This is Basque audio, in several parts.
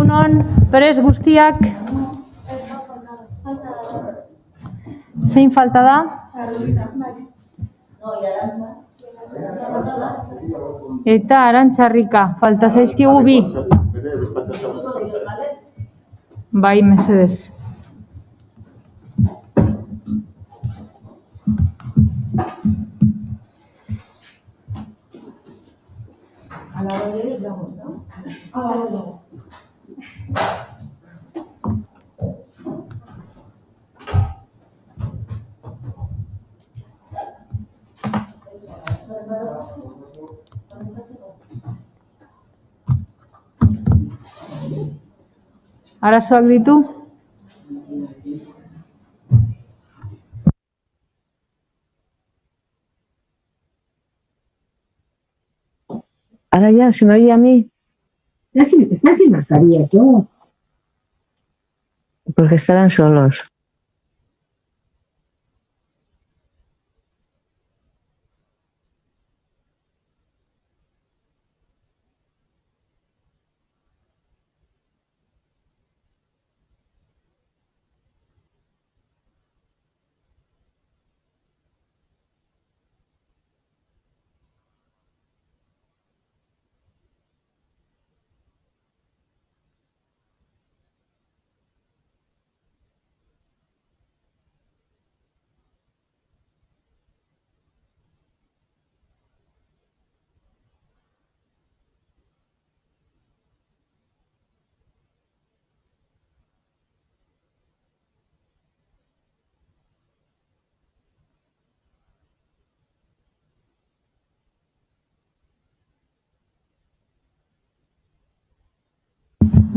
Egunon, prest guztiak. Zein falta da? Eta Arantxarrika, falta zaizkigu bi. Bai, mesedez. Arazoak ditu? Ahora ya, ¿se me oye a mí? Están sin mascarilla, ¿no? Porque estarán solos.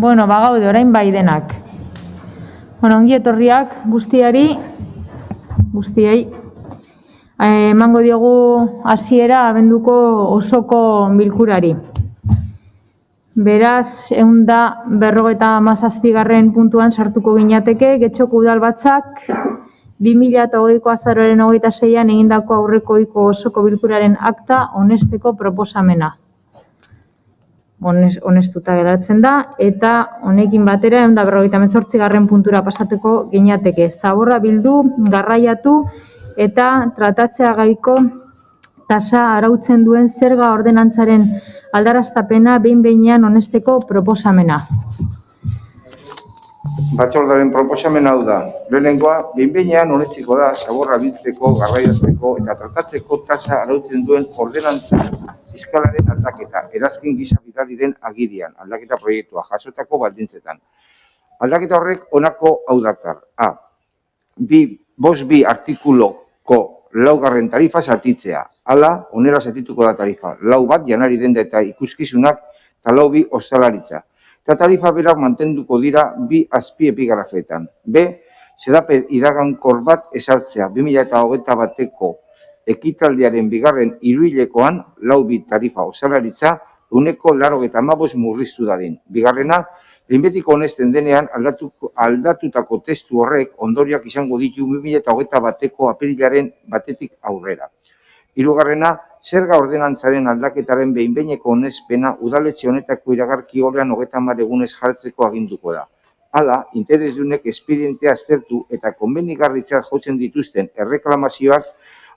Bueno, bagaude orain bai denak. Bueno, ongi etorriak guztiei. Emango diogu hasiera abenduko osoko bilkurari. Beraz, 157. puntuan sartuko ginateke, Getxoko Udalbatzak 2020ko azaroaren 26an egindako aurrekoiko osoko bilkuraren akta onesteko proposamena. Onestuta geratzen da, eta honekin batera 158. puntura pasatuko ginateke. Zaborra bildu, garraiatu eta tratatzea gaiko tasa arautzen duen zerga ordenantzaren aldaraztapena behin-behinean onesteko proposamena. Batzordearen proposamen hau da. Lehenengoa, behin-behinean onetsiko da zaborra biltzeko, garraiatzeko eta tratatzeko tasa arautzen duen ordenantza fiskalaren aldaketa, erazkin gisa bidali den agirian, aldaketa proiektua, jasotako baldintzetan. Aldaketa horrek honako hau dakar. A. 5.2 artikuloko 4. tarifa zatitzea. Hala, honela zatituko da tarifa. 4 janari denda eta ikuskizunak eta 4 ostalaritza. Eta tarifa berak mantenduko dira 2 azpiepigrafetan. B. Xedapen iragankor bat ezartzea 2021ko ekitaldiaren 2. hiruhilekoan 4 tarifa ostalaritza 85% murriztu dadin. Bigarrena, behin-betiko onesten denean aldatutako testu horrek ondorioak izango ditu 2021ko apirilaren 1 aurrera. Hirugarrena, zerga ordenantzaren aldaketaren behin-behineko onespena udaletxe honetako iragarki ordean 30 egunez jartzeko aginduko da. Hala, interesdunek espedientea aztertu eta konbenigarritzat jotzen dituzten erreklamazioak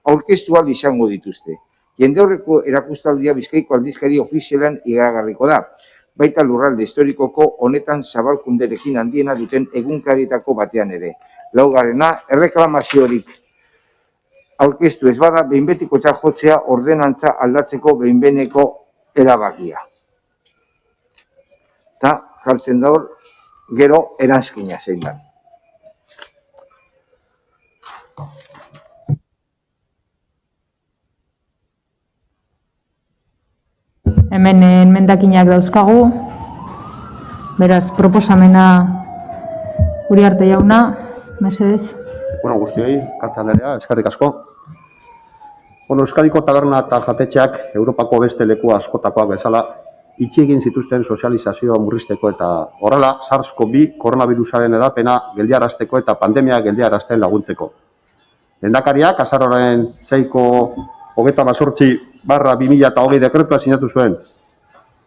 aurkeztu ahal izango dituzte. Jendaurreko erakustaldia Bizkaiko aldizkari ofizialan iragarriko da. Baita lurralde historikoko honetan zabalkunderekin handiena duten egunkarietako batean ere. Laugarrena, erreklamaziorik aurkeztu ez bada, behin-betiko jotzea ordenantza aldatzeko behin-behineko erabakia. Eta jartzen da hor, gero eranskina zein da. Hemen emendakinak dauzkagu. Beraz, proposamena Uriarte jauna, mesedez. Bueno, guztioi, Katalarea, eskerrik asko. Euskadiko taberna eta jatetxeak Europako beste leku askotakoak bezala itxi egin zituzten sozializazioa murrizteko eta horrela SARS-CoV-2 koronavirusaren hedapena geldiarazteko eta pandemia geldiarazten laguntzeko. Lehendakariak azaroaren 6ko 28/2020 dekretua sinatu zuen.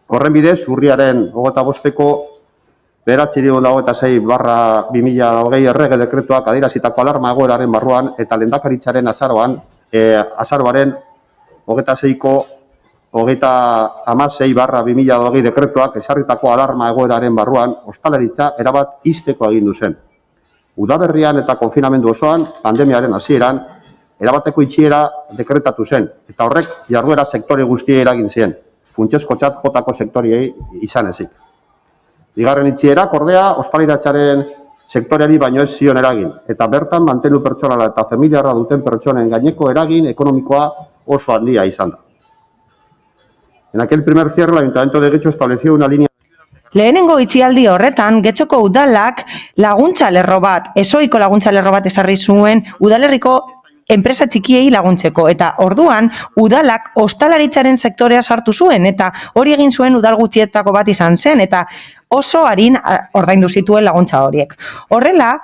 Horren bidez, urriaren 25ko 9/2020 errege dekretuak adierazitako alarma egoeraren barruan eta lehendakaritzaren azaroaren 26/2020 dekretuak ezarritako alarma egoeraren barruan ostalaritza erabat ixteko agindu zen. Udaberrian eta konfinamendu osoan, pandemiaren hasieran, erabateko itxiera dekretatu zen, eta horrek jarduera sektore guztiei eragin zien, funtsezkotzat jotako sektoriei izan ezik. Bigarren itxierak ordea, ostalaritzaren sektoreari baino ez zion eragin, eta bertan mantenu pertsonala eta familiarra duten pertsonen gaineko eragin ekonomikoa oso handia izan da. En aquel primer cierre, el Ayuntamiento de Getxo estableció una línea. Lehenengo itxialdi horretan, Getxoko udalak laguntza lerro bat, ezoiko laguntza lerro bat ezarri zuen udalerriko enpresa txikiei laguntzeko, eta orduan udalak ostalaritzaren sektorea sartu zuen, eta hori egin zuen udal gutxietako bat izan zen, eta oso arin ordaindu zituen laguntza horiek. Horrela,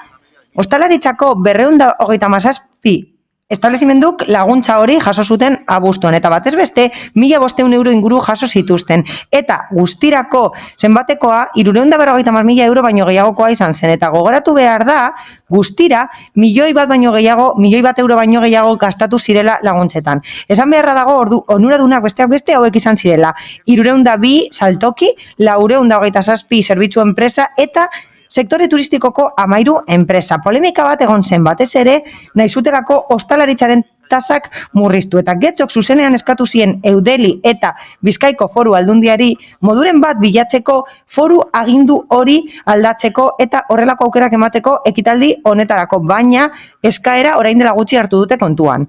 ostalaritzako 237 establezimenduk laguntza hori jaso zuten abuztuan, eta batez beste 1.500 euro inguru jaso zituzten, eta guztirako zenbatekoa 350.000 euro baino gehiagokoa izan zen, eta gogoratu behar da, guztira 1.000.000 euro baino gehiago gastatu zirela laguntzetan. Esan beharra dago onuradunak besteak beste hauek izan zirela, 302 saltoki, 427 zerbitzu enpresa, eta sektore turistikoko 13 enpresa. Polemika bat egon zen batez ere, nahi zutelako ostalaritzaren tasak murriztu. Eta Getxok zuzenean eskatu zien Eudeli eta Bizkaiko Foru Aldundiari moduren bat bilatzeko foru agindu hori aldatzeko eta horrelako aukerak emateko ekitaldi honetarako, baina eskaera orain dela gutxi hartu dute kontuan.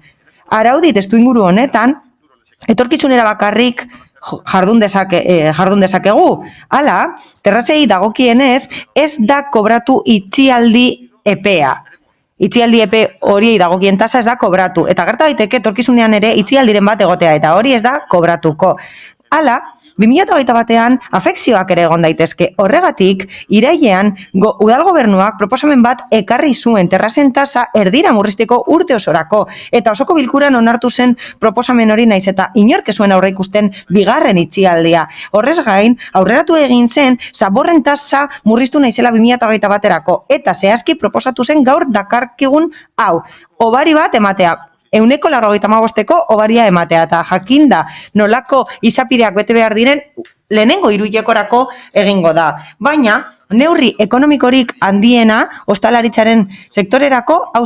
Araudi testuinguru honetan, etorkizunera bakarrik jardun dezakegu. Hala, terrazei dagokienez, ez da kobratu itxialdi epea. Itxialdi epe horiei dagokien tasa ez da kobratu. Eta gerta daiteke etorkizunean ere itxialdiren bat egotea, eta hori ez da kobratuko. Hala, 2021an afekzioak ere egon daitezke. Horregatik, irailean udal gobernuak proposamen bat ekarri zuen terrazen tasa erdira murrizteko urte osorako. Eta osoko bilkuran onartu zen proposamen hori naiz eta inork ez zuen aurreikusten bigarren itxialdia. Horrez gain, aurreratu egin zen zaborren tasa murriztu naizela 2021erako. Eta zehazki proposatu zen gaur dakarkigun hau. Obari bat ematea. 195eko obaria ematea, eta jakinda nolako izapideak bete behar diren lehenengo hiruhilekorako egingo da. Baina, neurri ekonomikorik handiena ostalaritzaren sektorerako hau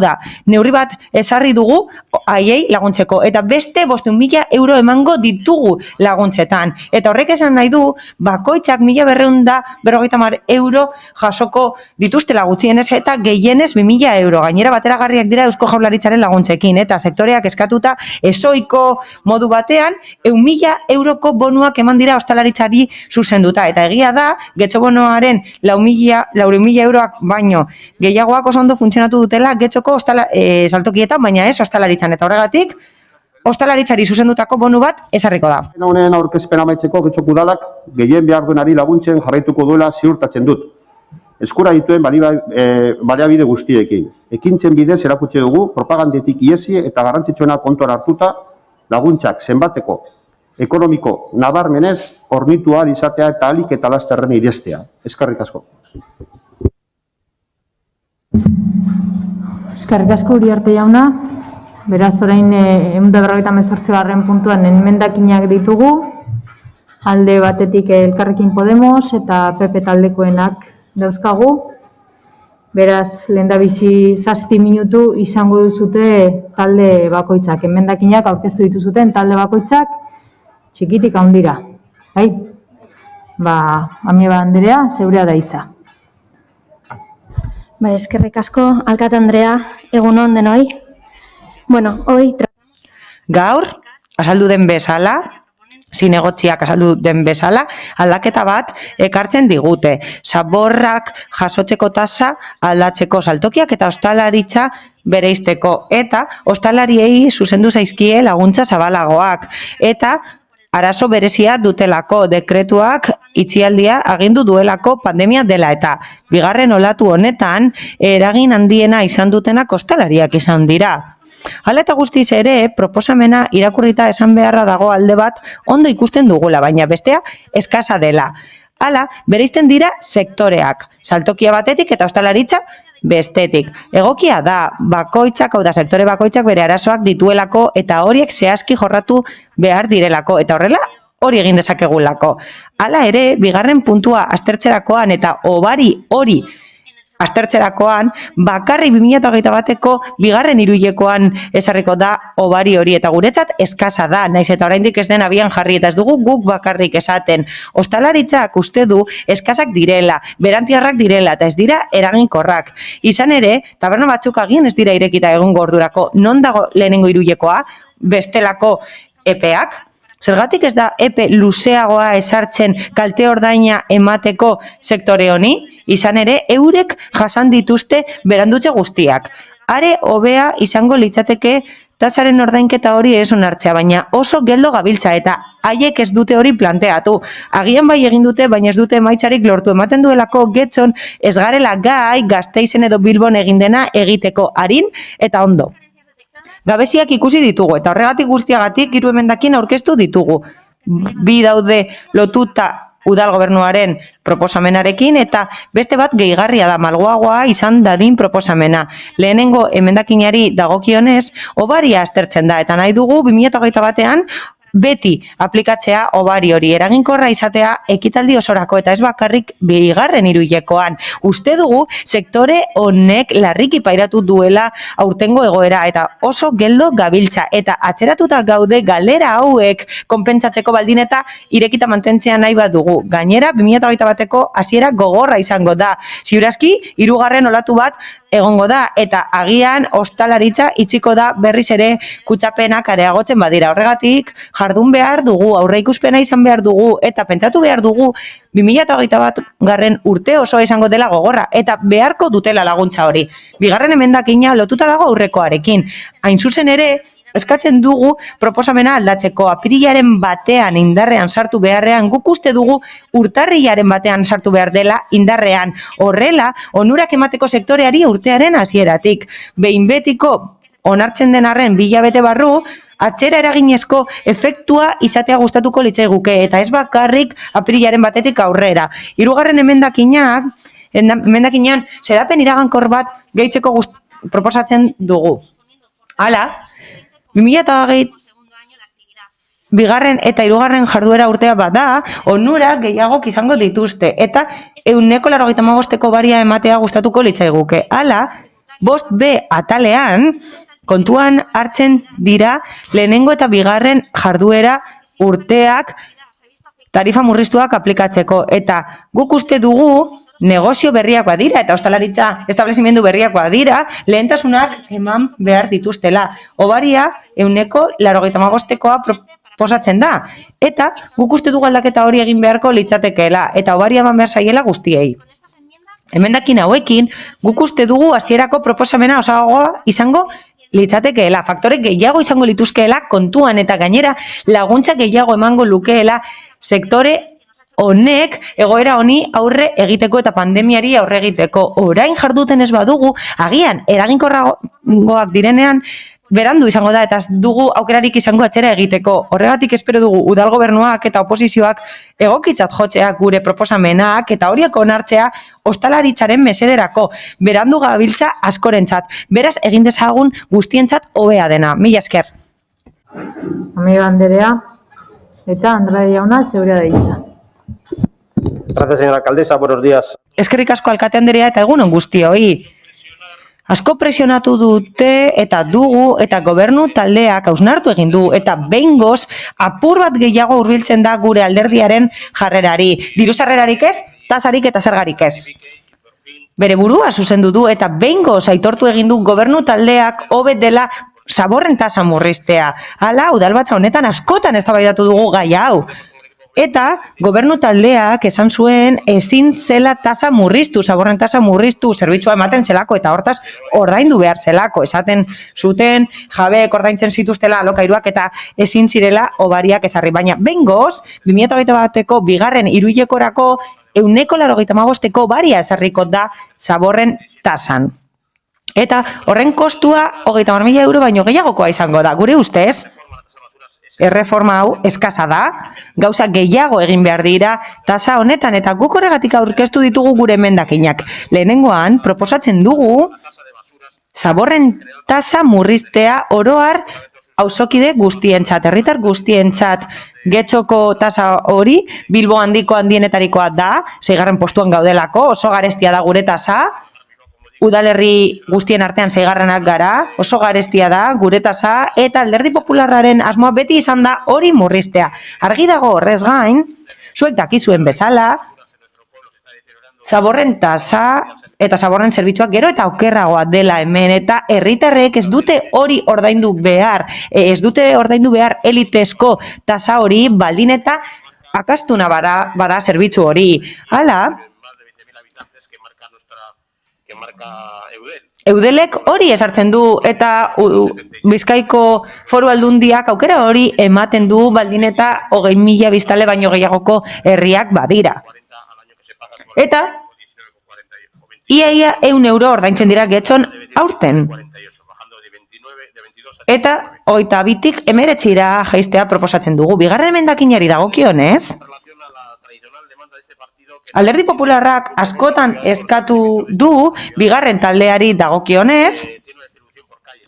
da, neurri bat ezarri dugu haiei laguntzeko, eta beste 500.000 euro emango ditugu laguntzetan. Eta horrek esan nahi du, bakoitzak 1.250 euro jasoko dituztela gutxienez eta gehienez 2.000 euro. Gainera bateragarriak dira Eusko Jaurlaritzaren laguntzekin, eta sektoreak eskatuta ezoiko modu batean 1.000 euroko bonuak eman dira ostalaritzari zuzenduta. Eta egia da, Getxo bonoaren 4.000 euroak baino gehiagoak oso ondo funtzionatu dutela Getxoko saltokietan, baina ez ostalaritzan. Eta horregatik, ostalaritzari zuzendutako bonu bat ezarriko da. Honen aurkezpena amaitzeko Getxoko udalak gehien behar duenari laguntzen jarraituko duela ziurtatzen dut. Eskura dituen baliabide guztiekin. Ekintzen bidez erakutsi dugu propagandetik iesi eta garrantzitsuena kontuan hartuta laguntzak zenbateko ekonomiko nabarmenez hornitu ahal izatea eta ahalik eta lasterren irestea. Eskerrik asko. Eskerrik asko Uriarte jauna. Beraz, orain 158. puntuan emendakinak ditugu. Alde batetik Elkarrekin Podemos eta PP taldekoenak dauzkagu. Beraz, lehendabizi 7 minutu izango duzute talde bakoitzak. Emendakinak aurkeztu dituzuten talde bakoitzak txikitik handira. Bai? Amieba Andrea, zeurea da hitza. Eskerrik asko, alkate Andrea, egunon denoi. Gaur, azaldu den bezala, zinegotziak azaldu den bezala, aldaketa bat ekartzen digute. Zaborrak jasotzeko tasa aldatzeko saltokiak eta ostalaritza bereizteko. Eta ostalariei zuzendu zaizkie laguntza zabalagoak. Eta arazo berezia dutelako dekretuak itxialdia agindu duelako pandemia dela. Eta bigarren olatu honetan eragin handiena izan dutenak ostalariak izan dira. Hala eta guztiz ere, proposamena irakurrita esan beharra dago alde bat ondo ikusten dugula, baina bestea eskasa dela. Hala, bereizten dira sektoreak, saltokia batetik eta ostalaritza bestetik. Egokia da, bakoitzak, hau da, sektore bakoitzak bere arazoak dituelako eta horiek zehazki jorratu behar direlako, eta horrela hori egin dezakegulako. Hala ere, bigarren puntua aztertzerakoan eta hori aztertzerakoan, bakarrik 2021ko bigarren hiruhilekoan ezarriko da hobari hori, eta guretzat eskasa da, naiz eta oraindik ez den abian jarri, eta ez dugu guk bakarrik esaten. Ostalaritzak uste du eskasak direla, berantiarrak direla, eta ez dira eraginkorrak. Izan ere, taberna batzuk agian ez dira irekita egungo ordurako, non dago lehenengo hiruhilekoa, bestelako epeak? Zergatik ez da epe luzeagoa ezartzen kalte ordaina emateko sektore honi? Izan ere, eurek jasan dituzte berandutze guztiak. Are hobea izango litzateke tasaren ordainketa hori ez onartzea, baina oso geldo gabiltza eta haiek ez dute hori planteatu. Agian bai egin dute, baina ez dute emaitzarik lortu, ematen duelako Getxon ez garela gai Gasteizen edo Bilbon egin dena egiteko arin eta ondo. Gabeziak ikusi ditugu eta horregatik guztiagatik 3 emendakin aurkeztu ditugu. 2 daude lotuta udal gobernuaren proposamenarekin eta beste bat gehigarria da, malguagoa izan dadin proposamena. Lehenengo emendakinari dagokionez, hobaria aztertzen da eta nahi dugu 2021ean beti aplikatzea hobari hori, eraginkorra izatea ekitaldi osorako eta ez bakarrik bigarren hiruhilekoan. Uste dugu sektore honek larriki pairatu duela aurtengo egoera eta oso geldo gabiltza eta atzeratuta gaude galera hauek konpentsatzeko baldin eta irekita mantentzea nahi badugu. Gainera 2021ko hasiera gogorra izango da. Ziurazki 3. olatu bat egongo da eta agian ostalaritza itxiko da berriz ere kutsapenak areagotzen badira. Horregatik jardun behar dugu, aurreikuspena izan behar dugu eta pentsatu behar dugu 2021 urte oso izango dela gogorra eta beharko dutela laguntza hori. Bigarren emendakina lotuta dago aurrekoarekin. Hain zuzen ere, eskatzen dugu proposamena aldatzeko apirilaren batean indarrean sartu beharrean, guk uste dugu urtarrilaren batean sartu behar dela indarrean. Horrela, onurak emateko sektoreari urtearen hasieratik. Behin betiko onartzen den arren 2 hilabete barru, atzera eraginezko efektua izatea gustatuko litzaiguke eta ez bakarrik apirilaren batetik aurrera. 3. emendakinean xedapen iragankor bat gehitzeko proposatzen dugu. Hala, 2020 bigarren eta 3. jarduera urtea bada, onurak gehiagok izango dituzte eta 185ko baria ematea gustatuko litzaiguke. Hala, 5B atalean kontuan hartzen dira lehenengo eta bigarren jarduera urteak tarifa murriztuak aplikatzeko eta guk uste dugu negozio berriak badira eta ostalaritza establezimendu berriak badira lehentasunak eman behar dituztela. Hobaria 185koa proposatzen da eta guk uste dugu aldaketa hori egin beharko litzatekeela eta hobaria eman behar zaiela guztiei. Emendakin hauekin guk uste dugu hasierako proposamena osagoa izango litzatekeela, faktore gehiago izango lituzkeela kontuan eta gainera laguntza gehiago emango lukeela sektore honek egoera honi aurre egiteko eta pandemiari aurre egiteko. Orain jarduten ez badugu, agian eraginkorragoak direnean berandu izango da eta ez dugu aukerarik izango atzera egiteko. Horregatik espero dugu udal gobernuak eta oposizioak egokitzat jotzeak gure proposamenak eta horiek onartzea ostalaritzaren mesederako. Berandu gabiltza askorentzat. Beraz egin dezagun guztientzat hobea dena. Mila esker. Amiga Anderea eta Andrade jauna zeurea da hitza. Gracias, señora alcaldesa. Buenos días. Eskerrik asko alkate Anderea eta egunon guztioi. Asko presionatu dute eta dugu eta gobernu taldeak hausnartu egin du eta behingoz apur bat gehiago hurbiltzen da gure alderdiaren jarrerari. Diru sarrerarik ez, tasarik eta zergarik ez. Bere burua zuzendu du eta behingoz aitortu egin du gobernu taldeak hobe dela zaborren tasa murriztea. Hala, udalbatza honetan askotan eztabaidatu dugu gai hau. Eta gobernu taldeak esan zuen ezin zela tasa murriztu, zaborren tasa murriztu, zerbitzua ematen zelako eta hortaz ordaindu behar zelako. Esaten zuten jabeek ordaintzen zituztela alokairuak eta ezin zirela hobariak ezarri. Baina behingoz, 2021ko bigarren hiruhilekorako 185ko baria ezarriko da zaborren tasan. Eta horren kostua 30.000 euro baino gehiagokoa izango da, gure ustez. erreforma hau eskasa da, gauza gehiago egin behar dira tasa honetan eta guk horregatik aurkeztu ditugu gure emendakinak. Lehenengoan proposatzen dugu zaborren tasa murriztea oroar auzokide guztientzat, herritar guztientzat. Getxoko tasa hori Bilbo handiko handienetarikoa da, 6. postuan gaudelako, oso garestia da gure tasa. Udalerri guztien artean 6. gara, oso garestia da gure tasa, eta Alderdi Popularraren asmoa beti izan da hori murriztea. Argi dago horrez gain, zuek dakizuen bezala, zaborren tasa eta zaborren zerbitzuak gero eta okerragoa dela hemen, eta herritarrek ez dute hori ordaindu behar, elitezko tasa hori baldin eta akastuna bada zerbitzu hori. Hala, Eudelek hori esartzen du eta Bizkaiko Foru Aldundiak aukera hori ematen du baldin eta 20.000 biztanle baino gehiagoko herriak badira. Eta ia 100 euro ordaintzen dira getxon aurten. Eta 22tik 19 jaistea proposatzen dugu. Bigarren emendakinari dagokionez, Alderdi Popularrak askotan eskatu du bigarren taldeari dagokionez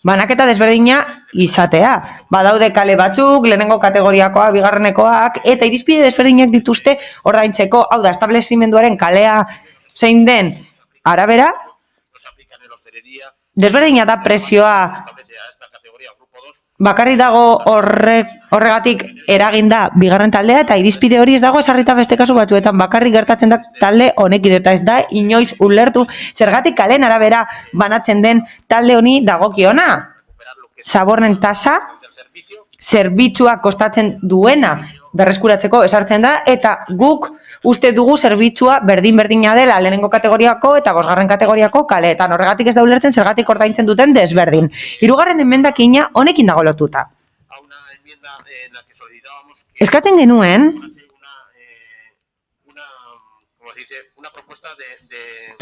banaketa desberdina izatea. Badaude kale batzuk, lehenengo kategoriakoa, bigarrenekoak, eta irizpide desberdinak dituzte ordaintzeko, hau da, establezimenduaren kalea zein den arabera, desberdina da prezioa. Bakarrik dago horregatik eraginda bigarren taldea, eta irizpide hori ez dago esarrita beste kasu batzuetan, bakarrik gertatzen da talde honekin, eta ez da inoiz ulertu zergatik kalen arabera banatzen den talde honi dagokiona. Zaborren tasa, zerbitzua kostatzen duena berreskuratzeko esartzen da, eta guk uste dugu zerbitzua berdin-berdina dela lehenengo kategoriako eta 5. kategoriako kaleetan. Horregatik ez da ulertzen zergatik ordaintzen duten desberdin. 3. emendakina honekin dago lotuta. Eskatzen genuen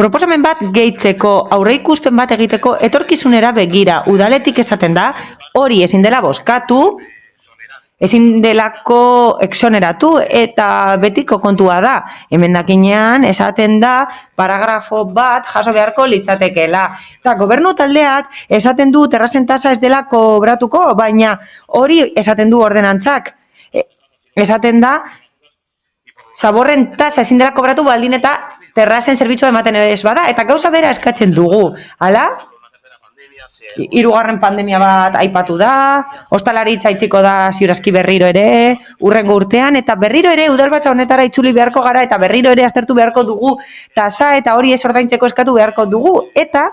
proposamen bat gehitzeko, aurreikuspen bat egiteko etorkizunera begira. Udaletik esaten da, hori ezin dela bozkatu, ezin delako exoneratu, eta betiko kontua da. Emendakinean esaten da paragrafo bat jaso beharko litzatekeela. Eta gobernu taldeak esaten du terrazen tasa ez dela kobratuko, baina hori esaten du ordenantzak. Esaten da zaborren tasa ezin dela kobratu baldin eta terrazen zerbitzua ematen ez bada, eta gauza bera eskatzen dugu. Hala? 3. pandemia bat aipatu da, ostalaritza itxiko da ziurazki berriro ere, hurrengo urtean, eta berriro ere udalbatza honetara itzuli beharko gara, eta berriro ere aztertu beharko dugu tasa, eta hori ez ordaintzeko eskatu beharko dugu, eta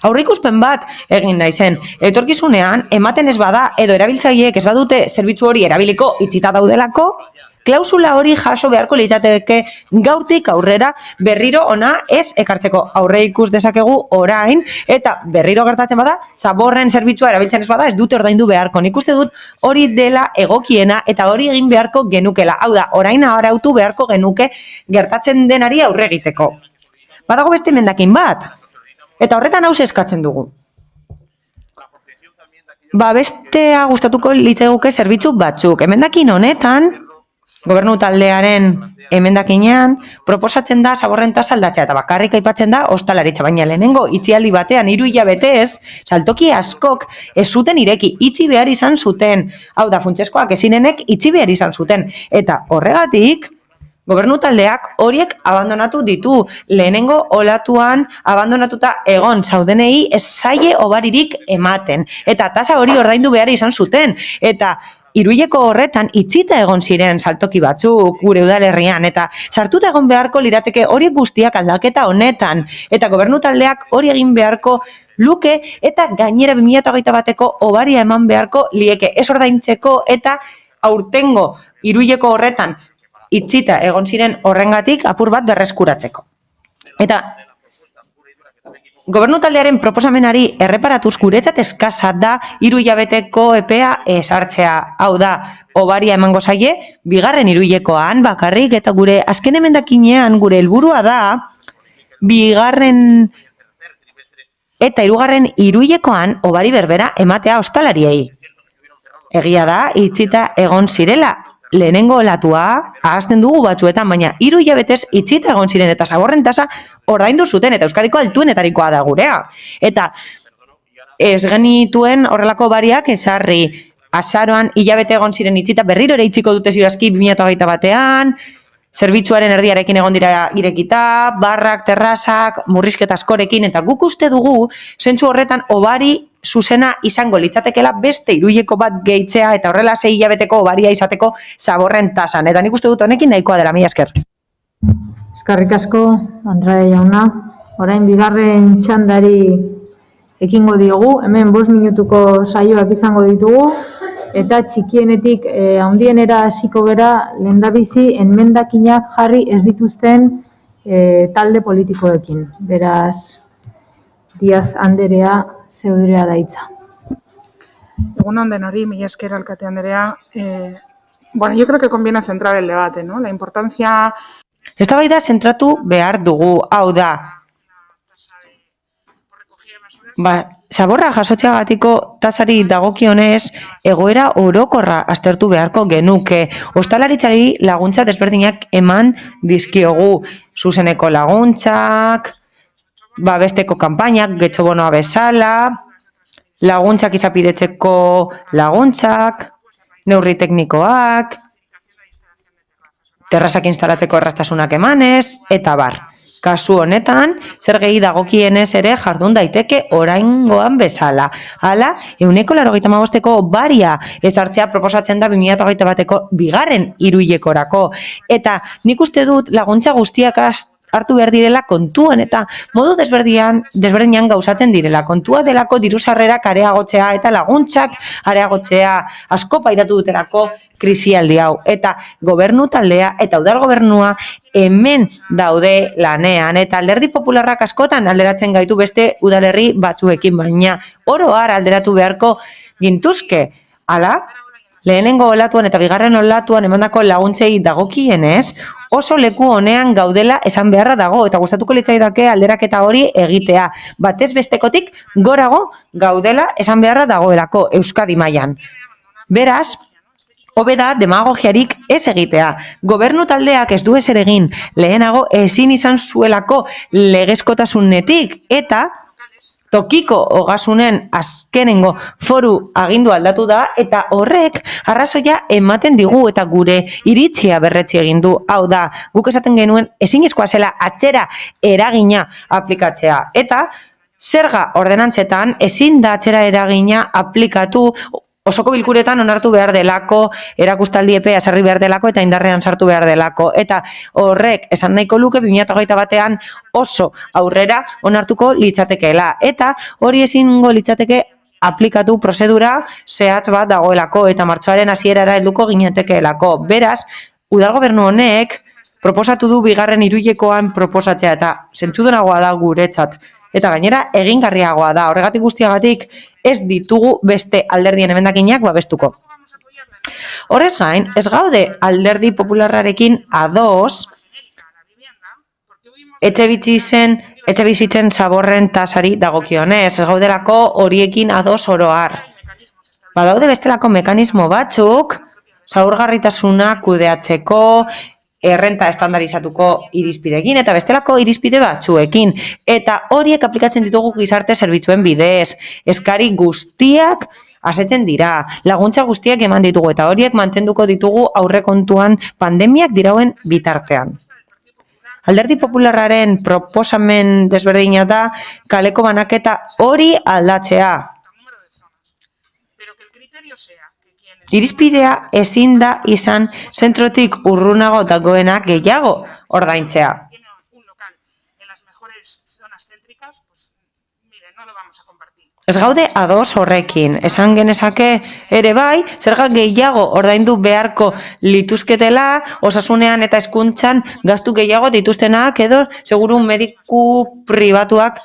aurreikuspen bat egin naizen. Etorkizunean, ematen ez bada, edo erabiltzaileek ez badute zerbitzu hori erabiliko itxita daudelako, klausula hori jaso beharko litzateke gaurtik aurrera berriro ona ez ekartzeko. Aurreikus dezakegu orain, eta berriro gertatzen bada, zaborren zerbitzua erabiltzen ez bada, ez dute ordaindu beharko. Nik uste dut hori dela egokiena eta hori egin beharko genukela. Hau da, orain arautu beharko genuke gertatzen denari aurre egiteko. Badago beste emendakin bat, eta horretan hauze eskatzen dugu. Bestea gustatuko litzaiguke zerbitzu batzuk. Emendakin honetan, Gobernu taldearen emendakinean proposatzen da zaborren tasa aldatzea eta bakarrik aipatzen da ostalaritza, baina lehenengo itxialdi batean 3 hilabetez saltoki askok ez zuten ireki, itxi behar izan zuten. Hau da, funtseskoak ezinenek itxi behar izan zuten. Eta horregatik, gobernu taldeak horiek abandonatu ditu. Lehenengo olatuan abandonatuta egon zaudenei ez zaie hobaririk ematen. Eta tasa hori ordaindu behar izan zuten. Eta Iruileko horretan itxita egon ziren saltoki batzuk gure udalerrian eta sartuta egon beharko lirateke horiek guztiak aldaketa honetan eta gobernu taldeak hori egin beharko luke eta gainera 2021ko hobaria eman beharko lieke ez ordaintzeko eta aurtengo Iruileko horretan itxita egon ziren horrengatik apur bat berreskuratzeko. Eta gobernu taldearen proposamenari erreparatuz guretzat eskasa da 3 hilabeteko epea esartzea. Hau da, hobaria emango zaie, bigarren Iruilekoan bakarrik eta gure azken emendakinean gure helburua da bigarren eta 3. Iruilekoan hobari berbera ematea ostalariei. Egia da, itxita egon zirela. Lehenengo olatua, ahazten dugu batzuetan, baina 3 hilabetez itxita egon ziren eta zaborren tasa ordaindu zuten, eta Euskadiko altuenetarikoa da gurea. Eta ez genituen horrelako bariak ezarri. Azaroan hilabete egon ziren itxita, berriro ere itxiko dute ziurazki 2021 batean, zerbitzuaren erdiarekin egon dira irekita, barrak, terrazak, murrizketa askorekin, eta guk uste dugu, zentzu horretan obari zuzena izango litzatekela beste irudiko bat gehitzea, eta horrela 6 hilabeteko obaria izateko zaborren tasan. Eta nik uste dut honekin nahikoa dela, mila esker. Eskerrik asko, Andrade jauna. Orain bigarren txandari ekingo diogu, hemen 5 minutuko saioak izango ditugu, eta txikienetik handienera hasiko gera lehendabizi enmendakinak jarri ez dituzten talde politikoekin. Beraz, Díaz Anderea, zeurea daitza. Egunon denori, mila esker alkate Anderea. Bueno, yo creo que conviene centrar el debate, ¿no? La importancia... Eztabaida zentratu behar dugu, hau da. Zaborra jasotzeagatiko tasari dagokionez, egoera orokorra aztertu beharko genuke. Ostalaritzari laguntza desberdinak eman dizkiogu. Zuzeneko laguntzak, babesteko kanpainak, getxobonoa bezala, laguntzak izapidetzeko laguntzak, neurri teknikoak, terrazak instalatzeko erraztasunak emanez, eta bar. Kasu honetan, zer gehi dagokienez ere jardun daiteke oraingoan bezala. Hala, 185ko baria ezartzea proposatzen da 2021ko bigarren hiruhilekorako. Eta nik uste dut laguntza guztiak hartu behar direla kontuan eta modu desberdinan gauzatzen direla. Kontua delako diru-sarrerak areagotzea eta laguntzak areagotzea asko pairatu duterako krisialdi hau. Eta gobernu taldea eta udal gobernua hemen daude lanean. Eta alderdi popularrak askotan alderatzen gaitu beste udalerri batzuekin, baina oro har alderatu beharko gintuzke. Hala, lehenengo olatuan eta bigarren olatuan emandako laguntzei dagokienez, oso leku honean gaudela esan beharra dago, eta gustatuko litzaidake alderaketa hori egitea. Batez bestekotik gorago gaudela esan beharra dagoelako Euskadi mailan. Beraz, hobe da demagogiarik ez egitea. Gobernu taldeak ez du ezer egin, lehenago ezin izan zuelako legezkotasunetik, eta tokiko ogasunen azkenengo foru agindu aldatu da, eta horrek arrazoia ematen digu eta gure iritzia berretsi egin du. Hau da, guk esaten genuen ezinezkoa zela atzera eragina aplikatzea. Eta zerga ordenantzetan ezin da atzera eragina aplikatu osoko bilkuretan onartu behar delako, erakustaldi epea sarri behar delako eta indarrean sartu behar delako. Eta horrek esan nahiko luke 2021 batean oso aurrera onartuko litzatekeela. Eta hori ezingo litzateke aplikatu prozedura zehatz bat dagoelako eta martxoaren hasierara helduko ginetekeelako. Beraz, udal gobernu honek proposatu du bigarren hiruhilekoan proposatzea eta zentzudunagoa da guretzat. Eta gainera egingarriagoa da. Horregatik guztiagatik ez ditugu beste alderdien emendakinak babestuko. Horrez gain, ez gaude alderdi popularrarekin ados etxebizitzen zaborren tasari dagokionez. Ez gaudelako horiekin ados oro har. Badaude bestelako mekanismo batzuk, zaurgarritasuna kudeatzeko, errenta estandarizatuko irizpidekin eta bestelako irizpide batzuekin. Eta horiek aplikatzen ditugu gizarte zerbitzuen bidez. Eskari guztiak asetzen dira. Laguntza guztiak eman ditugu eta horiek mantenduko ditugu aurrekontuan pandemiak dirauen bitartean. Alderdi popularraren proposamen desberdina da kaleko banaketa hori aldatzea. Irizpidea ezin da izan zentrotik urrunago dagoenak gehiago ordaintzea. Ez gaude ados horrekin. Esan genezake ere bai, zerga gehiago ordaindu beharko lituzketela, osasunean eta hezkuntzan gastu gehiago dituztenak edo seguru mediku pribatuak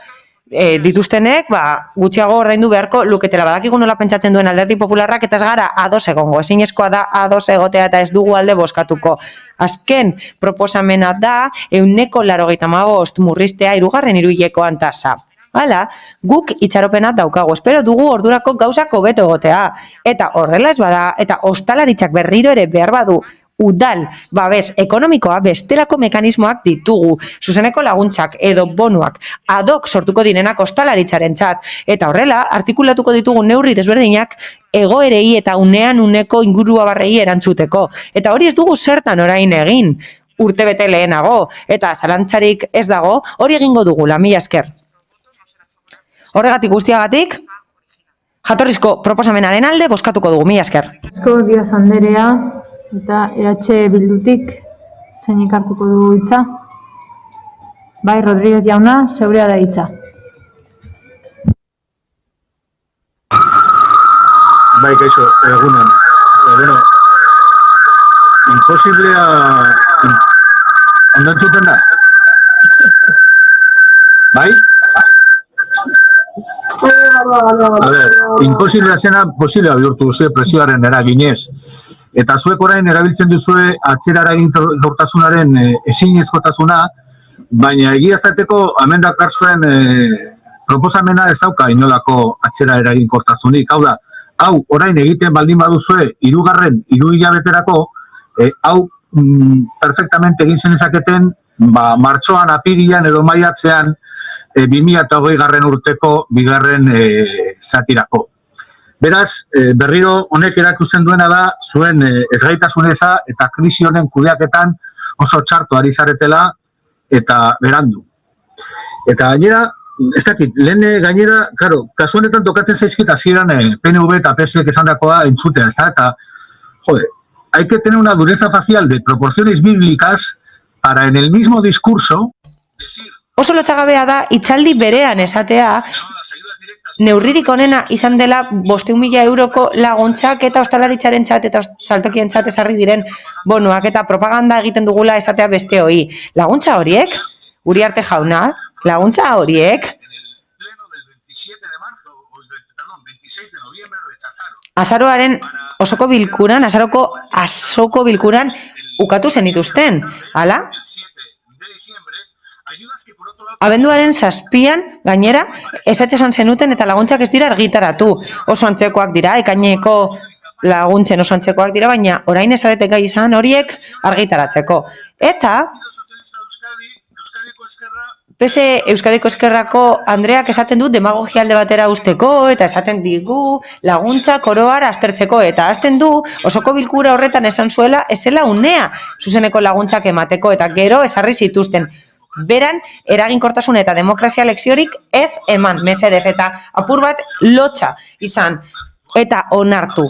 dituztenek, gutxiago ordaindu beharko luketela. Badakigu nola pentsatzen duen alderdi popularrak eta ez gara ados egongo. Ezinezkoa da ados egotea eta ez dugu alde bozkatuko. Azken proposamena da 185 murriztea hirugarren hiruhilekoan tasa. Hala, guk itxaropena daukagu, espero dugu ordurako gauzak hobeto egotea. Eta horrela ez bada, eta ostalaritzak berriro ere behar badu, udal, babes, ekonomikoa bestelako mekanismoak ditugu, zuzeneko laguntzak edo bonuak, adok sortuko direnak ostalaritzaren txat, eta horrela, artikulatuko ditugu neurri desberdinak egoerei eta unean uneko ingurua barrei erantzuteko. Eta hori ez dugu zertan orain egin, urtebete lehenago, eta zalantzarik ez dago, hori egingo dugula, mila esker. Horregatik guztiagatik, jatorrizko proposamenaren alde bozkatuko dugu, mila esker. Asko Diaz Anderea eta EH Bildutik zeinik hartuko du hitza. Bai, Rodríguez jauna, zeurea da hitza. Bai, kaixo, egunon. Bueno, imposiblea... Ondo entzuten da? Bai? A ver, imposiblea zena posiblea bihurtu zuen presioaren eraginez. Eta zuek orain erabiltzen duzue atzera eraginkortasunaren ezinezkotasuna, baina egia zateko amendak zuen proposamena ez dauka inolako atzera eraginkortasunik. Hau da, hau orain egiten baldin baduzue hirugarren hilabeterako, hau perfectamente egin zenezaketen martxoan, apirilean edo maiatzean 2020 urteko bigarren zatirako. Beraz, berriro honek erakusten duena da zuen ezgaitasuneza eta krisi honen kudeaketan oso txarto ari zaretela eta berandu. Eta gainera, ez dakit, lehen gainera, claro, kasu honetan tokatzen zaizkit hasieran PNV eta PSek esandakoa entzutea, ez da? Eta, jode, hay que tener una dureza facial de proporciones bíblicas para en el mismo discurso decir... Oso lotxagabea da, hitzaldi berean esatea, neurririk onena izan dela 500.000 euroko laguntzak eta ostalaritzaren txat eta saltokien txat ezarri diren bonuak eta propaganda egiten dugula esatea beste hoi. Laguntza horiek, Uriarte jauna, laguntza horiek, azaroaren osoko bilkuran, azoko bilkuran ukatu zenituzten, hala? Abenduaren 7an, gainera, ezetxe esan zenuten eta laguntzak ez dira argitaratu. Oso antzekoak dira, ekaineko laguntzen oso antzekoak dira, baina orain ezarete gai izan horiek argitaratzeko. Eta, PSE Euskadiko Ezkerrako Andreak esaten du demagogia alde batera usteko eta esaten digu laguntza koroar aztertzeko eta hasten du osoko bilkura horretan esan zuela ezela unea zuzeneko laguntzak emateko eta gero ezarri zituzten. Beran, eraginkortasun eta demokrazia lekziorik ez eman, mesedez, eta apur bat lotxa izan eta onartu.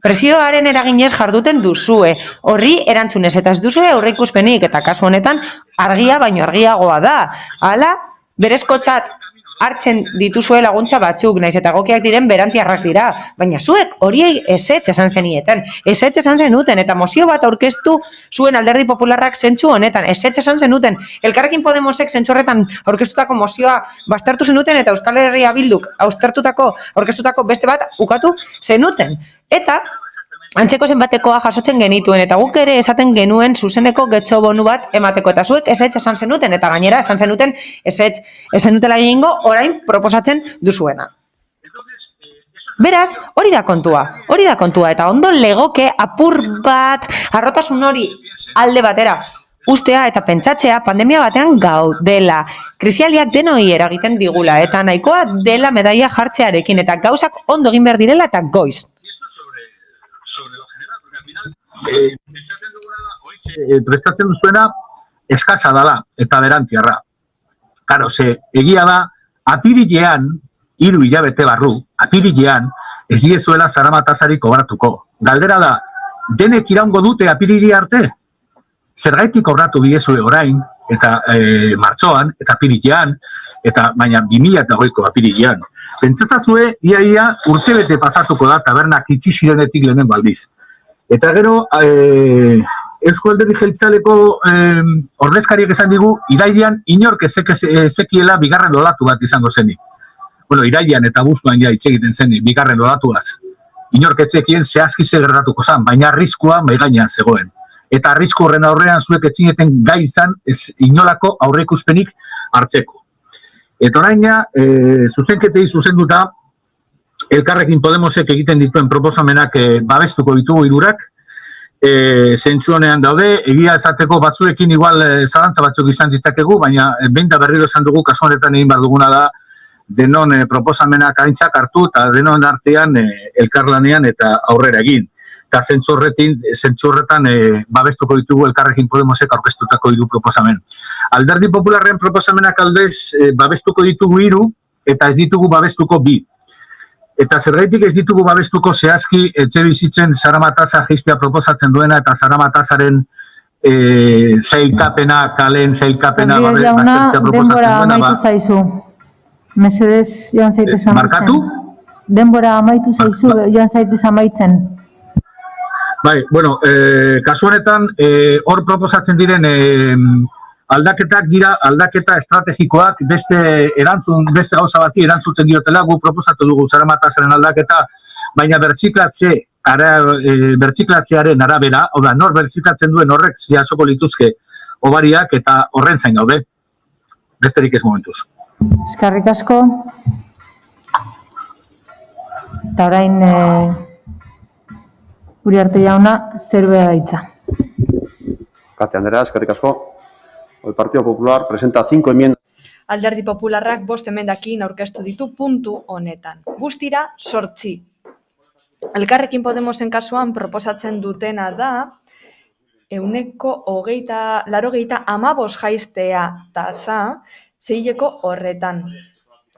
Presioaren eraginez jarduten duzue, horri erantzunez eta ez duzue aurreikuspenik eta kasu honetan argia baino argiagoa da. Hala, berezkotzat hartzen dituzue laguntza batzuk, naiz eta egokiak diren berantiarrak dira, baina zuek horiei ezetz esan zenieten, ezetz esan zenuten eta mozio bat aurkeztu zuen Alderdi Popularrak zentzu honetan, ezetz esan zenuten, Elkarrekin Podemosek zentzu horretan aurkeztutako mozioa baztertu zenuten eta Euskal Herria Bilduk aurkeztutako beste bat ukatu zenuten. Eta antzeko zenbatekoa jasotzen genituen eta guk ere esaten genuen zuzeneko getxo bonu bat emateko eta zuek ezetz esan zenuten eta gainera esan zenuten ezetz zenutela egingo orain proposatzen duzuena. Beraz, hori da kontua eta ondo legoke apur bat harrotasun hori alde batera ustea eta pentsatzea pandemia batean gaudela. Krisialdiak denoi eragiten digula eta nahikoa dela medaia jartzearekin eta gauzak ondo egin behar direla eta goiz. Prestatzen duzuena eskasa dala eta berantiarra. Karo, egia da, apirilean, 3 hilabete barru, apirilean, ez diezuela zaramatazari kobratuko. Galdera da, denek iraungo dute apirile arte? Zergaitik kobratu diezue orain, eta martxoan, eta apirilean, eta baina 2020ko apirilean. Pentsatzazue, ia urtebete pasatuko da tabernak itxi zirenetik lehenen baldiz. Eta gero, Eusko Alderdi Jeltzaleko ordezkariek esan digu, irailean inork ezekiela bigarren olatu bat izango zenik. Bueno, irailean eta abuztuan ja hitz egiten zenik, bigarren olatuaz. Inork etzekien zehazki ze gertatuko zen, baina arriskua mai gainean zegoen. Eta arrisku horren aurrean zuek etzineten gai izan ez inolako aurreikuspenik hartzeko. Eta oraina, zuzenketei zuzenduta, Elkarrekin Podemosek egiten dituen proposamenak babestuko ditugu hirurak, zentzu honean daude, egia esateko batzuekin igual zalantza batzuk izan ditzakegu, baina behin da berriro esan dugu, kasu honetan egin behar duguna da, denon proposamenak aintzak hartu eta denon artean elkarlanean eta aurrera egin. Eta zentzu horretan babestuko ditugu Elkarrekin Podemosek aurkeztutako hiru proposamen. Alderdi Popularren proposamenak aldez babestuko ditugu 3 eta ez ditugu babestuko 2. Eta zergaitik ez ditugu babestuko zehazki etxebizitzen zaramatasa jaistea proposatzen duena eta zaramatazaren zailkapena, kalen zailkapena baztertzea proposatzen duena. Denbora amaitu zaizu. Mesedez joan zaitez amaitzen. Markatu? Denbora amaitu zaizu, joan zaitez amaitzen. Bai, bueno, kasu honetan, hor proposatzen diren aldaketak dira aldaketa estrategikoak beste gauza bati erantzuten diotela, gu proposatu dugu zaramatazaren aldaketa, baina bertziklatzearen arabera, oda, nor bertziklatzen duen horrek jasoko lituzke hobariak eta horren zain gaude. Besterik ez momentuz. Eskerrik asko. Eta orain Uriarte jauna, zerbea hitza. Kate Andrea, eskerrik asko. El Partido Popular presenta 5 enmiendas. Alderdi Popularrak 5 emendakin aurkeztu ditu puntu honetan. Guztira 8. Elkarrekin Podemosen kasuan proposatzen dutena da 85% jaistea tasa zeileko horretan.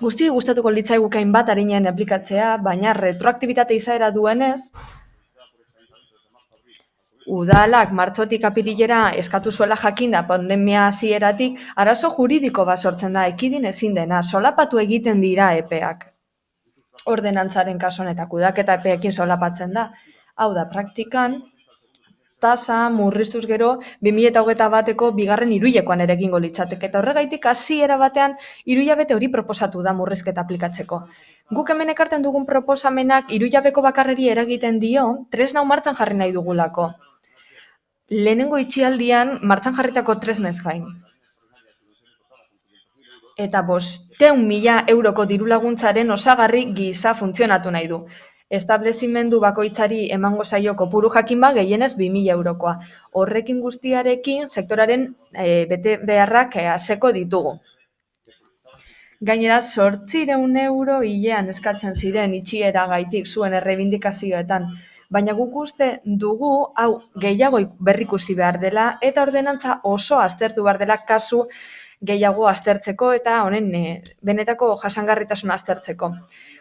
Guzti gustatuko litzaiguke hainbat arinen aplikatzea, baina retroaktibitate izaera duenez, Udalak martxotik apirilera eskatu zuela jakinda pandemia hasieratik arazo juridiko bat sortzen da, ekidin ezin dena, solapatu egiten dira epeak. Ordenantzaren kasuan eta kudeaketa epeekin solapatzen da. Hau da, praktikan, tasa murriztuz gero 2021eko bigarren hiruhilekoan ere egingo litzateke. Eta horregaitik hasiera batean 3 hilabete hori proposatu da murrizketa aplikatzeko. Guk hemen ekartzen dugun proposamenak 3 hilabeko bakarreri eragiten dio, tresna martxan jarri nahi dugulako. Lehenengo itxialdian martxan jarritako tresnez gain. Eta 500.000 euroko diru laguntzaren osagarri gisa funtzionatu nahi du. Establezimendu bakoitzari emango zaio kopuru jakin ba gehienez 2.000 eurokoa. Horrekin guztiarekin sektoraren bete beharrak haseko ditugu. Gainera, 800 euro hilean eskatzen ziren itxiera gaitik zuen errebindikazioetan. Baina guk uste dugu, hau gehiago berrikusi behar dela, eta ordenantza oso aztertu behar dela kasu gehiago aztertzeko eta honen benetako jasangarritasuna aztertzeko.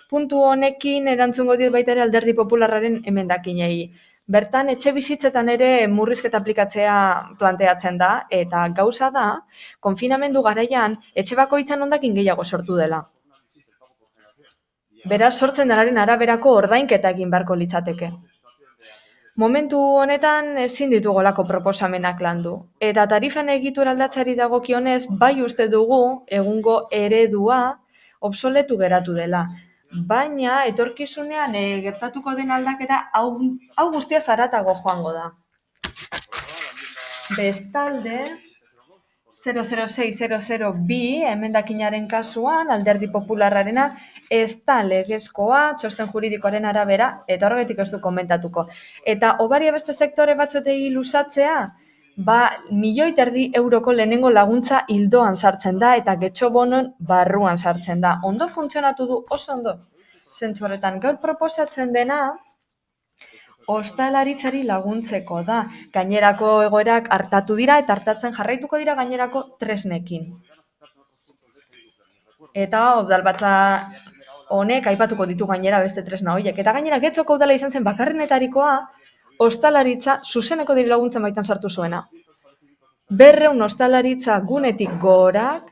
Puntu honekin erantzungo dit baita ere Alderdi Popularraren emendakinei. Bertan, etxe bizitzetan ere murrizketa aplikatzea planteatzen da, eta gauza da, konfinamendu garaian, etxe bakoitzan hondakin gehiago sortu dela. Beraz, sortzen denaren araberako ordainketa egin beharko litzateke. Momentu honetan ezin ditugolako proposamenak landu. Eta tarifen egitura aldatzeari dagokionez, bai uste dugu egungo eredua obsoletu geratu dela. Baina, etorkizunean gertatuko den aldaketa hau guztia zaratago joango da. Bestalde, 006-002 emendakinaren kasuan, Alderdi Popularrarena, ez da legezkoa, txosten juridikoaren arabera, eta horregatik ez du komentatuko. Eta obaria beste sektore batzotei luzatzea, 1,5 milioi euroko lehenengo laguntza hildoan sartzen da, eta getxo bonon barruan sartzen da. Ondo funtzionatu du, oso ondo. Zentzu horretan, gaur proposatzen dena, ostalaritzari laguntzeko da. Gainerako egoerak hartatu dira eta hartatzen jarraituko dira gainerako tresnekin. Eta udalbatza honek aipatuko ditu gainera beste tresna horiek. Eta gainera Getxoko udala izan zen bakarrenetarikoa ostalaritza zuzeneko diru laguntzen baitan sartu zuena. 200 ostalaritza gunetik gorak,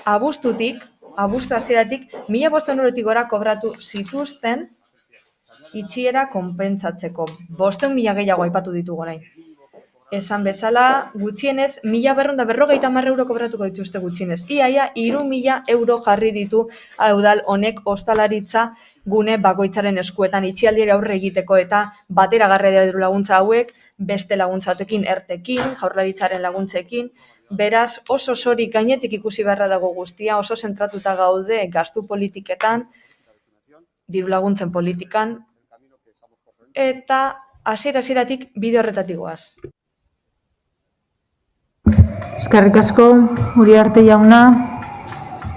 abuztu hasieratik 1.500 eurotik gora kobratu zituzten itxiera konpentsatzeko. 500.000 gehiago aipatu ditugu orain. Esan bezala, gutxienez, 1.250 euro kobratuko dituzte gutxienez. Iaia, 3.000 euro jarri ditu udal honek ostalaritza gune bakoitzaren eskuetan itxialdiari aurre egiteko eta bateragarria diru laguntza hauek, beste laguntza batekin, ertekin, jaurlaritzaren laguntzekin, Beraz, oso sorik gainetik ikusi beharra dago guztia, oso zentratuta gaude gastu politiketan, diru laguntzen politikan, eta hasieratik bide horretatik goaz. Eskerrik asko, Uriarte jauna,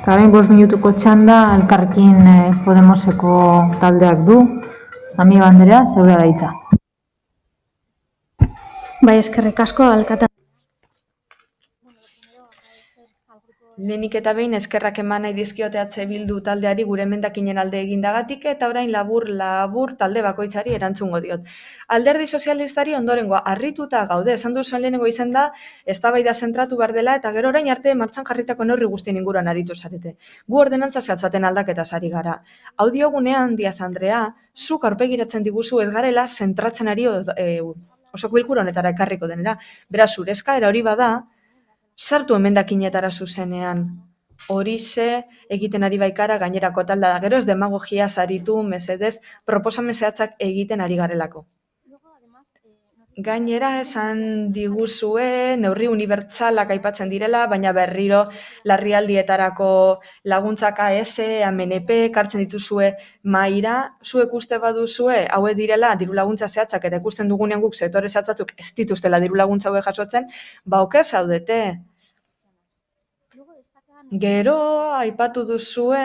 eta orain 5 minutuko txanda Elkarrekin Podemoseko taldeak du. Amigo Andrea, zeurea da hitza. Bai, eskerrik asko, alkate. Lehenik eta behin eskerrak eman nahi dizkiote Bildu taldeari gure emendakinen alde egindagatik eta orain labur talde bakoitzari erantzungo diot. Alderdi sozialistari ondorengoa harrituta gaude, esan duzuen lehenengo izan da, eztabaida zentratu behar dela eta gero orain arte martxan jarritako neurri guztien inguruan aritu zarete. Gu ordenantza zehatz baten aldaketaz ari gara. Hau diogunean, Díaz Andrea, zuk aurpegiratzen diguzu ez garela zentratzen ari osoko bilkura honetara ekarriko denera. Beraz, zure eskaera hori bada, sartu emendakinetara zuzenean. Horixe egiten ari baikara gainerako talda da. Gero ez demagogia saritu, mesedez, proposamen zehatzak egiten ari garelako. Gainera esan diguzue neurri unibertsalak aipatzen direla, baina berriro larrialdietarako laguntzak AS, AMNP, kartzen dituzue maira, zuek uste baduzue, hauek direla diru laguntza zehatzak eta ikusten dugunean guk sektore zehatz batzuk ez dituztela diru laguntza hauek jasotzen, ba oker zaudete. Gero aipatu duzue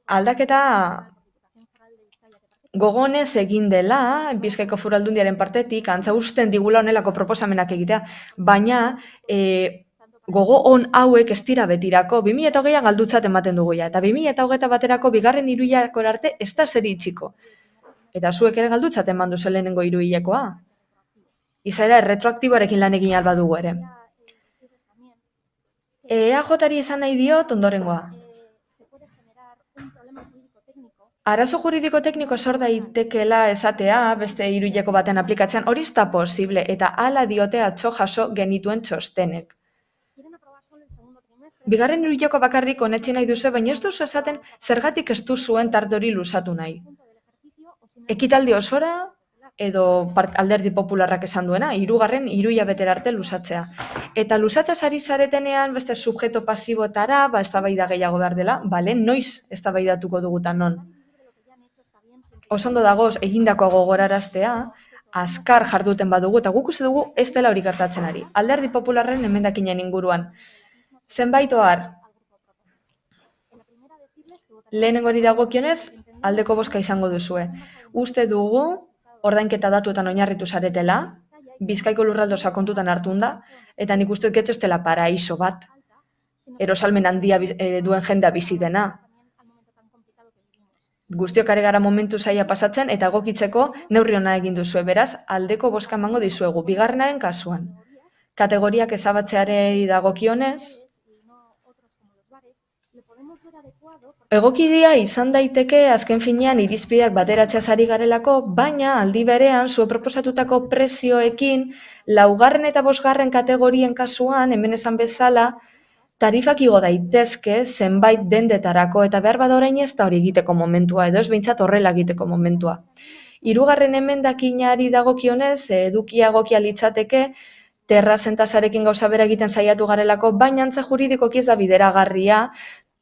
aldaketa gogonez egin dela, Bizkaiko Foru Aldundiaren partetik, antza usten digula honelako proposamenak egitea, baina gogo on hauek ez dira betirako, 2008an galdutzat ematen dugu ja, eta 2008 baterako bigarren hiruilekora arte ez da zer itxiko. Eta zuek ere galdutzat eman duzu lehenengo hiruilekoa. Izaera retroaktiboarekin lan egin alba dugu ere. EAJari esan nahi diot ondorengoa. Arazo juridiko tekniko sor daitekela esatea beste hiruileko baten aplikatzean hori ez da posible eta hala diote atzo jaso genituen txostenek. Bigarren hiruileko bakarrik onetsi nahi duzu, baina ez duzu esaten zergatik ez duzuen tarte hori luzatu nahi. Ekitaldi osora edo alderdi popularrak esan duena, 3. hilabetera arte luzatzea. Eta luzatzea ari zaretenean beste subjektu pasibotara, eztabaida gehiago behar dela, bale, noiz eztabaidatuko dugutan non. Osondo dagoz egindakoa gogoraraztea, azkar jarduten badugu, eta guk uste dugu ez dela hori gertatzen ari. Alderdi popularren emendakinen inguruan. Zenbait ohar, lehenengori dagokionez, aldeko bozka izango duzue. Uste dugu, ordainketa datuetan oinarritu zaretela, Bizkaiko lurraldoa kontutan hartunda, eta nik uste dut ez dela paraiso bat, erosalmen handia duen jendea bizi dena. Guztiok ari gara momentu zaila pasatzen eta egokitzeko neurri ona egin duzue, beraz, aldeko bozka emango dizuegu, bigarrenaren kasuan. Kategoriak ezabatzearei dagokionez, egokidia izan daiteke azken finean irizpideak bateratzeaz ari garelako, baina aldi berean zuen proposatutako prezioekin 4. eta 5. kategorien kasuan, hemen esan bezala, tarifak igo daitezke zenbait dendetarako eta behar bada orain ez da hori egiteko momentua, edo ez behintzat horrela egiteko momentua. 3. emendakinari dagokionez, edukia egokia litzateke, terrazen tasarekin gauza bera egiten saiatu garelako, baina antza juridikoki ez da bideragarria,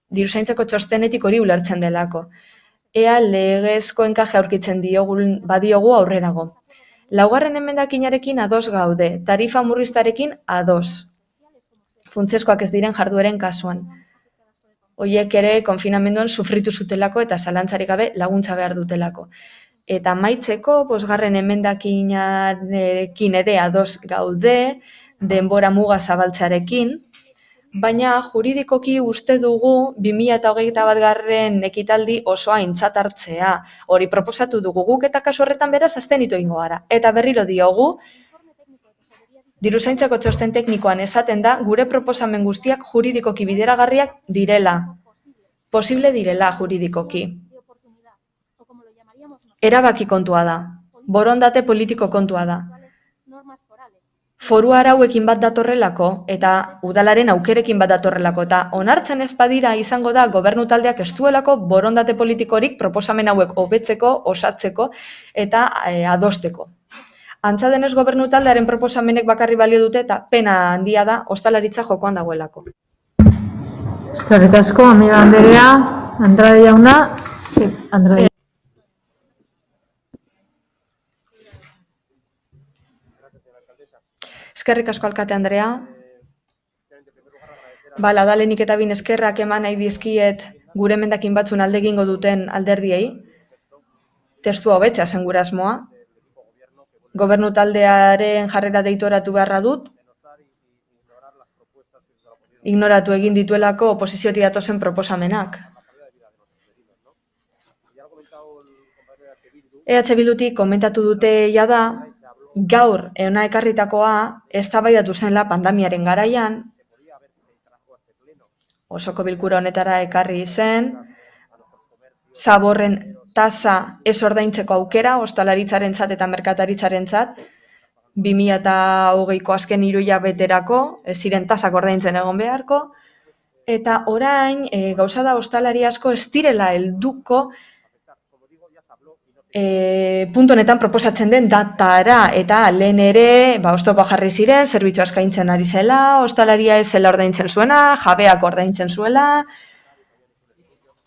diruzaintzako txostenetik hori ulertzen delako. Ea legezko enkaje aurkitzen badiogu aurrerago. 4. emendakinarekin ados gaude, tarifa murriztarekin ados. Funtsezkoak ez diren jardueren kasuan. Horiek ere konfinamenduan sufritu zutelako eta zalantzarik gabe laguntza behar dutelako. Eta amaitzeko, 5. emendakinarekin ere ados gaude, denbora muga zabaltzearekin, baina juridikoki uste dugu 2021 ekitaldi osoa aintzat hartzea. Hori proposatu dugu guk eta kasu horretan beraz abstenitu egingo gara. Eta berriro diogu, diruzaintzako txosten teknikoan esaten da gure proposamen guztiak juridikoki bideragarriak direla. Posible direla juridikoki. Erabaki kontua da. Borondate politiko kontua da. Foru arauekin bat datorrelako eta udalaren aukerekin bat datorrelako eta onartzen ez badira izango da gobernu taldeak ez duelako borondate politikorik proposamen hauek hobetzeko, osatzeko eta adosteko. Antza denez gobernu taldearen proposamenek bakarri balio dute eta pena handia da ostalaritza jokoan dagoelako. Eskerrik asko, amiga Anderea, Andrade jauna. Sí, Andrade. Eskerrik asko alkate Andrea. Ladalenik eta bin eskerrak eman nahi dizkiet gure emendakin batzun alde egingo duten alderdiei. Testua hobetzea zen gure asmoa. Gobernu taldearen jarrera deitoratu beharra dut. Ignoratu egin dituelako oposiziotik datozen proposamenak. EH Bildutik komentatu dute jada, gaur euna ekarritakoa eztabaidatu zenla pandemiaren garaian, osoko bilkura honetara ekarri zen, zaborren tasa ez ordaintzeko aukera, ostalaritzaren eta merkataritzaren 2020ko azken 3 hilabeterako, ez ziren tasak ordaintzen egon beharko, eta orain gauza da ostalari asko ez direla helduko puntu honetan proposatzen den datara, eta lehen ere oztopo jarri ziren, zerbitzu eskaintzen ari zela, ostalaria ez zela ordaintzen zuena, jabeak ordaintzen zuela,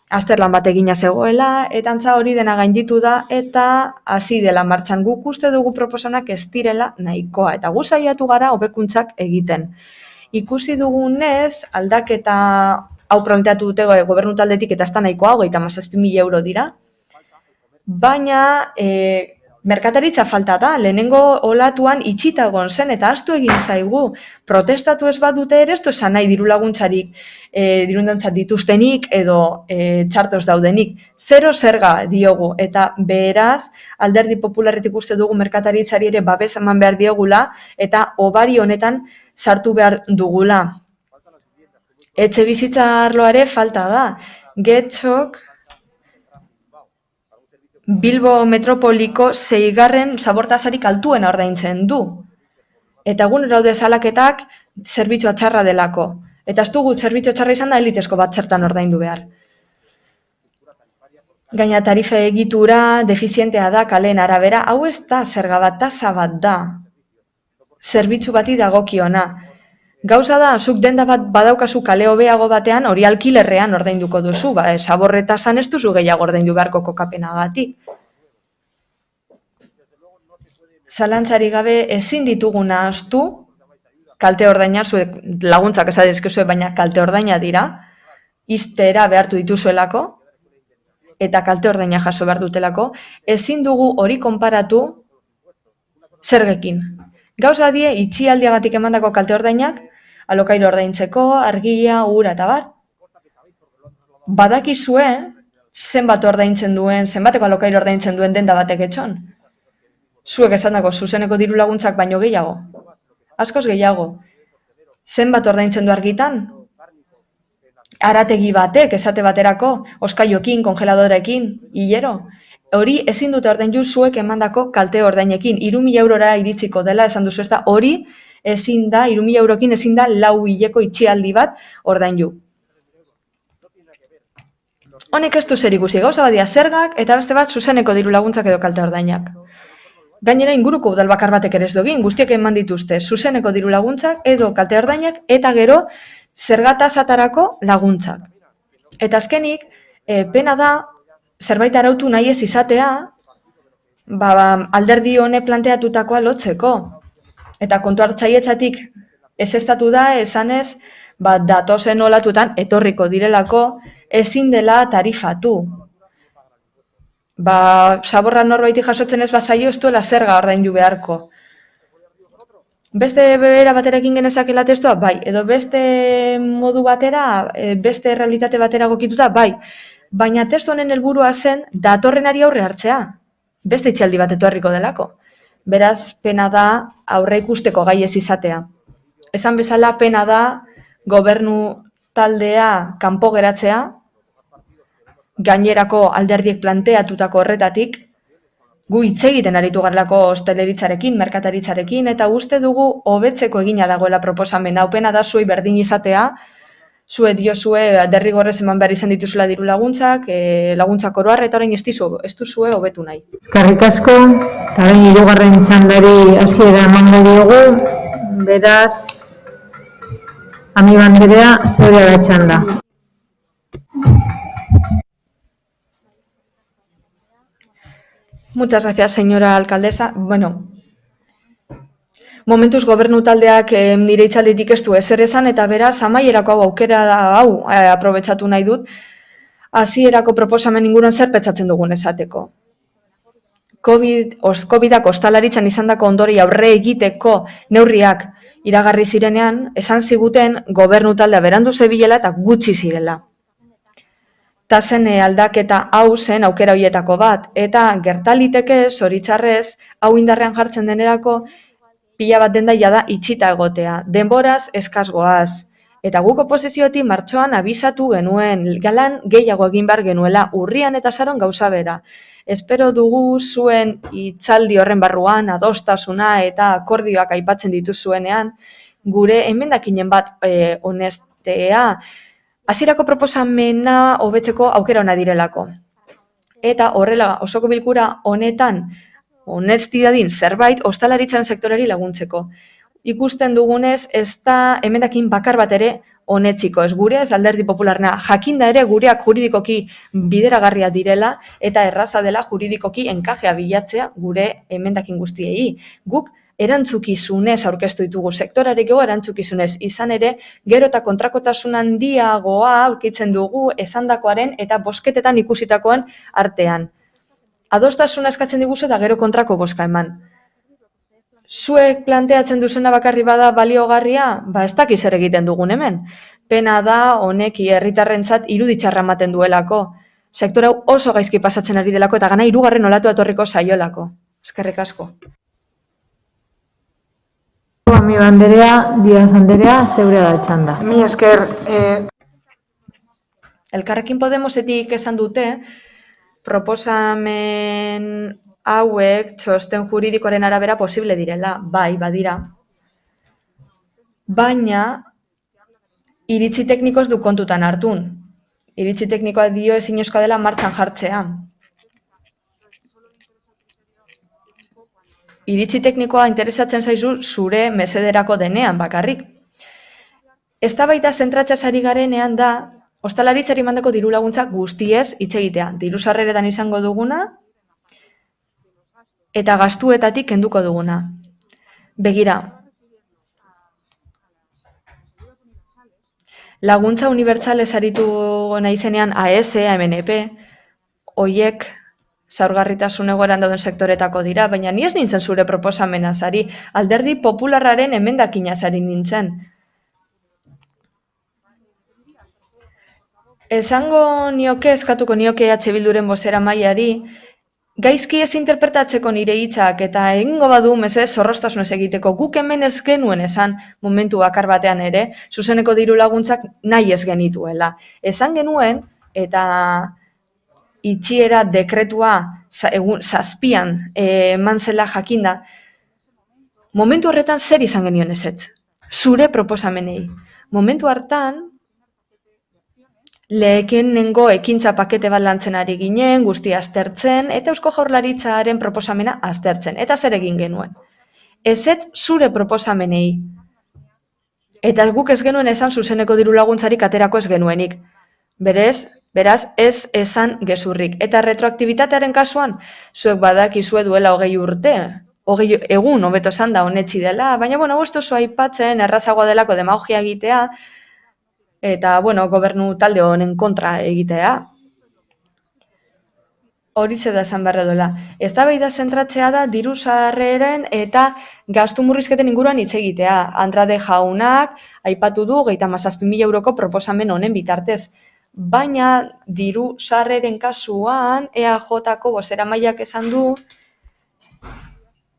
azterlan bat egina zegoela, eta antza hori dena gainditu da, eta hasi dela martxan. Guk uste dugu proposanak ez direla nahikoa, eta gu saiatu gara hobekuntzak egiten. Ikusi dugunez, aldaketa hau planteatu dute gobernu taldetik eta ez da nahikoa, 37.000 euro dira, baina merkataritza falta da, lehenengo olatuan itxita egon zen eta ahaztu egin zaigu. Protestatu ez badute ere, ez du esan nahi dirulaguntzarik dituztenik edo txartos daudenik. Zero zerga diogu eta beraz alderdi popularretik uste dugu merkataritzari ere babes eman behar diogula eta hobari honetan sartu behar dugula. Etxebizitza arloa ere falta da. Getxok Bilbo metropoliko 6. zabortasarik altuena ordaintzen du. Eta egunero daude salaketak zerbitzua txarra delako. Eta ez dugu zerbitzu txarra izan da elitezko bat zertan ordaindu behar. Gaina tarife egitura defizientea da kaleen arabera, hau ez da zerga bat, tasa bat da. Zerbitzu bati dagokiona. Gauza da, zuk denda bat badaukazu kale hobeago batean, hori alkilerrean ordainduko duzu, zaborretasan ez duzu gehiago ordaindu beharko kokapenagatik. Zalantzari gabe ezin dituguna ahaztu, kalte ordaina, zuek laguntzak esadizkezue, baina kalte ordaina dira, iztera behartu dituzuelako, eta kalte ordaina jaso behar dutelako, ezin dugu hori konparatu zergekin. Gauza die, itxialdiagatik emandako kalte ordainak, alokairu ordaintzeko, argia, ura eta bar. Badakizue, zenbat ordaintzen duen, zenbateko alokairu ordaintzen duen denda batek etxon. Zuek esandako zuzeneko diru laguntzak baino gehiago. Askoz gehiago. Zenbat ordaintzen du argitan? Arategi batek, esate baterako, oskailoekin, kongeladorekin, hilero. Hori ezin dute ordaindu zuek emandako kalte ordainekin. 3.000 eurora iritsiko dela, esan duzu ez da, hori ezin da, 3.000 eurokin ezin da 4 hileko itxialdi bat ordaindu. Honek ez du zer ikusi, gauza badia zergak eta beste bat zuzeneko diru laguntzak edo kalte ordainak. Gainera inguruko udal bakar batek ere ez dugin, guztiek eman dituzte zuzeneko diru laguntzak edo kalte ordainak eta gero zergatasatarako laguntzak. Eta azkenik, pena da, zerbait arautu nahi ez izatea, alderdi hone planteatutakoa lotzeko. Eta kontu hartzaietzatik ez estatu da, esanez, datozen olatutan etorriko direlako ezin dela tarifatu. Zaborra norbaiti jasotzen ez bazaio ez duela zerga ordaindu beharko. Beste era baterakin genezakela testua, bai, edo beste modu batera, beste realitate batera gokituta, bai. Baina testu honen helburua zen datorrenari aurre hartzea. Beste itxaldi bat etorriko delako. Beraz, pena da aurre ikusteko gai ez izatea. Esan bezala, pena da gobernu taldea kanpo geratzea, gainerako alderdiek planteatutako horretatik, gu hitz egiten aritu garelako ostalaritzarekin, merkataritzarekin, eta uste dugu hobetzeko egina dagoela proposamen. Hau pena da zuei berdin izatea, Zue diozue derrigorrez eman behar izan dituzula diru laguntzak, laguntzak oroar, eta orain ez duzue hobetu nahi. Eskerrik asko, eta behin hirugarren txandari hasiera emango diogu, beraz, Amiba Andrea, zeurea da txanda. Muchas gracias, señora alcaldesa. Bueno, momentuz gobernu taldeak nire hitzalditik ez du ezer esan, eta beraz, amaierako aukera hau aprobetxatu nahi dut, hasierako proposamen inguruan zer pentsatzen dugun esateko. Covidak ostalaritzan izandako ondori aurre egiteko neurriak iragarri zirenean, esan ziguten gobernu taldea berandu zebilela eta gutxi zirela. Tasen aldaketa hau zen aukera horietako bat, eta gertaliteke, zoritzarrez, hau indarrean jartzen denerako, pila bat den daia da itxita egotea, denboraz eskasgoaz. Eta guk oposiziotik martxoan abisatu genuen, galan gehiago egin behar genuela, urrian eta azaroan gauza bera. Espero dugu zuen hitzaldi horren barruan, adostasuna eta akordioak aipatzen dituzuenean, gure emendakinen bat honestea, hasierako proposamena hobetzeko aukera ona direlako. Eta horrela osoko bilkura honetan honestidadin zerbait ostalaritzaren sektorari laguntzeko. Ikusten dugunez, ez da emendakin bakar bat ere honetziko, ez gure, ez Alderdi Popularna, jakinda ere gureak juridikoki bideragarria direla eta erraza dela juridikoki enkajea bilatzea gure emendakin guztiei. Guk erantzukizunez aurkeztu ditugu, sektorarekiko erantzukizunez, izan ere, gero eta kontrakotasun handiagoa aurkitzen dugu esandakoaren eta bozketetan ikusitakoen artean. Adostasuna eskatzen diguzu eta gero kontrako bozka eman. Zuek planteatzen duzuna bakarri bada baliogarria, ez dakiz zer egiten dugun hemen. Pena da honek herritarrentzat iruditxarra ematen duelako. Sektor hau oso gaizki pasatzen ari delako eta gana hirugarren olatu etorriko zaiolako. Eskerrik asko. Amiba Andrea, Diaz Andrea, zeurea da txanda. Mi esker, Elkarrekin Podemosetik esan dute, proposamen hauek txosten juridikoaren arabera posible direla, bai, badira. Baina, iritzi teknikoz du kontutan hartun. Iritzi teknikoa dio ezinezkoa dela martxan jartzea. Iritzi teknikoa interesatzen zaizu zure mesederako denean bakarrik. Eztabaida zentratzea ari garenean da, ostalaritzari mandako diru laguntza guztiez hitz egitea. Diru sarreretan izango duguna eta gastuetatik kenduko duguna. Begira, laguntza unibertsalez aritu nahi zenean AS, AMNP, hoiek zaurgarritasun egoeran dauden sektoretako dira, baina ni ez nintzen zure proposamena sari, Alderdi Popularraren emendakina sari nintzen. Esango nioke, eskatuko nioke EH Bilduren bozeramaileari, gaizki ez interpretatzeko nire hitzak eta egingo badu mesedez zorroztasunez egiteko, guk hemen ez genuen esan momentu bakar batean ere, zuzeneko diru laguntzak nahi ez genituela. Esan genuen eta itxiera dekretua zazpian eman zela jakinda, momentu horretan zer izan genion ezetz? Zure proposamenei. Momentu hartan, lehenengo ekintza pakete bat lantzen ari ginen, guztia aztertzen, eta Eusko Jaurlaritzaren proposamena aztertzen. Eta zer egin genuen? Ezetz zure proposamenei. Eta guk ez genuen esan zuzeneko diru laguntzarik aterako ez genuenik. Beraz, ez esan gezurrik. Eta retroaktibitatearen kasuan, zuek badakizue duela 20 urte, 20 egun hobeto esan da honetzi dela, baina, ez duzu aipatzen errazagoa delako demagogia egitea, eta, gobernu talde honen kontra egitea. Horixe da esan behar duela. Eztabaida zentratzea da diru sarreren eta gastu murrizketen inguruan hitz egitea. Andrade jaunak aipatu du 37.000 euroko proposamen honen bitartez. Baina diru sarreren kasuan EAJ-ko bozeramaileak esan du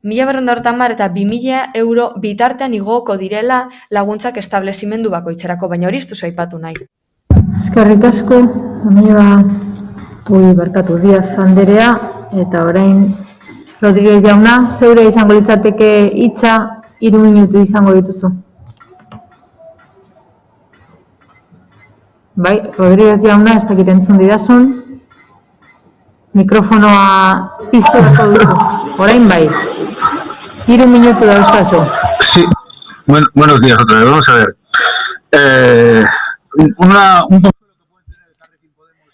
1.450 eta 2.000 euro bitartean igoko direla laguntzak establezimendu bakoitzerako, baina hori ez duzu aipatu nahi. Eskerrik asko, Amiba Diaz Andrea, eta orain Rodríguez jauna, zeure izango litzateke hitza 3 minutu izango dituzu. Bai, Rodríguez jauna, ez dakit entzun didazun. Mikrofonoa piztuko duzu. Orain bai. 3 minutu dauzkazu. Sí. Buenos días otra vez. Vamos a ver.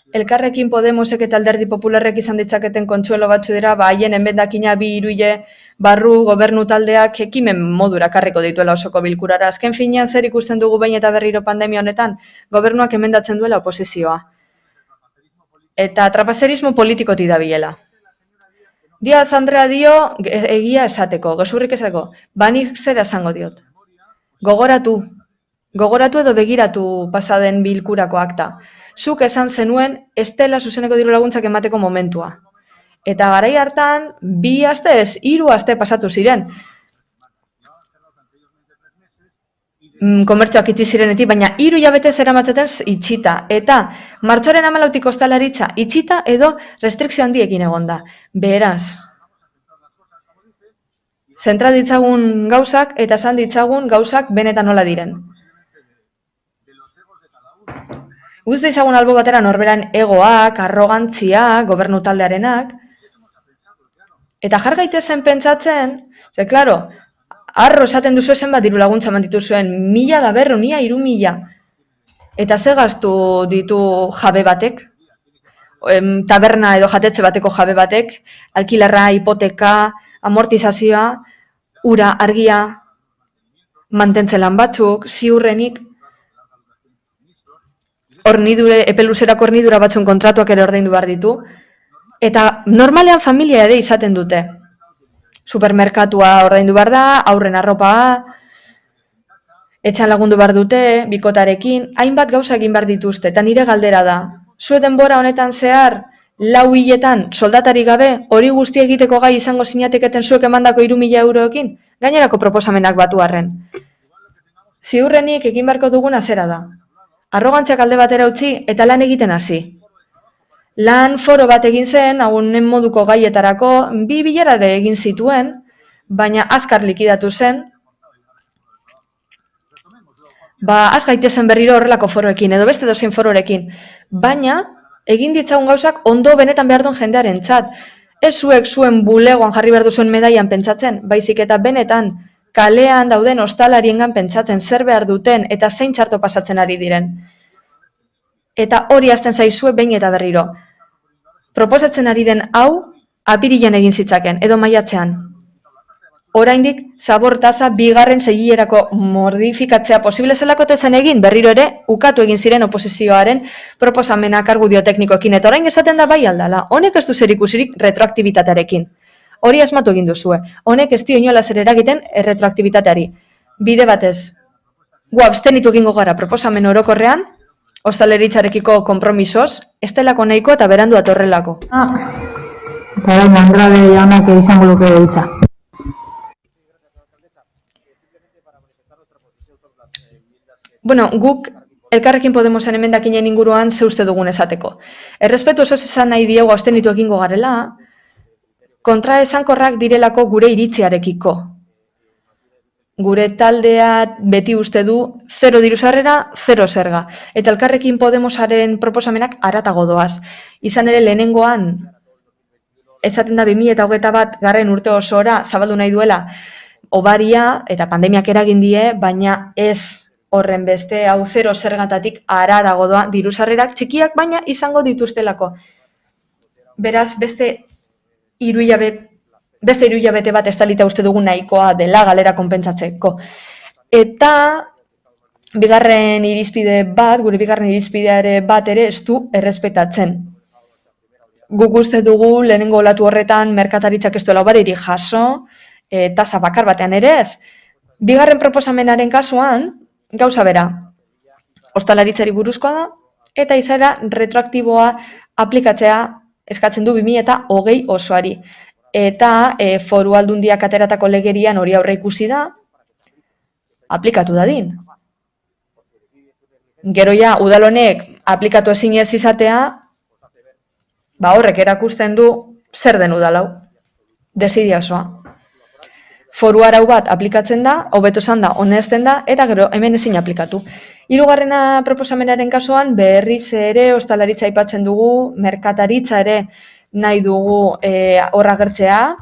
Elkarrekin Podemosek eta Alderdi Popularrek izan ditzaketen kontsuelo batzu dira, haien emendakina 2 barru gobernu taldeak ekimen modura karriko dituela osoko bilkurara. Azken finean zer ikusten dugu behin eta berriro pandemia honetan, gobernuak emendatzen duela oposizioa. Eta trapazerismo politikoti dabilela. Díaz Andrea dio egia esateko, gezurrik esateko, banik zera esango diot. Gogoratu edo begiratu pasaden bilkurako akta. Zuk esan zenuen ez dela zuzeneko diru laguntzak emateko momentua. Eta garai hartan, 2 aste ez, 3 aste pasatu ziren. Komertzioak itxi zirenetik, baina 3 hilabete zeramatzeten itxita. Eta martxoaren 14 ostalaritza itxita edo restrikzio handiekin egonda. Beraz, zentra ditzagun gauzak eta esan ditzagun gauzak benetan nola diren. Guz dizagun albo batera norberan egoak, arrogantzia, gobernu taldearenak, eta jar gaitezen pentsatzen, ze, klaro, arro esaten duzu esen bat diru laguntza mantitu zuen, 1000 da berro, 3.000. Eta ze gastu ditu jabe batek, taberna edo jatetxe bateko jabe batek, alkilerra, hipoteka, amortizazioa, ura, argia, mantentzen lan batzuk, ziurrenik, epeluzerako hornidura batzun kontratuak ere ordaindu behar ditu, eta normalean familia ere izaten dute. Supermerkatua ordaindu behar da, aurren arropa, etxan lagundu behar dute, bikotarekin, hainbat gauza egin behar dituzte, eta nire galdera da. Zue denbora honetan zehar, 4 hiletan soldatari gabe, hori guztia egiteko gai izango zinateketen zuek emandako 3.000 euroekin, gainerako proposamenak batu arren. Ziurrenik egin beharko duguna zera da. Arrogantziak alde batera utzi eta lan egiten hasi. Lan foro bat egin zen, hagunen moduko gaietarako, 2 bilerare egin zituen, baina azkar likidatu zen. Az gaitezen berriro horrelako foroekin, edo beste dozein fororekin. Baina, egin ditzagun gauzak ondo benetan behar duen jendearen txat. Ez zuek zuen bulegoan jarri behar duzuen medaian pentsatzen, baizik eta benetan kalean dauden ostalariengan pentsatzen zer behar duten eta zein txarto pasatzen ari diren. Eta hori hasten zaizue behin eta berriro. Proposatzen ari den hau, apirilean egin zitzaken, edo maiatzean. Oraindik, zabor tasa 2. segilerako modifikatzea posible zelako tetzen egin, berriro ere, ukatu egin ziren oposizioaren proposamenak argudio teknikoekin, eta orain esaten da bai aldala, honek ez du zer ikusirik retroaktibitatearekin. Hori asmatu egin duzue, honek ez dio inola zer eragiten retroaktibitateari. Bide batez, gu abstenitu egingo gara proposamen orokorrean, ostaleritzarekiko konpromisoz, ez delako nahiko eta berandu atorrelako. Eta orain Andrade jaunak izango luke hitza. Bueno, guk Elkarrekin Podemosen emendakinen inguruan ze uste dugun esateko. Errespetu osoz esan nahi diegu abstenitu egingo garela, kontraesankorrak direlako gure iritziarekiko. Gure taldea beti uste du 0 diru sarrera, 0 zerga. Eta Elkarrekin Podemosaren proposamenak haratago doaz. Izan ere lehenengoan, esaten da 2021 urte osora zabaldu nahi duela obaria eta pandemiak eragin die, baina ez horren beste hau 0 zergatatik haratago doa diru sarrerak txikiak, baina izango dituztelako. Beraz, beste 3 hilabete bat estalita uste dugu nahikoa dela galera konpentsatzeko. Eta bigarren irizpide bat, gure bigarren irizpidea bat ere ez du errespetatzen. Guk uste dugu lehenengo olatu horretan merkataritzak ez duela obaririk jaso, tasa bakar batean ere ez. Bigarren proposamenaren kasuan, gauza bera, ostalaritzari buruzkoa da, eta izaera retroaktiboa aplikatzea eskatzen du 2020 osoari. Eta foru aldundiak ateratako legerian hori aurre ikusi da, aplikatu dadin. Gero ja, udal honek aplikatu ezin ez izatea, horrek erakusten du zer den udal hau, desidia osoa. Foru arau bat aplikatzen da, hobeto esan da, honesten da, eta gero hemen ezin aplikatu. Hirugarrena proposamenaren kasuan berriz ere ostalaritza aipatzen dugu, merkataritza ere nahi dugu hor agertzea.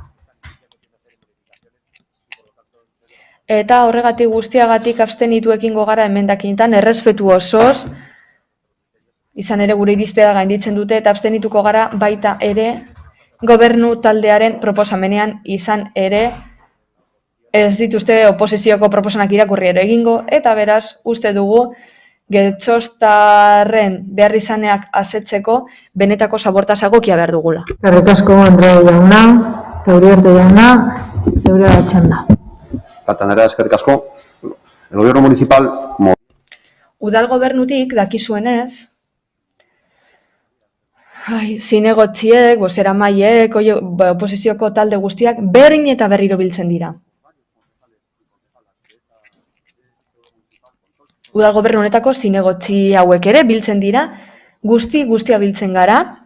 Eta horregatik guztiagatik abstenitu ekingo gara emendakinetan, errespetu osoz, izan ere gure irizpidea gainditzen dute eta abstenituko gara baita ere gobernu taldearen proposamenean izan ere ez dituzte oposizioko proposanak irakurri ere egingo, eta beraz uste dugu Getxostarren behar izaneak asetzeko benetako zabortasa egokia behar dugula. Eskerrik asko Andrea jauna, eta Uriarte jauna, zeurea da txanda. Andrea, eskerrik asko. El gobierno municipal, como Udal gobernutik dakizuenez, zinegotziek, bozeramaiek, oposizioko talde guztiak behin eta berriro biltzen dira. Udal gobernu honetako zinegotzi hauek ere biltzen dira, guztia biltzen gara,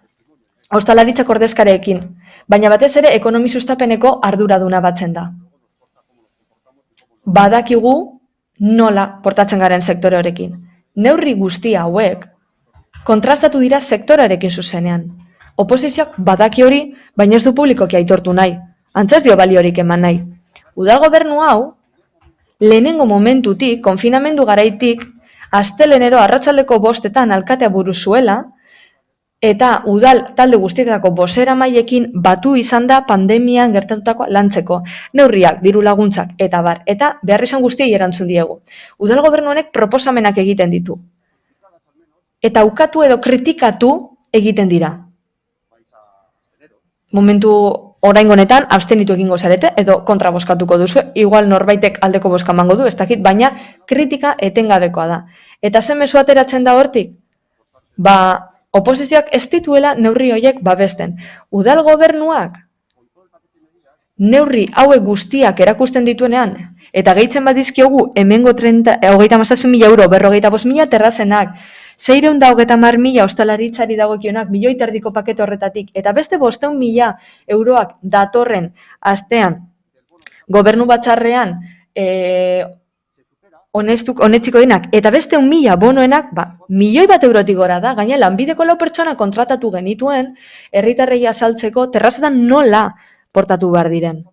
ostalaritzak ordezkarekin, baina batez ere ekonomi sustapeneko arduraduna batzen da. Badakigu nola portatzen garen sektore horrekin. Neurri guztia hauek kontrastatu dira sektorearekin zuzenean. Oposizioak badaki hori, baina ez du publikoki aitortu nahi. Antzez dio baliorik eman nahi. Udal gobernu hau, lehenengo momentutik, konfinamendu garaitik, astelenero arratsaldeko 5 alkatea buru zuela, eta udal talde guztietako bozeramailekin batu izan da pandemian gertatutakoa lantzeko. Neurriak, diru laguntzak eta bar, eta behar izan guztiei erantzun diegu. Udal gobernu honek proposamenak egiten ditu. Eta ukatu edo kritikatu egiten dira. Momentu oraingo honetan abstenitu egingo zarete edo kontra bozkatuko duzu, igual norbaitek aldeko bozka emango du, ez dakit, baina kritika etengabekoa da. Eta zen mezu ateratzen da hortik? Oposizioak ez dituela neurri horiek babesten. Udal gobernuak neurri hauek guztiak erakusten dituenean, eta gehitzen badizkiogu hemengo 37.000 euro, 45.000 terrazenak, 630.000 ostalaritzari dagokionak, 1,5 milioi pakete horretatik, eta beste 500.000 euroak datorren astean gobernu batzarrean honetsiko dinak, eta beste 1.000 bonoenak, 1,1 milioi eurotik gora da, gaina lanbideko 4 pertsona kontratatu genituen, herritarrei azaltzeko terrazetan nola portatu behar diren.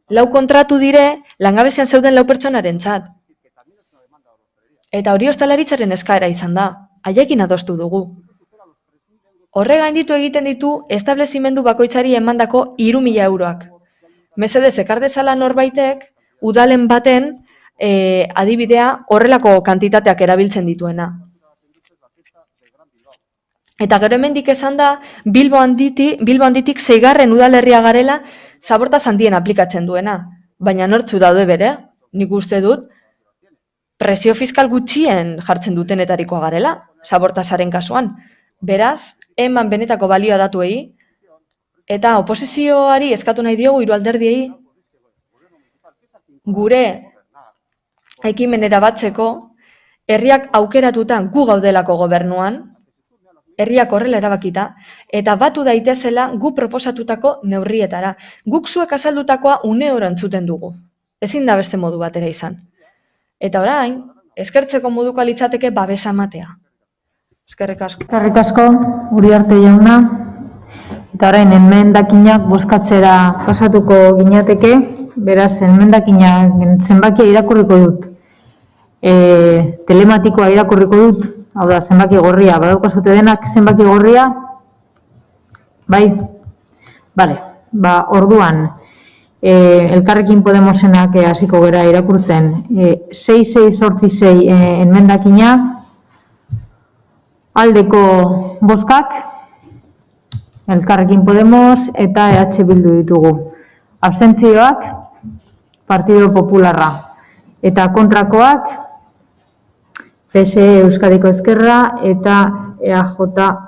4 kontratu dire, langabezian zeuden 4 pertsonarentzat. Eta hori ostalaritzaren eskaera izan da, haiekin adostu dugu. Horre gainditu egiten ditu establezimendu bakoitzari emandako 3.000 euroak. Mesedez, ekar dezala norbaitek, udalen baten, adibidea horrelako kantitateak erabiltzen dituena. Eta gero hemendik esan da, Bilbo handitik 6. udalerria garela zabortaz handien aplikatzen duena. Baina nortzu daude bere, nik uste dut, presio fiskal gutxien jartzen dutenetarikoa garela, zabortazaren kasuan. Beraz, eman benetako balioa datuei, eta oposizioari eskatu nahi diogu hiru alderdiei gure ekimenera batzeko, herriak aukeratuta gu gaudelako gobernuan, herriak horrela erabakita, eta batu daitezela gu proposatutako neurrietara. Guk zuek azaldutakoa une oro entzuten dugu. Ezin da beste modu batera izan. Eta orain, eskertzeko moduko litzateke babesa ematea. Eskerrik asko. Eskerrik asko, Uriarte jauna. Eta orain, emendakinak bozkatzera pasatuko ginateke, beraz, emendakinak zenbakia irakurriko dut. Telematikoa irakurriko dut, hau da, zenbaki gorria. Badaukazute denak zenbaki gorria? Bai? Bale, orduan, Elkarrekin Podemosenak hasiko gera irakurtzen 6686 enmendakina, aldeko bozkak, Elkarrekin Podemos eta EH Bildu ditugu. Abstentzioak, Partido Popularra. Eta kontrakoak, PSE Euskadiko Ezkerra eta EAJ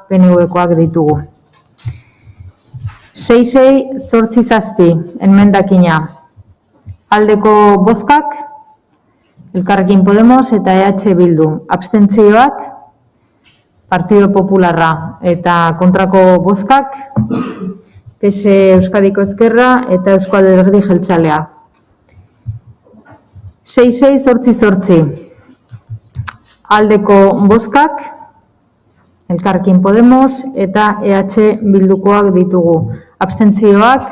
PNV-koak ditugu. 6687 enmendakina, aldeko bozkak, Elkarrekin Podemos eta EH Bildu. Abstentzioak, Partido Popularra eta kontrako bozkak, PSE Euskadiko Ezkerra eta Euskal Alderdi Jeltzalea. 6688 aldeko bozkak, Elkarrekin Podemos eta EH Bildukoak ditugu. Abstentzioak,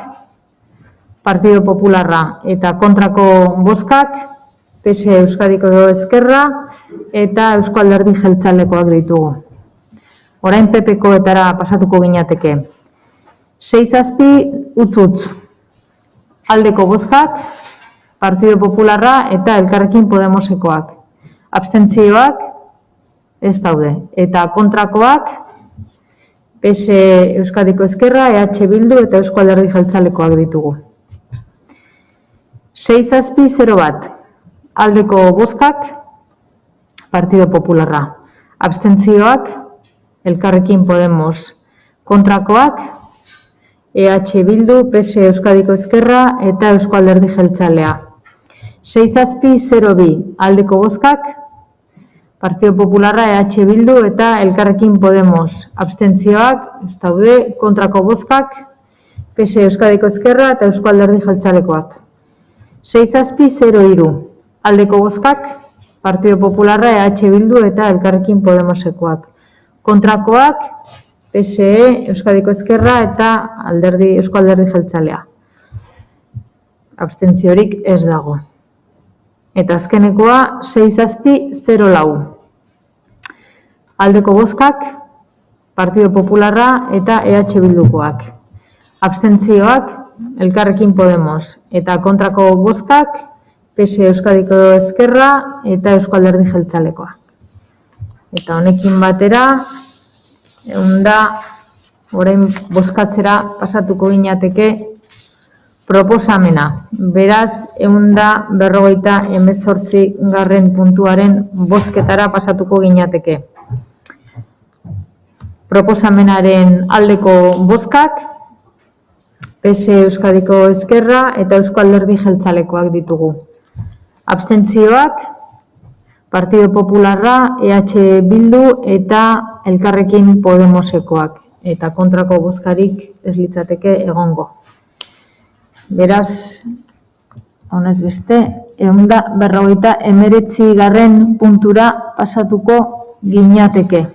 Partido Popularra eta kontrako bozkak, PSE Euskadiko Ezkerra eta Eusko Alderdi Jeltzalekoak ditugu. Orain PP-koetara pasatuko ginateke. 6-7 utz. Aldeko bozkak, Partido Popularra eta Elkarrekin Podemosekoak. Abstentzioak ez daude. Eta kontrakoak, PSE Euskadiko Ezkerra, EH Bildu eta Eusko Alderdi Jeltzalekoak ditugu. 6-0 aldeko bozkak, Partido Popularra. Abstentzioak, Elkarrekin Podemos. Kontrakoak, EH Bildu, PSE Euskadiko Ezkerra eta Eusko Alderdi Jeltzalea. 6-0 aldeko bozkak, Partido Popularra, EH Bildu eta Elkarrekin Podemos. Abstentzioak ez daude, kontrako bozkak, PSE Euskadiko Ezkerra eta Eusko Alderdi Jeltzalekoak. 6-0 aldeko bozkak, Partido Popularra, EH Bildu eta Elkarrekin Podemosekoak. Kontrakoak, PSE Euskadiko Ezkerra eta Eusko Alderdi Jeltzalea. Abstentziorik ez dago. Eta azkenekoa 6-0 aldeko bozkak, Partido Popularra eta EH Bildukoak. Abstentzioak, Elkarrekin Podemos. Eta kontrako bozkak, PSE Euskadiko Ezkerra eta Eusko Alderdi Jeltzalekoak. Eta honekin batera, orain bozkatzera pasatuko ginateke proposamena. Beraz, 158. puntuaren bozketara pasatuko ginateke. Proposamenaren aldeko bozkak, PSE Euskadiko Ezkerra eta Eusko Alderdi Jeltzalekoak ditugu. Abstentzioak, Partido Popularra, EH Bildu eta Elkarrekin Podemosekoak. Eta kontrako bozkarik ez litzateke egongo. Beraz, honez beste, 159. puntura pasatuko ginateke.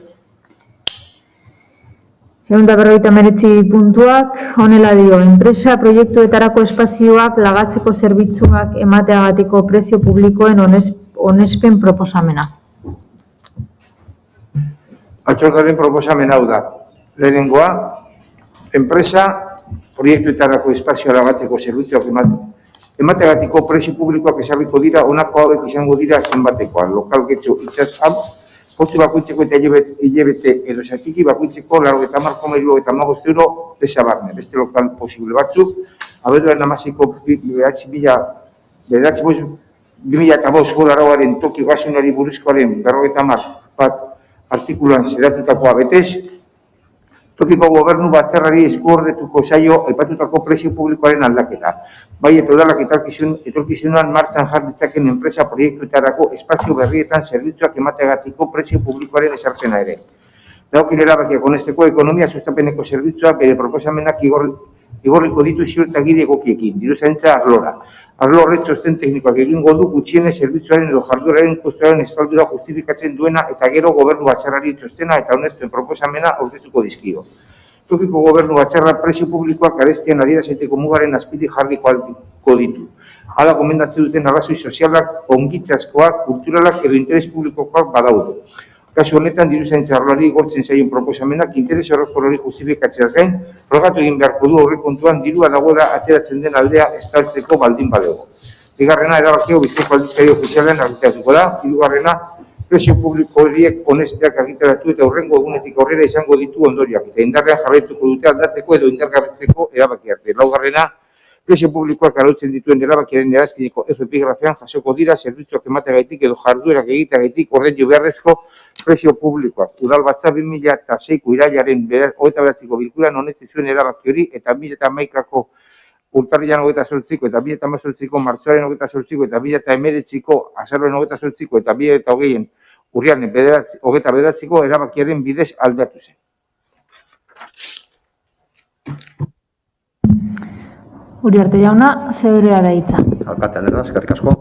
159. puntuak honela dio, enpresa proiektuetarako espazioak lagatzeko zerbitzuak emateagatiko prezio publikoen onespen proposamena. Batzordearen proposamena hau da. Lehenengoa, enpresa proiektuetarako espazioa lagatzeko zerbitzuak emateagatiko prezio publikoak ezarriko dira, honako hauek izango dira zenbatekoa. Lokal getxo itxasan, postu bakoitzeko eta hilabete edo zatiki bakoitzeko 90,75 euro desabarne. Beste lokal posible batzuk, abenduaren 16ko 2005 arauaren toki gasunari buruzkoaren 50 artikuluan zedatutakoa betez, tokiko gobernu batzarrari eskuordetuko zaio aipatutako prezio publikoaren aldaketa. Bai eta udalak etorkizunan martxan jar ditzaken enpresa proiektuetarako espazio berrietan zerbitzuak emateagatiko prezio publikoaren ezarpena ere. Dagokien erabakiak onesteko ekonomia sustapeneko zerbitzuak bere proposamenak igorriko ditu ziurtagiri egokiekin, diruzaintza arlora. Arlo horret txosten teknikoak egingo du gutxienez zerbitzuaren edo jardueraren kostuaren estaldura justifikatzen duena eta gero gobernu batzarrari txostena eta honestuen proposamena aurkeztuko dizkio. Tokiko gobernu batzarra prezio publikoak arestian adieraziteko mugaren azpiti jarriko ditu. Hala gomendatzen duten arrazoi sozialak, ongitzazkoak, kulturalak edo interes publikokoak badaude. Kasu honetan, diruzaintza arloari gortzen zaion proposamenak interes horrezko hori justifikatzeaz gain, frogatu egin beharko du horrekontuan dirua dagoela ateratzen den aldea estaltzeko baldin badego. Bigarrena, erabakio bizkaiko aldizkari ofizialean argitaratuko da. Hirugarrena, prezio publiko horiek honesteak argitaratu eta hurrengo egunetik aurrera izango ditu ondorioak. Eta indarrean jarraituko dute aldatzeko edo indargabetzeko erabakiarte. Laugarrena, prezio publikoak arautzen dituen erabakiaren erazkineko epigrafian jasoko dira zerbitzuak emateagaitik edo jarduerak egiteagaitik ordaindu beharrezko prezio publikoak. Udalbatza 2006ko irailaren 29ko bilkuran onetsi zuen erabaki hori eta 2011ko urtarrilan 28ko eta 2018ko martxoaren 28ko eta 2019ko azaroaren 28ko eta 2020 urriaren 29ko erabakiaren bidez aldatu zen. Uriarte jauna, zeurea da hitza. Alkate Andrea, eskerrik asko.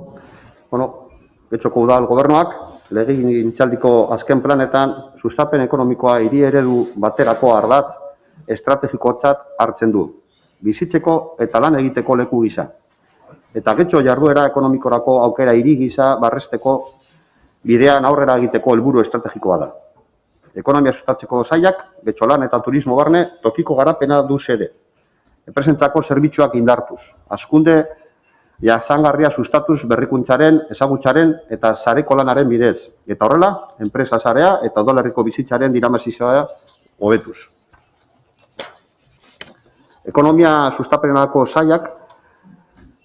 Getxoko udal gobernuak legegintzaldiko azken planetan sustapen ekonomikoa hiri eredu baterako ardatz estrategikotzat hartzen du, bizitzeko eta lan egiteko leku gisa. Eta getxo jarduera ekonomikorako aukera hiri gisa barresteko bidean aurrera egiteko helburu estrategikoa da. Ekonomia sustatzeko sailak, getxolan eta turismo barne, tokiko garapena du xede. Enpresentzako zerbitzuak indartuz, hazkunde jasangarria sustatuz berrikuntzaren, ezagutzaren eta sareko lanaren bidez. Eta horrela, enpresa sarea eta udalerriko bizitzaren dinamizazioa hobetuz. Ekonomia sustapenenako sailak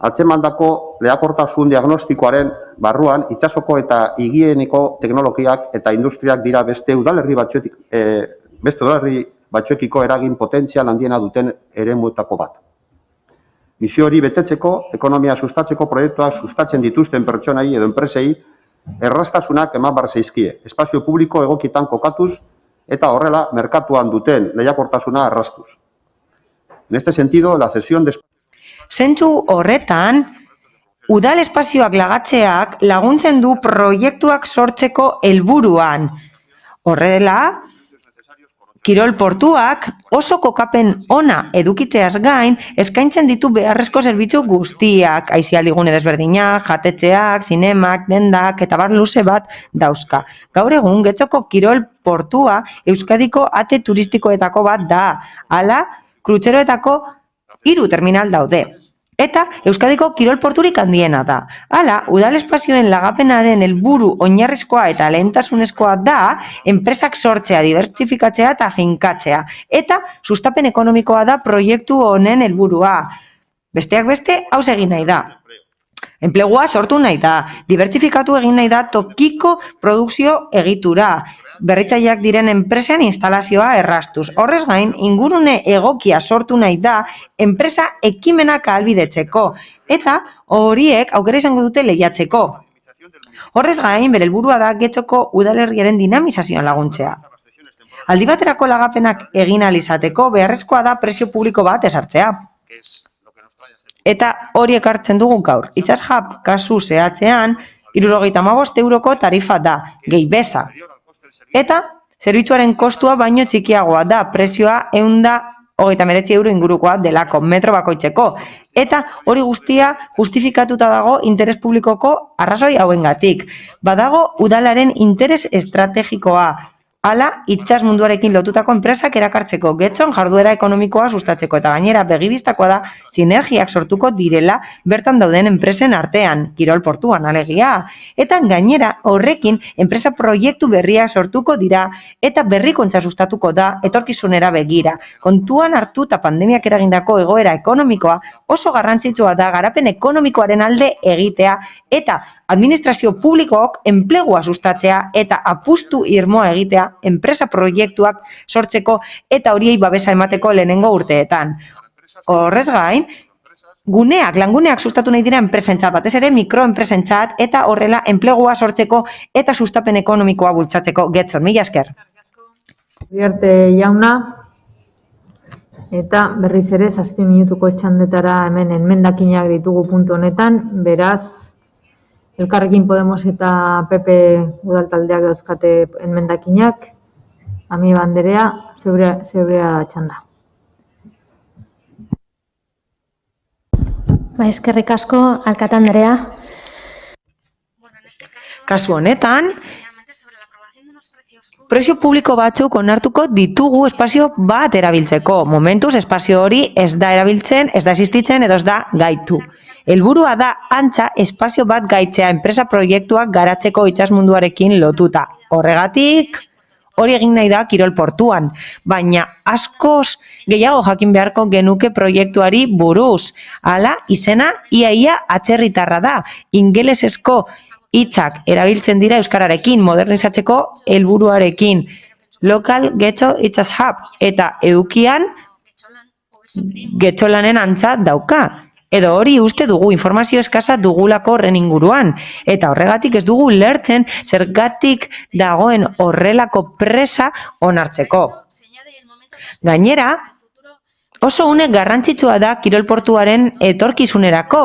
atzemandako lehiakortasun diagnostikoaren barruan itsasoko eta higieniko teknologiak eta industriak dira beste udalerri batzuekiko eragin potentzial handiena duten eremuetako bat. Misio hori betetzeko, ekonomia sustatzeko proiektuak sustatzen dituzten pertsonei edo enpresei erraztasunak eman behar zaizkie, espazio publiko egokitan kokatuz eta horrela merkatuan duten lehiakortasuna erraztuz. En este sentido, la cesión de Zentzu horretan, udal espazioak lagatzeak laguntzen du proiektuak sortzeko helburuan. Horrela, kirol portuak oso kokapen ona edukitzeaz gain, eskaintzen ditu beharrezko zerbitzu guztiak, aisialdigune desberdinak, jatetxeak, zinemak, dendak eta bar luze bat dauzka. Gaur egun, Getxoko kirol portua Euskadiko ate turistikoetako bat da, hala, krutxeroetako 3 terminal daude. Eta Euskadiko kirol porturik handiena da. Hala, udal espazioen lagapenaren helburu oinarrizkoa eta lehentasunezkoa da enpresak sortzea, dibertsifikatzea eta finkatzea. Eta sustapen ekonomikoa da proiektu honen helburua. Besteak beste, hauz egin nahi da. Enplegua sortu nahi da, dibertsifikatu egin nahi da tokiko produkzio egitura, berritzaileak diren enpresen instalazioa erraztuz. Horrez gain, ingurune egokia sortu nahi da enpresa ekimenak ahalbidetzeko, eta horiek aukera izango dute lehiatzeko. Horrez gain, bere helburua da Getxoko udalerriaren dinamizazioan laguntzea. Aldi baterako lagapenak egin ahal izateko beharrezkoa da prezio publiko bat ezartzea. Eta hori ekartzen dugu gaur. Itsas Hub kasu zehatzean 75 euroko tarifa da, gehi beza. Eta zerbitzuaren kostua baino txikiagoa da, prezioa 139 euro ingurukoa delako metro bakoitzeko. Eta hori guztia justifikatuta dago interes publikoko arrazoi hauengatik. Badago udalaren interes estrategikoa. Hala, itsas munduarekin lotutako enpresak erakartzeko, Getxon jarduera ekonomikoa sustatzeko eta gainera begibistakoa da sinergiak sortuko direla bertan dauden enpresen artean, kirol portuan alegia. Eta gainera horrekin enpresa proiektu berriak sortuko dira eta berrikuntza sustatuko da etorkizunera begira. Kontuan hartu eta pandemiak eragindako egoera ekonomikoa oso garrantzitsua da garapen ekonomikoaren alde egitea eta administrazio publikook enplegua sustatzea eta apustu irmoa egitea enpresa proiektuak sortzeko eta horiei babesa emateko lehenengo urteetan. Horrez gain, languneak sustatu nahi dira enpresentzat, batez ere mikroenpresentzat eta horrela enplegua sortzeko eta sustapen ekonomikoa bultzatzeko. Getxon, mila esker. Uriarte jauna, eta berriz ere 7 minutuko txandetara hemen enmendakinak ditugu puntu honetan, beraz, Elkarrekin Podemos eta PP udaltaldeak dauzkate enmendakinak, Ami Banderea, zeurea txanda. Eskerrik asko, alkate Andrea. Kasu honetan, prezio publiko batzuk onartuko ditugu espazio bat erabiltzeko. Momentuz, espazio hori ez da erabiltzen, ez da existitzen edo ez da gaitu. Helburua da antza espazio bat gaitzea enpresa proiektuak garatzeko itsas munduarekin lotuta. Horregatik, hori egin nahi da kirol portuan, baina askoz gehiago jakin beharko genuke proiektuari buruz. Hala, izena ia atzerritarra da, ingelesezko hitzak erabiltzen dira euskararekin, modernizatzeko helburuarekin. Local Getxo Itsas Hub eta edukian Getxolanen antza dauka. Edo hori uste dugu informazio eskasa dugulako horren inguruan. Eta horregatik ez dugu lertzen zergatik dagoen horrelako presa onartzeko. Gainera, oso une garrantzitsua da kirol portuaren etorkizunerako.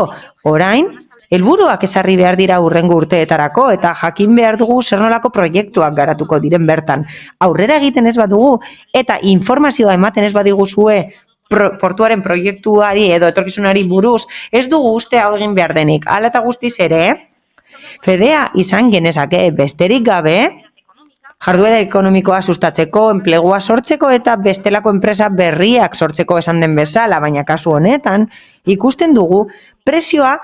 Orain, Helburuak ezarri behar dira hurrengo urteetarako eta jakin behar dugu zer nolako proiektuak garatuko diren bertan. Aurrera egiten ez badugu eta informazioa ematen ez badiguzue portuaren proiektuari edo etorkizunari buruz, ez dugu uste hau egin behar denik. Hala eta guztiz ere, fedea izan genezake besterik gabe, jarduera ekonomikoa sustatzeko, enplegua sortzeko eta bestelako enpresa berriak sortzeko esan den bezala, baina kasu honetan ikusten dugu prezioa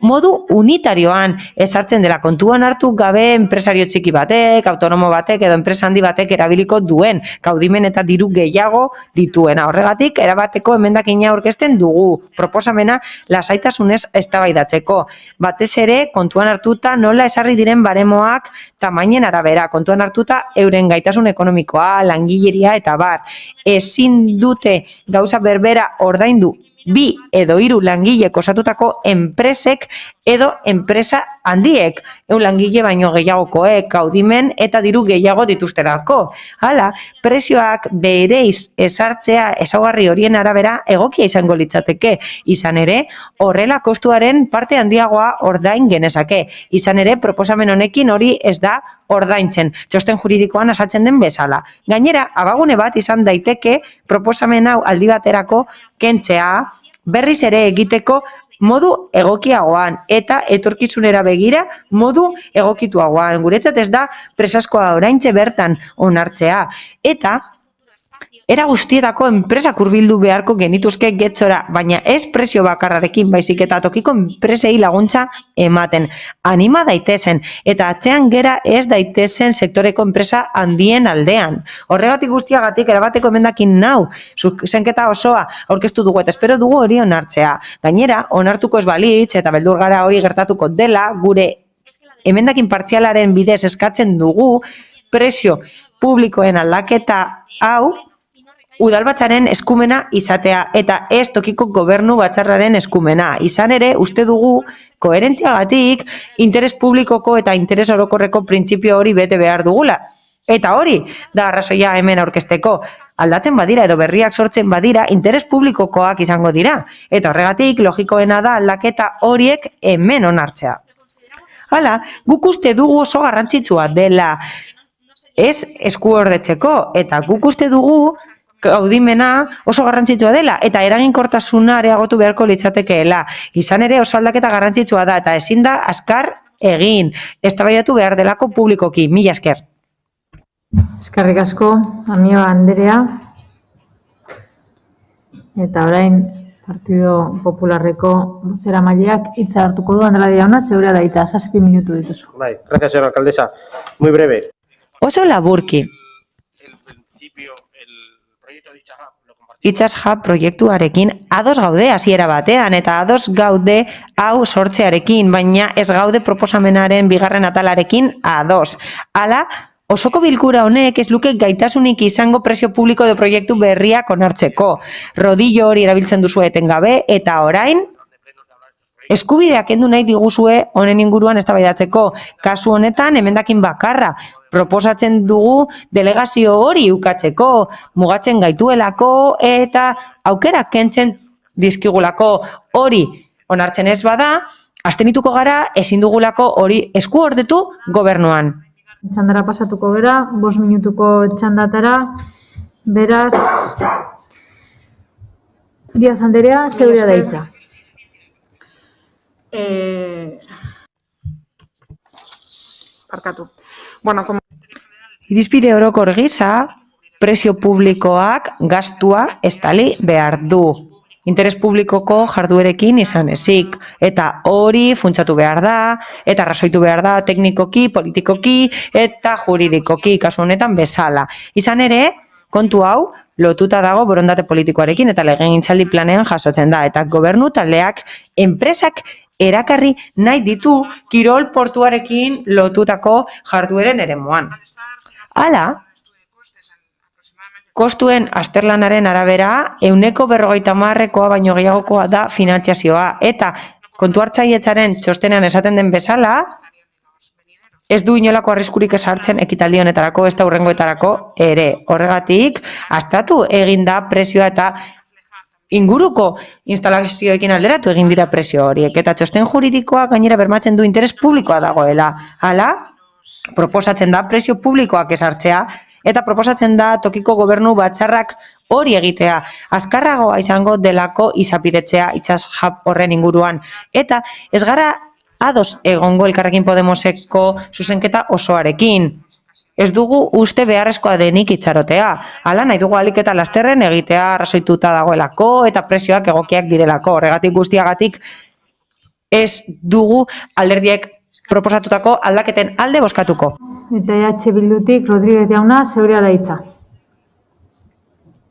modu unitarioan ezartzen dela, kontuan hartu gabe enpresario txiki batek, autonomo batek edo enpresa handi batek erabiliko duen, kaudimen eta diru gehiago dituena. Horregatik, erabateko emendakina aurkezten dugu, proposamena lasaitasunez eztabaidatzeko. Batez ere, kontuan hartuta nola esarri diren baremoak tamainen arabera, kontuan hartuta euren gaitasun ekonomikoa, langileria eta bar. Ezin dute gauza berbera ordaindu 2 edo 3 langilek osatutako enpresek edo enpresa handiek, 100 langile baino gehiagokoek, kaudimen eta diru gehiago dituzterako. Hala, prezioak bereiz ezartzea ezaugarri horien arabera egokia izango litzateke. Izan ere, horrela kostuaren parte handiagoa ordain genezake. Izan ere, proposamen honekin hori ez da ordaintzen, txosten juridikoan azaltzen den bezala. Gainera, abagune bat izan daiteke proposamen hau aldi baterako kentzea, berriz ere egiteko modu egokiagoan eta etorkizunera begira modu egokituagoan. Guretzat ez da presaskoa oraintxe bertan onartzea. Eta era guztietako enpresak hurbildu beharko genituzke Getxora, baina ez prezio bakarrarekin baizik eta tokiko enpresei laguntza ematen. Anima daitezen eta atzean gera ez daitezen sektoreko enpresa handien aldean. Horregatik guztiagatik erabateko emendakin nau, zuzenketa osoa aurkeztu dugu eta espero dugu hori onartzea. Gainera, onartuko ez balitz eta beldur gara hori gertatuko dela, gure emendakin partzialaren bidez eskatzen dugu prezio publikoen aldaketa hau udalbatzaren eskumena izatea eta ez tokiko gobernu batzarraren eskumena. Izan ere, uste dugu koherentziagatik interes publikoko eta interes orokorreko printzipio hori bete behar dugula. Eta hori da arrazoia hemen aurkezteko. Aldatzen badira edo berriak sortzen badira interes publikokoak izango dira. Eta horregatik logikoena da aldaketa horiek hemen onartzea. Hala, guk uste dugu oso garrantzitsua dela ez eskuordetzeko eta guk uste dugu kaudimena oso garrantzitsua dela eta eraginkortasuna areagotu beharko litzatekeela. Izan ere oso aldaketa garrantzitsua da eta ezin da azkar egin. Eztabaidatu behar delako publikoki. Mila esker. Eskerrik asko, Amio Anderea. Eta orain Partido Popularreko bozeramaileak hitza hartuko du. Andrade jauna, zeurea da hitza, 7 minutu dituzu. Bai, gracias, señora alcaldesa. Muy breve. Oso laburki. Itzas Hub proiektuarekin ados gaude hasiera batean eta ados gaude hau sortzearekin, baina ez gaude proposamenaren bigarren atalarekin ados. Hala, osoko bilkura honek ez luke gaitasunik izango prezio publiko de proiektu berriak onartzeko. Rodillo hori erabiltzen duzu etengabe eta orain eskubideak kendu nahi diguzue honen inguruan eztabaidatzeko. Kasu honetan emendakin bakarra proposatzen dugu delegazio hori ukatzeko, mugatzen gaituelako eta aukerak kentzen dizkigulako. Hori onartzen ez bada, abstenituko gara ezin dugulako hori eskuordetu gobernuan. Txandara pasatuko gera, 5 minutuko txandatara, beraz, Díaz Anderea, zeurea da hitza. Barkatu. Bueno, Irizpide orokor gisa, prezio publikoak gastua estali behar du. Interes publikoko jarduerekin izan ezik. Eta hori funtsatu behar da, eta razoitu behar da teknikoki, politikoki eta juridikoki, kasu honetan bezala. Izan ere, kontu hau, lotuta dago borondate politikoarekin eta legegintzaldi planean jasotzen da. Eta gobernu taldeak enpresak erakarri nahi ditu kirol portuarekin lotutako jardueren eremuan. Hala, kostuen azterlanaren arabera, 50%koa baino gehiagokoa da finantziazioa. Eta kontu hartzailetzaren txostenean esaten den bezala, ez du inolako arriskurik esartzen ekitaldi honetarako, ez da hurrengoetarako ere. Horregatik, aztatu egin da prezioa eta inguruko instalazioekin alderatu egin dira prezio horiek, eta txosten juridikoa gainera bermatzen du interes publikoa dagoela. Hala, proposatzen da prezio publikoak ezartzea, eta proposatzen da tokiko gobernu batzarrak hori egitea, azkarragoa izango delako izapidetzea itsas hub horren inguruan. Eta ez gara ados egongo Elkarrekin Podemoseko zuzenketa osoarekin. Ez dugu uste beharrezkoa denik itxarotea. Hala nahi dugu ahalik eta lasterren egitea arrazoituta dagoelako eta prezioak egokiak direlako. Horregatik guztiagatik ez dugu alderdiek proposatutako aldaketen alde bozkatuko. Eta EH Bildutik Rodríguez jauna zeurea da hitza.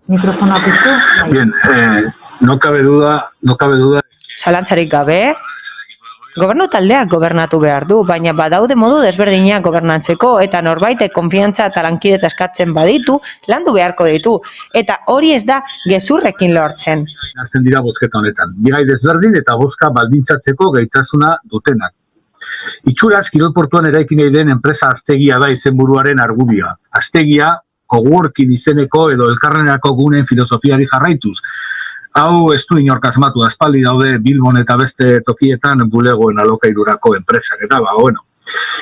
Mikrofona piztu. Bien, no cabe duda. Zalantzarik gabe, gobernu taldeak gobernatu behar du, baina badaude modu desberdinak gobernatzeko eta norbaitek konfiantza eta lankidetza eskatzen baditu, landu beharko ditu. Eta hori ez da gezurrekin lortzen. Azten dira bozketa honetan. Bigai desberdin eta bozka baldintzatzeko gaitasuna dutenak. Itxuraz, kirolportuan eraikin nahi den enpresa Aztegia da izenburuaren argudioa. Aztegia, coworking izeneko edo elkarrenerako guneen filosofiari jarraituz. Hau ez du inork asmatu, aspaldi daude Bilbon eta beste tokietan bulegoen alokairurako enpresak. Eta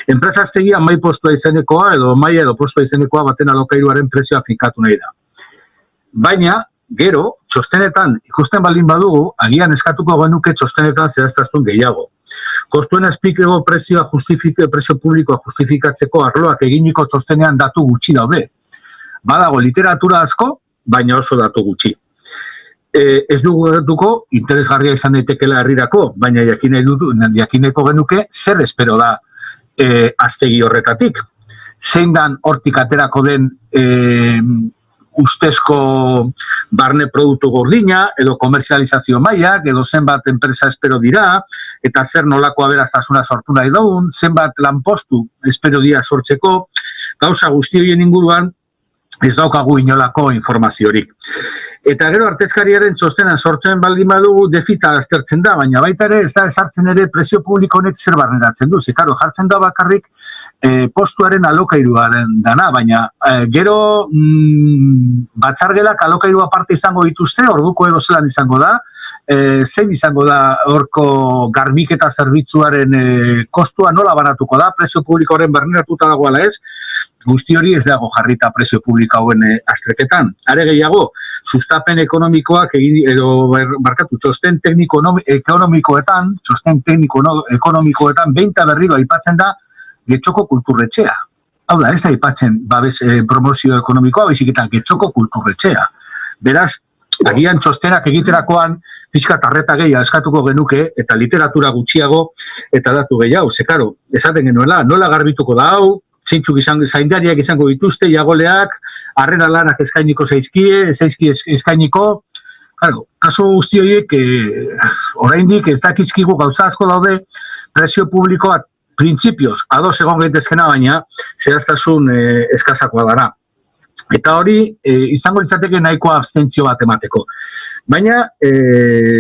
enpresa Aztegia mai postua izenekoa edo maila edo postua izenekoa baten alokairuaren prezioa fikatu nahi da. Baina, gero, txostenetan ikusten baldin badugu, agian eskatuko genuke txostenetan zehaztasun gehiago. Kostuen azpikego prezio publikoa justifikatzeko arloak eginiko txostenean datu gutxi daude. Badago literatura asko, baina oso datu gutxi. Ez dugu datuko interesgarria izan daitekela herrirako, baina jakineko genuke zer espero da Aztegi horretatik. Zein dan hortik aterako den ustezko barne produktu gordina, edo komerzializazio mailak, edo zenbat enpresa espero dira, eta zer nolako aberastasuna sortu nahi daun, zenbat lanpostu espero dira sortzeko, gauza guzti horien inguruan ez daukagu inolako informaziorik. Eta gero artezkariaren txostenan sortzen baldin badugu defita aztertzen da, baina baita ere ez da esartzen ere prezio publiko honek zer barneratzen du. Zekaro, jartzen da bakarrik postuaren alokairuaren dana, baina gero batzargelak alokairu aparte izango dituzte, orduko edo zelan izango da, zein izango da horko garbiketa zerbitzuaren kostua nola banatuko da, prezio publikoaren barneratuta dagoela ez, guzti hori ez dago jarrita prezio publiko hauen azterketan. Are gehiago, sustapen ekonomikoak txosten tekniko ekonomikoetan behinta berriro aipatzen da Getxoko kulturretxea. Hau da, ez da aipatzen babes promozio ekonomikoa, baizik eta Getxoko kulturretxea. Beraz, agian txostenak egiterakoan pixka tarreta gehiago eskatuko genuke eta literatura gutxiago eta datu gehiago. Zekaro, esaten genuela, nola garbituko da hau, zeintzuk zaindariak izango dituzte, jagoleak, harrera lanak eskainiko zaizkie eskainiko. Claro, kasu guzti horiek, oraindik ez dakizkigu gauza asko daude, prezio publikoa printzipioz, ados egon gaitezkena baina, zehaztasun eskazakoa dara. Eta hori, izango litzateke nahikoa abstentzio bat emateko. Baina,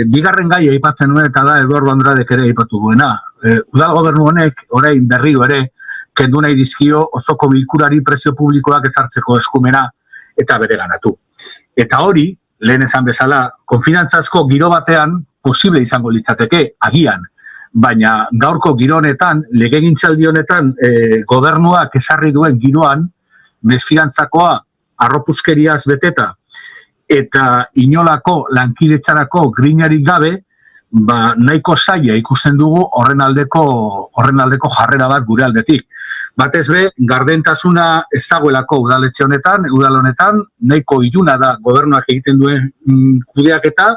bigarren gai aipatzen duen eta da Eduardo Andradek ere aipatu duena. Udal gobernu honek, orain berriro ere, kendu nahi dizkio osoko bilkurari prezio publikoak ezartzeko eskumena eta bereganatu. Eta hori, lehen esan bezala, konfinantzazko giro batean posible izango litzateke, agian, baina gaurko giro honetan, legegintzaldi honetan, gobernuak ezarri duen giroan, mesfidantzakoa arropuskeriaz beteta, eta inolako lankidetzarako grinarik gabe, nahiko zaila ikusten dugu horren aldeko jarrera bat gure aldetik. Batez be, gardentasuna ez dagoelako udaletxe honetan, udal honetan, nahiko iluna da gobernuak egiten duen kudeaketa,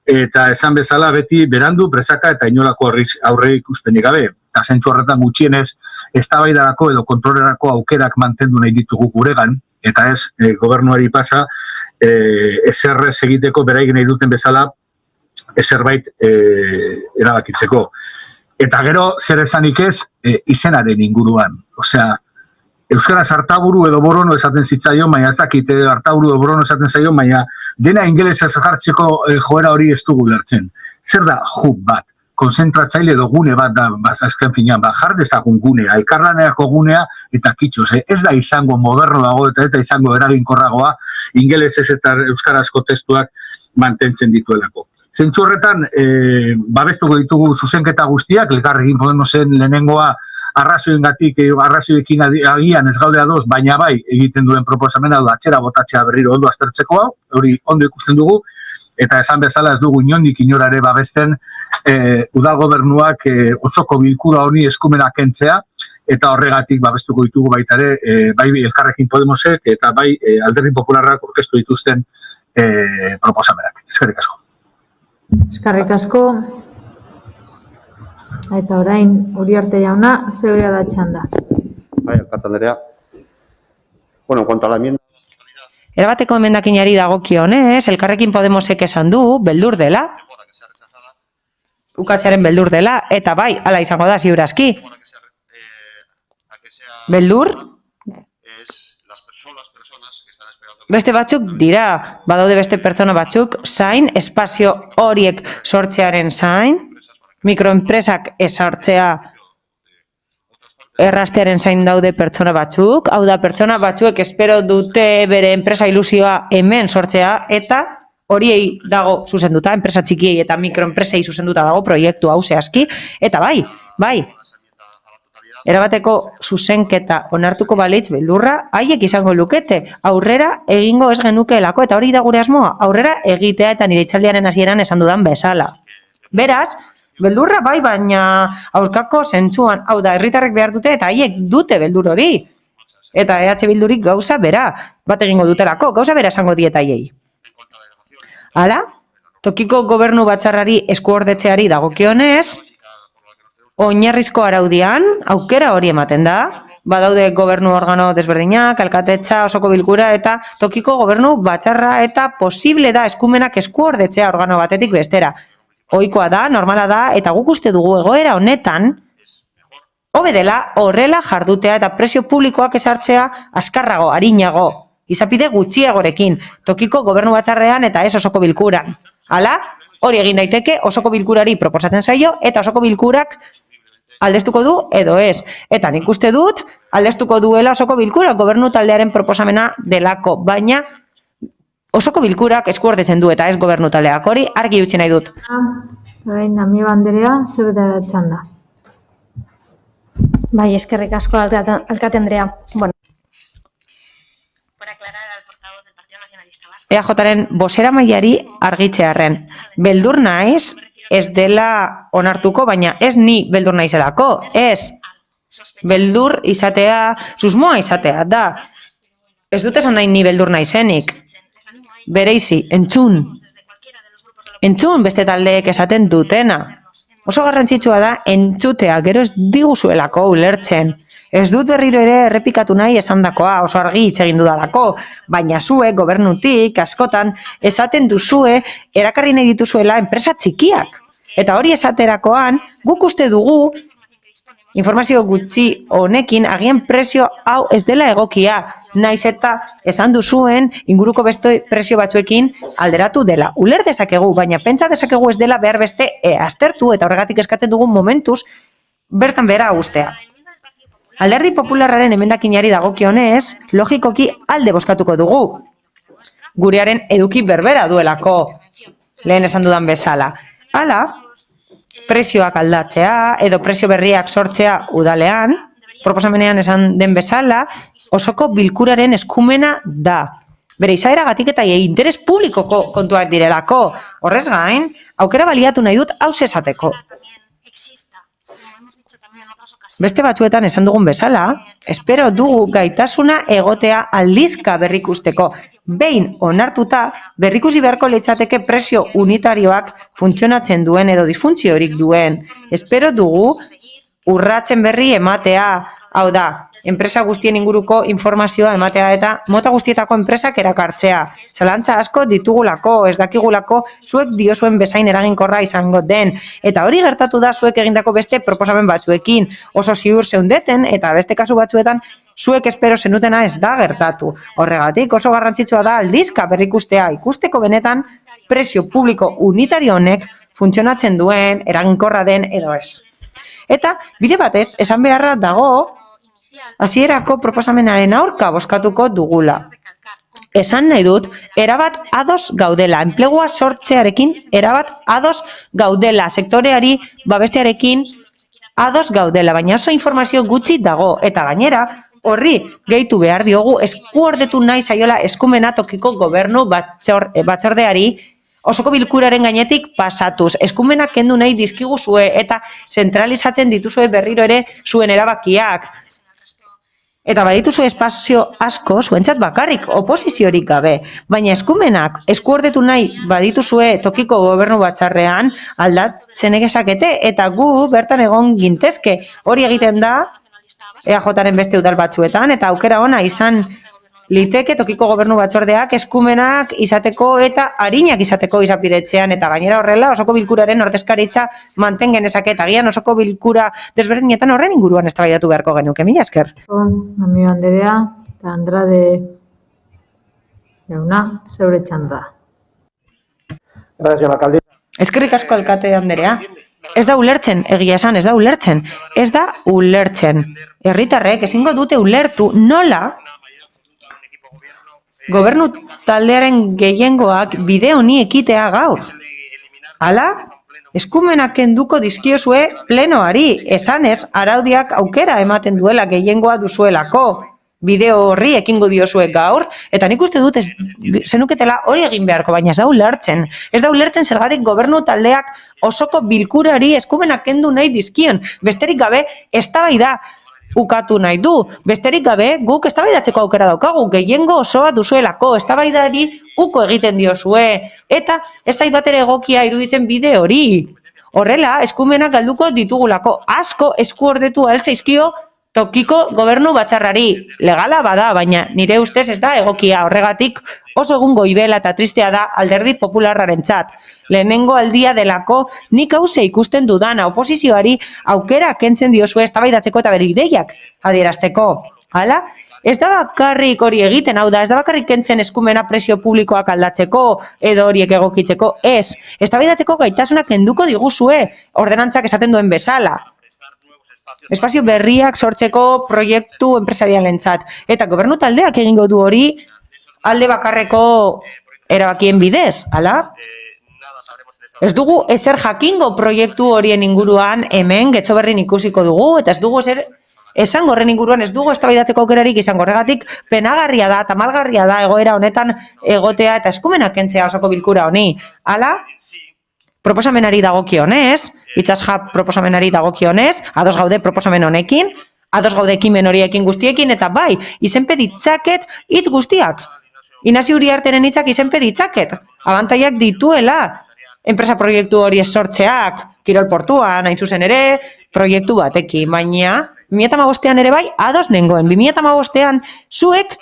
eta esan bezala beti berandu, presaka eta inolako aurre ikustenik gabe. Eta zentzu horretan gutxienez, eztabaidarako edo kontrolerako aukerak mantendu nahi ditugu guregan, eta ez gobernuari pasa ezerrez egiteko beraik nahi duten bezala ezerbait erabakitzeko. Eta gero, zer esanik ez, izenaren inguruan. Osea, euskaraz hartaburu edo borono esaten zitzaion, baina ez dakit hartaburu edo borono esaten zaion, baina dena ingelesez jartzeko joera hori ez dugu lertzen. Zer da hub bat? Konzentratzaile edo gune bat da, azken finean, jar dezagun gunea, elkarlanerako gunea eta kitxoz. Ez da izango moderno dago eta ez da izango eraginkorragoa ingelesez eta euskarazko testuak mantentzen dituelako. Zentzu horretan, babestuko ditugu zuzenketa guztiak, Elkarrekin Podemosen lehenengoa arrazoiengatik, arrazoiekin agian ez gaude ados, baina bai egiten duen proposamena da atzera botatzea berriro ondo aztertzeko hau, hori ondo ikusten dugu, eta esan bezala ez dugu inondik inorare babesten udal gobernuak osoko bilkura honi eskumena kentzea, eta horregatik babestuko ditugu baita ere, bai Elkarrekin Podemosek eta bai Alderdi Popularrak aurkeztu dituzten proposamenak. Eskerrik asko. Eskerrik asko. Eta orain, Uriarte jauna, zeurea da txanda. Bai, alkate andrea. Bueno, en cuanto a la enmienda... Erabateko emendakinari dagokionez, Elkarrekin Podemosek esan du, beldur dela, ukatzearen beldur dela, eta bai, hala izango da, ziurazki. Beldur? Beste batzuk dira, badaude beste pertsona batzuk, zain, espazio horiek sortzearen zain, mikroenpresak esartzea errastearen zain daude pertsona batzuk, hau da pertsona batzuek espero dute bere enpresa ilusioa hemen sortzea, eta horiei dago zuzenduta, enpresa txikiei eta mikroenpresei zuzenduta dago proiektu hau zehazki, eta bai, erabateko zuzenketa onartuko balitz beldurra, haiek izango lukete, aurrera egingo ez genukeelako, eta hori da gure asmoa, aurrera egitea eta nire hitzaldiaren hasieran esan dudan bezala. Beraz, beldurra bai, baina aurkako zentzuan, hau da, herritarrek behar dute eta haiek dute beldur hori. Eta EH Bildurik gauza bera, bat egingo dutelako, gauza bera esango dieta haiei. Hala, tokiko gobernu batzarrari eskuordetzeari dagokionez, oinarrizko araudian, aukera hori ematen da, badaude gobernu organo desberdinak, alkatetza, osoko bilkura eta tokiko gobernu batzarra eta posible da eskumenak eskuordetzea organo batetik bestera. Ohikoa da, normala da, eta guk uste dugu egoera honetan, hobe dela horrela jardutea eta presio publikoak esartzea azkarrago, arinago, izapide gutxiagorekin, tokiko gobernu batzarrean eta ez osoko bilkuran. Hala, hori egin daiteke osoko bilkurari proposatzen zaio eta osoko bilkurak aldestuko du edo ez. Eta nik uste dut aldestuko duela osoko bilkura gobernu taldearen proposamena delako, baina osoko bilkurak eskuordetzen du eta ez gobernu taldeak, hori argi utzi nahi dut. Orain, Amiba Anderea, zeurea da txanda. Bai, eskerrik asko, alkate Andrea. Bueno. EAJaren bozera mailari argitzearren. Beldur naiz, ez dela onartuko, baina ez ni beldur naizelako, ez. Beldur izatea, susmoa izatea da. Ez dut esan nahi ni beldur naizenik. Bereizi, entzun. Entzun beste taldeek esaten dutena. Oso garrantzitsua da entzutea, gero ez diguzuelako ulertzen. Ez dut berriro ere errepikatu nahi esandakoa, oso argi hitz egin dudalako, baina zuek gobernutik askotan esaten duzue erakarri nahi dituzuela enpresa txikiak. Eta hori esaterakoan guk uste dugu informazio gutxi honekin agian presio hau ez dela egokia, naiz eta esan duzuen inguruko beste presio batzuekin alderatu dela. Uler dezakegu, baina pentsa dezakegu ez dela behar beste aztertu eta horregatik eskatzen dugun momentuz bertan behera ustea. Alderdi Popularraren emendakinari dagokionez, logikoki alde bozkatuko dugu. Gurearen eduki berbera duelako, lehen esan dudan bezala. Hala, prezioak aldatzea edo prezio berriak sortzea udalean, proposamenean esan den bezala, osoko bilkuraren eskumena da. Bere izaeragatik eta interes publikoko kontuak direlako. Horrez gain, aukera baliatu nahi dut hau esateko. Beste batzuetan esan dugun bezala, espero dugu gaitasuna egotea aldizka berrikusteko. Behin onartuta, berrikusi beharko litzateke presio unitarioak funtzionatzen duen edo disfuntziorik duen. Espero dugu urratzen berri ematea, hau da, enpresa guztien inguruko informazioa ematea eta mota guztietako enpresak erakartzea. Zalantza asko ditugulako, ez dakigulako zuek diozuen bezain eraginkorra izango den. Eta hori gertatu da zuek egindako beste proposamen batzuekin. Oso ziur zeundeten eta beste kasu batzuetan zuek espero zenutena ez da gertatu. Horregatik oso garrantzitsua da aldizka berrikustea ikusteko benetan presio publiko unitario honek funtzionatzen duen, eraginkorra den edo ez. Eta bide batez, esan beharra dago, hasierako proposamenaren aurka bozkatuko dugula. esan nahi dut, erabat ados gaudela, enplegua sortzearekin erabat ados gaudela, sektoreari babestearekin ados gaudela, baina oso informazio gutxi dago, eta gainera, horri gehitu behar diogu eskuordetu nahi zaiola eskumena tokiko gobernu batzordeari osoko bilkuraren gainetik pasatuz. Eskumenak kendu nahi dizkiguzue eta zentralizatzen dituzue berriro ere zuen erabakiak. Eta badituzu espazio asko zuentzat bakarrik, oposiziorik gabe. Baina eskumenak eskuordetu nahi badituzue tokiko gobernu batzarrean aldatzen egezakete eta gu bertan egon gintezke. Hori egiten da EAJaren beste udal batzuetan eta aukera ona izan liteke tokiko gobernu batzordeak eskumenak izateko eta arinak izateko izapidetzean eta gainera horrela osoko bilkuraren ordezkaritza mantengen ezake eta agian osoko bilkura desberdinetan horren inguruan eztabaidatu beharko genuke. Mila esker. Amio Anderea eta Andrade jauna, zeure txanda. Gracias, señora alcaldesa. Eskerrik asko alkate Anderea. Ez da ulertzen, egia esan, ez da ulertzen. Ez da ulertzen. Herritarrek ezingo dute ulertu nola gobernu taldearen gehiengoak bide honi ekitea gaur. Hala, eskumenak kenduko dizkiozue plenoari, esanez araudiak aukera ematen duela gehiengoa duzuelako. Bideo horri ekingo diozue gaur, eta nik uste dut zenuketela hori egin beharko, baina ez da ulertzen. Ez da ulertzen zergatik gobernu taldeak osoko bilkurari eskumenak kendu nahi dizkion. Besterik gabe, eztabaida ukatu nahi du. Besterik gabe, guk eztabaidatzeko aukera daukagu, gehiengo osoa duzuelako, eztabaidari uko egiten diozue, eta ez zait batere egokia iruditzen bide hori. Horrela, eskumenak galduko ditugulako, asko eskuordetu zaizkio tokiko gobernu batzarrari. Legala bada, baina nire ustez ez da egokia horregatik oso egun goibela eta tristea da alderdi popularrarentzat. Lehenengo aldia delako nik hause ikusten dudana oposizioari aukera kentzen diozue eztabaidatzeko eta bere ideiak adierazteko. Hala, ez da bakarrik hori egiten, hau da, ez da bakarrik kentzen eskumena presio publikoak aldatzeko edo horiek egokitzeko, ez. Eztabaidatzeko gaitasuna kenduko diguzue, ordenantzak esaten duen bezala. Espazio berriak sortzeko proiektu enpresarialentzat. Eta gobernu taldeak egingo du hori alde bakarreko erabakien bidez, hala? Ez dugu ezer jakingo proiektu horien inguruan hemen Getxoberrin ikusiko dugu, eta ez dugu ezer esango horren inguruan, ez dugu eztabaidatzeko aukerarik izango horregatik penagarria da, tamalgarria da egoera honetan egotea eta eskumenak kentzea osoko bilkura honi. Hala? Proposamenari dagokionez, itsasja proposamenari dagokionez, ados gaude proposamen honekin, ados gaude ekimen horiekin guztiekin, eta bai, izenpe ditzaket hitz guztiak. Inazio Uriarteren hitzak izenpe ditzaket. Abantaiak dituela, enpresa proiektu hori sortzeak, Kirol Portuan, hain zuzen ere, proiektu batekin. Baina, 2015an ere bai, ados nengoen. 2015an zuek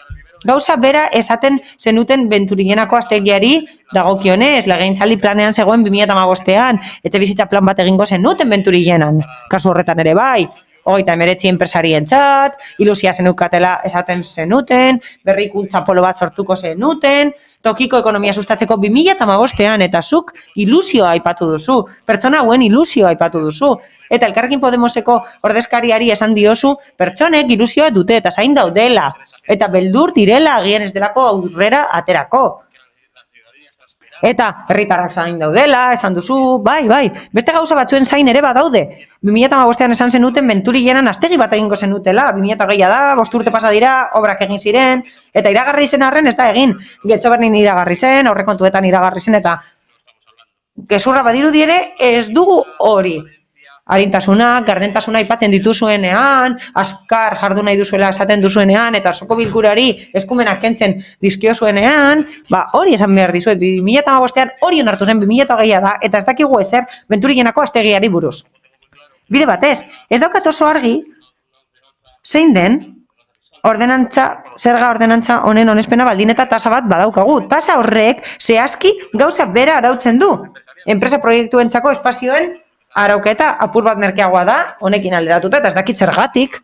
gauza bera esaten zenuten Benturienako aztegiari dagokionez, legegintzaldi planean zegoen 2015an, etxe bizitza plan bat egingo zenuten Benturienan, kasu horretan ere bai, 39 enpresarientzat, ilusia zenukatela esaten zenuten, berrikuntza polo bat sortuko zenuten, tokiko ekonomia sustatzeko 2015an, eta zuk ilusioa aipatu duzu, pertsona hauen ilusioa aipatu duzu. Eta Elkarrekin Podemoseko ordezkariari esan diozu, pertsonek ilusioa dute eta zain daudela. Eta beldur direla agian ez delako aurrera aterako. Eta herritarrak zain daudela, esan duzu, bai, beste gauza batzuen zain ere badaude. 2015an esan zenuten Benturienan aztegi bat egingo zenutela, 2020 da, 5 urte pasa dira, obrak egin ziren, eta iragarri zen arren ez da egin. Getxoberrin iragarri zen, aurrekontuetan iragarri zen, eta gezurra badirudi ere ez dugu hori. Arintasuna, gardentasuna aipatzen dituzuenean, azkar jardu nahi duzuela esaten duzuenean, eta osoko bilkurari eskumenak kentzen dizkiozuenean, hori esan behar dizuet, 2015an hori onartu zen 2020 da, eta ez dakigu ezer Benturienako aztegiari buruz. Bide batez, ez daukat oso argi, zein den, zerga ordenantza honen onespena baldin eta tasa bat badaukagu. Tasa horrek zehazki gauza bera arautzen du. Enpresa proiektuentzako espazioen arauketa apur bat merkeagoa da, honekin alderatuta, eta ez dakit zergatik.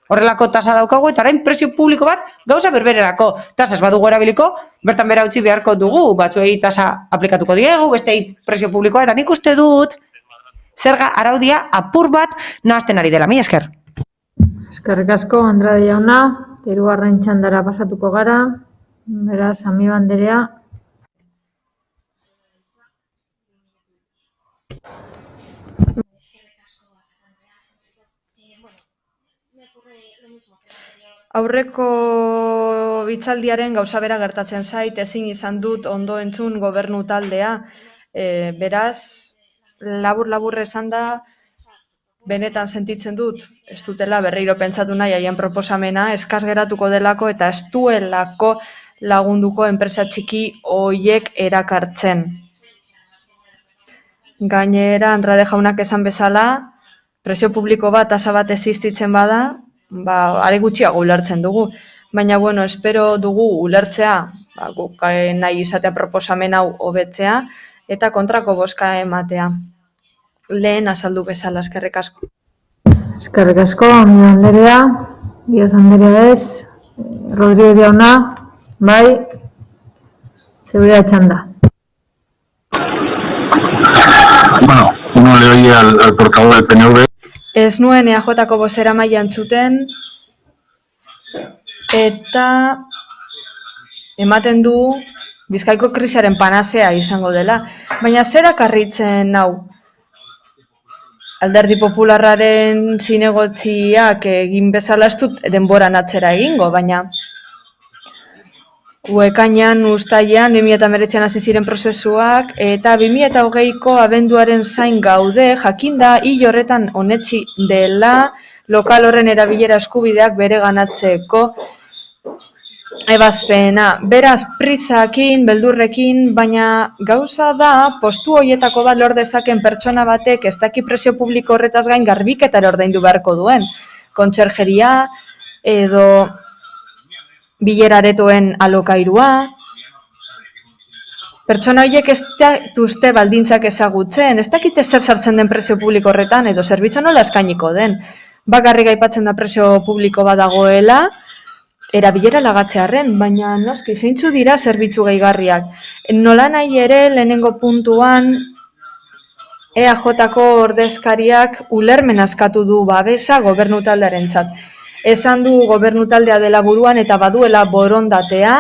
Horrelako tasa daukagu, eta orain presio publiko bat gauza berbererako. Tasa ez badugu erabiliko, bertan bera utzi beharko dugu, batzuei tasa aplikatuko diegu, bestei presio publikoa, eta nik uste dut zerga araudia apur bat nahazten ari dela. Mila esker. Eskerrik asko, Andrade jauna, hirugarren txandara pasatuko gara. Beraz, Amiba Anderea. Aurreko hitzaldiaren gauza bera gertatzen zait, ezin izan dut ondo entzun gobernu taldea. Beraz, labur esan da, benetan sentitzen dut, ez dutela berriro pentsatu nahi haien proposamena, eskas geratuko delako eta ez duelako lagunduko enpresa txiki hoiek erakartzen. Gainera, Andrade jaunak esan bezala, presio publiko bat, tasa bat existitzen bada, are gutxiago ulertzen dugu. Baina, bueno, espero dugu ulertzea, guk nahi izatea proposamen hau hobetzea, eta kontrako bozka ematea. Lehen azaldu bezala, eskerrik asko. Eskerrik asko, Amiba Anderea, Díaz Anderea ez, Rodríguez jauna, bai, zeurea txanda. Bueno, uno le oye al portavoz del PNV. Ez nuen EAJ-ko bozeramailea entzuten, eta ematen du Bizkaiko krisiaren panazea izango dela. Baina zer akarritzen hau? Alderdi Popularraren zinegotziak egin bezala ez dut denboran atzera egingo, baina ekainean, uztailean, 2019an hasi ziren prozesuak, eta 2020ko abenduaren zain gaude, jakinda hil horretan onetsi dela lokal horren erabilera eskubideak bere ganatzeko ebazpena. Beraz, prisakin, beldurrekin, baina gauza da, postu horietako bat lor dezaken pertsona batek ez daki presio publiko horretaz gain garbiketara ordaindu beharko duen. Kontserjeria edo bileraretoen alokairua. Pertsona horiek ez dituzte baldintzak ezagutzen, ez dakite zer sartzen den presio publiko horretan edo zerbitzu nola eskainiko den. Bakarrik aipatzen da presio publiko bat dagoela, erabilera lagatzearren, baina noski, zeintzu dira zerbitzu gehigarriak. Nola nahi ere, lehenengo puntuan, EAJ-ko ordezkariak ulermen askatu du babesa gobernu taldearentzat. Esan du gobernu taldea dela buruan eta baduela borondatea,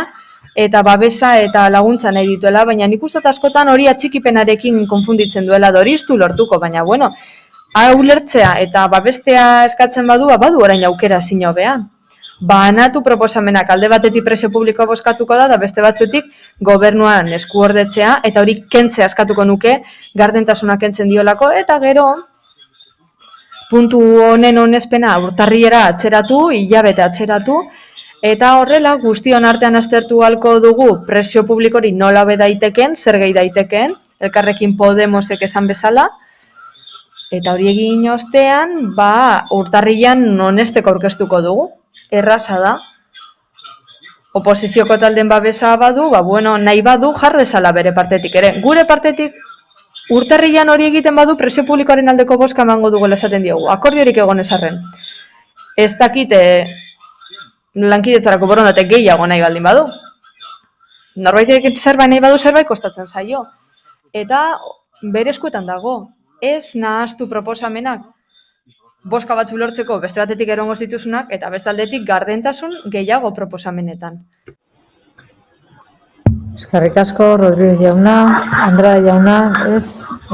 eta babesa eta laguntza nahi dituela, baina nik uste askotan hori atxikipenarekin konfunditzen duela, hori ez du lortuko, baina bueno, hau ulertzea eta babestea eskatzen badu orain aukera zinobea. Banatu proposamenak alde batetik presio publikoa bozkatuko da beste batzutik gobernuan eskuordetzea eta hori kentzea eskatuko nuke gardentasuna kentzen diolako eta gero puntu honen onespena urtarrilera atzeratu, hilabete atzeratu eta horrela guztion artean aztertu ahalko dugu presio publikori nola hobe daiteken, zer gehi daiteken, Elkarrekin Podemosek esan bezala eta hori egin ostean urtarrilean onesteko aurkeztuko dugu. Erraza da, oposizioko talden babesa badu, nahi badu jar dezala bere partetik ere. Gure partetik urtarrilean hori egiten badu presio publikoaren aldeko bozka emango dugula esaten diogu. Akordiorik egon ezarren. Ez dakite lankidetzarako borondate gehiago nahi baldin badu. Norbaitek zerbait nahi badu zerbait kostatzen zaio. Eta bere eskuetan dago. Ez nahastu proposamenak. Boska batzu lortzeko beste batetik erongo zituzunak eta beste aldetik gardentasun gehiago proposamenetan. Eskerrik asko, Rodríguez jauna, Andrade jauna, ez,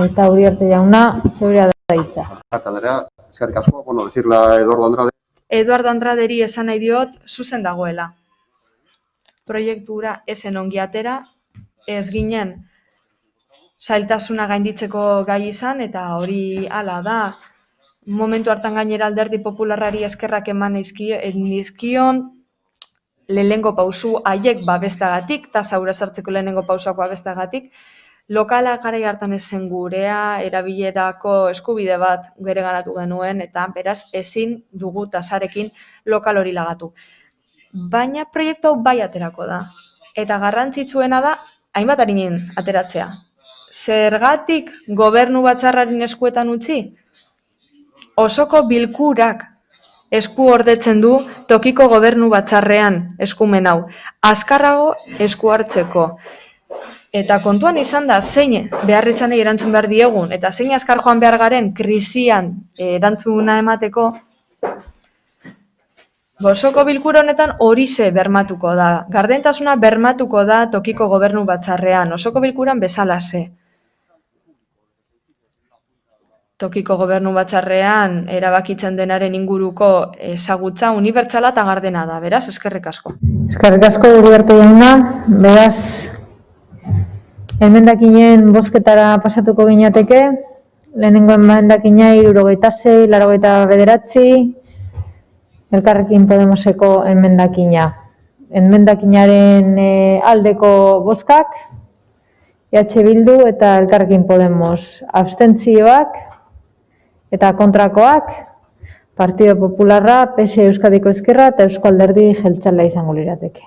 eta Uriarte jauna, zeurea da hitza. Andrea, eskerrik asko, decirla Eduardo Andrade. Eduardo Andraderi esan nahi diot, zuzen dagoela. Proiektura esen ongi atera, ez ginen zailtasuna gainditzeko gai izan eta hori hala da. Momentu hartan gainera Alderdi Popularrari eskerrak eman nizkion lehenengo pausu haiek babestagatik, tasa hura sartzeko lehenengo pausuak babestagatik, lokala garai hartan ezen gurea, erabilerako eskubide bat bere ganatu genuen, eta beraz ezin dugu tasarekin lokal hori lagatu. Baina proiektu hau bai aterako da, eta garrantzitsuena da hainbat harinen ateratzea. Zergatik gobernu batzarraren eskuetan utzi? Osoko bilkurak esku ordetzen du tokiko gobernu batzarrean eskumen hau. Azkarrago esku hartzeko. Eta kontuan izan da zein behar izanei erantzun behar diegun eta zein azkar joan behar garen krisian erantzuna emateko, Osoko bilkura honetan horixe bermatuko da. Gardentasuna bermatuko da tokiko gobernu batzarrean, osoko bilkuran bezalaxe. Tokiko gobernu batzarrean erabakitzen denaren inguruko ezagutza unibertsala eta gardena da, beraz, eskerrik asko. Eskerrik asko Uriarte jauna, beraz, emendakinen bozketara pasatuko ginateke, lehenengo emendakina 76, 89, Elkarrekin Podemoseko emendakina. Emendakinaren aldeko bozkak, EH Bildu eta Elkarrekin Podemos abstentzioak eta kontrakoak, Partido Popularra, PS Euskadiko Ezkerra eta Eusko Alderdi Jeltzalea izango lirateke.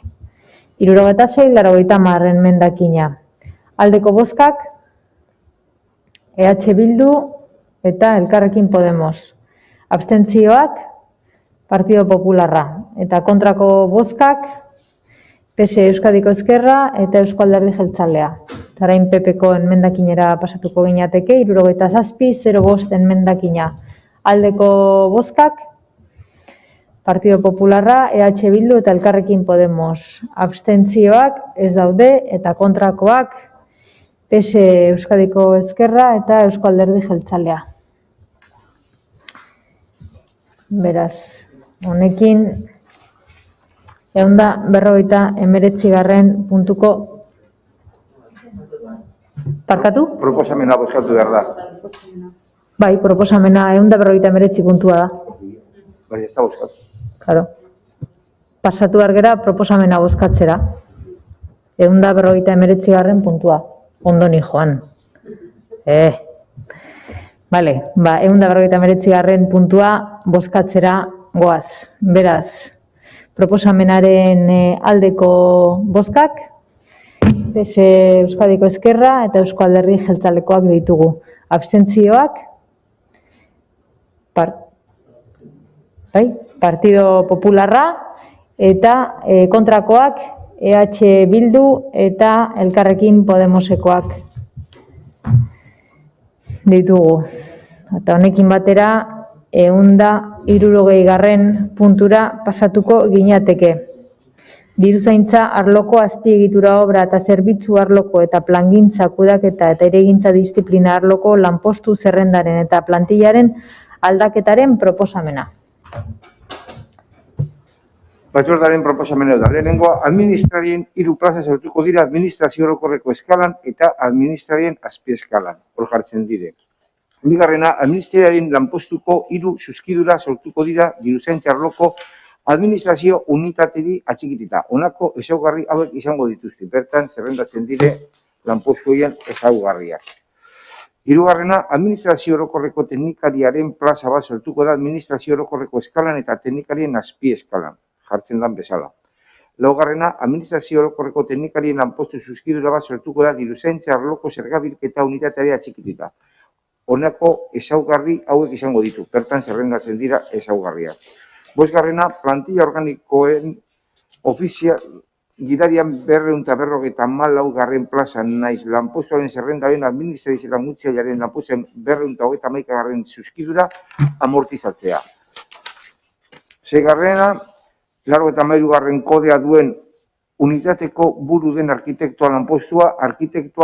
76, 90 emendakina. Aldeko bozkak, EH Bildu eta Elkarrekin Podemos. Abstentzioak, Partido Popularra. Eta kontrako bozkak, PS Euskadiko Ezkerra eta Eusko Alderdi Jeltzalea. Orain PPko enmendakinera pasatuko ginateke, 77, 05 enmendakina. Aldeko bozkak, Partido Popularra, EH Bildu eta Elkarrekin Podemos. Abstentzioak ez daude eta kontrakoak PS Euskadiko Ezkerra eta Eusko Alderdi Jeltzalea. Beraz, honekin 159. puntuko parkatu? Proposamena bozkatu behar da. Bai, proposamena 159 puntua da. Bai, ez da bozkatu. Claro. Pasatu argera proposamena bozkatzera. 159. puntua. Ondoni joan. Vale, 159. puntua bozkatzera goaz. Beraz, proposamenaren aldeko bozkak, PS Euskadiko Ezkerra eta Eusko Alderdi Jeltzalekoak ditugu. Abstentzioak, Partido Popularra eta kontrakoak EH Bildu eta Elkarrekin Podemosekoak ditugu. Eta honekin batera 160. puntura pasatuko ginateke. Diruzaintza arloko azpiegitura obra eta zerbitzu arloko eta plangintza kudaketa eta iregintza disiplina arloko lanpostu zerrendaren eta plantillaren aldaketaren proposamena. Batzordaren proposamena da. Lehenengoa, administrarien 3 plaza sortuko dira administrazio orokorreko eskalan eta administrarien azpieskalan. Hor jartzen dire. Bigarrena, administrarien lanpostuko 3 zuzkidura sortuko dira diruzaintza arloko administrazio unitateri atxikitita. Honako ezaugarri hauek izango dituzte. Bertan, zerrendatzen dire lanpostuean ezaugarriak. Hirugarrena, administrazio orokorreko teknikariaren plaza bat sortuko da administrazio orokorreko eskalan eta teknikarien azpieskalan. Jartzen dan bezala. Laugarrena, administrazio orokorreko teknikarien lanpostu zuzkidura bat sortuko da diruzaintza arloko zergabilketa unitateari atxikitita. Honako ezaugarri hauek izango ditu. Bertan, zerrendatzen dira ezaugarriak. Bosgarrena, plantilla organikoen ofizia gidarian 254. plazan naiz lanpostuaren zerrendaren administrazio laguntzailearen lanpostuaren 231. zuzkidura amortizatzea. Seigarrena, 83. kodea duen unitateko buru den arkitektoa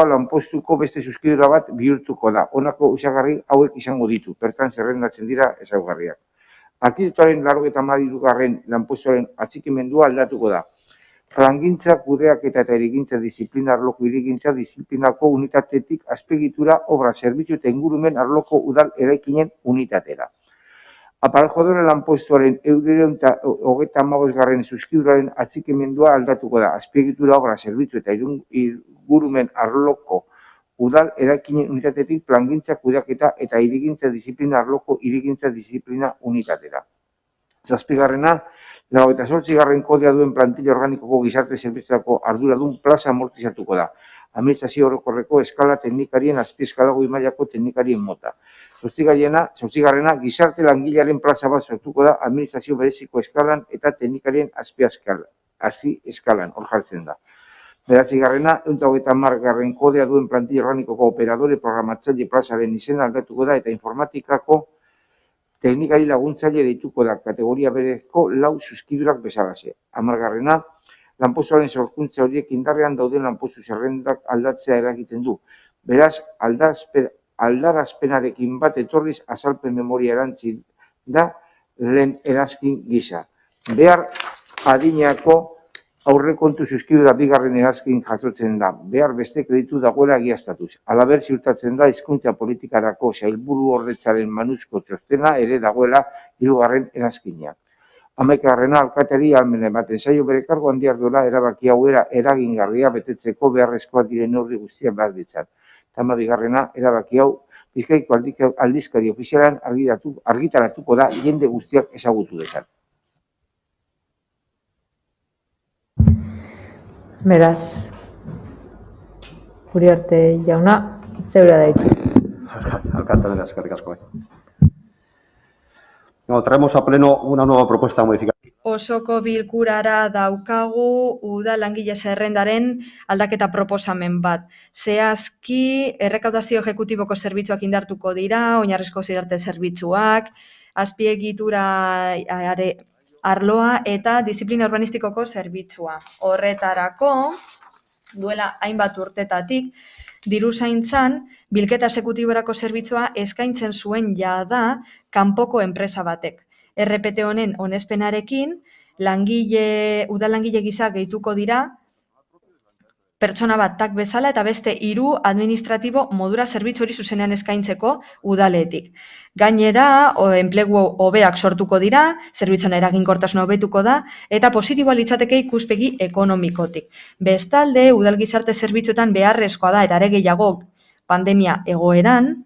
lanpostuko beste zuzkidura bat bihurtuko da. Honako usagarri hauek izango ditu. Bertan zerrendatzen dira ezaugarriak. Arkitektoaren 83. lanpostuaren atxikimendua aldatuko da. Plangintza, kudeaketa eta irigintza disiplina arloko irigintza disiplinako unitatetik azpiegitura, obra, zerbitzu eta ingurumen arloko udal eraikinen unitatera. Aparejadore lanpostuaren 235. zuzkiduraren atxikimendua aldatuko da. Azpiegitura, obra, zerbitzu eta ingurumen arloko udal eraikinen unitatetik plangintza, kudeaketa eta irigintza disiplina arloko irigintza disiplina unitatera. Zazpigarrena, 98. kodea duen plantilla organikoko gizarte zerbitzuako arduradun plaza amortizatuko da. Administrazio orokorreko eskala teknikarien azpieskala goi mailako teknikarien mota. Zortzigarrena, gizarte langilearen plaza bat sortuko da administrazio bereziko eskalan eta teknikarien azpieskalan, hor jartzen da. Bederatzigarrena, 130. kodea duen plantilla organikoko operadore programatzaile plazaren izena aldatuko da eta informatikako teknikari laguntzaile deituko da kategoria bereko 4 zuzkidurak bezalaxe. 10. Lanpostuaren sorkuntza horiek indarrean dauden lanpostu zerrendak aldatzea eragiten du. Beraz, aldarazpenarekin bat etorriz azalpen memoria erantzi da lehen erazkin gisa. Behar adinako aurrekontu zuzkidura bigarren erazkin jasotzen da. Behar beste kreditu dagoela egiaztatuz. Halaber ziurtatzen da hizkuntza politikarako sailburu ordetzaren manuzko txostena ere dagoela 3. erazkinean. 11. Alkateari ahalmena ematen zaio bere kargu handiak duela erabaki hauera eragingarria betetzeko beharrezkoak diren neurri guztiak behar ditzan. 12. Erabaki hau Bizkaiko aldizkari ofizialan argitaratuko da jende guztiak ezagutu dezan. Beraz, Uriarte jauna, zeurea da hitza. Alcalde Andrea, eskerrik asko. Traemos a pleno una nueva propuesta de modificación. Osoko bilkurara daukagu udal langile zerrendaren aldaketa proposamen bat. Zehazki, errekaudazio exekutiboko zerbitzuak indartuko dira, oinarrizko zidarte zerbitzuak, azpiegitura arloa eta disiplina urbanistikoko zerbitzua. Horretarako, duela hainbat urtetatik, diruzaintzan, bilketa exekutiborako zerbitzua eskaintzen zuen jada kanpoko enpresa batek. RPT honen onespenarekin, udal langile gisa gehituko dira pertsona bat tak bezala eta beste 3 administratibo modura zerbitzu hori zuzenean eskaintzeko udaletik. Gainera, enplegu hobeak sortuko dira, zerbitzuan eraginkortasuna hobetuko da, eta positiboa litzateke ikuspegi ekonomikotik. Bestalde, udal gizarte zerbitzuetan beharrezkoa da, eta are gehiago pandemia egoeran,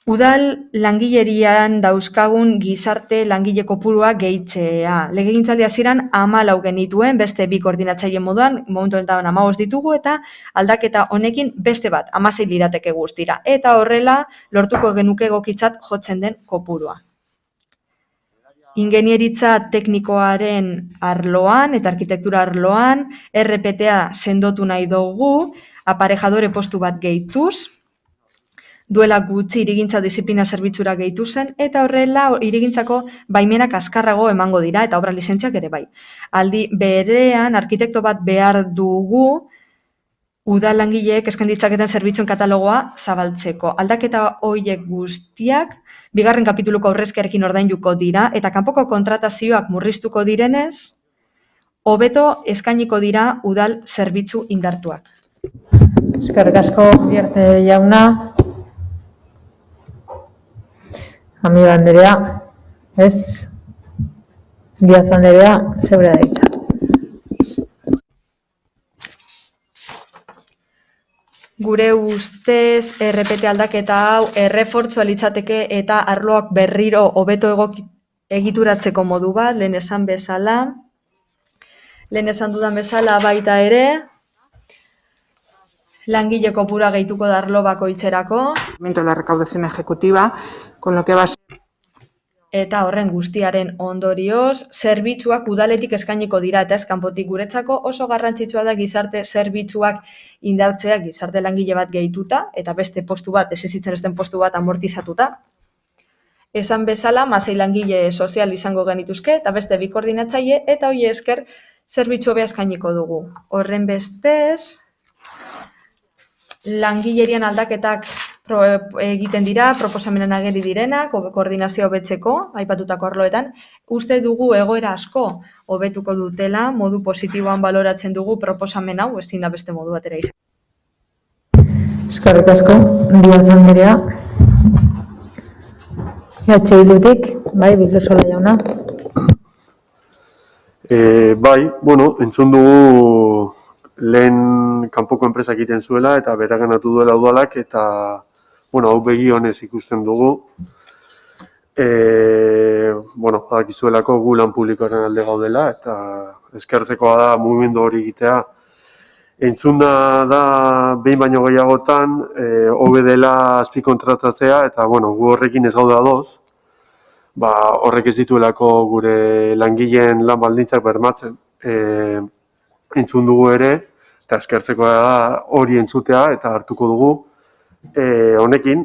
udal langilerian dauzkagun gizarte langile kopurua gehitzea. Legegintzaldi hasieran 14 genituen, beste 2 koordinatzaile moduan, momentu honetan 15 ditugu, eta aldaketa honekin beste bat, 16 lirateke guztira. Eta horrela, lortuko genuke egokitzat jotzen den kopurua. Ingenieritza teknikoaren arloan eta arkitektura arloan, RPTA sendotu nahi dugu, aparejadore postu bat gehituz, duela gutxi irigintza disiplina zerbitzura gehitu zen, eta horrela irigintzako baimenak azkarrago emango dira, eta obra lizentziak ere bai. Aldi berean, arkitekto bat behar dugu udal langileek eskain ditzaketen zerbitzuen katalogoa zabaltzeko. Aldaketa horiek guztiak, 2. kapituluko aurrezkiarekin ordainduko dira, eta kanpoko kontratazioak murriztuko direnez, hobeto eskainiko dira udal zerbitzu indartuak. Eskerrik asko, Uriarte jauna. Amigo Andrea, ez? Diaz Andrea, zeurea da hitza. Gure ustez, RPT aldaketa hau errefortzua litzateke eta arloak berriro hobeto egituratzeko modu bat, lehen esan dudan bezala baita ere, langile kopura gehituko da arlo bakoitzerako. La recaudación ejecutiva, con lo que va a ser. Eta horren guztiaren ondorioz, zerbitzuak udaletik eskainiko dira eta ez kanpotik. Guretzako oso garrantzitsua da gizarte zerbitzuak indartzea, gizarte langile bat gehituta, eta beste postu bat, existitzen ez den postu bat amortizatuta. Esan bezala, 16 langile sozial izango genituzke, eta beste 2 koordinatzaile, eta hori esker zerbitzu hobea eskainiko dugu. Horren bestez, langilerian aldaketak egiten dira, proposamenen ageri direnak, koordinazio hobetzeko, aipatutako arloetan, uste dugu egoera asko hobetuko dutela, modu positiboan baloratzen dugu proposamen hau, ezin da beste modu batera izan. Eskerrik asko, Diaz Andrea. Bildutik, bai, Bildusola jauna. Bai, entzun dugu lehen kanpoko enpresak egiten zuela eta bereganatu duela udalak eta hau begi honez ikusten dugu. Badakizuelako gu lan publikoaren alde gaudela eta eskertzekoa da mugimendu hori egitea. Entzuna da behin baino gehiagotan hobe dela azpikontratatzea eta gu horrekin ez gaude ados. Horrek ez dituelako gure langileen lan baldintzak bermatzen. Entzun dugu ere, eta eskertzekoa da hori entzutea eta hartuko dugu. Honekin,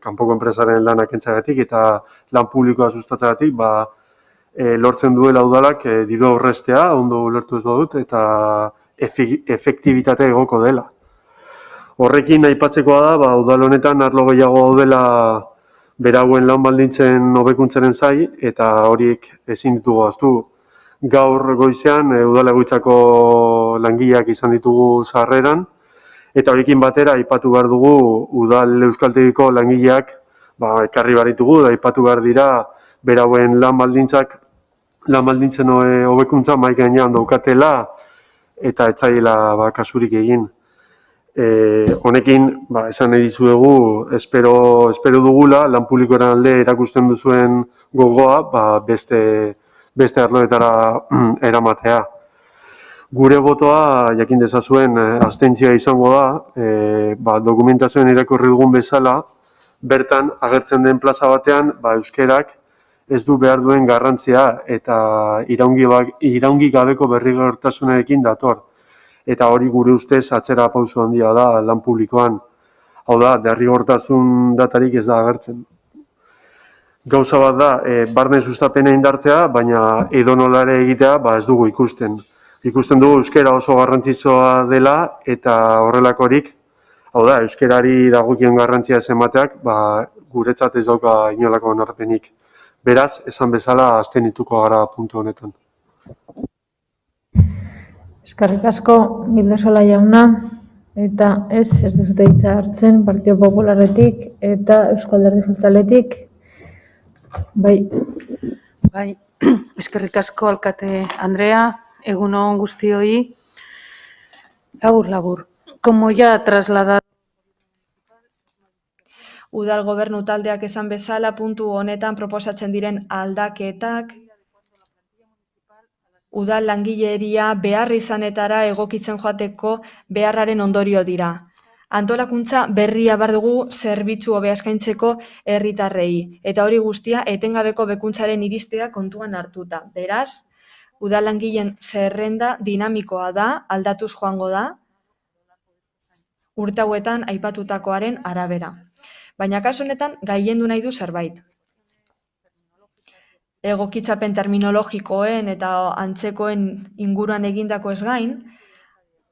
kanpoko enpresaren lanak kentzagatik eta lan publikoa sustatzeagatik, lortzen duela udalak diru aurrestea, ondo ulertu ez dut, eta efektibitate egoko dela. Horrekin aipatzekoa da, udal honetan arlo gehiago daudela berauen lan baldintzen hobekuntzaren zai, eta horiek ezin ditugu ahaztu. Gaur goizean udal egoitzako langileak izan ditugu sarreran, eta horiekin batera aipatu behar dugu udal euskaltegiko langileak ekarri behar ditugu, da aipatu behar dira berauen lan baldintzen hobekuntza mahai gainean daukatela eta etzaiela kasurik egin. Honekin, esan nahi dizuegu, espero dugula, lan publikoaren alde erakusten duzuen gogoa, beste arloetara eramatea. Gure botoa, jakin dezazuen, abstentzioa izango da, dokumentazioan irakurri dugun bezala, bertan agertzen den plaza batean, euskerak ez du behar duen garrantzia eta iraungi gabeko berrigortasunarekin dator. Eta hori gure ustez atzera pauso handia da lan publikoan. Hau da, derrigortasun datarik ez da agertzen. Gauza bat da, barne sustapena indartzea, baina edonolare egitea ez dugu ikusten. Ikusten dugu euskera oso garrantzitsua dela eta horrelakorik, hau da, euskerari dagokien garrantzia ez emateak, guretzat ez dauka inolako onarpenik. Beraz, esan bezala, abstenituko gara puntu honetan. Eskerrik asko, Gildesola jauna, eta ez duzute hitza hartzen Partido Popularretik eta Eusko Alderdi Jeltzaletik. Bai, eskerrik asko alkate Andrea, egun on guztioi. Labur. Como ya trasladado. Udal gobernu taldeak esan bezala puntu honetan proposatzen diren aldaketak udal langileria behar izanetara egokitzen joateko beharraren ondorio dira. Antolakuntza berria behar dugu zerbitzu hobea eskaintzeko herritarrei, eta hori guztia etengabeko bekuntzaren irizpidea kontuan hartuta. Beraz, udal langileen zerrenda dinamikoa da, aldatuz joango da, urte hauetan aipatutakoaren arabera. Baina kasu honetan gailendu nahi du zerbait. Egokitzapen terminologikoen eta antzekoen inguruan egindako ez gain,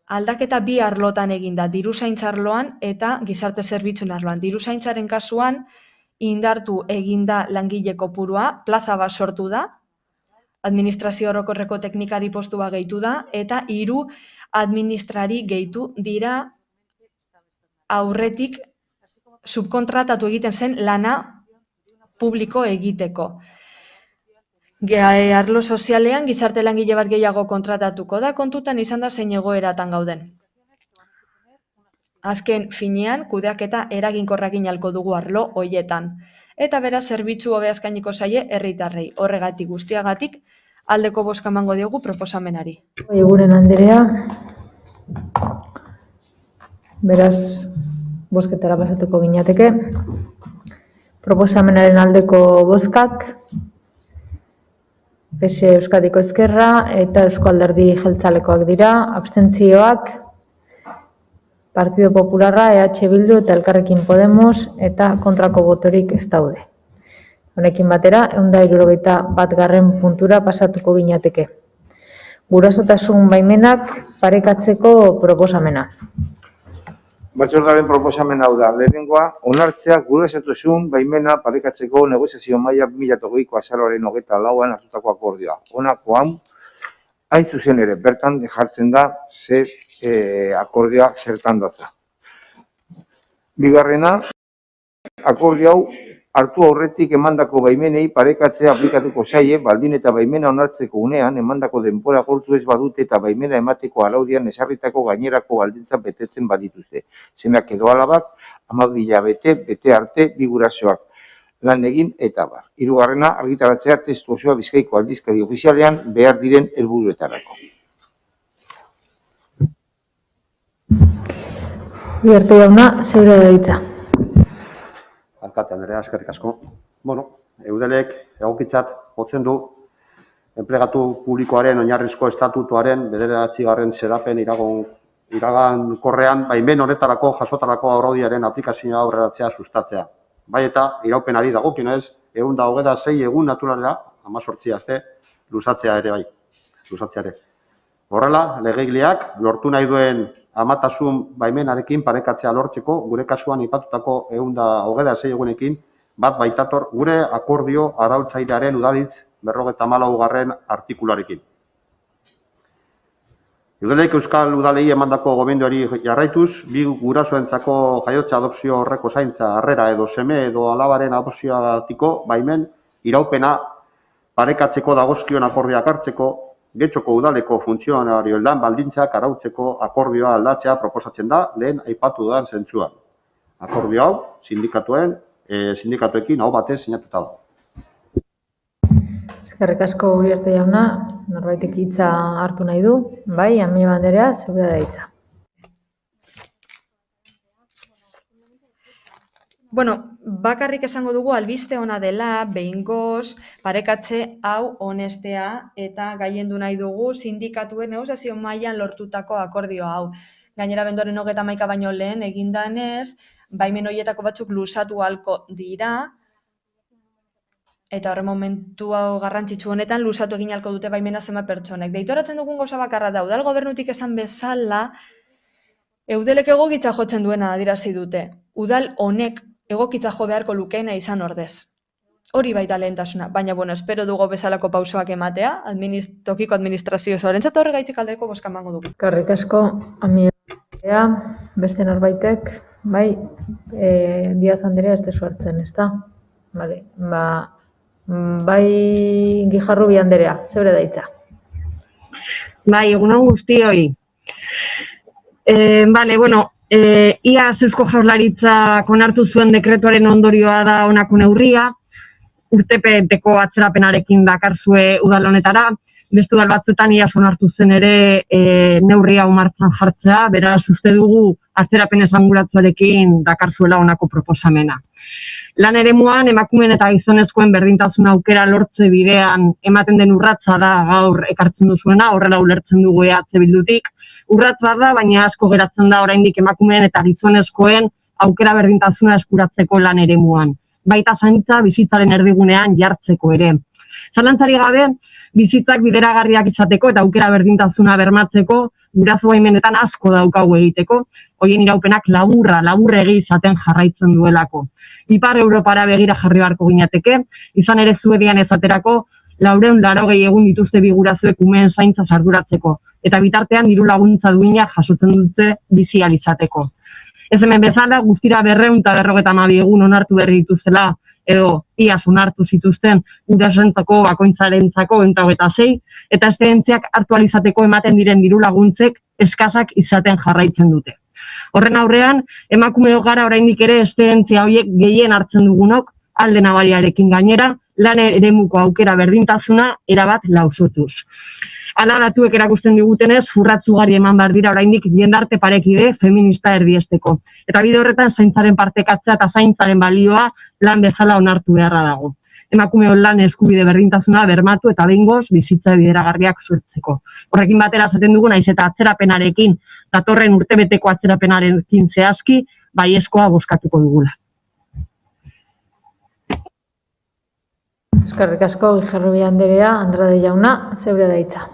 aldaketa bi arlotan eginda, diruzaintza arloan eta gizarte zerbitzuen arloan. Diruzaintzaren kasuan indartu eginda langile kopurua, plaza bat sortu da, administrazio orokorreko teknikari postua gehitu da, eta 3 administrari gehitu dira aurretik subkontratatu egiten zen lana publiko egiteko. Arlo sozialean gizarte langile bat gehiago kontratatuko da, kontutan izan da zein egoeratan gauden. Azken finean, kudeaketa eraginkorrakin halko dugu arlo hoietan. Eta beraz, zerbitzu hobea eskainiko zaie herritarrei. Horregatik guztiagatik, aldeko bozka emango diogu proposamenari. Eguren Andrea, beraz, bozketara pasatuko ginateke. Proposamenaren aldeko bozkak, PS Euskadiko Ezkerra eta Eusko Alderdi Jeltzalekoak dira, abstentzioak, Partido Popularra, EH Bildu eta Elkarrekin Podemos eta kontrako botorik ez daude. Honekin batera, 161. puntura pasatuko ginateke. Gurasotasun baimenak parekatzeko proposamena. Batzordaren proposamen hau da, lehenengoa, onartzea gurasotasun baimena parekatzeko negoziazio maila 2020ko azaroaren 24an hartutako akordioa. Honako hau, hain zuzen ere, bertan jartzen da akordioa zertan datza. Bigarrena, akordio hau hartu aurretik emandako baimenei parekatzea aplikatuko zaie, baldin eta baimena onartzeko unean, emandako denbora agortu ez badute eta baimena emateko araudian ezarritako gainerako baldintza betetzen badituzte. Semeak edo alabak, 12 hilabete, bete arte, bi gurasoak lan egin eta bar. Hirugarrena, argitaratzea testu osoa Bizkaiko aldizkari ofizialean behar diren helburuetarako. Biarte jauna, zeure da hitza. Alkate Andrea, eskerrik asko. Eudelek egokitzat jotzen du enplegatu publikoaren oinarrizko estatutuaren 9. xedapen iragankorrean baimen honetarako jasotarako araudiaren aplikazioa aurreratzea sustatzea. Bai eta iraupenari dagokionez 126 egun naturalera 18 aste luzatzea ere. Horrela, legegileak lortu nahi duen amatasun baimenarekin parekatzea lortzeko gure kasuan aipatutako 126 egunekin bat baitator gure akordio arautzailearen udalitz 54. artikuluarekin. Eudeleik Euskal Udalei emandako gomendioari jarraituz, bi gurasoentzako jaiotza adopzio horreko zaintza harrera edo seme edo alabaren adopzioagatiko baimen iraupena parekatzeko dagozkion akordioak hartzeko, Getxoko udaleko funtzionarioen lan baldintzak arautzeko akordioa aldatzea proposatzen da lehen aipatu dudan zentzuan. Akordio hau sindikatuekin aho batez sinatuta da. Eskerrik asko Uriarte jauna, norbaitek hitza hartu nahi du, bai, Amiba Anderea, zurea da hitza. Bueno, bakarrik esango dugu albiste ona dela, behingoz, parekatze hau onestea eta gaiendu nahi dugu sindikatuen negoziazio mailan lortutako akordio hau. Gainera benduaren 31 baino lehen egindanez, baimen horietako batzuk luzatu ahalko dira, eta horren momentu hau garrantzitsu honetan luzatu egin ahalko dute baimena zenbat pertsonek. Deitoratzen dugun gauza bakarra da, udal gobernutik esan bezala, eudelek egokitza jotzen duena adierazi dute. Udal honek egokitza jo beharko lukeena izan ordez. Hori baita lehentasuna, baina espero dugu bezalako pausoak ematea, tokiko administrazio osoarentzat horregaitzik aldeko bozka emango dugu. Eskerrik asko, Amiba, beste norbaitek, bai, Diaz Anderea ez dezu hartzen, ezta? Vale, bai, Gijarrubi Anderea, zeure da hitza. Bai, egunon guztioi. Iaz Eusko Jaurlaritzak onartu zuen dekretuaren ondorioa da honako neurria, urtebeteko atzerapenarekin dakarzue udal honetara, beste udal batzuetan iaz onartu zen ere neurria martxan jartzea, beraz uste dugu atzerapen esanguratsuarekin dakarzuela honako proposamena. Lan eremuan emakumeen eta gizonezkoen berdintasun aukera lortze bidean ematen den urratsa da gaur ekartzen duzuena, horrela ulertzen dugu EH Bildutik. Urrats bat da, baina asko geratzen da oraindik emakumeen eta gizonezkoen aukera berdintasuna eskuratzeko lan eremuan. Baita zaintza bizitzaren erdigunean jartzeko ere. Zalantzari gabe, bizitzak bideragarriak izateko eta aukera berdintasuna bermatzeko guraso baimenetan asko daukagu egiteko, horien iraupenak laburregi izaten jarraitzen duelako. Ipar Europara begira jarri beharko ginateke, izan ere Suedian ezaterako 480 egun dituzte bi gurasoek umeen zaintza arduratzeko, eta bitartean diru laguntza duina jasotzen dute bizi ahal izateko. Ez hemen bezala, guztira 252 egun onartu berri dituzela, edo iaz onartu zituzten gurasoentzako bakoitzarentzako 126, eta eszedentziak hartu ahal izateko ematen diren diru laguntzek eskasak izaten jarraitzen dute. Horren aurrean, emakumeok gara oraindik ere eszedentzia horiek gehien hartzen dugunok, alde nabariarekin gainera, lan eremuko aukera berdintasuna erabat lausotuz. Hala datuek erakusten digutenez, urrats ugari eman behar dira oraindik jendarte parekide feminista erdiesteko. Eta bide horretan zaintzaren partekatzea eta zaintzaren balioa lan bezala onartu beharra dago. Emakumeon lan eskubide berdintasuna bermatu eta behingoz bizitza bideragarriak sortzeko. Horrekin batera esaten dugu naiz eta atzerapenarekin, datorren urtebeteko atzerapenarekin zehazki, baiezkoa bozkatuko dugula. Eskerrik asko, Gijarrubi Anderea, Andrade jauna, zeure da hitza.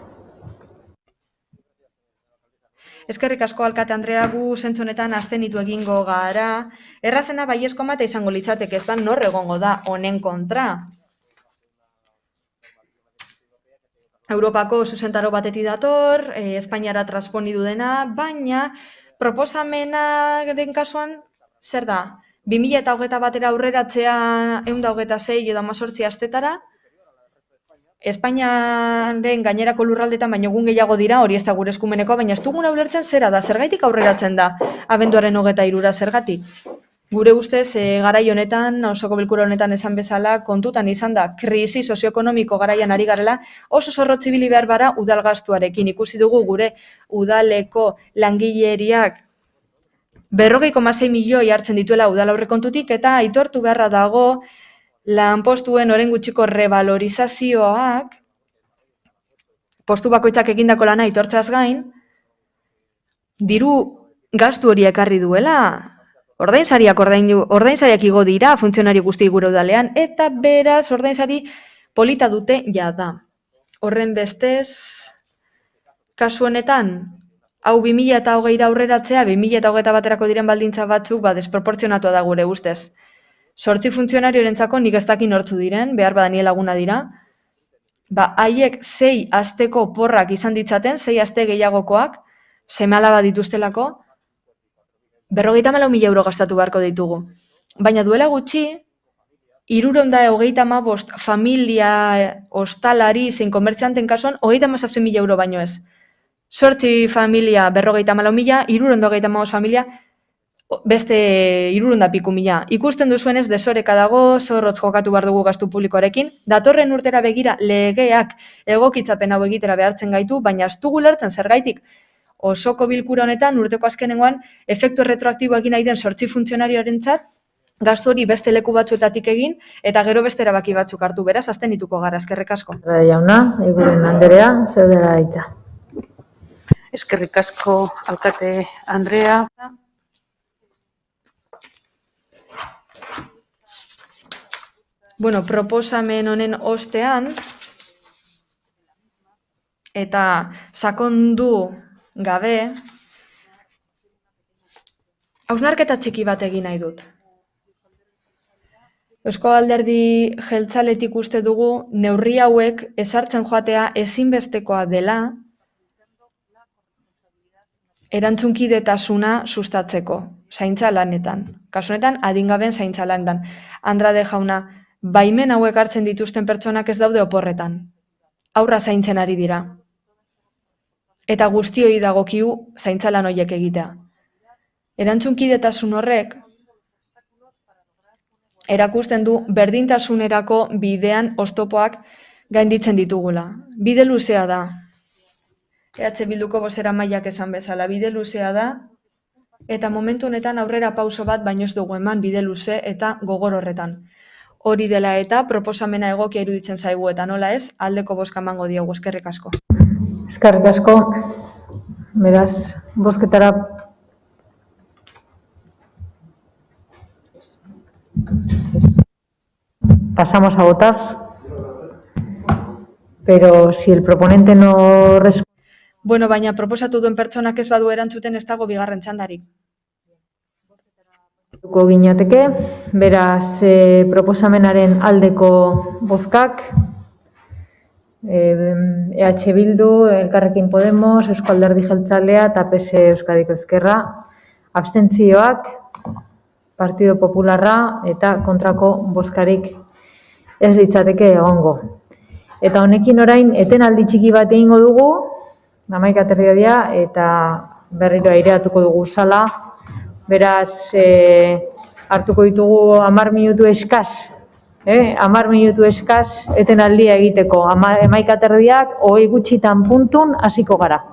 Eskerrik asko alkate Andrea, gu zentzonetan abstenitu egingo gara. Errazena baiezko mata izango litzateke, ez da nor egongo da honen kontra. Europako zuzentaro batetik dator, Espainiara transponidu dena, baina proposamenaren kasuan zer da? 2021 batera aurreratzea 126 edo 18 astetara, Espainiaren gainerako lurraldetan baino egun gehiago dira, hori ez da gure eskumeneko, baina ez duguna ulertzen zera da, zergaitik aurreratzen da, abenduaren 23 zergatik. Gure ustez, garai honetan, osoko bilkura honetan esan bezala, kontutan izan da, krisi sozioekonomiko garaian ari garela, oso zorrotz ibili behar bara udal gastuarekin. Ikusi dugu gure udaleko langileriak 40,6 milioi hartzen dituela udal aurrekontutik eta aitortu beharra dago lanpostuen orain gutxiko rebalorizazioak, postu bakoitzak egindako lana aitortzeaz gain, diru gastu hori ekarri duela, ordainsariak igo dira funtzionari guzti gure udalean, eta beraz ordainsari polita dute jada. Horren bestez, kasu honetan, hau 2020 aurreratzea, 2021 diren baldintza batzuk desproportzionatua da gure ustez. 8 funtzionariorentzako nik ez dakin nortzu diren, behar bada nire laguna dira, haiek 6 asteko porrak izan ditzaten, 6 aste gehiagokoak, seme-alaba dituztelako, 54.000 euro gastatu beharko ditugu. Baina duela gutxi, 335 familia ostalari zein komertzianten kasuan, 37.000 euro baino ez. 8 familia 54.000, 335 familia beste 300.000. Ikusten duzuenez desoreka dago, zorrotz jokatu behar dugu gastu publikoarekin. Datorren urtera begira legeak egokitzapen hau egitera behartzen gaitu, baina ez dugu lertzen zergaitik. Osoko bilkura honetan urteko azkenengoan efektu retroaktibo egin nahi den 8 funtzionarioarentzat gastu hori beste leku batzuetatik egin eta gero beste erabaki batzuk hartu, beraz abstenituko gara, eskerrik asko. Jauna, Eguren Anderea, zeudera hitza. Eskerrik asko, alkate Andrea. Bueno, proposamen honen ostean eta sakondu gabe, hausnarketa txiki bat egin nahi dut. Eusko Alderdi Jeltzaletik uste dugu neurri hauek ezartzen joatea ezinbestekoa dela erantzunkidetasuna sustatzeko, zaintza lanetan. Kasu honetan, adingaben zaintza lanetan. Andrade jauna, baimen hauek hartzen dituzten pertsonak ez daude oporretan. Haurra zaintzen ari dira. Eta guztioi dagokigu zaintza lan horiek egitea. Erantzunkidetasun horrek erakusten du berdintasunerako bidean oztopoak gainditzen ditugula. Bide luzea da. EH Bilduko bozeramaileak esan bezala, bide luzea da, eta momentu honetan aurrera pauso bat baino ez dugu eman bide luze eta gogor horretan. Hori dela eta proposamena egokia iruditzen zaigu eta nola ez, aldeko bozka emango diogu, eskerrik asko. Eskerrik asko, beraz, bozketara pasamos a votar, pero si el proponente no responde... Bueno, baina proposatu duen pertsonak ez badu erantzuten ez dago bigarren txandarik. Ginateke, beraz, proposamenaren aldeko bozkak, EH Bildu, Elkarrekin Podemos, Eusko Alderdi Jeltzalea eta PS Euskadiko Ezkerra, abstentzioak, Partido Popularra eta kontrako bozkarik ez litzateke egongo. Eta honekin orain etenaldi txiki bat egingo dugu, 11:30 eta berriro aireatuko dugu sala. Beraz, hartuko ditugu 10 minutu eskas, 10 minutu eskas etenaldia egiteko. 11:30, 20 gutxitan puntun hasiko gara.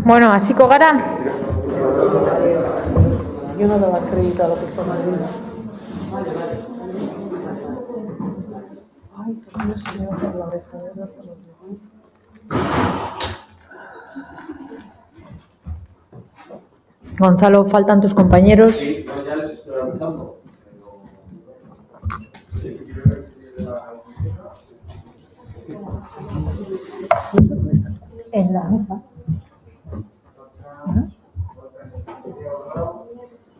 Bueno, hasiko gara? Yo no daba crédito a lo que está Madrid. Ay, por Dios, se me va a hacer la oreja, de verdad. Gonzalo, faltan tus compañeros. Sí, ya les estoy avisando. En la mesa. ¿No?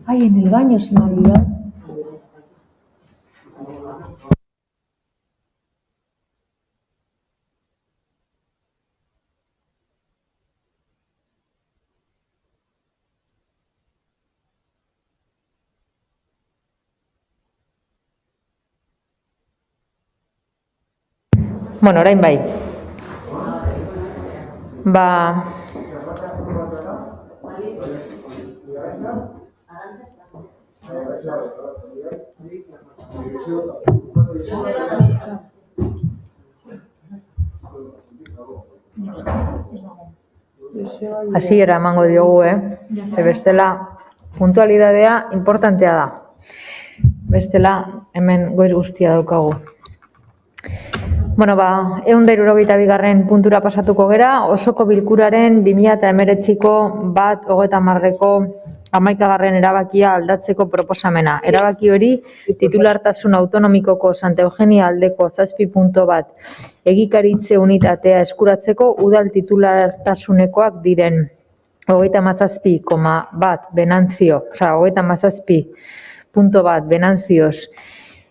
Ay, en el baño se me ha olvidado. Bueno, orain bai. Ba... Hasiera emango diogu, Ze bestela, puntualidadea importantea da. Bestela, hemen goiz guztia daukagu. Bueno, 172. puntura pasatuko gera, osoko bilkuraren 2019ko 1/30ko 11. erabakia aldatzeko proposamena. Erabaki hori, titulartasun autonomikoko Santa Eugenia aldeko 7.1 egikaritze unitatea eskuratzeko udal titulartasunekoak diren 37,1 Benantzio, 37.1 Benantzioz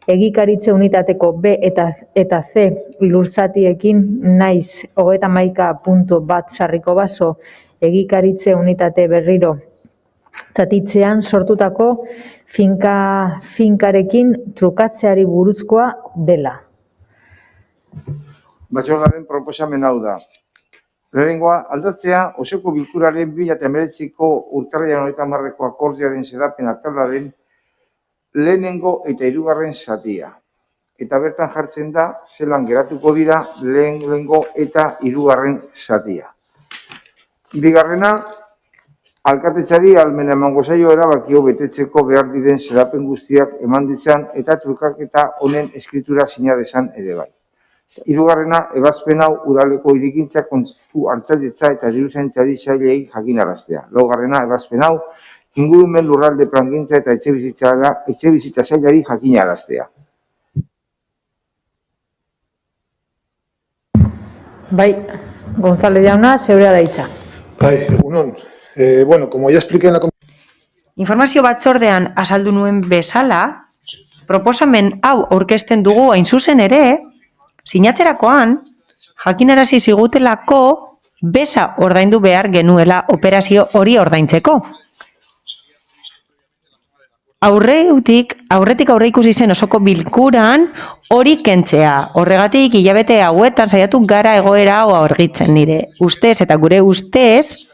egikaritze unitateko B eta C lurzatiekin naiz 31.1 Sarriko Baso egikaritze unitate berriro zatitzean sortutako finkarekin trukatzeari buruzkoa dela. Batzordearen proposamen hau da. Lehenengoa, aldatzea osoko bilkuraren 2019ko urtarrilaren 30ko akordioaren xedapen atalaren lehenengo eta hirugarren zatia. Eta bertan jartzen da, zelan geratuko dira lehenengo eta hirugarren zatia. Bigarrena, alkatetzari ahalmena emango zaio erabakio betetzeko behar diren xedapen guztiak eman ditzan eta trukaketa honen eskritura sina dezan ere bai. Hirugarrena, ebazpen hau udaleko hirigintza kontu hartzailetza eta diruzaintzari sailei jakinaraztea. Laugarrena, ebazpen hau ingurumen lurralde plangintza eta etxebizitza sailari jakinaraztea. Bai, Gonzalo jauna, zeurea da hitza. Bai, egunon. Bueno, como ya expliqué en la Informazio batzordean azaldu nuen bezala, proposamen hau aurkezten dugu hain zuzen ere, sinatzerakoan, jakinarazi zigutelako beza ordaindu behar genuela operazio hori ordaintzeko. Aurretik aurre ikusi zen osoko bilkuran hori kentzea. Horregatik hilabete hauetan saiatu gara egoera hau aurkitzen nire ustez eta gure ustez,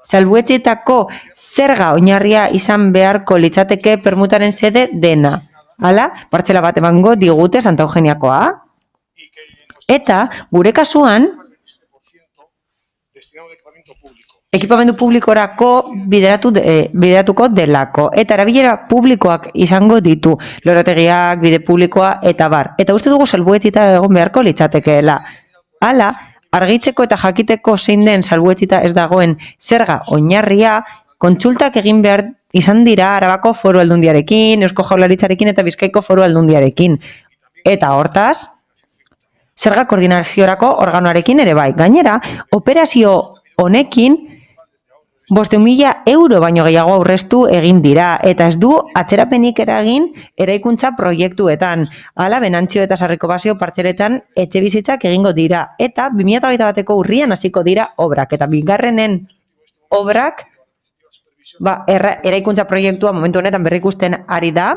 salbuetxetako zerga oinarria izan beharko litzateke permutaren sede dena. Hala, partzela bat emango digute Santa Eugeniakoa. Eta, gure kasuan, ekipamendu publikorako bideratuko delako. Eta erabilera publikoak izango ditu, lorategiak, bide publikoa eta bar. Eta uste dugu salbuetxita egon beharko litzatekeela. Hala, argitzeko eta jakiteko zein den salbuetxita ez dagoen zerga oinarria, kontsultak egin behar izan dira Arabako Foru Aldundiarekin, Eusko Jaurlaritzarekin eta Bizkaiko Foru Aldundiarekin. Eta hortaz, zerga koordinaziorako organoarekin ere bai. Gainera, operazio honekin 500.000 euro baino gehiago aurreztu egin dira, eta ez du atzerapenik eragin eraikuntza proiektuetan. Hala, Benantzio eta Sarriko Baso partzeletan etxebizitzak egingo dira, eta 2021ko urrian hasiko dira obrak, eta bigarrenen obrak eraikuntza proiektua momentu honetan berrikusten ari da,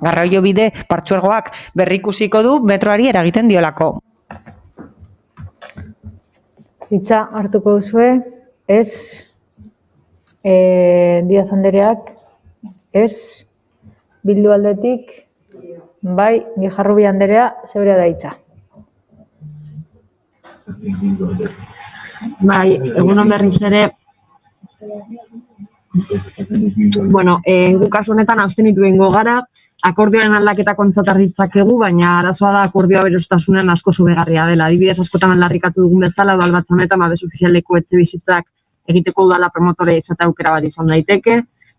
garraio bide partzuergoak berrikusiko du metroari eragiten diolako. Hitza hartuko duzue, ez Diaz Andereak, ez Bildu aldetik, bai Gijarrubi Anderea, zeurea da hitza. Bai, egunon berriz ere. Bueno, gu kasu honetan abstenitu egingo gara, akordioaren aldaketa kontzat ditzakegu, baina arazoa da akordioa berostasunean asko sobegarria dela. Adibidez askotan aldarrikatu dugun bezala, udal batzametan babes ofizialeko etxebizitzak egiteko udala promotore izate aukera bat izan daiteke.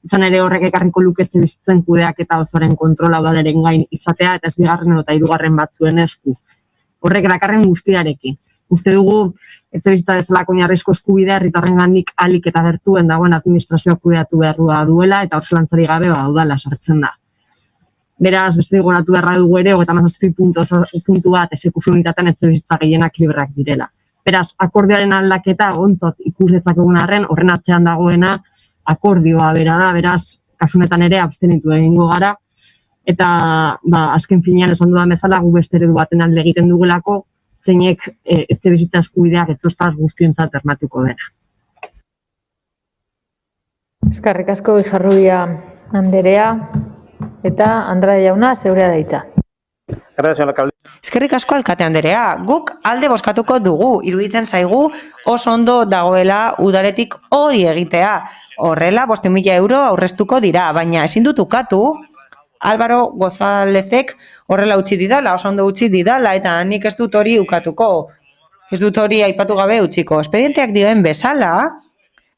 Izan ere horrek ekarriko luke etxebizitzen kudeak eta osoaren kontrola udaleren gain izatea eta ez bigarren eta hirugarren batzuen esku. Horrek dakarren guztiarekin. Uste dugu, etxebizitza bezalako oinarrizko eskubidea herritarrengandik ahalik eta gertuen dagoen administrazioak kudeatu beharra duela eta hor zelantzari gabe udala sartzen da. Beraz, beste goratu beharra dugu ere, 37 puntu bat exekuzio unitatean etxebizitza gehienak libreak direla. Beraz, akordioaren aldaketa ontzat ikus dezakegun arren, horren atzean dagoena akordioa bera da, beraz, kasunetan ere abstenitu egingo gara, eta azken finean esan dudan bezala gu beste eredu baten alde egiten dugulako, zeinek etxebizitza eskubideak etxostaz guztientzat bermatuko dena. Eskerrik asko Ijarrubia Anderea eta Andrea jauna zeurea da hitza. Eskerrik asko alkate Anderea, guk alde bozkatuko dugu, iruditzen zaigu oso ondo dagoela udaletik hori egitea. Horrela 5.000 euro aurreztuko dira, baina ezin dut ukatu, Álvaro Gonzálezek horrela utzi didala, oso ondo utzi didala, eta nik ez dut hori ukatuko. Ez dut hori aipatu gabe utziko. Espedienteak dioen bezala,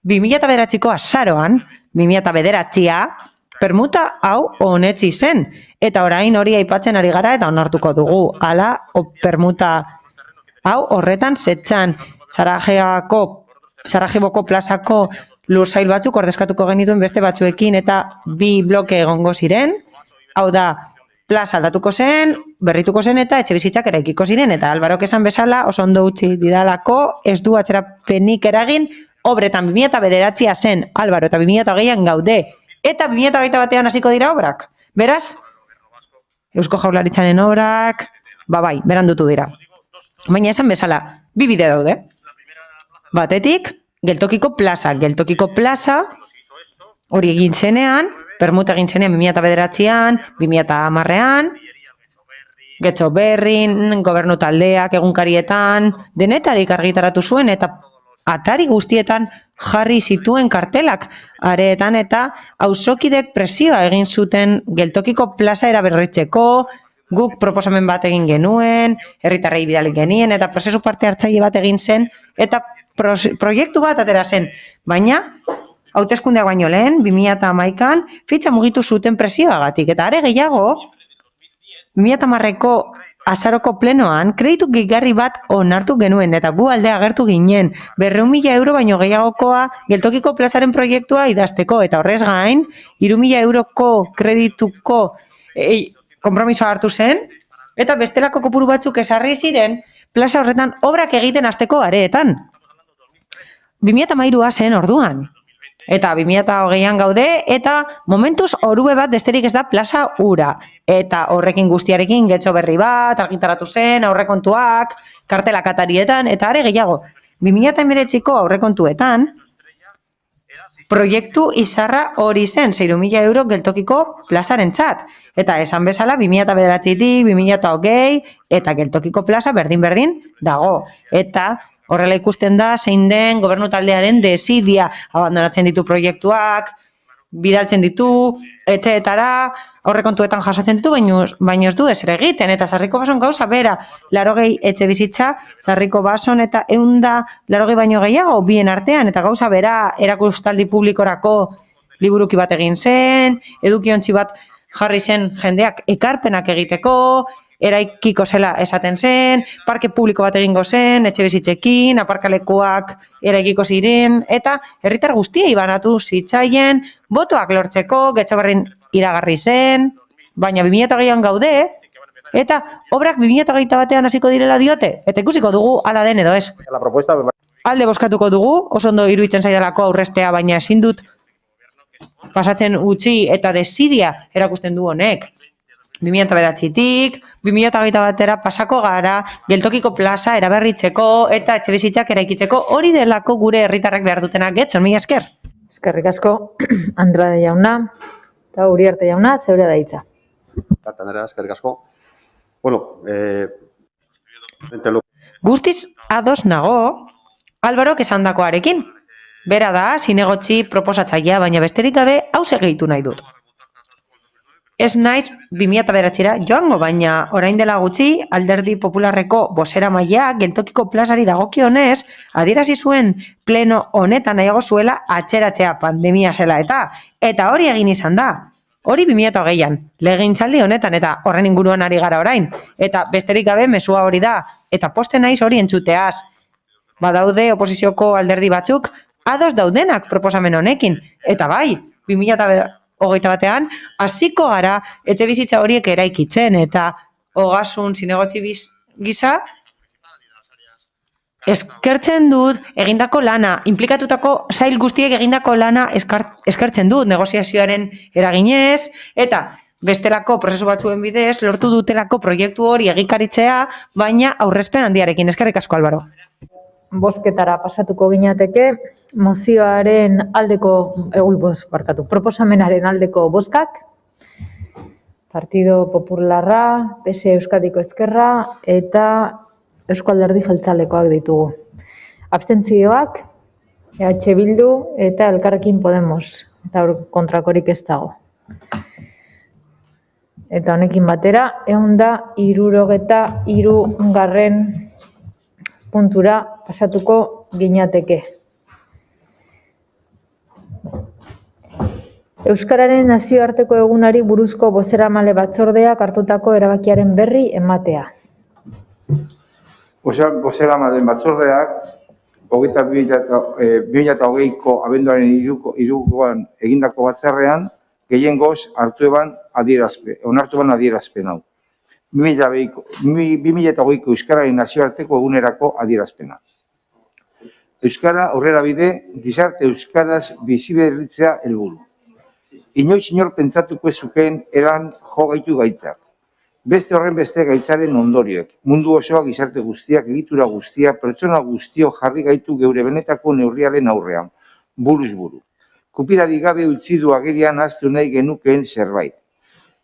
2009ko azaroan, 2009a, permuta hau honetzi zen, eta orain hori aipatzen ari gara eta onartuko dugu. Hala, permuta hau horretan zetzan Sarajevoko plazako lursail batzuk ordezkatuko genituen beste batzuekin eta 2 bloke egongo ziren, hau da, plaza aldatuko zen, berrituko zen eta etxebizitzak eraikiko ziren, eta Alvarok esan bezala oso ondo utzi didalako, ez du atzerapenik eragin, obretan 2009a zen Alvaro eta 2008an gaude, eta 2021an hasiko dira obrak. Beraz, Eusko Jaurlaritzaren obrak, bai, berandutu dira. Baina esan bezala, 2 bide daude. Batetik, geltokiko plaza hori egin zenean, permuta egin zenean 2009an, 2010an, Getxo Berrin, gobernu taldeak, egunkarietan, denetarik argitaratu zuen eta atari guztietan jarri zituen kartelak areetan eta auzokidek presioa egin zuten geltokiko plaza eraberritzeko, guk proposamen bat egin genuen, herritarrei bidali genien eta prozesu parte hartzaile bat egin zen eta proiektu bat atera zen, baina hauteskundeak baino lehen, 2011an, fitxa mugitu zuten presioagatik eta are gehiago, 2010ko azaroko plenoan, kreditu gehigarri bat onartu genuen eta gu aldea agertu ginen, 200.000 euro baino gehiagokoa geltokiko plazaren proiektua idazteko eta horrez gain, 3.000 euroko kredituko konpromisoa hartu zen eta bestelako kopuru batzuk ezarri ziren plaza horretan obrak egiten hasteko areetan. 2013a zen orduan. Eta 2020an gaude, eta momentuz orube bat besterik ez da plaza ura. Eta horrekin guztiarekin Getxo Berri bat, argitaratu zen, aurrekontuak, kartelak atarietan, eta are gehiago. 2019ko aurrekontuetan, proiektu izarra hori zen, 6.000 euro geltokiko plazarentzat. Eta esan bezala, 2009tik, 2020, eta geltokiko plaza berdin-berdin dago. Eta horrela ikusten da, zein den gobernu taldearen desidia abandonatzen ditu proiektuak, bidaltzen ditu, etxeetara, aurrekontuetan jasotzen ditu, baino ez du ezer egiten, eta Sarriko Bason gauza bera, 80 etxe bizitza, Sarriko Bason eta 180 baino gehiago, bien artean, eta gauza bera, erakustaldi publikorako liburuki bat egin zen, edukiontzi bat jarri zen jendeak ekarpenak egiteko, eraikiko zela esaten zen, parke publiko bat egingo zen, etxe bizitzekin, aparkalekuak eraikiko ziren, eta herritar guztiei banatu zitzaien, botoak lortzeko, Getxo Berrin iragarri zen, baina 2008an gaude, eta obrak 2021an hasiko direla diote, eta ikusiko dugu hala den edo ez. Alde bozkatuko dugu, oso ondo iruditzen zaidalako aurrestea, baina ezin dut pasatzen utzi eta desidia erakusten du honek. 2009tik, 2021 pasako gara, geltokiko plaza eraberritzeko eta etxebizitzak eraikitzeko hori delako gure herritarrak behar dutenak. Getxo, mila esker. Eskerrik asko, Andrade jauna, eta Uriarte jauna, zeurea da hitza. Andrea, eskerrik asko. Bueno, guztiz ados nago, Alvarok esandakoarekin. Bera da, zinegotzi proposatzailea, baina besterik gabe hauxe gehitu nahi dut. Ez naiz 2009ra joango, baina orain dela gutxi Alderdi Popularreko bozeramailea geltokiko plazari dagokionez adierazi zuen pleno honetan nahiago zuela atzeratzea pandemia zela eta hori egin izan da. Hori 2020an, legegintzaldi honetan eta horren inguruan ari gara orain. Eta besterik gabe mezua hori da, eta posten naiz hori entzuteaz. Badaude oposizioko alderdi batzuk ados daudenak proposamen honekin. Eta bai, 2021an hasiko gara etxe bizitza horiek eraikitzen eta ogasun zinegotzi gisa eskertzen dut egindako lana, inplikatutako sail guztiek egindako lana eskertzen dut negoziazioaren eraginez eta bestelako prozesu batzuen bidez lortu dutelako proiektu hori egikaritzea, baina aurrezpen handiarekin. Eskerrik asko, Albaro. Bozketara pasatuko ginateke, mozioaren aldeko, proposamenaren aldeko bozkak, Partido Popularra, PS Euskadiko Ezkerra eta Eusko Alderdi Jeltzalekoak ditugu. Abstentzioak, EH Bildu eta Elkarrekin Podemos, eta kontrakorik ez dago. Eta honekin batera, 163. puntura pasatuko ginateke. Euskararen nazioarteko egunari buruzko bozeramale batzordeak hartutako erabakiaren berri ematea. Bozeramale batzordeak 2020ko abenduaren 3 egindako batzarrean gehiengoz onartu eban adierazpen hau. 2020ko Euskararen nazioarteko egunerako adierazpena. Euskara aurrera bide, gizarte euskaraz biziberritzea helburu. Inoiz inor pentsatuko zukeen eran jo gaitu gaitzak. Beste horren beste gaitzaren ondorioek. Mundu osoa gizarte guztiak, egitura guztia, pertsona guztio jarri gaitu geure benetako neurriaren aurrean. Buruz buru. Kupidari gabe utzi du agerian ahaztu nahi genukeen zerbait.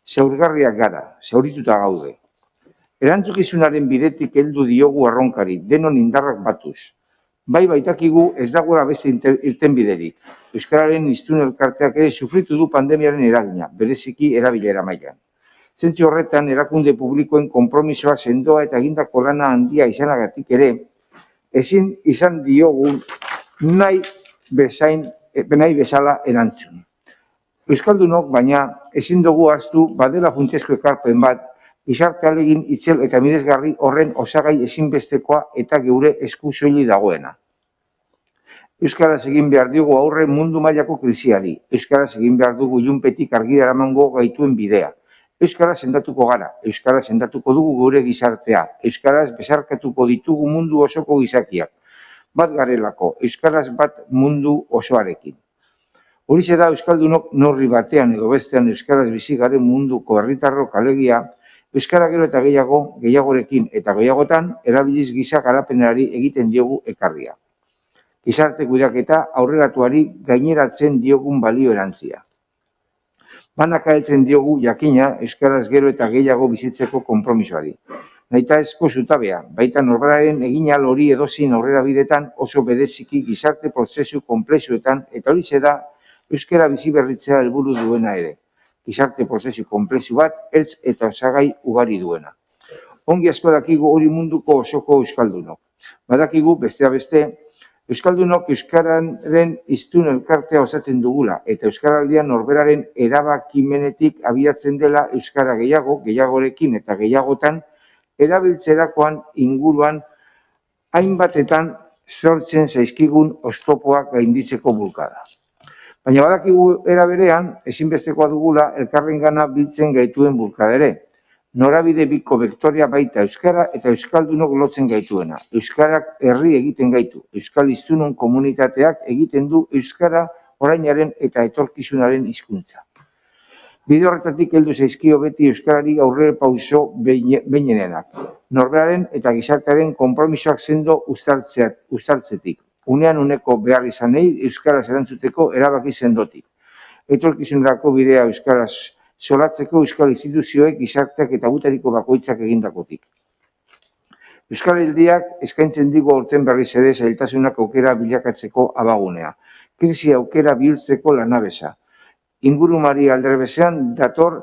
Zaurgarriak gara, zaurituta gaude. Erantzukizunaren bidetik heldu diogu erronkari, denon indarrak batuz. Bai baitakigu ez dagoela beste irtenbiderik. Euskararen hiztun elkarteak ere sufritu du pandemiaren eragina, bereziki erabilera mailan. Zentzu horretan, erakunde publikoen konpromisoa sendoa eta egindako lana handia izanagatik ere, ezin izan diogun nahi bezala erantzun. Euskaldunok, baina ezin dugu ahaztu badela funtsezko ekarpen bat, gizarte ahalegin itzel eta miresgarri horren osagai ezinbestekoa eta geure esku soili dagoena. Euskaraz egin behar dugu aurre mundu mailako krisiari. Euskaraz egin behar dugu ilunpetik argira eramango gaituen bidea. Euskaraz sendatuko gara. Euskaraz sendatuko dugu gure gizartea. Euskaraz besarkatuko ditugu mundu osoko gizakiak. Bat garelako, euskaraz bat mundu osoarekin. Horixe da euskaldunok norri batean edo bestean euskaraz bizi garen munduko herritarrok alegia, euskara gero eta gehiagorekin eta gehiagotan erabiliz giza garapenari egiten diogu ekarria. Gizarte kudeaketa aurreratuari gaineratzen diogun balio erantzia. Banaka heltzen diogu jakina euskaraz gero eta gehiago bizitzeko konpromisoari. Nahitaezko zutabea, baita norberaren eginal hori edozin aurrera bidetan oso bereziki gizarte prozesu konplexuetan eta horixe da euskara bizi berritzea helburu duena ere. Gizarte prozesu konplexu bat, ertz eta osagai ugari duena. Ongi asko dakigu hori munduko osoko euskaldunok. Badakigu besteak beste, euskaldunok euskararen hiztun elkartea osatzen dugula eta euskaraldian norberaren erabakimenetik abiatzen dela euskara gehiagorekin eta gehiagotan erabiltzerakoan inguruan hainbatetan sortzen zaizkigun oztopoak gainditzeko bulkada. Baina badakigu era berean, ezinbestekoa dugula elkarrengana biltzen gaituen bulkada ere. Norabide biko vektoria baita euskara eta euskaldunok lotzen gaituena. Euskarak herri egiten gaitu. Euskal hiztunon komunitateak egiten du euskara orainaren eta etorkizunaren hizkuntza. Bide horretatik heldu zaizkio beti euskarari aurrerapauso behinenenak. Norberaren eta gizartearen konpromisoak sendo uztartzetik. Unean uneko behar izanei euskaraz erantzuteko erabaki sendotik. Etorkizunerako bidea euskaraz solatzeko euskal instituzioek gizarteak eta gutariko bakoitzak egindakotik. Euskaraldiak eskaintzen digu aurten berriz ere zailtasunak aukera bilakatzeko abagunea. Krisi aukera bihurtzeko lanabesa. Ingurumari alderbezean dator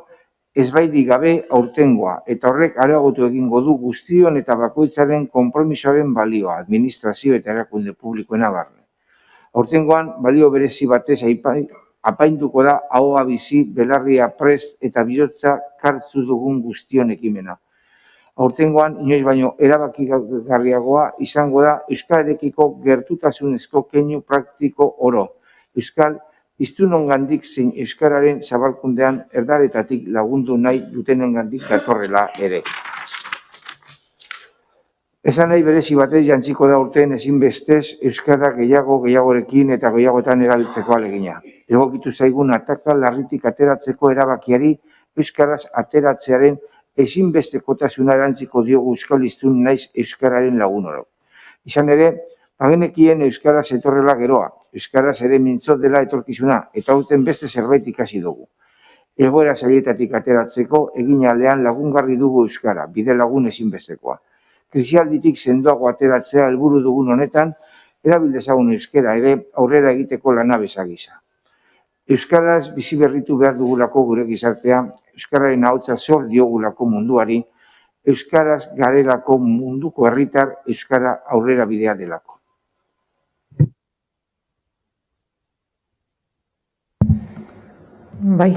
ezbairik gabe aurtengoa, eta horrek areagotu egingo du guztion eta bakoitzaren konpromisoaren balioa, administrazio eta erakunde publikoena barne. Aurtengoan, balio berezi batez apainduko da ahoa bizi, belarria prest eta bihotza kartzu dugun guztion ekimena. Aurtengoan, inoiz baino erabakigarriagoa izango da euskararekiko gertutasunezko keinu praktiko oro. Euskal hiztunongandik zein euskararen zabalkundean erdaretatik lagundu nahi dutenengandik datorrela ere. Esan nahi berezi batez jantziko da urtean ezinbestez euskara gehiagorekin eta gehiagoetan erabiltzeko alegina. Egokitu zaigun ataka larritik ateratzeko erabakiari euskaraz ateratzearen ezinbestekotasuna erantziko diogu euskal hiztun naiz euskararen lagun oro. Izan ere, bagenekien euskaraz etorrela geroa, euskaraz ere mintzo dela etorkizuna, eta urten beste zerbait ikasi dugu. Egoera zailetatik ateratzeko egin aldean lagungarri dugu euskara, bide lagun ezinbestekoa. Krisialditik sendoago ateratzea helburu dugun honetan, erabil dezagun euskara ere aurrera egiteko lanabesa gisa. Euskaraz bizi berritu behar dugulako gure gizartea, euskararen ahotsa zor diogulako munduari, euskaraz garelako munduko herritar, euskara aurrera bidea delako. Bai,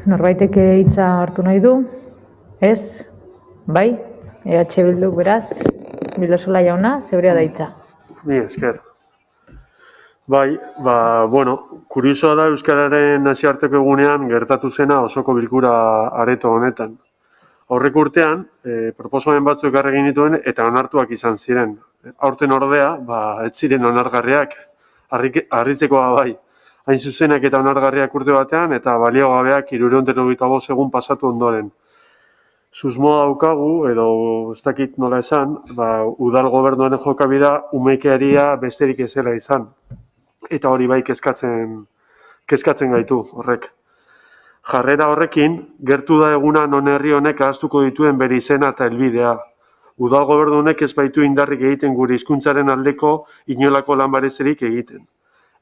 norbaitek hitza hartu nahi du? Ez? Bai? EH Bilduk beraz, Bildosola jauna, zeurea da hitza. Ni esker. Bai, kuriosoa da euskararen nazioarteko egunean gertatu zena osoko bilkura areto honetan. Aurreko urtean, proposamen batzuk egin dituen eta onartuak izan ziren. Aurten ordea, ez ziren onargarriak, harritzekoa bai. Hain zuzenak eta onargarriak urte batean eta baliogabeak 335 egun pasatu ondoren. Susmoa daukagu, edo ez dakit nola esan, udal gobernuaren jokabida umeikeria besterik ezela izan. Eta hori bai kezkatzen gaitu horrek. Jarrera horrekin, gertu da eguna non herri honek ahaztuko dituen bere izena eta helbidea. Udal gobernu honek ez baitu indarrik egiten gure hizkuntzaren aldeko inolako lan barezerik egiten.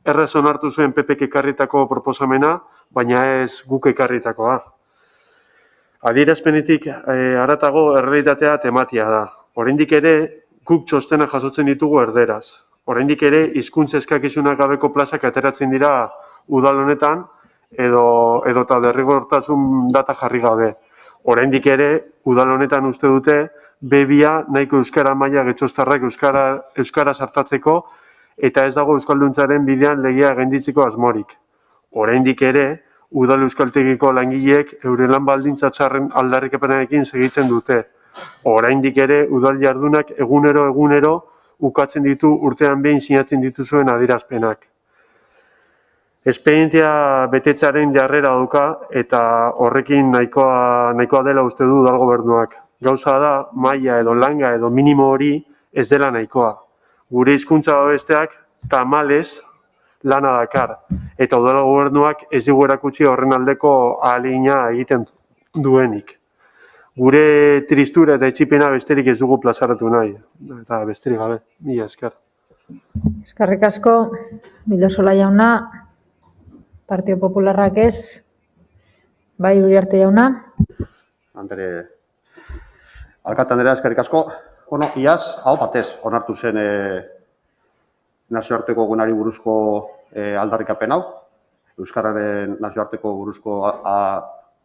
Erraz onartu zuen PPk ekarritako proposamena, baina ez guk ekarritakoa. Adierazpenetik haratago errealitatea tematia da. Oraindik ere, guk txostena jasotzen ditugu erderaz. Oraindik ere, hizkuntza eskakizunak gabeko plazak ateratzen dira udal honetan, edota derrigortasun data jarri gabe. Oraindik ere, udal honetan uste dute, B2 nahiko euskara maila getxostarrak euskara sartatzeko, eta ez dago euskalduntzaren bidean legea genditzeko asmorik. Oraindik ere, udal euskaltegiko langileek euren lan baldintza txarren aldarrikapenarekin segitzen dute. Oraindik ere, udal jardunak egunero ukatzen ditu urtean behin sinatzen dituzuen adierazpenak. Espedientea betetzaren jarrera dauka eta horrekin nahikoa dela uste du udal gobernuak. Gauza da, maila edo langa edo minimo hori ez dela nahikoa. Gure hizkuntza besteak tamalez lana dakar, eta udal gobernuak ez digu erakutsi horren aldeko ahalegina egiten duenik. Gure tristura eta etxipena besterik ez dugu plazaratu nahi, eta besterik gabe, mila esker. Eskerrik asko, Bildosola jauna, Partio Popularrak ez, bai Uriarte jauna. Alkate Andrea, eskerrik asko. Iaz, hau batez, onartu zen nazioarteko egunari buruzko aldarrikapen hau, euskararen nazioarteko buruzko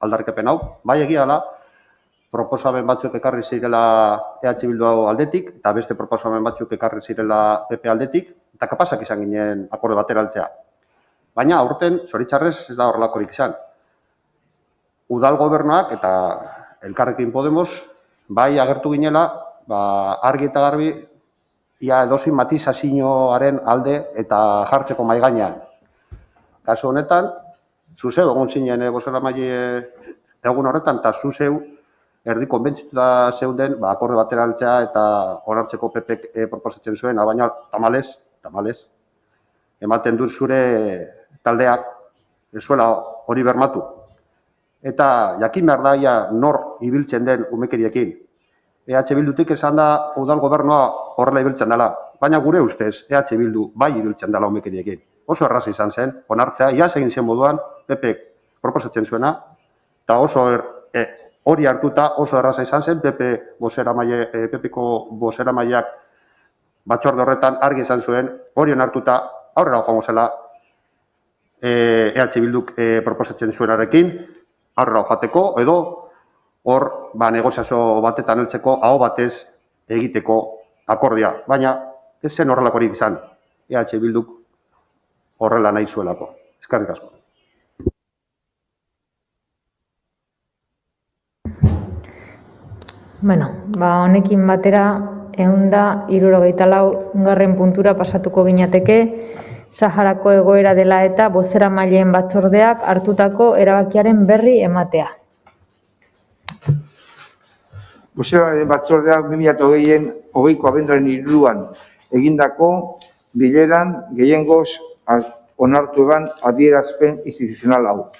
aldarrikapen hau. Bai egia da, proposamen batzuk ekarri zirela EH Bildu aldetik, eta beste proposamen batzuk ekarri zirela PP aldetik, eta kapazak izan ginen akorde batera altzea. Baina aurten, zoritxarrez, ez da horrelakorik izan. Udal gobernuak eta Elkarrekin Podemos, bai agertu ginela, argi eta garbi, ia edozin matizazioaren alde eta jartzeko mahai gainean. Kasu honetan, zuzeu egon zinen bozeramaile egun horretan, eta zuzeu erdi konbentzituta zeuden akorde batera altzea eta onartzeko PPk proposatzen zuen, baina tamalez, ematen dut zure taldeak ez zuela hori bermatu. Eta jakin behar daia nor ibiltzen den umekeriekin. EH Bildutik esan da udal gobernua horrela ibiltzen dela, baina gure ustez EH Bildu bai ibiltzen dela umekeriekin. Oso erraz izan zen, onartzea, iaz egin zen moduan, PP proposatzen zuena, eta oso hori hartuta oso erraza izan zen, PPko bozeramaileak batzorde horretan argi izan zuen, hori onartuta aurrera joango zela EH Bilduk proposatzen zuenarekin, aurrera joateko, edo hor negoziazio batetan heltzeko aho batez egiteko akordia. Baina ez zen horrelakorik izan, EH Bilduk horrela nahi zuelako. Eskerrik asko. Bueno, honekin batera 174. puntura pasatuko ginateke, Saharako egoera dela eta bozeramaileen batzordeak hartutako erabakiaren berri ematea. Bozeramaileen batzordeak 2020ko abenduaren 3 egindako bileran gehiengoz onartu eban adierazpen instituzional hau.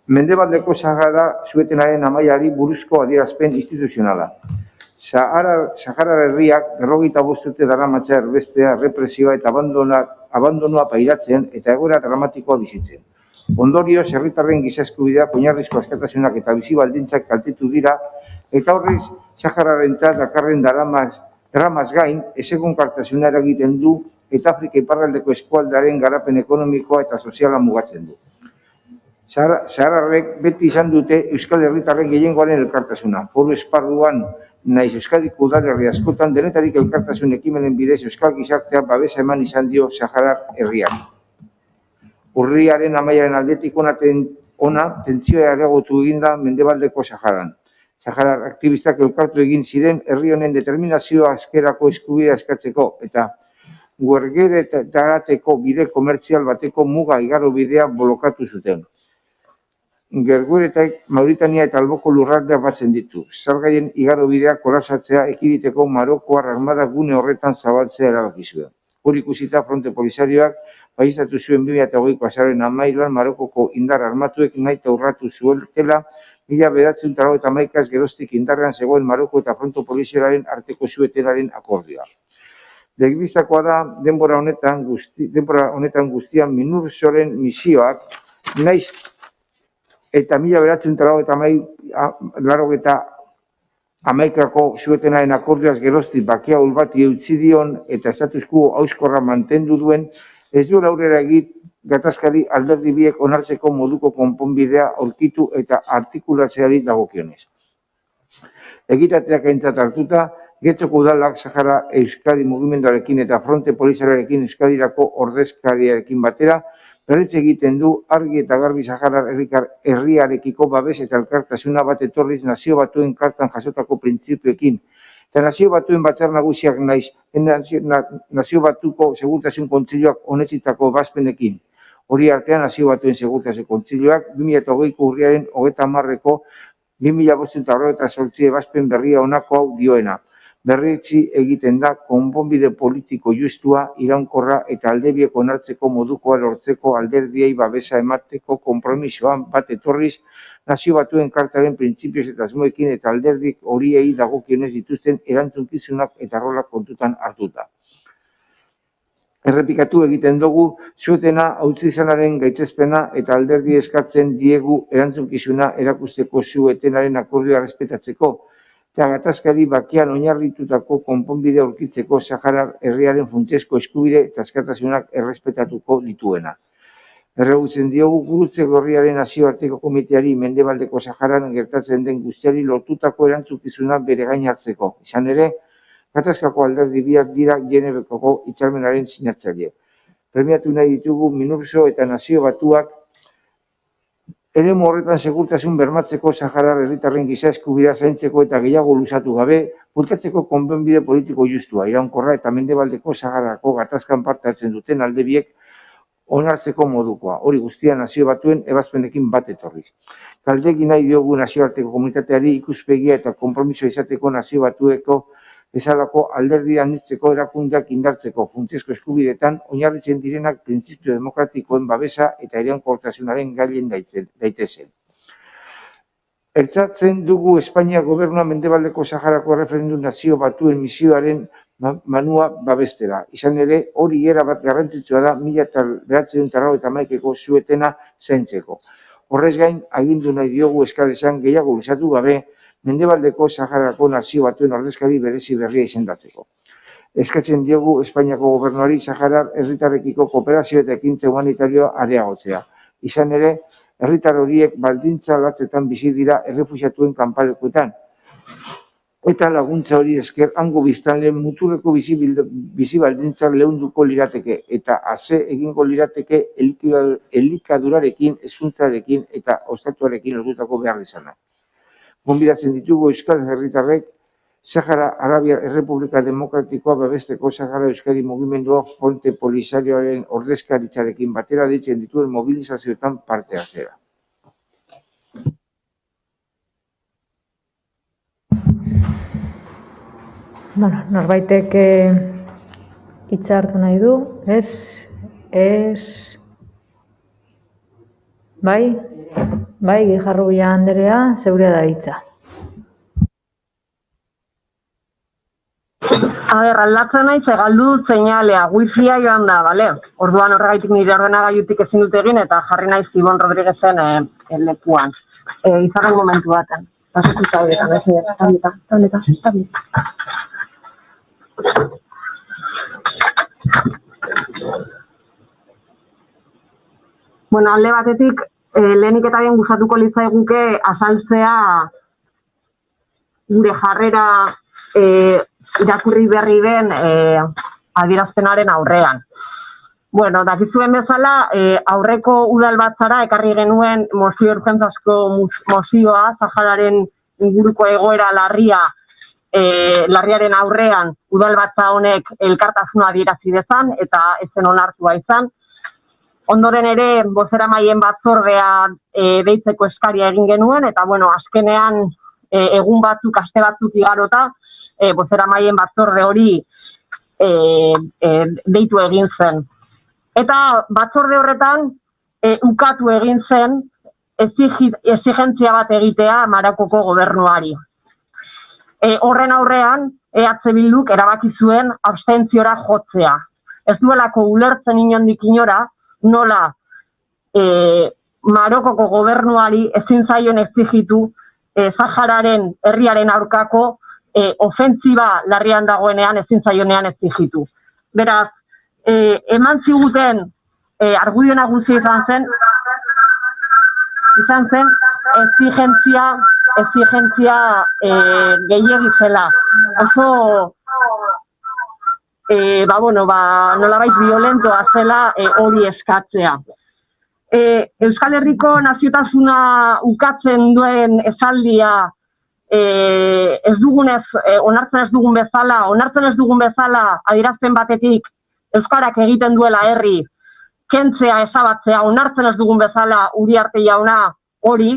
Mendebaldeko Sahara suetenaren amaiari buruzko adierazpen instituzionala. Sahara herriak 45 urte daramatzea erbestea, represioa eta abandonua pairatzen eta egoera dramatikoa bizitzen. Ondorioz, herritarren giza eskubideak, oinarrizko askatasunak eta bizi baldintzak kaltetu dira, eta horrez, Sahararentzat dakarren dramaz gain, ezegonkortasuna eragiten du eta Afrika iparraldeko eskualdearen garapen ekonomikoa eta soziala mugatzen du. Sahararrek beti izan dute Euskal Herritarren gehiengoaren elkartasuna. Foru esparruan naiz Euskadiko udalerri askotan denetarik elkartasun ekimenen bidez Euskal gizartea babesa eman izan dio Saharar herriak. Urriaren amaiaren aldetik ona tentsioa areagotu eginda Mendebaldeko Saharan. Saharar aktivistak elkartu egin ziren herri honen determinazioa askerako eskubidea eskatzeko eta Guergueretarako bide komertzial bateko muga igaro bidea blokatu zuten. Gergueretak Mauritania eta Alboko lurraldeak batzen ditu. Salgaien igarobideak kolasatzea ekiditeko Marokoar armada gune horretan zabaltzea erabaki zuen. Hori ikusita Fronte Polisarioak baieztatu zuen 2008ko azaroaren 13an Marokoko indar armatuek nahita urratu zueltela 1991 geroztik indarrean zegoen Maroko eta Fronte Polisarioaren arteko suetenaren akordioa. Begibistakoa da denbora honetan guztian Minursoren misioak naiz eta 1991ko suetenaren akordioaz geroztik bakea ulbati eutzi dion eta status quo hauskorra mantendu duen, ez duela aurrera egit gatazkari alderdi biek onartzeko moduko konponbidea aurkitu eta artikulatzeari dagokionez. Egitateak aintzat hartuta, Getxoko udalak Sahara Euskadi mugimenduarekin eta Fronte Polisarioarekin Euskadirako ordezkariarekin batera, berretxe egiten du argi eta garbi Sahara herriarekiko babes eta elkartasuna bat etorriz Nazio Batuen kartan jasotako printzipioekin. Eta Nazio Batuen batzar nagusiak naiz, Nazio Batuko Segurtasun Kontseiluak onetsitako bazpenekin. Hori artean Nazio Batuen Segurtasun Kontseiluak 2008ko urriaren 30ko 2548 bazpen berria honako hau dioena. Berretsi egiten da konponbide politiko justua, iraunkorra eta aldebiek onartzeko modukoa lortzeko alderdiei babesa emateko konpromisoan bat etorriz Nazio Batuen kartaren printzipioz eta asmoekin eta alderdik horiei dagokionez dituzten erantzunkizunak eta rolak kontutan hartuta. Errepikatu egiten dugu, suetena hautzi izanaren gaitzespena eta alderdi eskatzen diegu erantzunkizuna erakusteko suetenaren akordioa respetatzeko, eta gatazkari bakean oinarritutako konponbide aurkitzeko Saharar herriaren funtsezko eskubide eta askatasunak errespetatuko dituena. Erregutzen diogu Gurutze Gorriaren nazioarteko komiteari Mendebaldeko Saharan gertatzen den guztiari lortutako erantzukizuna bere gain hartzeko. Izan ere, gatazkako alderdi biak dira Genebekoko hitzarmenaren sinatzaile. Premiatu nahi ditugu Minurso eta Nazio Batuak eremu horretan segurtasun bermatzeko Saharar herritarren giza eskubidea zaintzeko eta gehiago luzatu gabe, bultatzeko konponbide politiko justua, iraunkorra eta Mendebaldeko Saharako gatazkan parte hartzen duten aldebiek onartzeko modukoa. Hori guztia Nazio Batuen ebazpenekin bat etorriz. Galdegi nahi diogu nazioarteko komunitateari ikuspegia eta konpromiso izateko Nazio Batueko bezalako alderdi anitzeko erakundeak indartzeko funtsezko eskubidetan oinarritzen direnak printzipio demokratikoen babesa eta iraunkortasunaren gaien daitezen. Ertzatzen dugu Espainia gobernua Mendebaldeko Saharako erreferendum nazio batuen misioaren manua babestera. Izan ere, hori erabat garrantzitsua da 1991ko suetena zaintzeko. Horrez gain, agindu nahi diogu eskalesan gehiago luzatu gabe Mendebaldeko Saharako nazio batuen ordezkari berezi berria izendatzeko. Eskatzen diogu Espainiako gobernuari Saharar herritarrekiko kooperazio eta ekintza humanitarioa areagotzea. Izan ere, herritar horiek baldintza latzetan bizi dira errefuxiatuen kanpalekuetan. Eta laguntza hori esker hango biztanleen muturreko bizi baldintza leunduko lirateke eta ase egingo lirateke elikadurarekin, hezkuntzarekin eta ostatuarekin lotutako behar izana. Gonbidatzen ditugu euskal herritarrek Sahara Arabiar Errepublika Demokratikoa babesteko Sahara Euskadi Mugimendua Fronte Polisarioaren ordezkaritzarekin batera deitzen dituen mobilizazioetan parte hartzera. Bueno, norbaitek hitza hartu nahi du, ez, bai, Gijarrubia Anderea, zeurea da hitza. Aldatzen nahi galdu dut seinalea, wifia joan da, bale? Orduan horregaitik nire ordenagailutik ezin dut egin eta jarri nahi Ibon Rodriguezen lekuan. Izarren momentu baten. Pasatuta tableta. Bueno, alde batetik, lehenik eta bien gustatuko litzaiguke azaltzea gure jarrera irakurri berri den adierazpenaren aurrean. Bueno, dakizuen bezala, aurreko udalbatzara ekarri genuen mozio urgentzazko mozioa, Sahararen inguruko egoera larriaren aurrean udalbatza honek elkartasuna adierazi dezan eta ez zen onartua izan. Ondoren ere, bozeramaien batzordea deitzeko eskaria egin genuen, eta bueno, azkenean egun batzuk, aste batzuk igarota, bozeramaien batzorde hori deitu egin zen. Eta batzorde horretan ukatu egin zen exigentzia bat egitea Marokoko gobernuari. Horren aurrean, EH Bilduk erabaki zuen abstentziora jotzea. Ez duelako ulertzen inondik inora, nola Marokoko gobernuari ezin zaion exigitu Sahararen herriaren aurkako ofentziba larrian dagoenean ezin zaionean exigitu. Beraz, eman ziguten argudio nagusia izan zen exigentzia gehiegi zela. Oso nolabait violentoa zela hori eskatzea. Euskal Herriko naziotasuna ukatzen duen esaldia onartzen ez dugun bezala adierazpen batetik euskarak egiten duela herri, kentzea, ezabatzea, onartzen ez dugun bezala Uriarte jauna hori,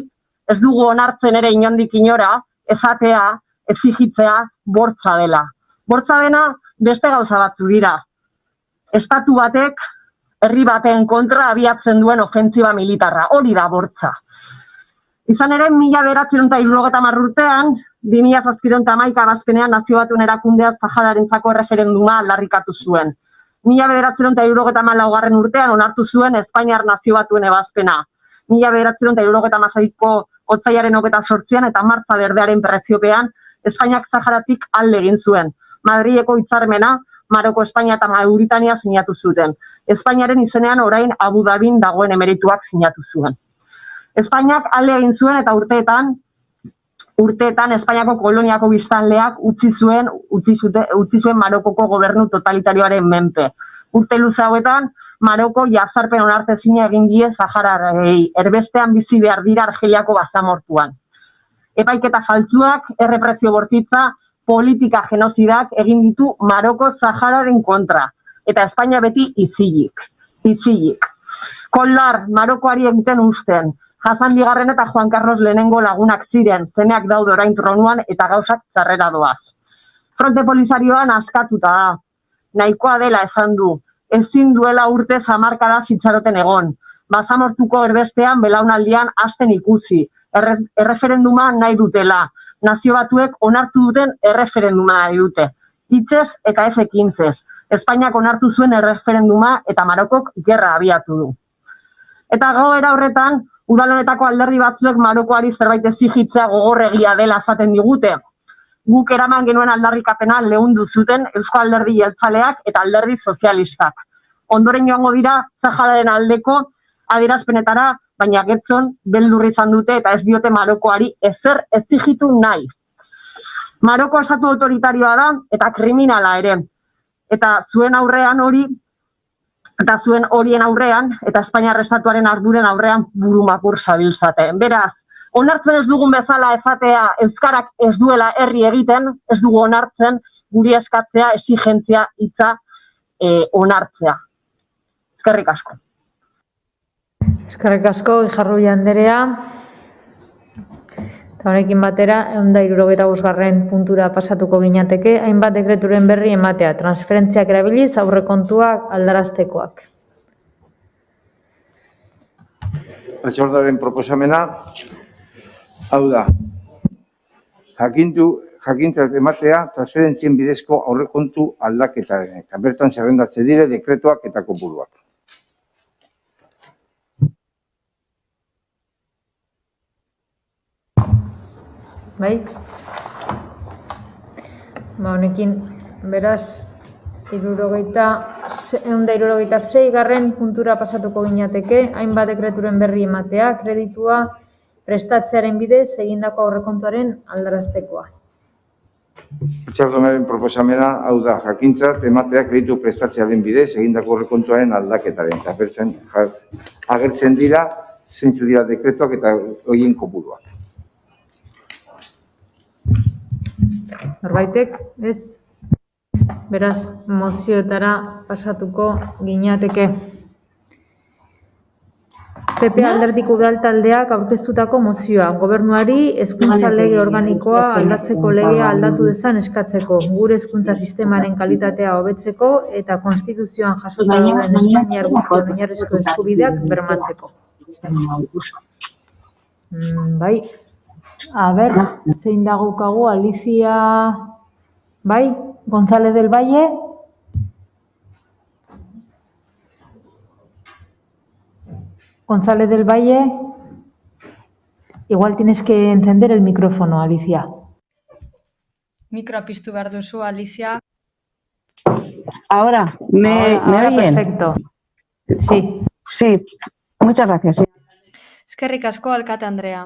ez dugu onartzen ere inondik inora, ezatea, exigitzea, bortza dela. Bortza dena beste gauza batzu dira. Estatu batek, herri baten kontra abiatzen duen ofentziba militarra, hori da bortza. Izan ere, 1970 urtean, 2011 bazkenean Nazio Batuen Erakundeak Sahararentzako erreferenduma aldarrikatu zuen. 1974 urtean onartu zuen Espainiar Nazio Batuen ebazpena. 1976ko otsailaren 28an eta Martza Berdearen presiopean Espainiak Saharatik alde egin zuen. Madrileko hitzarmena Maroko, Espainia eta Mauritania sinatu zuten. Espainiaren izenean orain Abu Dhabin dagoen emerituak sinatu zuen. Espainiak alde egin zuen eta urteetan Espainiako koloniako biztanleak utzi zuen Marokoko gobernu totalitarioaren menpe. Urte luze hauetan, Maroko jazarpen onartezina egin die Sahararrei, erbestean bizi behar dira Argeliako basamortuan. Epaiketa faltsuak, errepresio bortitza, politika genozidak egin ditu Maroko Sahararen kontra, eta Espainia beti izilik. Koldar, Marokoari egiten usten, Hasan Bigarren eta Juan Carlos lehenengo lagunak ziren, zeneak daude orain tronuan eta gauzak zarrera doaz. Fronte Polisarioan askatuta da, nahikoa dela esan du, ezin duela urte hamarkada zitzaroten egon, basamortuko erbestean belaunaldian hasten ikusi, erreferenduma nahi dutela. Nazio Batuek onartu duten erreferenduma nahi dute. Hitzez eta ez ekintzez. Espainiak onartu zuen erreferenduma eta Marokok gerra abiatu du. Eta goera horretan, udal honetako alderdi batzuek Marokoari zerbait exijitzea gogorregia dela esaten digute. Guk eraman genuen aldarrikapena leundu zuten Eusko Alderdi Jeltzaleak eta Alderdi Sozialistak. Ondoren joango dira Sahararen aldeko adierazpenetara, baina Getxon beldurri izan dute eta ez diote Marokoari ezer exijitu nahi. Maroko estatu autoritarioa da eta kriminala ere. Eta zuen horien aurrean, eta Espainiar estatuaren arduren aurrean burumakur zabiltzate. Beraz, onartzen ez dugun bezala ezatea euskarak ez duela herri egiten, ez dugu onartzen guri eskatzea exigentzia hitza onartzea. Eskerrik asko. Eskerrik asko, Ijarrui Anderea. Eta honekin batera, 165. puntura pasatuko ginateke, hainbat dekreturen berri ematea, transferentziak erabiliz aurrekontuak aldaraztekoak. Batzordearen proposamena, hau da, jakintzat ematea transferentzien bidezko aurrekontu aldaketaren, eta bertan zerrendatze dire dekretuak eta kopuruak. Bai? Honekin, beraz, 166. puntura pasatuko ginateke, hainbat dekreturen berri ematea, kreditua prestatzearen bidez egindako aurrekontuaren aldaraztekoa. Batzordearen proposamena, hau da, jakintzat ematea kreditu prestatzearen bidez egindako aurrekontuaren aldaketaren, eta bertan agertzen dira, zeintzuk dira dekretuak eta horien kopuruak. Norbaitek, ez? Beraz, mozioetara pasatuko ginateke. PP Alderdiko Udal taldeak aurkeztutako mozioa. Gobernuari hezkuntza lege organikoa aldatzeko legea aldatu dezan eskatzeko. Gure hezkuntza sistemaren kalitatea hobetzeko eta konstituzioan jasota dauden Espainiar guztien oinarrizko eskubideak bermatzeko. Bai. A ber, zein dagokagu, Alicia, bai, González del Valle. González del Valle, igual tienes que encender el micrófono, Alicia. Mikroa piztu behar duzu, Alicia. Ahora, ¿me oyen? Perfecto. Sí. Sí, muchas gracias. Eskerrik asko, alkate Andrea.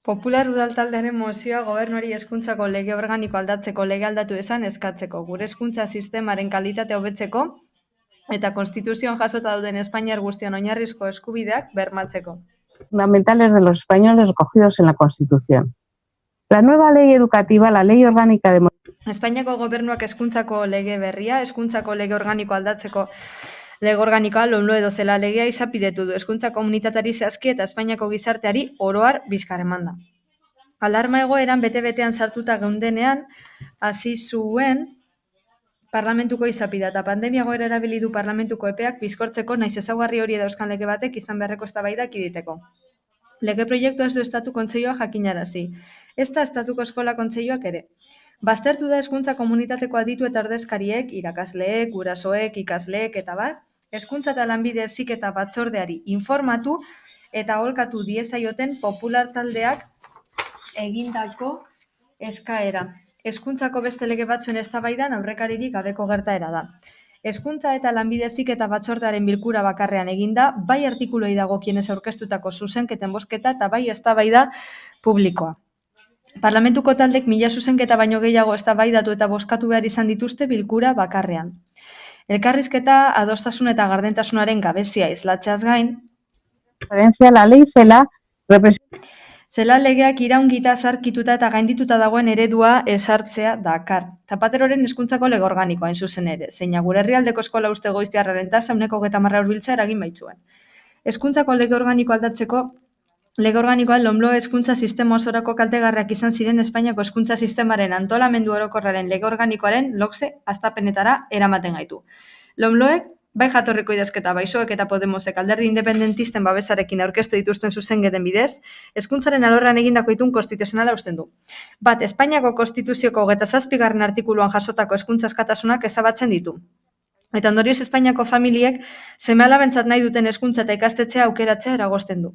Popular Udal taldearen mozioa gobernuari hezkuntzako lege organiko aldatzeko lege aldatu dezan eskatzeko, gure hezkuntza sistemaren kalitatea hobetzeko eta konstituzioan jasota dauden Espainiar guztion oinarrizko eskubideak bermatzeko. Fundamentales de los españoles recogidos en la Constitución. La nueva ley educativa, la ley orgánica de... Espainiako gobernuak hezkuntzako lege berria, hezkuntzako lege organiko aldatzeko lege organikoa LOMLOE edo zela legea izapidetu du hezkuntza komunitatari zehazki eta Espainiako gizarteari oroar bizkar emanda. Alarma egoeran bete-betean sartuta geundenean hasi zuen parlamentuko izapidea eta pandemia egoera erabili du parlamentuko epeak bizkortzeko naiz ezaugarri hori edo euskan lege batek izan beharreko eztabaidak iditeko. Lege proiektua ez du estatu kontseilua jakinarazi. Ez da estatuko eskola kontseiluak ere. Baztertu da hezkuntza komunitateko aditu eta ordezkariek, irakasleek, gurasoek, ikasleek eta bar, hezkuntza eta lanbide heziketa batzordeari informatu eta aholkatu diezaioten popular taldeak egindako eskaera. Hezkuntzako beste lege batzuen eztabaidan aurrekaririk gabeko gertaera da. Hezkuntza eta lanbide heziketa batzordearen bilkura bakarrean eginda, bai artikuloi dagokienez aurkeztutako zuzenketen bozketa eta bai eztabaida publikoa. Parlamentuko taldek 1000 zuzenketa baino gehiago eztabaidatu eta bozkatu behar izan dituzte bilkura bakarrean. Elkarrizketa adostasun eta gardentasunaren gabezia islatzeaz gain, La ley CELA zela legeak iraungita zarkituta eta gaindituta dagoen eredua ezartzea dakar. Zapateroren hezkuntzako lege organikoa hain zuzen ere, zeina gure herrialdeko eskola uste goiztiarraren tasa 30% hurbiltzea eragin baitzuen. Hezkuntzako lege organiko aldatzeko lege organikoan LOMLOE hezkuntza sistema osorako kaltegarriak izan ziren Espainiako hezkuntza sistemaren antolamendu orokorraren lege organikoaren LOCSE hastapenetara eramaten gaitu. LOMLOEk Bai jatorriko idazketa Baixoek eta Podemosek alderdi independentisten babesarekin aurkeztu dituzten zuzenketen bidez, hezkuntzaren alorrean egindako itun konstituzionala usten du. Bat, Espainiako Konstituzioko 27. artikuluan jasotako hezkuntza askatasunak ezabatzen ditu. Eta ondorioz Espainiako familiek seme-alabentzat nahi duten hezkuntza eta ikastetxea aukeratzea eragozten du.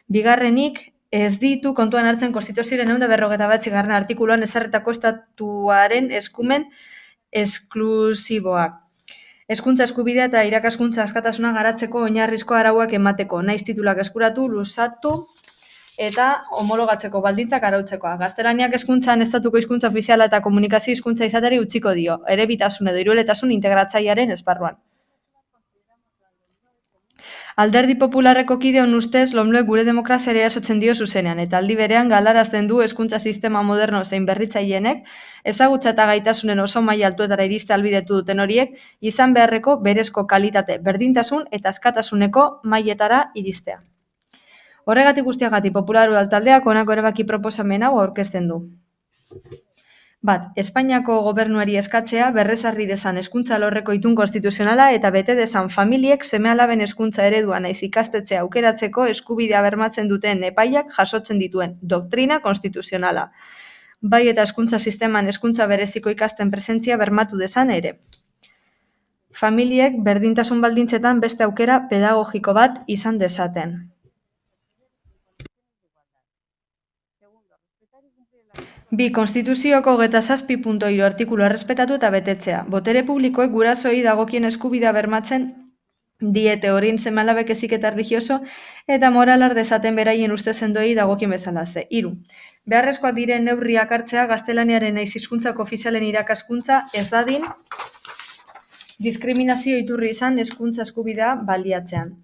Bigarrenik, ez ditu kontuan hartzen Konstituzioaren 159. artikuluan ezarritako estatuaren eskumen esklusiboak. Hezkuntza eskubidea eta irakaskuntza askatasuna garatzeko oinarrizko arauak emateko, naiz tituluak eskuratu, luzatu eta homologatzeko baldintzak arautzekoa. Gaztelaniak hezkuntzan estatuko hizkuntza ofiziala eta komunikazio hizkuntza izateari utziko dio, erebitasun edo hirueletasun integratzailearen esparruan. Alderdi Popularreko kideon ustez, LOMLOek gure demokraziari erasotzen dio zuzenean, eta aldi berean galarazten du hezkuntza sistema moderno zein berritzaileenek, ezagutza eta gaitasunen oso maila altuetara iriste ahalbidetu duten horiek, izan beharreko berezko kalitate, berdintasun eta askatasuneko mailetara iristea. Horregatik guztiagatik Popular Udaltaldeak honako erabaki proposamen hau aurkezten du. Bat, Espainiako gobernuari eskatzea berrezarri dezan hezkuntza alorreko itun konstituzionala eta bete dezan familiek seme-alaben hezkuntza eredua naiz ikastetxea aukeratzeko eskubidea bermatzen duten epaiak jasotzen dituen doktrina konstituzionala. Bai eta hezkuntza sisteman hezkuntza bereziko ikasten presentzia bermatu dezan ere. Familiek berdintasun baldintzetan beste aukera pedagogiko bat izan dezaten. Bi, Konstituzioko 27.3 artikulua errespetatu eta betetzea. Botere publikoek gurasoei dagokien eskubidea bermatzen diete horin seme-alabek heziketa erlijioso eta moralar dezaten beraien uste sendoei dagokien bezala ze. 3. Beharrezkoak diren neurriak hartzea gaztelaniaren naiz hizkuntzako ofizialen irakaskuntza ez dadin diskriminazio iturri izan hezkuntza eskubidea baliatzean.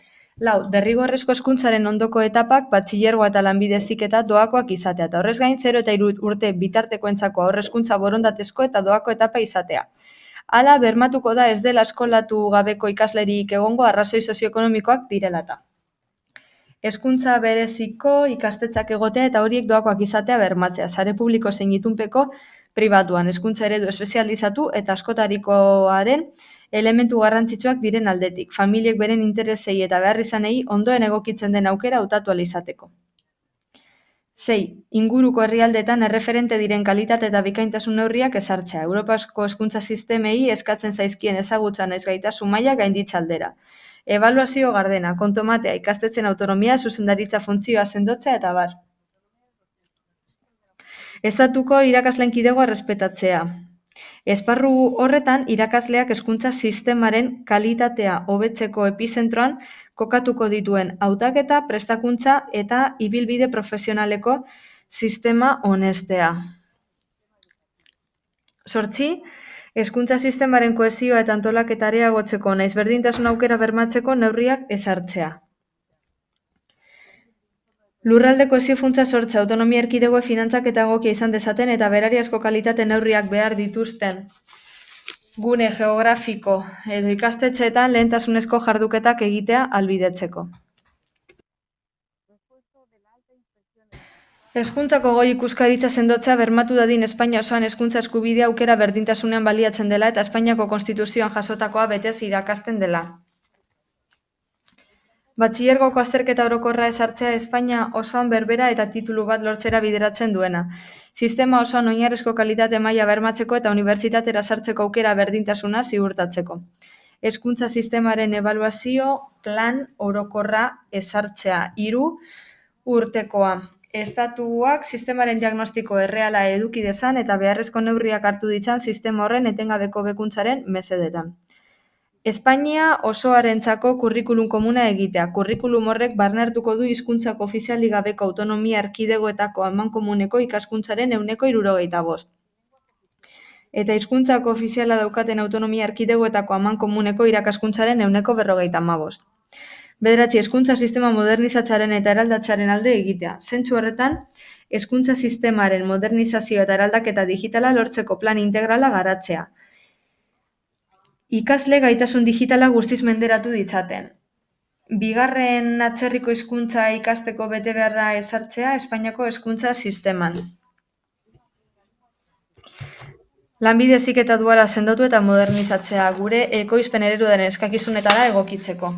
4. Derrigorrezko hezkuntzaren ondoko etapak batxilergoa eta lanbide heziketa doakoak izatea eta horrez gain 0 eta 3 urte bitartekoentzako haur hezkuntza borondatezko eta doako etapa izatea. Hala bermatuko da ez dela eskolatu gabeko ikaslerik egongo arrazoi sozioekonomikoak direlata. Hezkuntza bereziko ikastetxak egotea eta horiek doakoak izatea bermatzea, sare publiko zein itunpeko pribatuan, hezkuntza eredu espezializatu eta askotarikoaren elementu garrantzitsuak diren aldetik, familiek beren interesei eta beharrizanei ondoen egokitzen den aukera hautatu ahal izateko. 6. Inguruko herrialdeetan erreferente diren kalitate eta bikaintasun neurriak ezartzea, Europasko hezkuntza sistemei eskatzen zaizkien ezagutza naiz gaitasun maila gainditze aldera. Ebaluazio gardena, kontomatea, ikastetxen autonomia, zuzendaritza funtzioa sendotzea eta abar. Estatuko irakasleen kidegoa errespetatzea. Esparru horretan, irakasleak hezkuntza sistemaren kalitatea hobetzeko epizentroan kokatuko dituen hautaketa, prestakuntza eta ibilbide profesionaleko sistema onestea. 8. Hezkuntza sistemaren kohesioa eta antolaketa areagotzeko naiz berdintasun aukera bermatzeko neurriak ezartzea. Lurralde kohesio funtsa sortzea, autonomia erkidegoe finantzak eta egokia izan dezaten eta berariazko kalitate neurriak behar dituzten gune geografiko edo ikastetxeetan lehentasunezko jarduketak egitea ahalbidetzeko. Hezkuntzako goi ikuskaritza sendotzea bermatu dadin Espainia osoan hezkuntza eskubidea aukera berdintasunean baliatzen dela eta Espainiako Konstituzioan jasotakoa betez irakasten dela. Batxilergoko azterketa orokorra ezartzea Espainia osoan berbera eta titulu bat lortzera bideratzen duena. Sistema osoan oinarrizko kalitate maila bermatzeko eta unibertsitatera sartzeko aukera berdintasuna ziurtatzeko. Hezkuntza sistemaren ebaluazio plan orokorra ezartzea 3 urtekoa. Estatuak sistemaren diagnostiko erreala eduki dezan eta beharrezko neurriak hartu ditzan sistema horren etengabeko bekuntzaren mesedetan. Espainia osoarentzako kurrikulum komuna egitea. Kurrikulum horrek barnertuko du hizkuntzako ofizialik gabeko autonomia erkidegoetako amankomuneko ikaskuntzaren 75%. Eta hizkuntzako ofiziala daukaten autonomia erkidegoetako amankomuneko irakaskuntzaren 45%. 9. Hezkuntza sistema modernizatzearen eta eraldatzearen alde egitea. Zentzu horretan, hezkuntza sistemaren modernizazio eta eraldaketa digitala lortzeko plan integrala garatzea. Ikasle gaitasun digitala guztiz menderatu ditzaten. Bigarren atzerriko hizkuntza ikasteko betebeharra ezartzea Espainiako hezkuntza sisteman. Lanbide heziketa duala sendotu eta modernizatzea gure ekoizpen ereduaren eskakizunetara egokitzeko.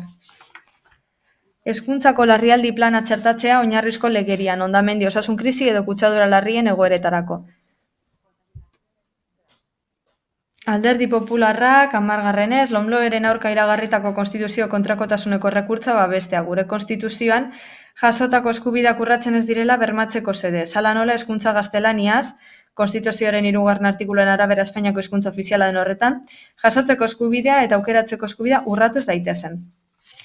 Hezkuntzako larrialdi plana txertatzea oinarrizko legerian, hondamendi osasun krisi edo kutsadura larrien egoeretarako. Alderdi Popularrak 10. LOMLOE-ren aurka iragarritako konstituzio kontrakotasuneko errekurtsoa babestea gure konstituzioan jasotako eskubideak urratzen ez direla bermatzeko xedez. Hala nola hezkuntza gaztelaniaz, konstituzioaren 3. artikuluaren arabera Espainiako hizkuntza ofiziala den horretan, jasotzeko eskubidea eta aukeratzeko eskubidea urratu ez daitezen.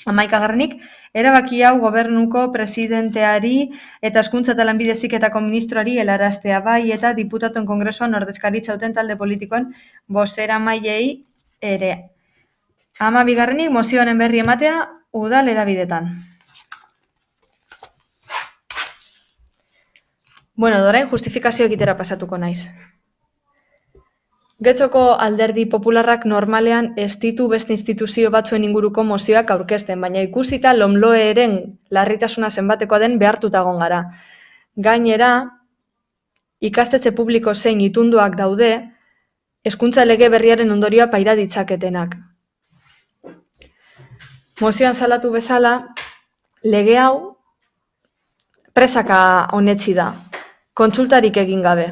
11. Erabaki hau gobernuko presidenteari eta hezkuntza eta lanbide heziketako ministroari helaraztea bai eta diputatuen kongresuan ordezkaritza duten talde politikoen bozeramaileei ere. 12. Mozio honen berri ematea udal hedabideetan. Bueno, orain justifikazio egitera pasatuko naiz. Getxoko Alderdi Popularrak normalean ez ditu beste instituzio batzuen inguruko mozioak aurkezten, baina ikusita LOMLOE-ren larritasuna zenbatekoa den behartuta egon gara. Gainera, ikastetxe publiko zein itunduak daude, hezkuntza lege berriaren ondorioa paira ditzaketenak. Mozioan salatu bezala, lege hau presaka onetsi da, kontsultarik egin gabe.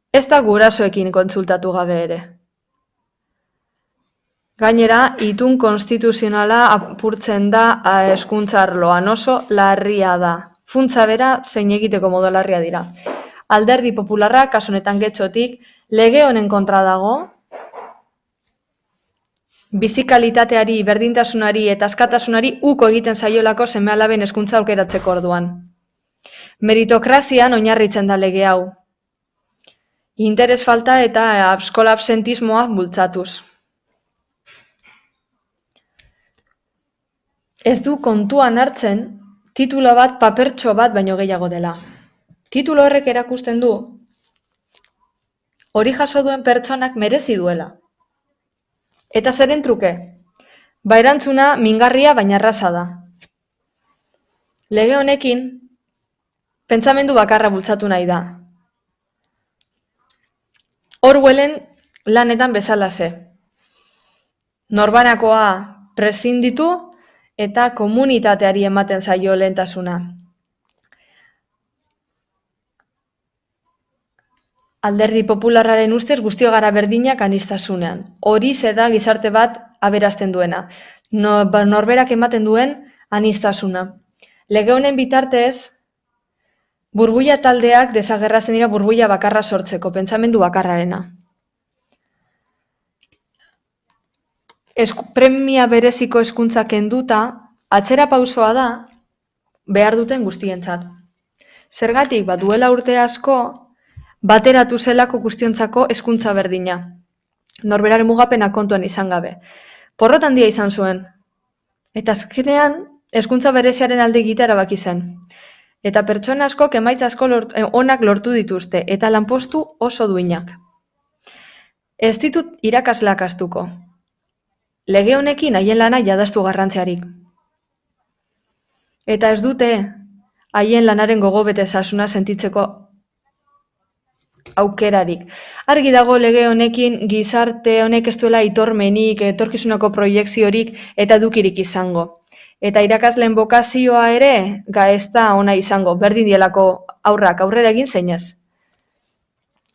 Ez da gurasoekin kontsultatu gabe ere. Gainera, itun konstituzionala apurtzen da hezkuntza arloan, oso larria da. Funtsa bera zein egiteko modu larria dira. Alderdi Popularrak, kasu honetan Getxotik, lege honen kontra dago, bizikalitateari, berdintasunari eta askatasunari uko egiten zaiolako seme-alaben hezkuntza aukeratzeko orduan. Meritokrazian oinarritzen da lege hau. Interes falta eta eskola absentismoa bultzatuz. Ez du kontuan hartzen titulo bat papertxo bat baino gehiago dela. Titulo horrek erakusten du hori jaso duen pertsonak merezi duela. Eta zeren truke? Ba erantzuna mingarria baina erraza da. Lege honekin pentsamendu bakarra bultzatu nahi da. Orwellen lanetan bezalaze. Norbanakoa prescinditu eta komunitateari ematen zaio lehentasuna. Alderdi Popularraren ustez guztio gara berdinak aniztasunean. Hori da gizarte bat aberazten duena. Norberak ematen duen aniztasuna. Lege honen bitartez, burbuila taldeak desagerrazten dira burbuila bakarra sortzeko, pentsamendu bakarrarena. Premia bereziko hezkuntza kenduta, atzera pausoa da behar duten guztientzat. Zergatik, duela urte asko, bateratu zelako guztiontzako hezkuntza berdina. Norberaren mugapena kontuan izan gabe. Porrot handia izan zuen. Eta azkenean, hezkuntza bereziaren alde egitea erabaki zen. Eta pertsona askok emaitza asko onak lortu dituzte, eta lanpostu oso duinak. Ez ditut irakasleak astuko. Lege honekin haien lana jadastu garrantziarik. Eta ez dute haien lanaren gogobetezasuna sentitzeko aukerarik. Argi dago lege honekin gizarte honek ez duela itormenik, etorkizuneko proiekziorik eta edukirik izango. Eta irakasleen bokazioa ere ez da ona izango, berdin dielako aurrak aurrera egin zeinez.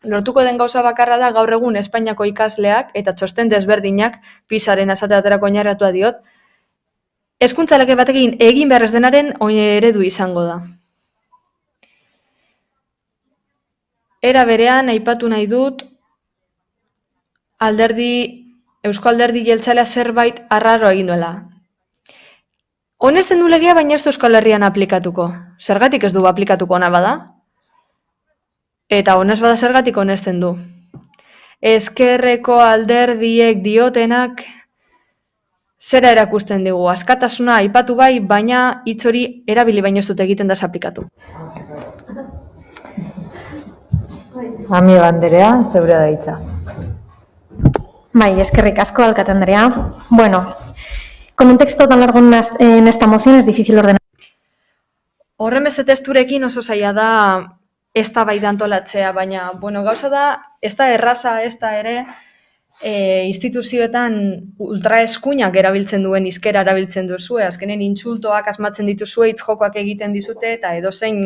Lortuko den gauza bakarra da gaur egun Espainiako ikasleak eta txosten desberdinak PISA-ren azateaterako oinarritua diot, hezkuntza lege batekin egin behar ez denaren eredu izango da. Era berean aipatu nahi dut Eusko Alderdi Jeltzalea zerbait arraro egin duela. Honesten du legea, baina ez du Euskal Herrian aplikatuko. Zergatik ez du aplikatuko ona bada? Eta honez bada zergatik honesten du. Ezkerreko alderdiek diotenak zera erakusten digu. Askatasuna aipatu bai, baina hitz hori erabili baino ez dut egiten da aplikatu. Amiga Anderea, zeure da hitza. Bai, eskerrik asko, alkate Andrea. Bueno, con un texto tan largo en esta moción es difícil ordenar. Horren beste testurekin oso zaila da eztabaida antolatzea, baina gauza da ez da erraza, ez da ere, instituzioetan ultraeskuinak erabiltzen duen hizkera erabiltzen duzue, azkenen intsultoak asmatzen dituzue, hitz-jokoak egiten dizute eta edozein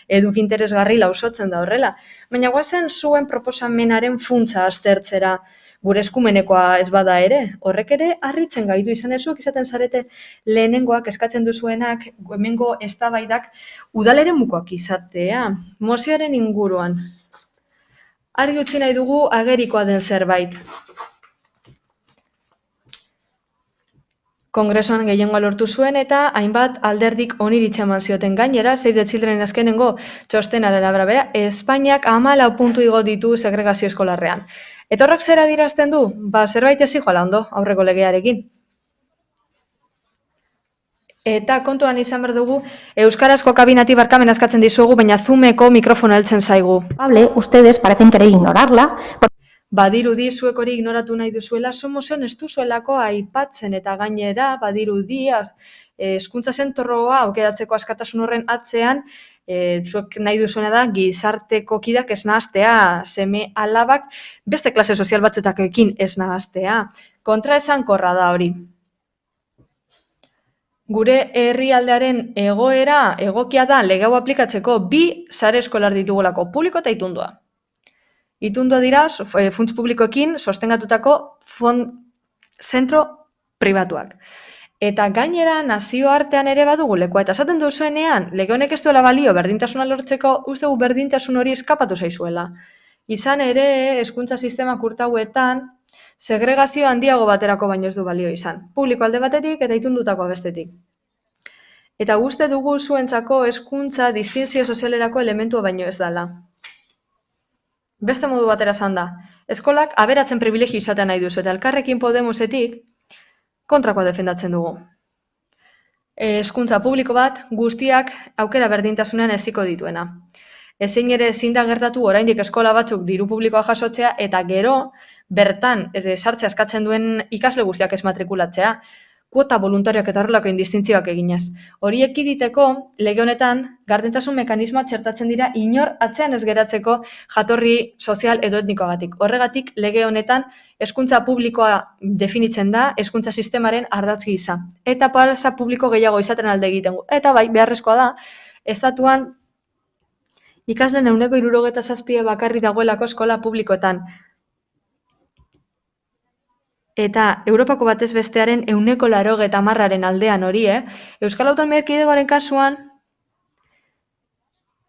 eduki interesgarri lausotzen da horrela. Baina guazen zuen proposamenaren funtsa aztertzera, gure eskumenekoa ez bada ere, horrek ere harritzen gaitu izan ezuk izaten zarete lehenengoak eskatzen duzuenak, hemengo eztabaidak udaleren mukoak izatea, mozioaren inguruan. Argi utzi nahi dugu agerikoa den zerbait. Kongresoan gehiengoa lortu zuen eta hainbat alderdik oniritza eman zioten gainera, Save the Children azkenengo txostenaren arabera, Espainiak 14 puntu igo ditu segregazio eskolarrean. Eta horrek zer adierazten du? Zerbait ez zihoala ondo aurreko legearekin. Eta kontuan izan behar dugu, euskarazko kabinati barkamen askatzen dizugu, baina Zoomeko mikrofono heltzen zaigu. Ustedes parecen querer ignorarla. Badirudi zuek hori ignoratu nahi duzuela, somozioan ez duzuelako aipatzen eta gainera, badirudi, hezkuntza zentroa aukeratzeko askatasun horren atzean, zuek nahi duzuena da, gizarteko kidak ez nahaztea, seme alabak, beste klase sozial batzutakoekin ez nahaztea. Kontraesankorra da hori. Gure herrialdearen egoera egokia da lege hau aplikatzeko 2 sare eskolar ditugulako, publiko eta itundua. Itundua dira funts publikoekin sostengatutako zentro pribatuak. Eta gainera nazioartean ere badugu lekua. Eta esaten duzuenean, lege honek ez duela balio berdintasuna lortzeko, uste gu berdintasun hori eskapatu zaizuela. Izan ere, hezkuntza sistema kurtauetan, segregazio handiago baterako baino ez du balio izan. Publiko alde batetik eta itundutako bestetik. Eta uste dugu zuentzako hezkuntza distinzio sozialerako elementua baino ez dela. Beste modu batera esan da, eskolak aberatzen privilegio izatea nahi duzu eta Elkarrekin Podemosetik kontrakoa defendatzen dugu. Hezkuntza publiko bat guztiak aukera berdintasunean eziko dituena. Ezin ere ezin da gertatu oraindik eskola batzuk diru publikoa jasotzea eta gero bertan sartzea eskatzen duen ikasle guztiak ez matrikulatzea, kuota voluntarioak eta horrelako indistintzioak eginez. Hori ekiditeko, lege honetan, gardentasun mekanismoa txertatzen dira inor atzean ez geratzeko jatorri sozial edo etnikoagatik. Horregatik, lege honetan, hezkuntza publikoa definitzen da, hezkuntza sistemaren ardatz gisa. Eta plaza publiko gehiago izaten alde egiten. Eta bai, beharrezkoa da, estatuan ikasleen 67 bakarri dagoelako eskola publikoetan. Eta Europako batez bestearen 180% aldean hori, Euskal Autonomia Erkidegoaren kasuan,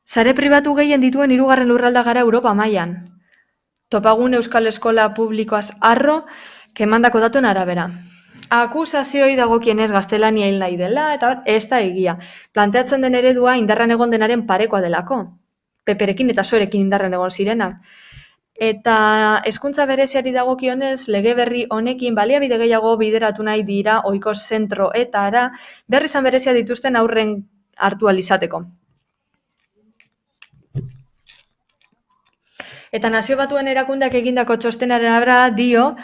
sare pribatu gehien dituen 3. lurralda gara Europa mailan. Topagun Euskal Eskola Publikoaz arro, kemandako datuen arabera. Akusazioi dagokienez gaztelania hil nahi dela, eta ez da egia. Planteatzen den eredua indarran egon denaren parekoa delako. Peperekin eta sorekin indarran egon zirenak. Eta hezkuntza bereziari dagokionez, lege berri honekin baliabide gehiago bideratu nahi dira ohiko zentroetara, berri izan berezia dituzten aurren hartu ahal izateko. Eta Nazio Batuen erakundeak egindako txostenaren arabera dio,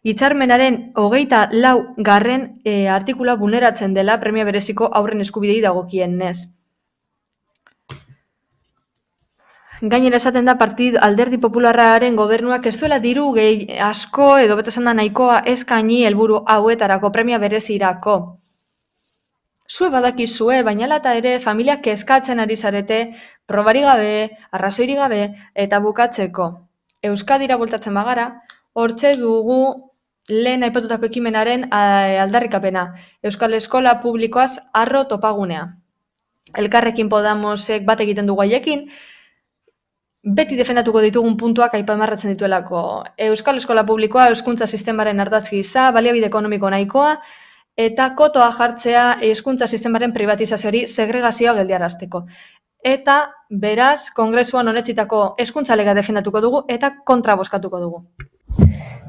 hitzarmenaren 24. Artikulua vulneratzen dela premia bereziko aurren eskubidei dagokienez. Gainera esaten da Alderdi Popularraren gobernuak ez duela diru asko edo beto esan da nahikoa eskaini helburu hauetarako premia berezirako. Zue badakizue, baina lata ere familiak kezkatzen ari zarete, probari gabe, arrazoiri gabe eta bukatzeko. Euskadira bueltatzen bagara, hortze dugu lehen aipatutako ekimenaren aldarrikapena. Euskal Eskola Publikoaz arro topagunea. Elkarrekin Podemosek bat egiten dugu haiekin, beti defendatuko ditugun puntuak aipamarratzen dituelako. Euskal Eskola Publikoa, hezkuntza sistemaren ardatz gisa, baliabide ekonomiko nahikoa, eta kotoa jartzea hezkuntza sistemaren privatizazioari segregazioa geldiarazteko. Eta, beraz, Kongresuan onetsitako hezkuntza legea defendatuko dugu eta kontra bozkatuko dugu.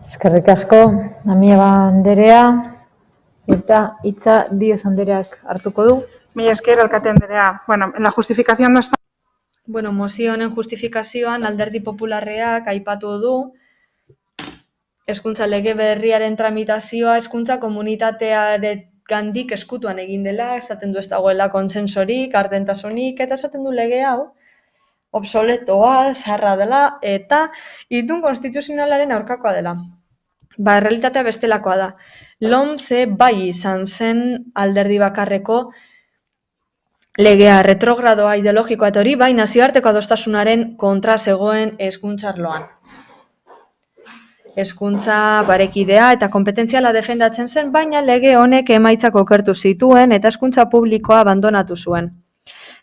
Eskerrik asko, Amieba Anderea, eta hitza Díez Andereak hartuko du. Mila esker, alkate Anderea. Bueno, en la justificación no está... Bueno, mozio honen justifikazioan Alderdi Popularreak aipatu du hezkuntza lege berriaren tramitazioa hezkuntza komunitatearengandik eskutuan egin dela, esaten du ez dagoela kontsensorik, gardentasunik, eta esaten du lege hau obsoletoa, zaharra dela eta itun konstituzionalaren aurkakoa dela. Realitatea bestelakoa da. LOMCE bai izan zen alderdi bakarreko legea retrogradoa ideologikoa eta hori bai nazioarteko adostasunaren kontra zegoen hezkuntza arloan. Hezkuntza parekidea eta kompetentziala defendatzen zen, baina lege honek emaitzak okertu zituen eta hezkuntza publikoa abandonatu zuen.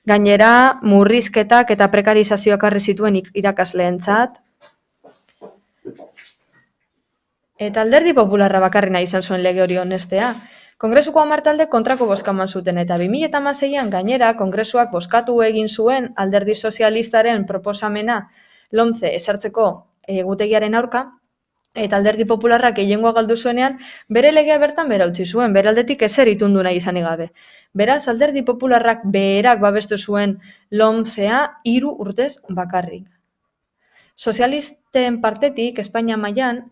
Gainera, murrizketak eta prekarizazioak ekarri zituen irakasleentzat. Eta alderdi popularra bakarri nahi izan zuen lege hori onestea. Kongresuko 10 talde kontrako bozka eman zuten eta 2016an gainera Kongresuak bozkatu egin zuen alderdi sozialistaren proposamena LOMCE ezartzeko egutegiaren aurka, eta alderdi popularrak gehiengoa galdu zuenean, bere legea bertan behera utzi zuen, bere aldetik ezer itundu nahi izanik gabe. Beraz, alderdi popularrak berak babestu zuen LOMCEa 3 urtez bakarrik. Sozialisten partetik, Espainia mailan,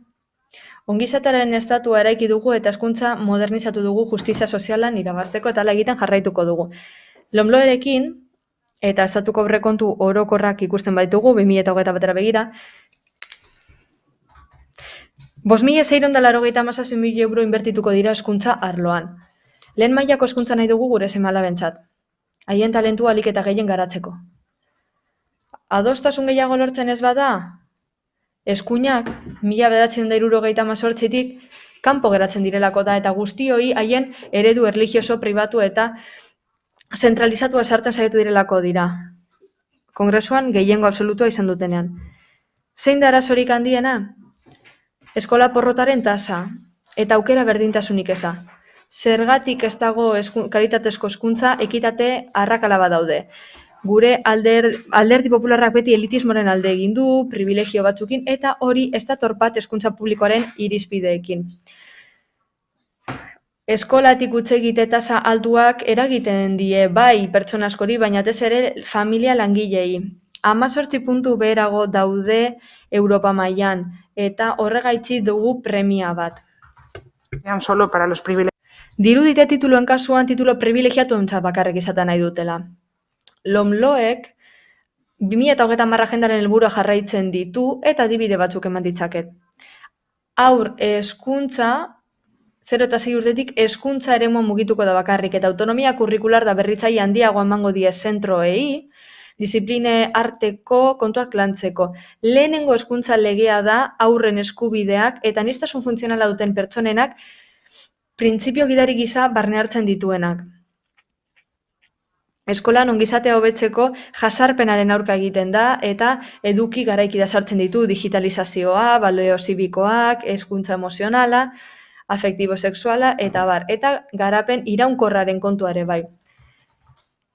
ongizatearen estatua eraiki dugu eta hezkuntza modernizatu dugu justizia sozialan irabazteko eta hala egiten jarraituko dugu. LOMLOErekin, eta estatuko aurrekontu orokorrak ikusten baitugu, 2021 batera begira, 5.687.000 euro inbertituko dira hezkuntza arloan. Lehen mailako hezkuntza nahi dugu gure seme-alabentzat. Haien talentua ahalik eta gehien garatzeko. Adostasun gehiago lortzen ez bada, eskuinak 1978tik kanpo geratzen direlako da eta guztioi haien eredu erlijioso pribatu eta zentralizatua sartzen saiatu direlako dira. Kongresuan gehiengo absolutua izan dutenean. Zein da arazorik handiena? Eskola porrotaren tasa eta aukera berdintasunik eza. Zergatik ez dago kalitatezko hezkuntza ekitate arrakala bat daude. Gure alderdi popularrak beti elitismoren alde egin du, privilegio batzukin, eta hori ez dator bat hezkuntza publikoaren irizpideekin. Eskolatik utzi egite tasa altuak eragiten die bai pertsona askori, baina ez ere familia langilei. 18 puntu beherago daude Europa mailan eta horregaitzi dugu premia bat. Solo para los privilegiados. Dirudite tituluen kasuan titulo privilegiatuentzat bakarrik izaten nahi dutela. LOMLOek 2030 agendaren helburua jarraitzen ditu eta adibide batzuk eman ditzaket. Haur hezkuntza 0 eta 6 urtetik hezkuntza eremua mugituko da bakarrik eta autonomia kurrikular da berritzaile handiago emango die zentroei, disipline arteko kontuak lantzeko. Lehenengo hezkuntza legea da haurren eskubideak eta aniztasun funtzionala duten pertsonenak printzipio gidari gisa barne hartzen dituenak. Eskolan ongizatea hobetzeko jasarpenaren aurka egiten da eta eduki garaikida sartzen ditu digitalizazioa, balio zibikoak, hezkuntza emozionala, afektibo-sexuala eta bar. Eta garapen iraunkorraren kontua ere bai.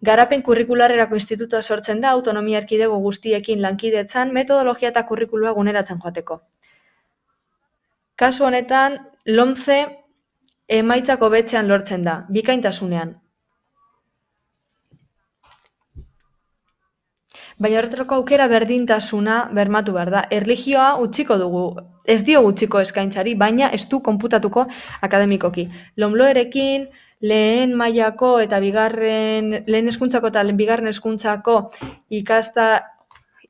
Garapen kurrikularrerako institutua sortzen da autonomia erkidego guztiekin lankidetzan metodologia eta kurrikulua guneratzen joateko. Kasu honetan, LOMCE emaitzak hobetzean lortzen da, bikaintasunean. Baina horretarako aukera berdintasuna bermatu behar da. Erlijioa utziko dugu, ez dio utziko eskaintzari, baina ez du konputatuko akademikoki. LOMLOErekin lehen mailako eta lehen hezkuntzako eta bigarren hezkuntzako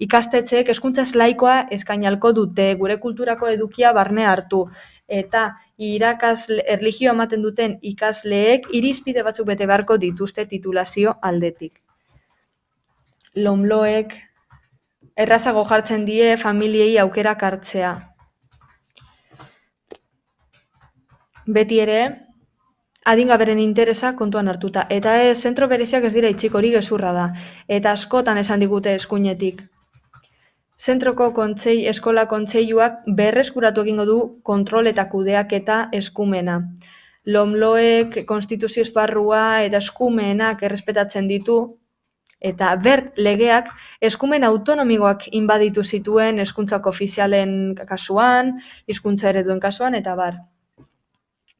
ikastetxeek hezkuntza laikoa eskainalko dute, gure kulturako edukia barne hartu. Eta erlijioa ematen duten ikasleek irizpide batzuk bete beharko dituzte titulazio aldetik. LOMLOek errazago jartzen die familiei aukerak hartzea. Beti ere, adingaberen interesa kontuan hartuta. Eta zentro bereziak ez dira itxiko, hori gezurra da. Eta askotan esan digute eskuinetik. Zentroko eskola kontseiluak berreskuratu egingo du kontrol eta kudeaketa eskumena. LOMLOek konstituzio esparrua eta eskumenak errespetatzen ditu, eta legeak eskumen autonomikoak inbaditu zituen hezkuntzako ofizialen kasuan, hizkuntza ereduen kasuan, eta bar.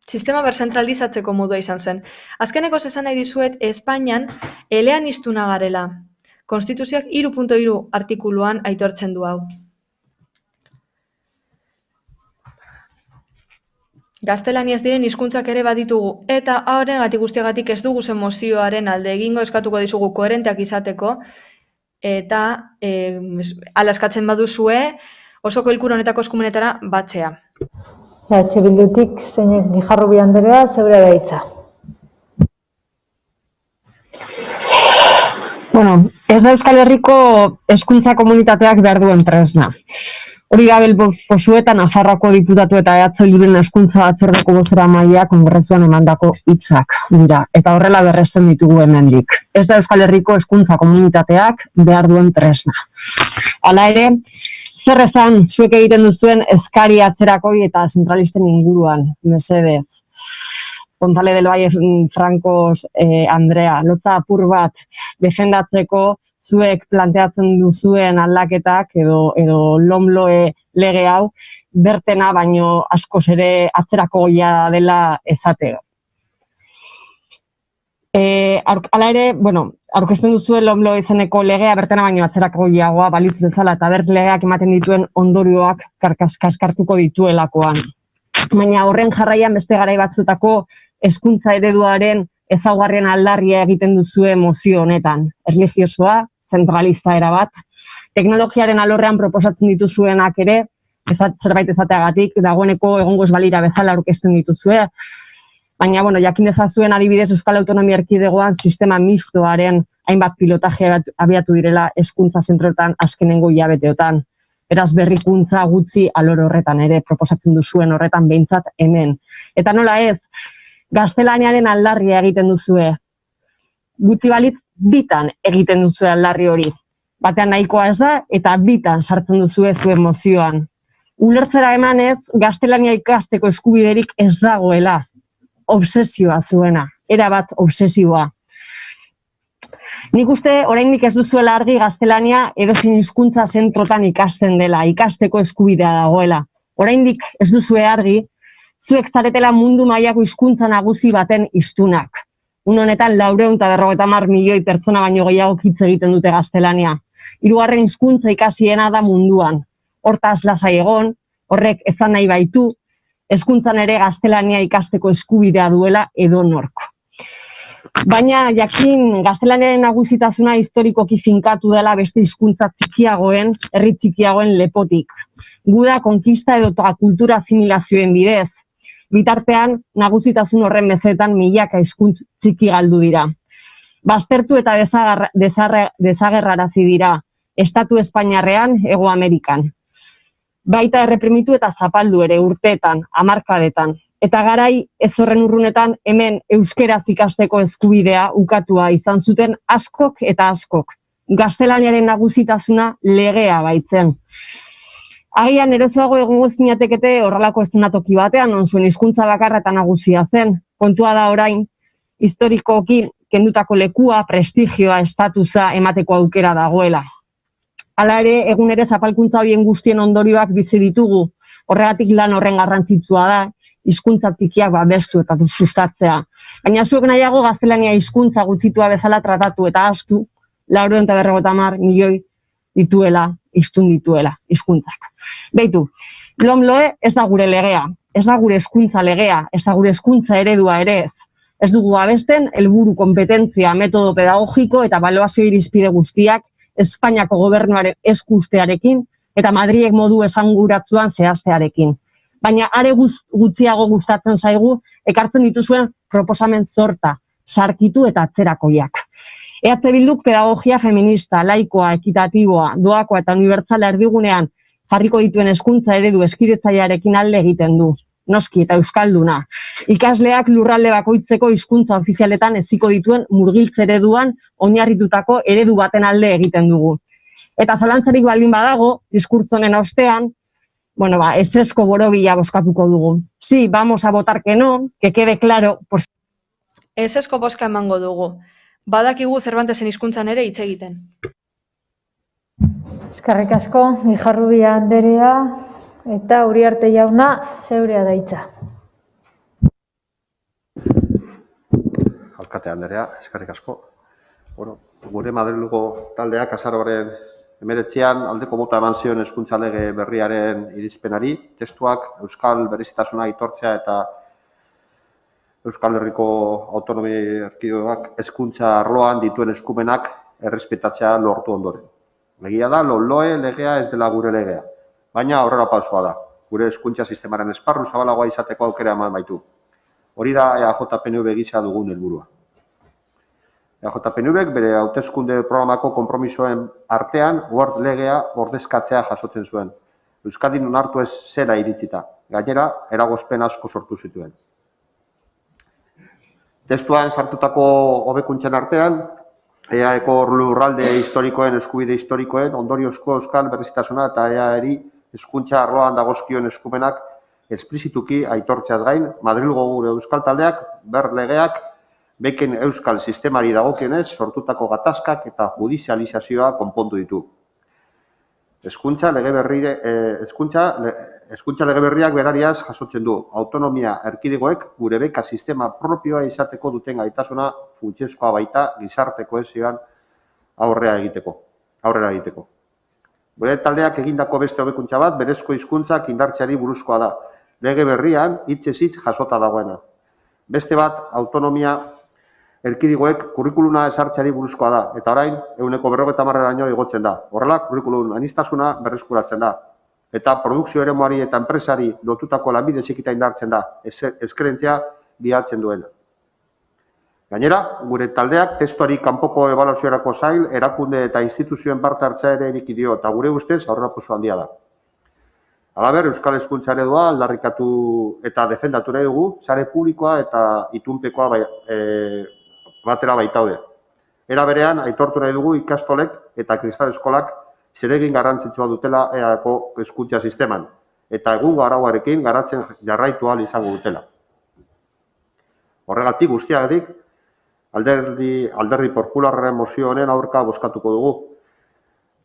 Sistema berzentralizatzeko modua izan zen. Azkeneko esan nahi dizuet, Espainian eleaniztuna garela. Konstituzioak 3.3 artikuluan aitortzen du hau. Gaztelaniaz diren hizkuntzak ere baditugu, eta horregatik guztiagatik ez dugu mozioaren alde egingo eskatuko dizugu koherenteak izateko, eta hala eskatzen baduzue osoko bilkura honetako eskumenetara batzea. Bildutik zeinek Guijarrubi Andrea zeurea da hitza. Bueno, ez da Euskal Herriko hezkuntza komunitateak behar duen tresna. Hori da Posueta Nafarroako diputatu eta Bilduren hezkuntza batzordeko bozeramailea kongresuan emandako hitzak dira, eta horrela berresten ditugu hemendik. Ez da Euskal Herriko hezkuntza komunitateak behar duen tresna. Hala ere, zer esan zuek egiten duzuen eskari atzerakoi eta zentralisten inguruan, mesedez. González del Valle Francos Andrea, lotza apur bat defendatzeko zuek planteatzen duzuen aldaketak edo LOMLOE lege hau bertena baino askoz ere atzerakoia dela esateo. Hala ere, aurkezten duzuen LOMLOE izeneko legea bertena baino atzerakoiagoa balitz bezala eta bert legeak ematen dituen ondorioak kaskartuko dituelakoan. Baina horren jarraian beste garai batzutako hezkuntza ereduaren ezaugarrien aldarria egiten duzue mozio honetan. Erlijiosoa, zentralista erabat, teknologiaren alorrean proposatzen dituzuenak ere, zerbait ezateagatik, dagoeneko egongo ez balira bezala aurkezten dituzue, baina, jakin dezazuen adibidez Euskal Autonomia Erkidegoan sistema mistoaren hainbat pilotaje abiatu direla hezkuntza zentroetan azkenengo hilabeteotan. Beraz berrikuntza gutxi alor horretan ere proposatzen duzuen horretan behintzat hemen. Eta nola ez, gaztelaniaren aldarria egiten duzue. Gutxi balitz bitan egiten duzue aldarri hori. Batean nahikoa ez da eta bitan sartzen duzue zuen mozioan. Ulertzera emanez, gaztelania ikasteko eskubiderik ez dagoela. Obsesioa zuena, erabat obsesioa. Nik uste oraindik ez duzuela argi gaztelania edozein hizkuntza zentrotan ikasten dela, ikasteko eskubidea dagoela. Oraindik ez duzue argi, zuek zaretela mundu mailako hizkuntza nagusi baten hiztunak. Honetan 450 milioi pertsona baino gehiago hitz egiten dute gaztelania. Hirugarren hizkuntza ikasiena da munduan. Hortaz lasai egon, horrek ezan nahi baitu, hezkuntzan ere gaztelania ikasteko eskubidea duela edonork. Baina jakin gaztelaniaren nagusitasuna historikoki finkatu dela beste hizkuntza txikiagoen, herri txikiagoen lepotik. Guda konkista edota kultura asimilazioen bidez. Bitartean, nagusitasun horren mesetan milaka hizkuntz txiki galdu dira. Baztertu eta desagerrarazi dira, Estatu Espainiarrean, Hego Amerikan. Baita erreprimitu eta zapaldu ere urteetan, hamarkadetan. Eta garai ez horren urrunetan hemen euskeraz ikasteko eskubidea ukatua izan zuten askok eta askok. Gaztelaniaren nagusitasuna legea baitzen. Agian erosoago egongo zinatekete horrelako eszenatoki batean, non zuen hizkuntza bakarra eta nagusia zen. Kontua da orain, historikoki kendutako lekua, prestigioa, estatusa emateko aukera dagoela. Hala ere, egun ere zapalkuntza horien guztien ondorioak bizi ditugu. Horregatik lan horren garrantzitsua da, hizkuntza txikiak babestu eta sustatzea. Baina zuek nahiago gaztelania hizkuntza gutxitua bezala tratatu eta astu, 450 milioi dituela, hiztun dituela, hizkuntzak. Beitu, LOMLOE ez da gure legea, ez da gure hezkuntza legea, ez da gure hezkuntza eredua ere ez. Ez dugu abesten, helburu kompetentzia, metodo pedagogiko eta baloazio irizpide guztiak Espainiako gobernuaren eskustearekin eta Madrilek modu esanguratsuan zehaztearekin. Baina are gutxiago gustatzen zaigu ekartzen dituzuen proposamen zorta, sarkitu eta atzerakoiak. EH Bilduk pedagogia feminista, laikoa, ekitatiboa, doakoa eta unibertsala erdigunean jarriko dituen hezkuntza eredu eskidetzailearekin alde egiten du. Noski eta euskalduna. Ikasleak lurralde bakoitzeko hizkuntza ofizialetan eziko dituen murgiltze ereduan oinarritutako eredu baten alde egiten dugu. Eta zalantzarik baldin badago, diskurtso honen ostean, ezezko borobila bozkatuko dugu. Sí, vamos a votar que no, que quede claro. Ezezko bozka emango dugu. Badakigu Cervantesen hizkuntzan ere hitz egiten. Eskerrik asko, Guijarrubi Andrea eta Uriarte jauna zeurea da hitza. Alkate Andrea, eskerrik asko. Gure Madrilgo taldeak azaroaren 19an aldeko bota eman zion hezkuntza lege berriaren irizpenari, testuak euskal berezitasuna aitortzea eta Euskal Herriko Autonomia Erkidegoak hezkuntza arloan dituen eskumenak errespetatzea lortu ondoren. Egia da, LOE legea ez dela gure legea, baina aurrera pausua da. Gure hezkuntza sistemaren esparru zabalagoa izateko aukera eman baitu. Hori da EAJ-PNV gisa dugun helburua. EAJ-PNVek bere hauteskunde programako konpromisoen artean Word legea ordezkatzea jasotzen zuen. Euskadin onartu ez zera iritzita. Gainera, eragozpen asko sortu zituen. Testuan sartutako hobekuntzen artean, EAeko lurralde historikoen, eskubide historikoen, ondoriozko euskal berrizitasuna eta EAeri hezkuntza arloan dagozkion eskumenak esplizituki aitortzeaz gain, Madrilgo gure euskal taldeak, legeak, beken euskal sistemari dagokionez sortutako gatazkak eta judizializazioa konpondu ditu. Hezkuntza lege berriak berariaz jasotzen du. Autonomia erkidegoek gure beka sistema propioa izateko duten gaitasuna funtsezkoa baita gizarte kohesioan aurrera egiteko. Gure taldeak egindako beste hobekuntza bat berezko hizkuntzak indartzeari buruzkoa da. Lege berrian hitzez hitz jasota dagoena. Beste bat autonomia erkidegoek kurrikuluna ezartzeari buruzkoa da, eta orain 50%raino igotzen da. Horrela, kurrikulun aniztasuna berreskuratzen da. Eta produkzio eremuari eta enpresari lotutako lanbide heziketa indartzen da, eskerentzia bilatzen duena. Gainera, gure taldeak testuari kanpoko ebaluaziorako sail, erakunde eta instituzioen parte hartzea ere ireki dio, eta gure ustez aurrerapauso handia da. Halaber, euskal hezkuntza eredua aldarrikatu eta defendatu nahi dugu, sare publikoa eta itunpekoa batera baitaude. Era berean, aitortu nahi dugu ikastolek eta kristal eskolak zeregin garrantzitsua dutela EAeko hezkuntza sisteman, eta egungo arauarekin garatzen jarraitu ahal izango dutela. Horregatik guztiagatik, alderdi popularraren mozio honen aurka bozkatuko dugu.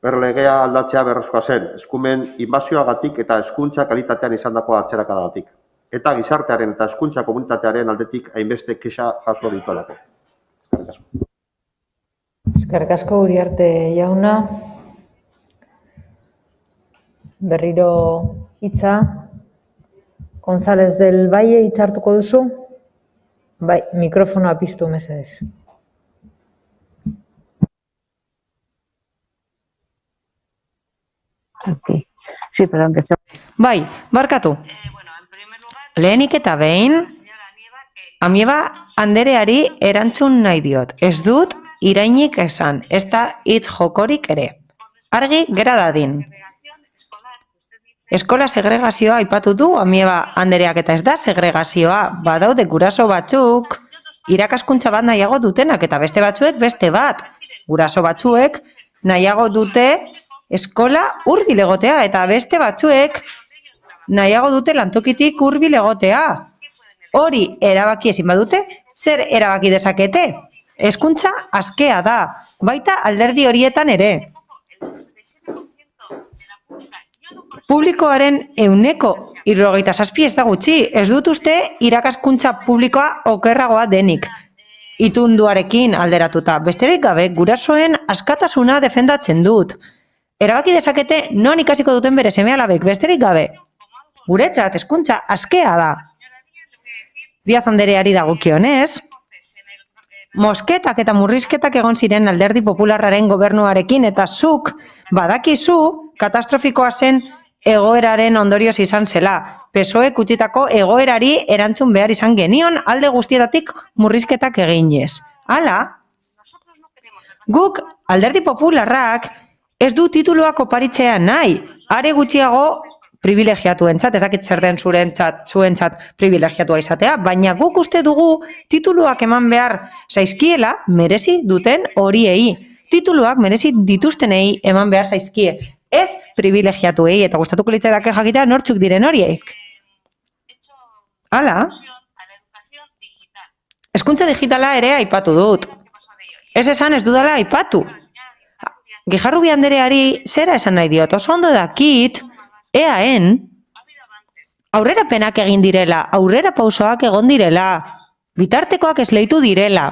Legea aldatzea beharrezkoa zen, eskumen inbazioagatik eta hezkuntza kalitatean izandako atzerakadatik. Eta gizartearen eta hezkuntza komunitatearen aldetik hainbeste kexa jaso dituelako. Eskerrik asko. Eskerrik asko Uriarte jauna. Berriro hitza. González del Valle hitza hartuko duzu? Bai, mikrofonoa piztu mesedez. Sí, perdón, que Bai, barkatu. Lehenik eta behin, Amieba andereari erantzun nahi diot. Ez dut irainik esan, ez da hitz jokorik ere. Argi gera dadin. Eskola segregazioa aipatu du Amieba andereak eta ez da segregazioa. Badaude guraso batzuk, irakaskuntza bat nahiago dutenak eta beste batzuek beste bat. Guraso batzuek nahiago dute eskola hurbil egotea eta beste batzuek nahiago dute lantokitik hurbil egotea. Hori erabaki ezin badute, zer erabaki dezakete? Hezkuntza askea da, baita alderdi horietan ere. Publikoaren 77% ez da gutxi, ez dut uste irakaskuntza publikoa okerragoa denik. Itunduarekin alderatuta, besterik gabe gurasoen askatasuna defendatzen dut. Erabaki dezakete non ikasiko duten bere seme-alabek, besterik gabe. Guretzat hezkuntza askea da. Díaz andereari dagokionez, mosketak eta murrizketak egon ziren alderdi popularraren gobernuarekin eta zuk badakizu katastrofikoa zen egoeraren ondorioz izan zela. PSOEk utzitako egoerari erantzun behar izan genion alde guztietatik murrizketak eginez. Hala, guk alderdi popularrak ez du tituluak oparitzea nahi, are gutxiago privilegiatuentzat, ez dakit zer den zuentzat privilegiatua izatea, baina guk uste dugu tituluak eman behar zaizkiela merezi duten horiei. Tituluak merezi dituztenei eman behar zaizkie, ez privilegiatuei, eta gustatuko litzaidake jakitea nortzuk diren horiek. Hala, hezkuntza digitala ere aipatu dut. Ez esan ez dudala aipatu. Gijarrubi andereari zera esan nahi diot, oso ondo dakit, EAen aurrerapenak egin direla, aurrera pausoak egon direla, bitartekoak esleitu direla,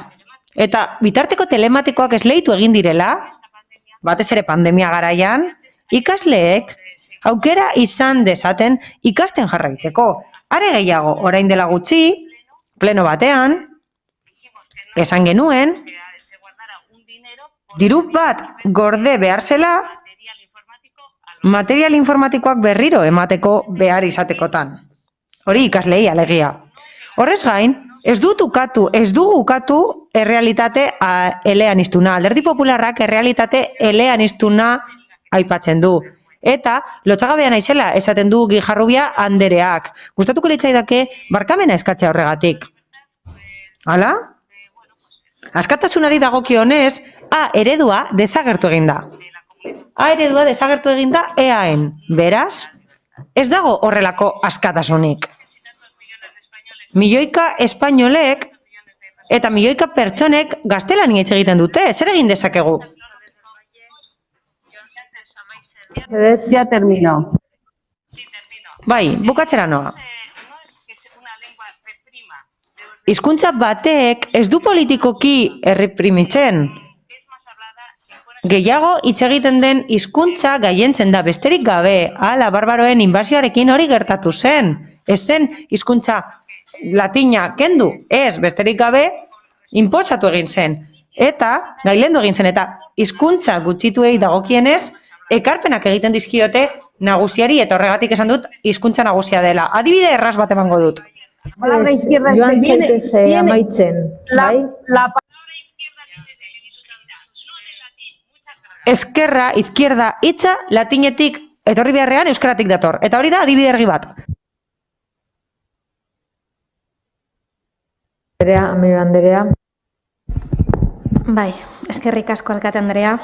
eta bitarteko telematikoak esleitu egin direla, batez ere pandemia garaian, ikasleek aukera izan dezaten ikasten jarraitzeko. Are gehiago, orain dela gutxi, pleno batean, esan genuen, diru bat gorde behar zela, material informatikoak berriro emateko behar izatekotan. Hori ikaslei alegia. Horrez gain, ez dugu ukatu errealitate eleaniztuna. Alderdi Popularrak errealitate eleaniztuna aipatzen du. Eta lotxagabea naizela esaten du Guijarrubia andereak. Gustatuko litzaidake barkamena eskatzea horregatik. Hala? Askatasunari dagokionez, A eredua desagertu egin da. A eredua desagertu egin da EAen. Beraz, ez dago horrelako askatasunik. Milioika espainolek eta milioika pertsonek gaztelania hitz egiten dute. Zer egin dezakegu? Ya termino. Bai, bukatzera noa. Hizkuntza batek ez du politikoki erreprimitzen. Gehiago hitz egiten den hizkuntza gailentzen da besterik gabe. Hala, barbaroen inbasioarekin hori gertatu zen. Ez zen hizkuntza latina kendu. Ez, besterik gabe inposatu egin zen. Eta gailendu egin zen eta hizkuntza gutxituei dagokienez ekarpenak egiten dizkiote nagusiari eta horregatik esan dut hizkuntza nagusia dela. Adibide erraz bat emango dut. Joan zaitez amaitzen, bai? Ezkerra, izquierda, hitza latinetik etorri beharrean euskaratik dator. Eta hori da adibide argi bat. Amigo Anderea. Bai, eskerrik asko alkate Andrea.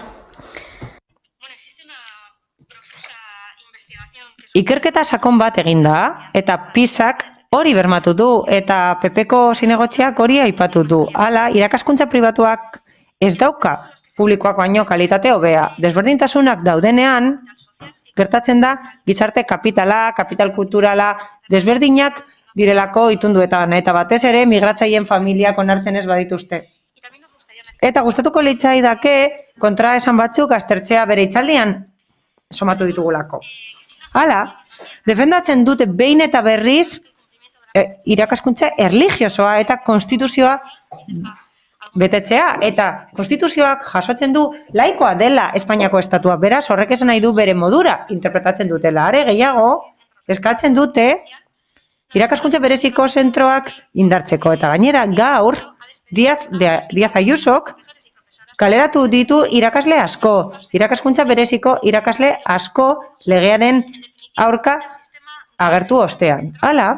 Ikerketa sakon bat egin da, eta PISak hori bermatu du, eta PPko zinegotziak hori aipatu du. Hala, irakaskuntza pribatuak ez dauka publikoak baino kalitate hobea. Desberdintasunak daudenean, gertatzen da, gizarte kapitala, kapital kulturala, desberdinak direlako itunduetan, eta batez ere migratzaileen familiak onartzen ez badituzte. Eta gustatuko litzaidake kontra esan batzuk aztertzea bere hitzaldian somatu ditugulako. Hala, defendatzen dute behin eta berriz irakaskuntza erlijiosoa eta konstituzioa betetzea, eta konstituzioak jasotzen du laikoa dela Espainiako estatua, beraz horrek esan nahi du bere modura interpretatzen dutela. Are gehiago, eskatzen dute irakaskuntza bereziko zentroak indartzeko, eta gainera gaur Díaz Ayusok kaleratu ditu irakasle asko, irakaskuntza bereziko irakasle asko legearen aurka agertu ostean. Hala,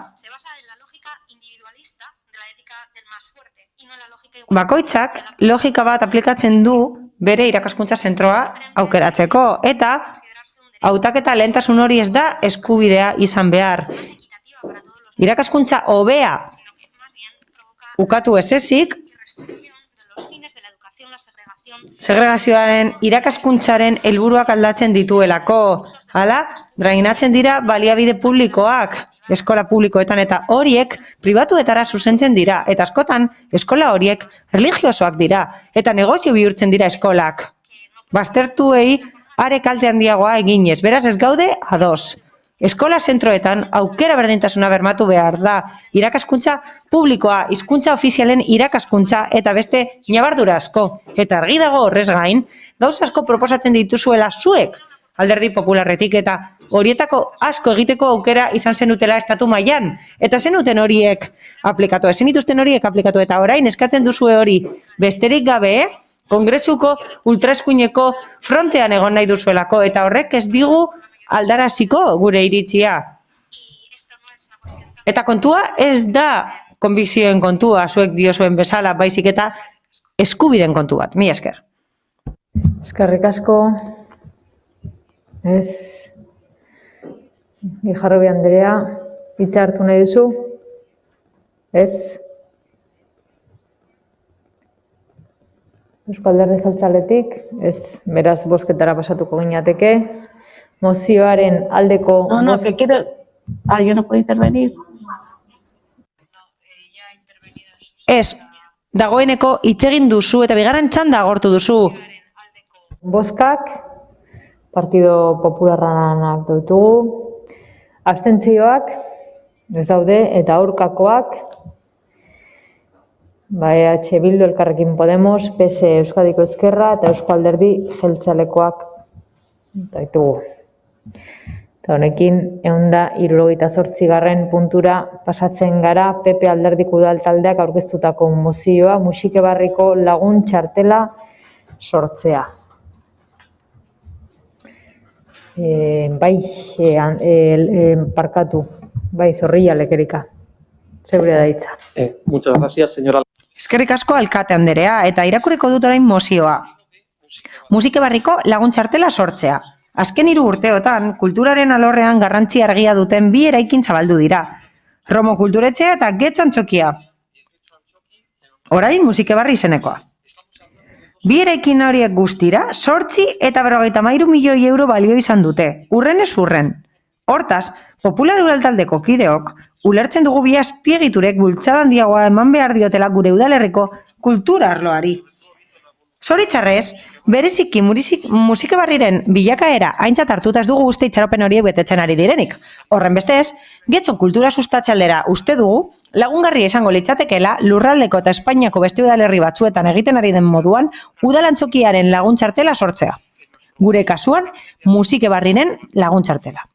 bakoitzak logika bat aplikatzen du bere irakaskuntza zentroa aukeratzeko, eta hautaketa lehentasun hori ez da eskubidea izan behar. Irakaskuntza hobea ukatu ezezik, segregazioaren irakaskuntzaren helburuak aldatzen dituelako. Hala, drainatzen dira baliabide publikoak eskola publikoetan, eta horiek pribatuetara zuzentzen dira, eta askotan eskola horiek religiosoak dira, eta negozio bihurtzen dira eskolak. Baztertuei are kalte handiagoa eginez, beraz ez gaude ados. Eskola zentroetan aukera berdintasuna bermatu behar da, irakaskuntza publikoa, hizkuntza ofizialen irakaskuntza eta beste ñabardura asko. Eta argi dago horrez gain, gauza asko proposatzen dituzuela zuek Alderdi Popularretik, eta horietako asko egiteko aukera izan zenutela estatu mailan, eta zenuten horiek aplikatu, ezin dituzten horiek aplikatu, eta orain eskatzen duzue hori besterik gabe, Kongresuko ultraeskuineko frontean egon nahi duzuelako, eta horrek ez digu aldaraziko gure iritzia. Eta kontua ez da konbizioen kontua, zuek diozuen bezala, baizik eta eskubideen kontu bat. Mila esker. Eskerrik asko. Ez, Guijarrubia Anderea, hitza hartu nahi duzu? Ez? Eusko Alderdi Jeltzaletik, ez, beraz bozketara pasatuko ginateke. Mozioaren aldeko... No, que quiero... yo no puedo intervenir. Ez, dagoeneko hitz egin duzu eta bigarren txanda agortu duzu. Bozkak, Partido Popularranak ditugu, abstentzioak, ez daude, eta aurkakoak, EH Bildu, Elkarrekin Podemos, PSE Euskadiko Ezkerra eta Eusko Alderdi Jeltzalekoak ditugu. Eta honekin, 178. puntura pasatzen gara, PP Alderdiko Udal taldeak aurkeztutako mozioa, Musikebarriko lagun txartela sortzea. Parkatu, Zorrilla Lekerika. Zeure da hitza. Muchas gracias, señora. Eskerrik asko alkate anderea, eta irakurriko dut orain mozioa. Musikebarriko lagun txartela sortzea. Azken 3 urteotan, kulturaren alorrean garrantzi argia duten 2 eraikin zabaldu dira. Romo Kulturetxea eta Getxo Antzokia. Orain Musikebarri izenekoa. 2 eraikin horiek guztira, 8 eta 53 milioi euro balio izan dute, urrenez urren. Hortaz, Popular Udal taldeko kideok, ulertzen dugu bi azpiegiturek bultzada handiagoa eman behar diotela gure udalerriko kultura arloari. Zoritxarrez, bereziki Musikebarriren bilakaera aintzat hartuta ez dugu uste itxaropen horiek betetzen ari direnik. Horren bestez, Getxo kultura sustatzaldera uste dugu, lagungarria izango litzatekeela lurraldeko eta Espainiako beste udalerri batzuetan egiten ari den moduan udalantzokiaren lagun txartela sortzea. Gure kasuan, Musikebarriren lagun txartela.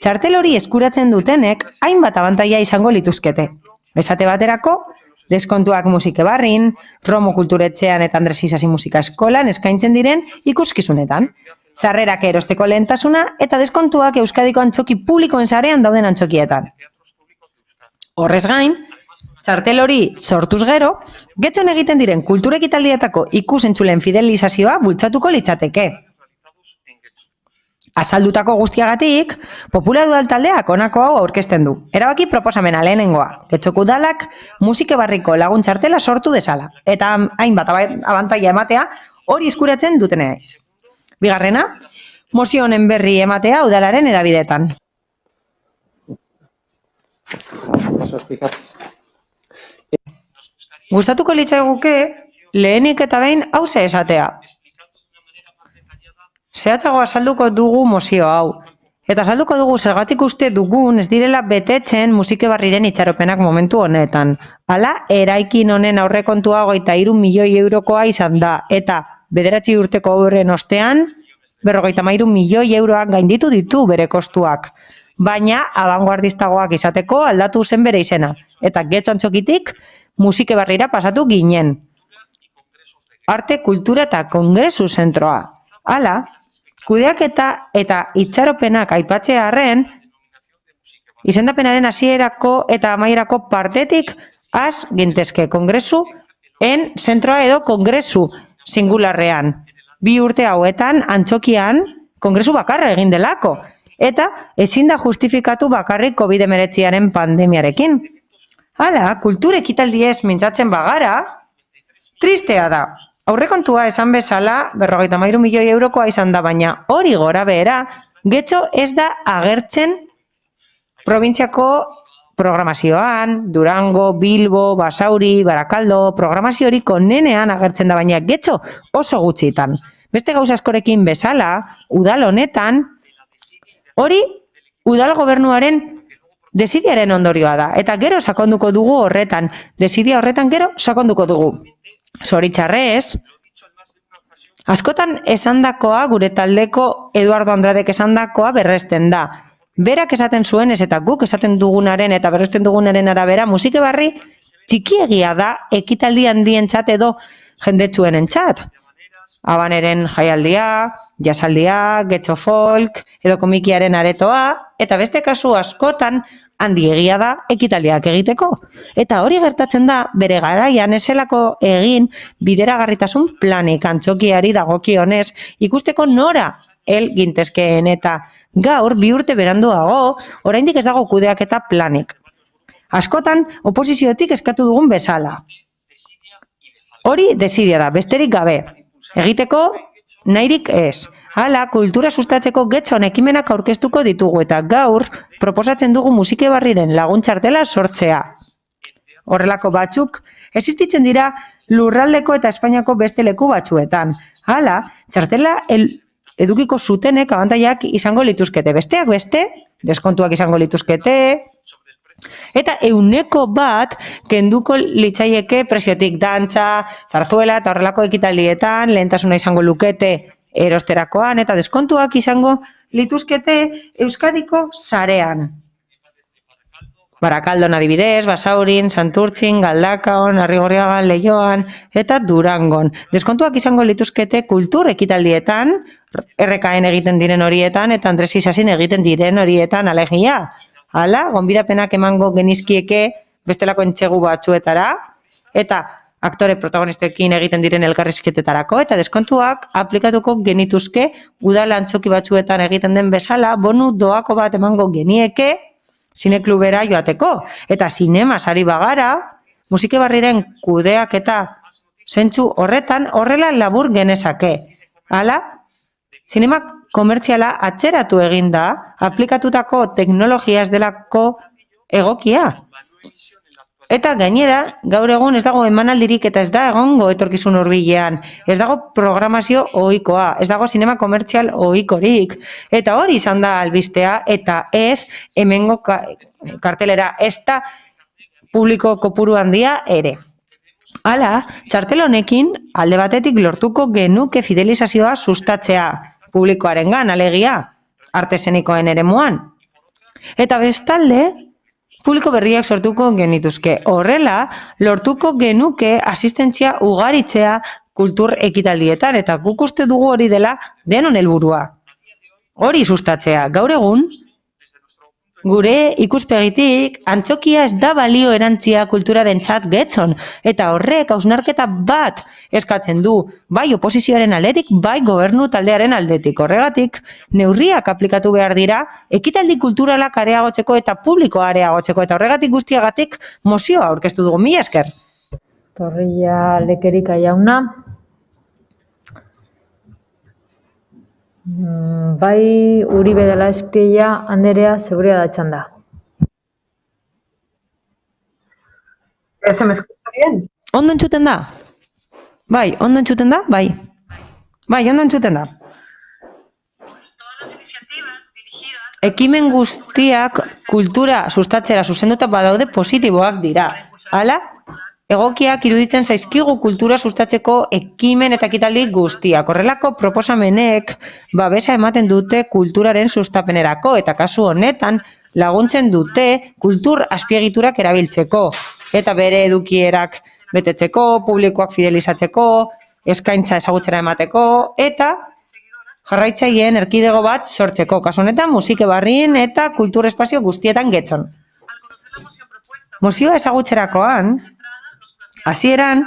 Txartel hori eskuratzen dutenek hainbat abantaila izango lituzkete. Esate baterako, deskontuak Musikebarrin, Romo Kulturetxean eta Andres Isasi Musika Eskolan eskaintzen diren ikuskizunetan. Sarrerak erosteko lehentasuna eta deskontuak Euskadiko antzoki publikoen sarean dauden antzokietan. Horrez gain, txartel hori sortuz gero, Getxon egiten diren kulturekitaldietako ikusentzulen fidelizazioa bultzatuko litzateke. Azaldutako guztiagatik, Popular Udal taldeak honako hau aurkezten du. Erabaki proposamena lehenengoa, Getxoko Udalak Musikebarriko lagun txartela sortu dezala, eta hainbat abantaila ematea hori eskuratzen dutenea. Bigarrena, mozio honen berri ematea udalaren hedabideetan. Gustatuko litzaiguke lehenik eta behin hauze esatea. Zehatzago azalduko dugu mozio hau, eta azalduko dugu zergatik uste dugun ez direla betetzen Musikebarriren itxaropenak momentu honetan. Hala, eraikin honen aurrekontua 23 milioi eurokoa izan da, eta 9 urteko horren ostean, 53 milioi euroak gainditu ditu bere kostuak. Baina, abanguardistagoak izateko aldatu zen bere izena, eta Getxo Antzokitik Musikebarrira pasatu ginen. Arte, kultura eta kongresu zentroa. Hala, kudeaketa eta itxaropenak aipatzea arren, izendapenaren hasierako eta amaierako partetik has gintezke kongresuen zentroa edo kongresu singularrean. 2 urte hauetan antzokian kongresu bakarra egin delako, eta ezin da justifikatu bakarrik COVID-19 pandemiarekin. Hala, kultur ekitaldiez mintzatzen bagara, tristea da. Aurrekontua esan bezala 53 milioi eurokoa izan da, baina hori gora behera, Getxo ez da agertzen probintziako programazioan, Durango, Bilbo, Basauri, Barakaldo, programazio hori konenean agertzen da, baina Getxo oso gutxitan. Beste gauza askorekin bezala, udal honetan, hori udal gobernuaren desidiaren ondorioa da, eta gero sakonduko dugu horretan, desidia horretan gero sakonduko dugu. Zoritxarrez, askotan esandakoa gure taldeko Eduardo Andradek esandakoa berresten da. Berak esaten zuenez eta guk esaten dugunaren eta berresten dugunaren arabera, Musikebarri txikiegia da ekitaldi handientzat edo jendetsuenentzat. Abaneren jaialdia, jasaldia, Getxo folk, edo komikiaren aretoa, eta beste kasu askotan handiegia da ekitaldiak egiteko. Eta hori gertatzen da bere garaian eselako egin bideragarritasun planik antzokiari dagokionez ikusteko nora hel gintezkeen eta gaur 2 urte beranduago oraindik ez dago kudeaketa planik. Askotan oposiziotik eskatu dugun bezala. Hori desidia da, besterik gabe. Egiteko nahirik ez. Hala, kultura sustatzeko Getxon ekimenak aurkeztuko ditugu eta gaur proposatzen dugu Musikebarriren lagun txartela sortzea. Horrelako batzuk existitzen dira lurraldeko eta Espainiako beste leku batzuetan. Hala, txartela edukiko zutenek abantaiak izango lituzkete. Besteak beste, deskontuak izango lituzkete, Eta 100% kenduko litzaieke presiotik dantza, zarzuela eta horrelako ekitaldietan, lehentasuna izango lukete erosterakoan, eta deskontuak izango lituzkete Euskadiko sarean. Barakaldon adibidez, Basaurin, Santurtzin, Galdakaon, Arrigorriagan, Leioan eta Durangon. Deskontuak izango lituzkete kultur ekitaldietan, RKN egiten diren horietan eta Andres Isasin egiten diren horietan alegia. Hala, gonbidapenak emango genizkieke bestelako entxegu batzuetara eta aktore protagonistekin egiten diren elkarrizketetarako eta deskontuak aplikatuko genituzke udal antzoki batzuetan egiten den bezala bonu doako bat emango genieke zineklubera joateko. Eta zinema sari bagara, musike barriren kudeak eta zentzu horretan horrela labur genezake. Hala, zinema komertziala atzeratu egin da, aplikatutako teknologia ez delako egokia. Eta gainera, gaur egun ez dago emanaldirik eta ez da egongo etorkizun hurbilean. Ez dago programazio ohikoa, ez dago zinema komertzial ohikorik. Eta hori izan da albistea eta ez hemengo kartelera, ez da publiko kopuru handia ere. Hala, txartel honekin alde batetik lortuko genuke fidelizazioa sustatzea publikoarengan alegia, artesenikoen eremuan. Eta bestalde, publiko berriak sortuko genituzke. Horrela, lortuko genuke asistentzia ugaritzea kultur ekitaldietan, eta guk uste dugu hori dela denon helburua. Hori sustatzea, gaur egun, gure ikuspegitik, antzokia ez da balio erantzia kulturaren txat getzon, eta horrek hausnarketa bat eskatzen du, bai oposizioaren aldetik, bai gobernu taldearen aldetik. Horregatik, neurriak aplikatu behar dira, ekitaldi kulturalak areagotzeko eta publikoa areagotzeko, eta horregatik guztiagatik mozioa aurkeztu dugu. Mila esker. Torrilla Lekerika jauna. Bai, Uribe dela Espriella Anderea segurea da txanda. ¿Se me escucha bien? Ondo entzuten da? Bai, ondo entzuten da? Bai. Bai, ondo entzuten da. Ekimen guztiak kultura sustatzera zuzenduta badaude positiboak dira. Hala, egokiak iruditzen zaizkigu kultura sustatzeko ekimen eta ekitaldi guztiak. Horrelako proposamenek babesa ematen dute kulturaren sustapenerako eta kasu honetan laguntzen dute kultur azpiegiturak erabiltzeko eta bere edukierak betetzeko, publikoak fidelizatzeko, eskaintza ezagutzera emateko eta jarraitzaileen erkidego bat sortzeko. Kasu honetan musike barrien eta kultur espazio guztietan getzon. Mozioa ezagutzerakoan, hasieran,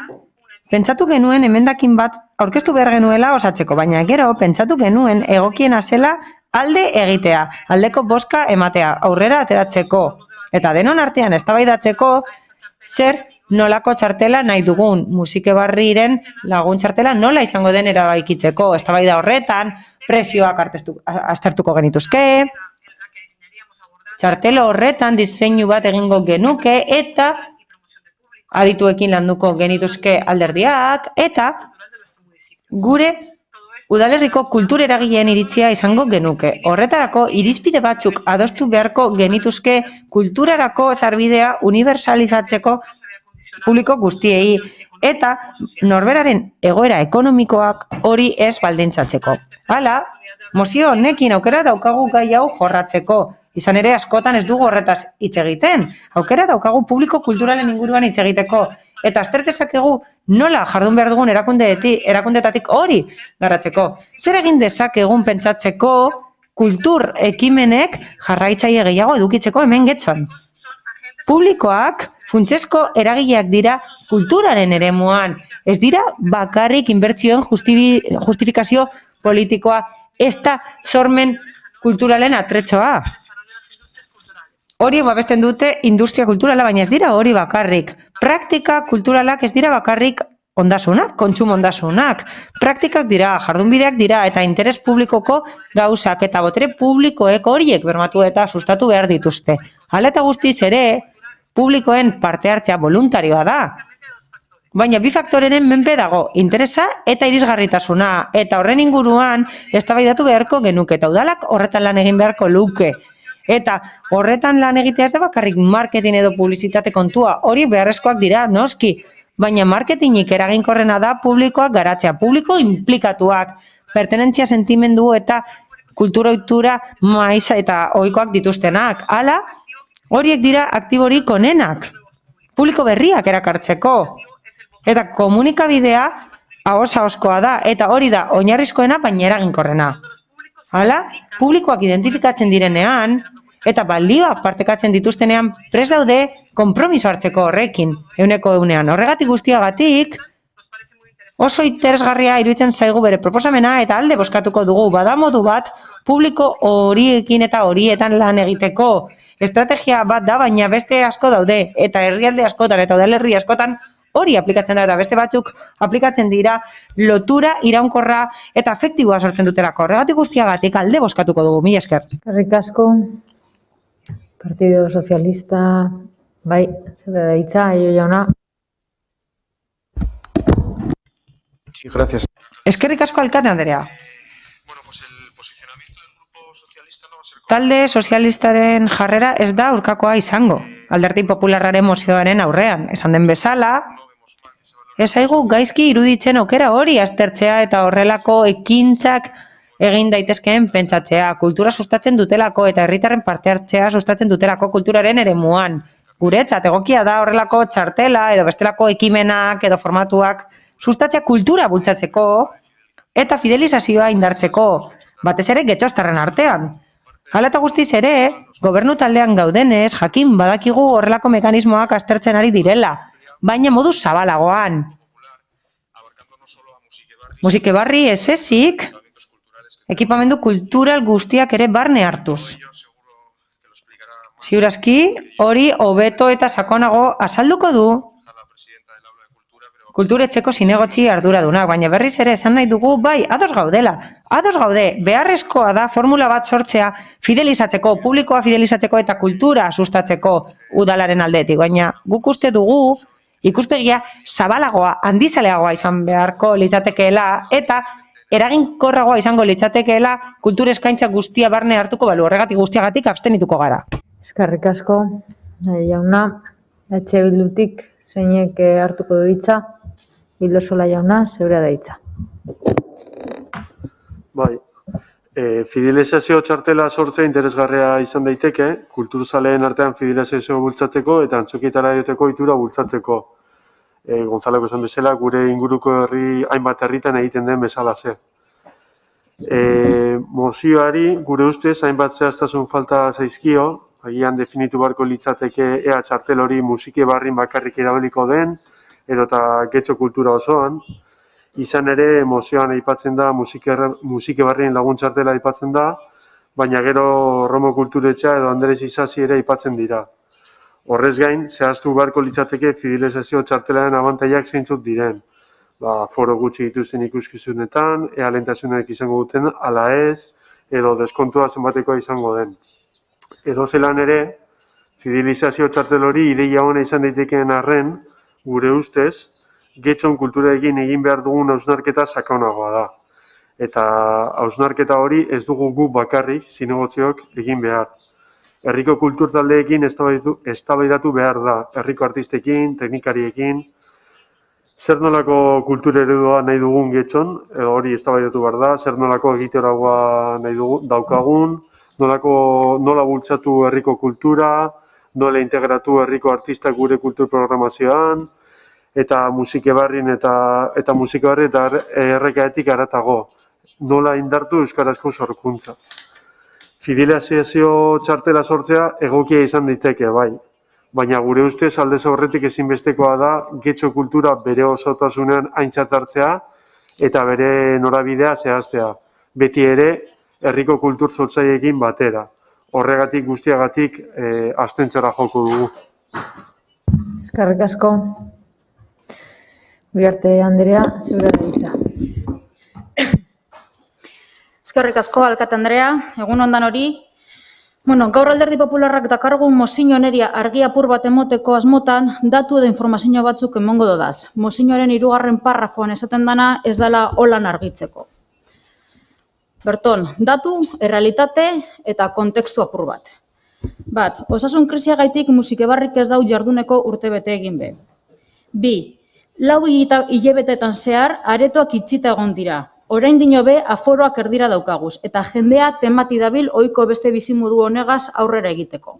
pentsatu genuen emendakin bat aurkeztu behar genuela osatzeko, baina gero pentsatu genuen egokiena zela alde egitea, aldeko bozka ematea, aurrera ateratzeko, eta denon artean eztabaidatzeko zer nolako txartela nahi dugun, musike barriren lagun txartela nola izango den erabaikitzeko, eztabaida horretan, presioak aztertuko genituzke, txartelo horretan diseinu bat egingo genuke eta adituekin landuko genituzke alderdiak, eta gure udalerriko kultur eragileen iritzia izango genuke. Horretarako, irizpide batzuk adostu beharko genituzke kulturarako sarbidea universalizatzeko publiko guztiei, eta norberaren egoera ekonomikoak hori ez baldintzatzeko. Hala, mozio honekin aukera daukagu gai hau jorratzeko. Izan ere, askotan ez dugu horretaz hitz egiten. Aukera daukagu publiko kulturalen inguruan hitz egiteko. Eta aztertezakegu nola jardun behar dugun erakundetatik hori garatzeko. Zer egin dezakegun pentsatzeko kultur ekimenek jarraitzaile gehiago edukitzeko hemen getzon. Publikoak funtsezko eragileak dira kulturaren eremuan. Ez dira bakarrik inbertsioen justifikazio politikoa, ez da sormen kulturalen atretxoa. Hori babesten dute industria kulturala, baina ez dira hori bakarrik. Praktika kulturalak ez dira bakarrik ondasunak, kontsumo ondasunak. Praktikak dira, jardunbideak dira, eta interes publikoko gauzak eta botere publikoek horiek bermatu eta sustatu behar dituzte. Hala eta guztiz ere, publikoen parte hartzea voluntarioa da. Baina bi faktoreren menpe dago, interesa eta irisgarritasuna, eta horren inguruan eztabaidatu beharko genuke, eta udalak horretan lan egin beharko luke. Eta horretan lan egitea ez da bakarrik marketing edo publizitate kontua, hori beharrezkoak dira, noski, baina marketingik eraginkorrena da publikoak garatzea, publiko implikatuak, pertenentzia sentimendu eta kultura ohitura maiz eta ohikoak dituztenak. Hala, horiek dira aktiborik onenak, publiko berriak erakartzeko. Eta komunikabidea ahoz-ahozkoa da, eta hori da oinarrizkoena baina eraginkorrena. Hala, publikoak identifikatzen direnean, eta balioak partekatzen dituztenean prest daude konpromiso hartzeko horrekin, 100%. Horregatik guztiagatik, oso interesgarria iruditzen zaigu bere proposamena eta alde bozkatuko dugu, bada modu bat, publiko horiekin eta horietan lan egiteko. Estrategia bat da, baina beste asko daude, eta herrialde askotan eta udalerri askotan hori aplikatzen da, eta beste batzuk aplikatzen dira lotura, iraunkorra eta afektiboa sortzen dutelako. Horregatik guztiagatik alde bozkatuko dugu, mila esker. Eskerrik asko, Partido Socialista, bai, zure da hitza, Aio jauna. Sí, gracias. Eskerrik asko alkate Andrea. Talde sozialistaren jarrera ez da aurkakoa izango. Alderdi Popularraren mozioaren aurrean, esan den bezala, ez zaigu gaizki iruditzen aukera hori aztertzea eta horrelako ekintzak egin daitezkeen pentsatzea, kultura sustatzen dutelako eta herritarren parte hartzea sustatzen dutelako kulturaren eremuan. Guretzat egokia da horrelako txartela edo bestelako ekimenak edo formatuak sustatzea kultura bultzatzeko eta fidelizazioa indartzeko, batez ere getxostarren artean. Hala eta guztiz ere, gobernu taldean gaudenez, jakin badakigu horrelako mekanismoak aztertzen ari direla, baina modu zabalagoan. Musikebarri ez ezik, ekipamendu kultural guztiak ere barne hartuz. Ziurazki, hori hobeto eta sakonago azalduko du kulturetxeko zinegotzi arduradunak, baina berriz ere esan nahi dugu, bai, ados gaudela. Ados gaude, beharrezkoa da formula bat sortzea fidelizatzeko, publikoa fidelizatzeko eta kultura sustatzeko udalaren aldetik, baina guk uste dugu ikuspegia zabalagoa, handizaleagoa izan beharko litzatekeela eta eraginkorragoa izango litzatekeela kultur eskaintza guztia barne hartuko balu, horregatik guztiagatik abstenituko gara. Eskerrik asko, jauna, Bildutik zeinek hartuko du hitza, Bildosola jauna, zeurea da hitza. Bai, fidelizazio txartela sortzea interesgarria izan daiteke, kulturzaleen artean fidelizazio bultzatzeko eta antzokietara joteko ohitura bultzatzeko. Gonzaleko esan bezala, gure inguruko herri hainbat herritan egiten den bezalaxe. Mozioari gure ustez hainbat zehaztasun falta zaizkio, agian definitu beharko litzateke ea txartel hori musike barrin bakarrik erabiliko den, edota getxo kultura osoan. Izan ere, mozioan aipatzen da, musike barrien laguntxartela aipatzen da, baina gero Romo Kulturetxea edo Andres Isasi ere aipatzen dira. Horrez gain, zehaztu beharko litzateke fidelizazio txartelaren abantaiak zeintzuk diren. Foro gutxi dituzten ikuskizunetan, ea lehentasunak izango duten, ala ez, edo deskontua zenbatekoa izango den. Edo zelan ere, fidelizazio txartel hori ideia ona izan daitekeen arren, gure ustez, getxon kulturarekin egin behar dugun hausnarketa sakonagoa da. Eta hausnarketa hori ez dugu gu bakarrik zinegotziok egin behar. Herriko kultur taldeekin eztabaidatu behar da, herriko artistekin, teknikariekin, zer nolako kultur eredua nahi dugun getxon, hori eztabaidatu behar da, zer nolako egitaragoa nahi daukagun, nola bultzatu herriko kultura, nola integratu herriko artistak gure kultur programazioan, eta musikebarrin eta errekaetik haratago. Nola indartu euskarazko sorkuntza. Fidelizazio txartela sortzea egokia izan daiteke, bai. Baina gure ustez aldez aurretik ezinbestekoa da getxo kultura bere osotasunean aintzat hartzea eta bere norabidea zehaztea. Beti ere, herriko kultur sortzaileekin batera. Horregatik guztiagatik abstentzera joko dugu. Eskerrik asko. Uriarte Andrea, zure da hitza. Eskerrik asko, alkate Andrea, egun ondan hori. Gaur Alderdi Popularrak dakargun mozio neri argi apur bat emoteko asmotan, datu edo informazio batzuk emongo dodaz. Mozioaren 3. parrafoan esaten dana ez dela holan argitzeko. Berton, datu, errealitate eta kontekstu apur bat. Bat, osasun krisiagaitik Musikebarrik ez dau jarduneko urtebete egin be. 2. 4 hilabetetan zehar aretoak itxita egon dira. Orain dino be aforoak erdira daukaguz, eta jendea temati dabil ohiko beste bizimudu honegaz aurrera egiteko.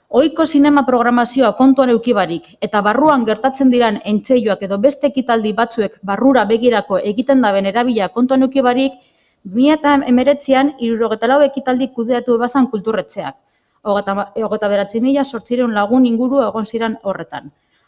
Ohiko sinema programazioa kontuan eukibarik eta barruan gertatzen diran entseioak edo beste ekitaldi batzuek barrura begirako egiten daben erabila kontuan eukibarik, 2019an 74 ekitaldi kudeatu ebazan kulturretxeak. 29.800 lagun inguru egon ziren horretan.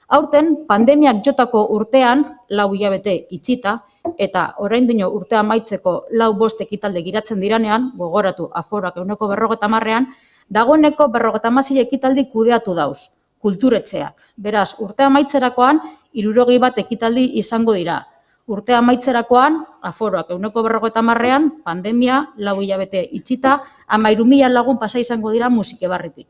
Aurten, pandemiak jotako urtean, 4 hilabete itxita, eta orain dino urtea amaitzeko 4-5 ekitalde giratzen diranean, gogoratu aforoak 150ean, dagoeneko 56 ekitaldi kudeatu dauz, kulturetxeak. Beraz, urtea amaitzerakoan, 61 ekitaldi izango dira. Urtea amaitzerakoan, aforoak 150ean, pandemia, 4 hilabete itxita, 13.000 lagun pasa izango dira Musikebarritik.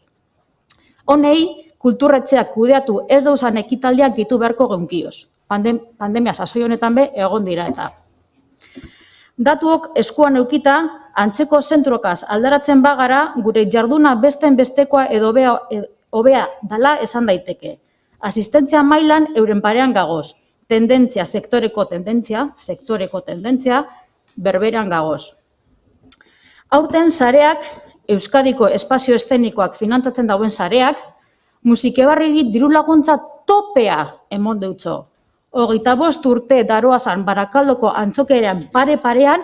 Honei, kulturretxeak kudeatu ez dauzan ekitaldiak gitu beharko gehunkioz. Pandemia sasoi honetan be egon dira eta. Datuok eskuan eukita, antzeko zentrokaz aldaratzen bagara, gure jarduna besten bestekoa edo hobea dala esan daiteke. Asistentzia mailan euren parean gagoz. Sektoreko tendentzia, berberean gagoz. Aurten sareak, Euskadiko espazio eszenikoak finantzatzen dauen sareak, Musikebarriri diru laguntza topea emon deutzo. 25 urte daroazan Barakaldoko antzokiaren pare-parean,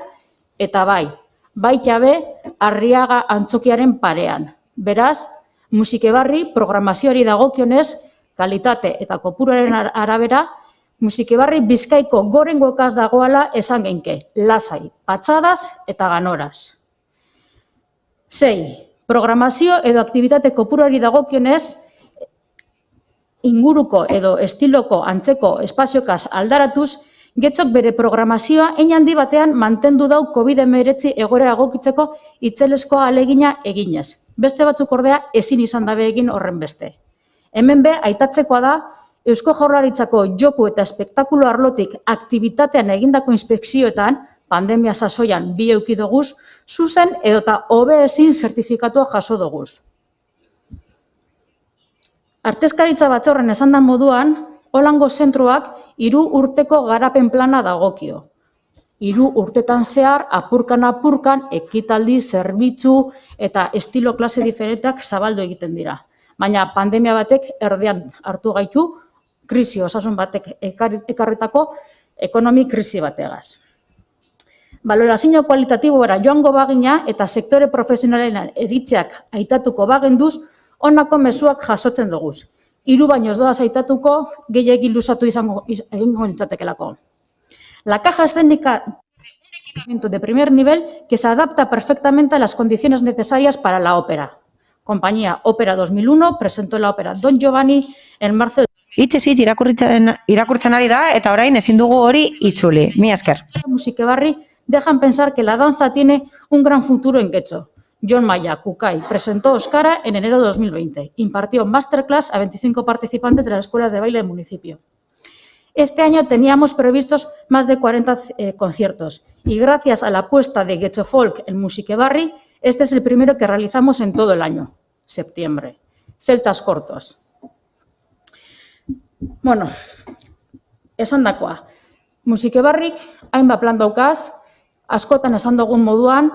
eta baita be Arriaga antzokiaren parean. Beraz, Musikebarri programazioari dagokionez, kalitate eta kopuruaren arabera, Musikebarri Bizkaiko gorengoekaz dagoala esan genke, lasai, patxadaz eta ganoraz. 6. Programazio edo aktibitate kopuruari dagokionez, inguruko edo estiloko antzeko espaziokaz aldaratuz, Getxok bere programazioa handi batean mantendu dau COVID-19 egoera egokitzeko itzeleskoa alegina eginez. Beste batzuk ordea ezin izan dabe egin horren beste. Hemen be, aitatzekoa da, Eusko Jaurlaritzako joku eta espektakulo arlotik aktibitatean egindako inspekzioetan, pandemia sasoian bi euki doguz, zuzen edota hobe ezin zertifikatua jaso doguz. Artezkaritza batzorren esan da moduan, Holango zentroak 3 urteko garapen plana dagokio. 3 urtetan zehar, apurkan, ekitaldi, zerbitzu eta estilo klase diferenteak zabaldu egiten dira. Baina pandemia batek erdean hartu gaitu, krisi osasun batek ekarritako ekonomi krisi bategaz. Balorazio kualitatibora joango bagina eta sektore profesionalen eritzeak aitatuko bagenduz, honako mezuak jasotzen duguz. 3 baino ez doaz aitatuko, gehiagin luzatu egingo nintzatekelako. La caja escénica de primer nivel que se adapta perfectamente a las condiciones necesarias para la ópera. Compañía Ópera 2001 presentó la ópera Don Giovanni en marzo de... Itxez irakurtzen ari da eta orain ezin dugu hori itzuli. Mila esker. Musikebarri dejan pensar que la danza tiene un gran futuro en Getxo. John Maya, Kukai, presentó Oscara en enero de 2020. Impartió masterclass a 25 participantes de las escuelas de baile del municipio. Este año teníamos previstos más de 40 conciertos y gracias a la apuesta de Getxo Folk en Musikebarri, este es el primero que realizamos en todo el año, septiembre. Celtas cortos. Bueno, esan dakoa. Musikebarrik hainbat plan daukaz, askotan esan dugun moduan,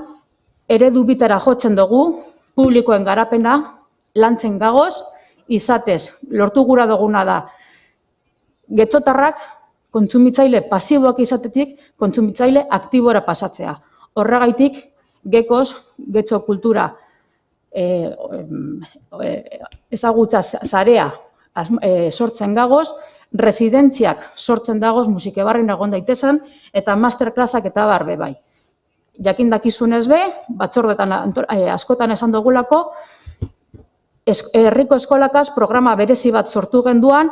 eredu bitera jotzen dugu, publikoen garapena, lantzen gagoz, izatez, lortu gura duguna da, getxotarrak kontsumitzaile pasiboak izatetik, kontsumitzaile aktibora pasatzea. Horregaitik, Getxo kultura ezagutza zarea sortzen gagoz, residentziak sortzen dagoz Musikebarrin egon daitezen, eta masterclassak eta barbe bai. Jakin dakizunez be, batzordetan askotan esan dugulako, herriko eskolakaz programa berezi bat sortu genduan,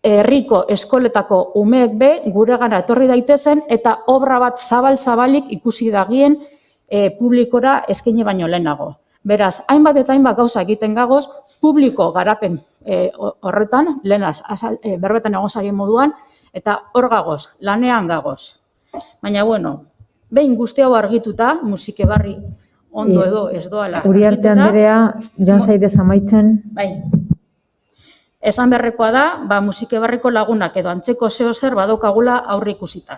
herriko eskoletako umeek be guregana etorri daitezen eta obra bat zabal-zabalik ikusi dagien publikora eskaini baino lehenago. Beraz, hainbat eta hainbat gauza egiten gagoz, publiko garapen horretan, lehenaz, berbetan egon zarien moduan, eta hor gagoz, lanean gagoz. Baina, bueno, behin guzti hau argituta, Musikebarri ondo edo ez doala. Uriarte argituta. Andrea, joan zaitez amaitzen. Bai. Esan beharrekoa da, musikebarriko lagunak edo antzeko zeo zer badokagula aurre ikusita.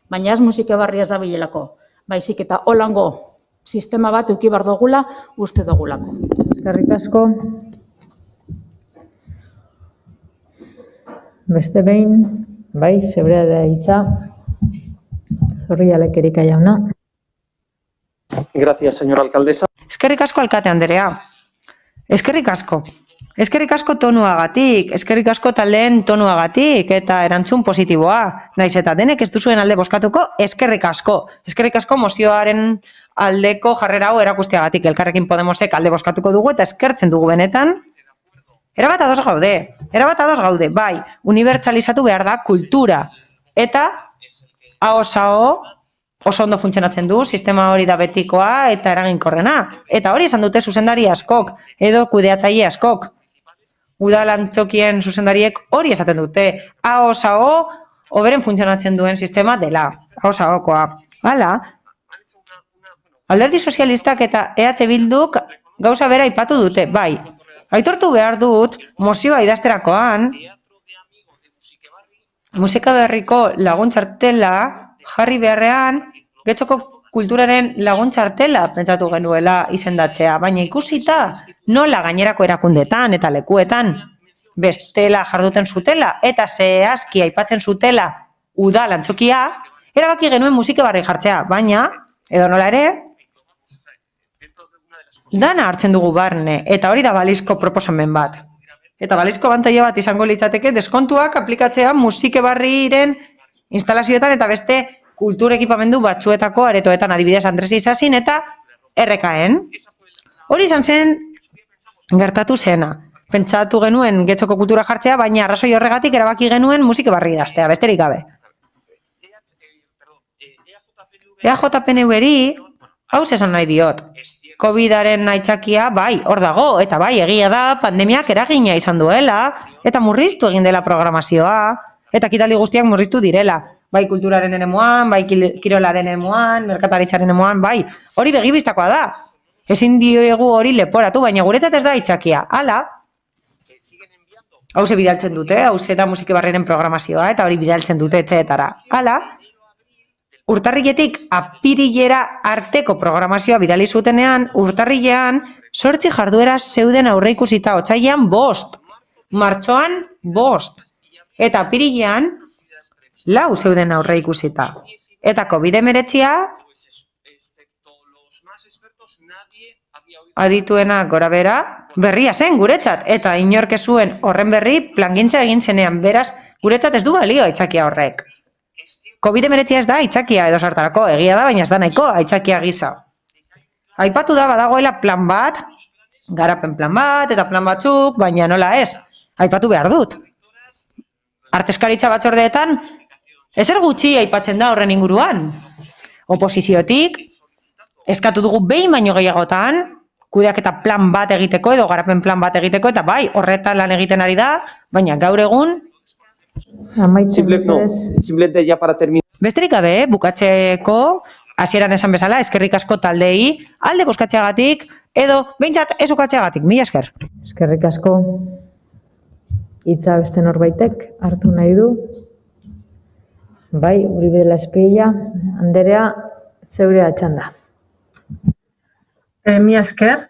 Baina ez musikebarri ez da bilelako. Baizik eta holango sistema bat eduki behar dugula uste dugulako. Eskerrik asko. Beste behin, bai, zeurea da hitza. Zorrialek Erika jauna. Gracias, señora alcaldesa. Eskerrik asko, alkate Andrea. Eskerrik asko. Eskerrik asko tonuagatik, eskerrik asko taldeen tonuagatik eta erantzun positiboa. Naiz eta denek ez duzuen alde bozkatuko, eskerrik asko. Eskerrik asko mozioaren aldeko jarrera hau erakusteagatik. Elkarrekin Podemosek alde bozkatuko dugu eta eskertzen dugu benetan. Erabat ados gaude, bai, unibertsalizatu behar da kultura. Eta ahoz oso ondo funtzionatzen du, sistema hori da betikoa eta eraginkorrena. Eta hori esan dute zuzendari askok, edo kudeatzaile askok. Udalantxokien zuzendariek hori esaten dute. Ahoz hoberen funtzionatzen duen sistema dela. Ahoz ahokoa. Hala, Alderdi Sozialistak eta EH Bilduk gauza bera aipatu dute, bai. Aitortu behar dut, mozioa idazterakoan, musika berriko laguntzartela jarri beharrean, Getxoko kulturaren laguntzartela pentsatu genuela izendatzea, baina ikusita nola gainerako erakundetan eta lekuetan bestela jarduten zutela eta zehazki aipatzen zutela udal antzokia, erabaki genuen musikebarri jartzea, baina, edo nola ere, dana hartzen dugu barne, eta hori da balizko proposamen bat. Eta balizko abantaila bat izango litzateke deskontuak aplikatzea musikebarriren instalazioetan eta beste kultur ekipamendu batzuetako aretoetan, adibidez Andres Isazin eta RKN. Hori izan zen gertatu zena. Pentsatu genuen Getxoko kultura jartzea, baina arrazoi horregatik erabaki genuen musikebarri idaztea, besterik gabe. EAJ-PNV-ri, hau esan nahi diot. COVID-aren aitzakia, bai, hor dago, eta bai, egia da, pandemiak eragina izan duela, eta murriztu egin dela programazioa, eta ekitaldi guztiak murriztu direla. Bai kulturaren eremuan, bai kirolaren eremuan, merkataritzaren eremuan, bai, hori begibistakoa da. Ezin diegu hori leporatu, baina guretzat ez da aitzakia. Hala, hause bidaltzen dute, hause da musikebarriren programazioa, eta hori bidaltzen dute etxeetara. Hala, urtarriletik apirilera arteko programazioa bidali zutenean, urtarrilean 8 jarduera zeuden aurreikusita, otsailean 5, martxoan 5, eta apirilean 4 zeuden aurreikusita. Eta COVID-19 adituena gora bera, berria zen guretzat, eta inork ez zuen horren berri plangintza egin zenean, beraz, guretzat ez du balio aitzakia horrek. COVID-19 ez da aitzakia edo sartarako, egia da, baina ez da nahiko aitzakia gisa. Aipatu da badagoela plan bat, garapen plan bat, eta plan batzuk, baina nola ez, aipatu behar dut. Arteskaritza batzordeetan, ezer gutxi aipatzen da horren inguruan. Oposiziotik, eskatu dugu behin baino gehiagotan, kudeaketa plan bat egiteko edo garapen plan bat egiteko, eta bai, horretan lan egiten ari da, baina gaur egun, Simplemente ya para terminar. besterik gabe, bukatzeko, hasieran esan bezala, eskerrik asko taldei, alde bozkatzeagatik, edo behintzat ez ukatzeagatik, mila esker. Eskerrik asko. Hitza beste norbaitek hartu nahi du. Bai, Uribe de la Espriella, Anderea, zeurea txanda. Mila esker.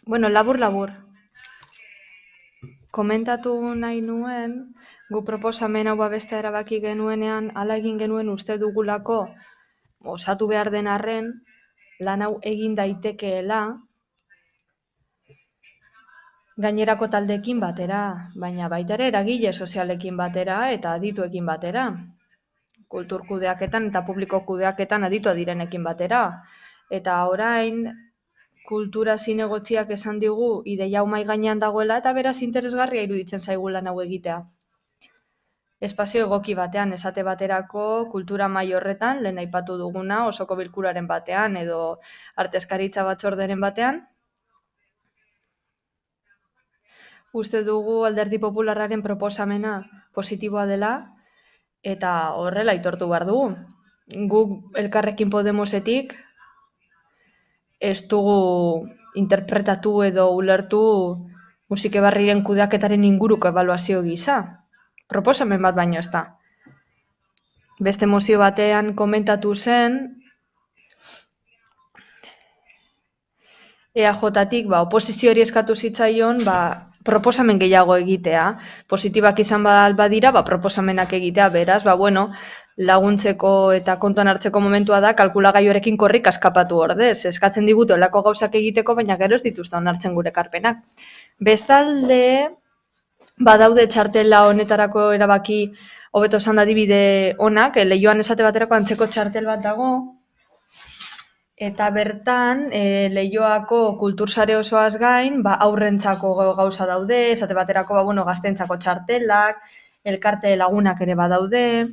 Bueno, labur. Komentatu nahi nuen, gu proposamen hau babestea erabaki genuenean, hala egin genuen uste dugulako, osatu behar den arren, lan hau egin daitekeela, gainerako taldeekin batera, baina baita ere eragile sozialekin batera eta adituekin batera. Kultur kudeaketan eta publiko kudeaketan aditua direnekin batera. Eta orain, kultura zinegotziak esan digu ideia hau mahai gainean dagoela eta beraz interesgarria iruditzen zaigu lan hau egitea. Espazio egoki batean, esate baterako kultura mahai horretan, lehen aipatu duguna, osoko bilkuraren batean edo arteskaritza batzorderen batean. Uste dugu Alderdi Popularraren proposamena positiboa dela eta horrela aitortu behar dugu. guk Elkarrekin Podemosetik ez dugu interpretatu edo ulertu Musike Barriren kudeaketaren inguruko ebaluazio gisa. Proposamen bat baino ez da. Beste mozio batean komentatu zen EAJ-tik oposizioari eskatu zitzaion proposamen gehiago egitea. Positibak izan badira, proposamenak egitea, beraz, laguntzeko eta kontuan hartzeko momentua da kalkulagailuarekin korrik askapatu ordez. Eskatzen digute olako gauzak egiteko, baina gero ez dituzte onartzen gure ekarpenak. Bestalde, badaude txartela honetarako erabaki hobeto esan adibide onak, Leioan esate baterako antzeko txartel bat dago, eta bertan, Leioako kultursare osoaz gain, aurrentzako gauza daude, esate baterako gaztentzako txartelak, elkarte lagunak ere badaude.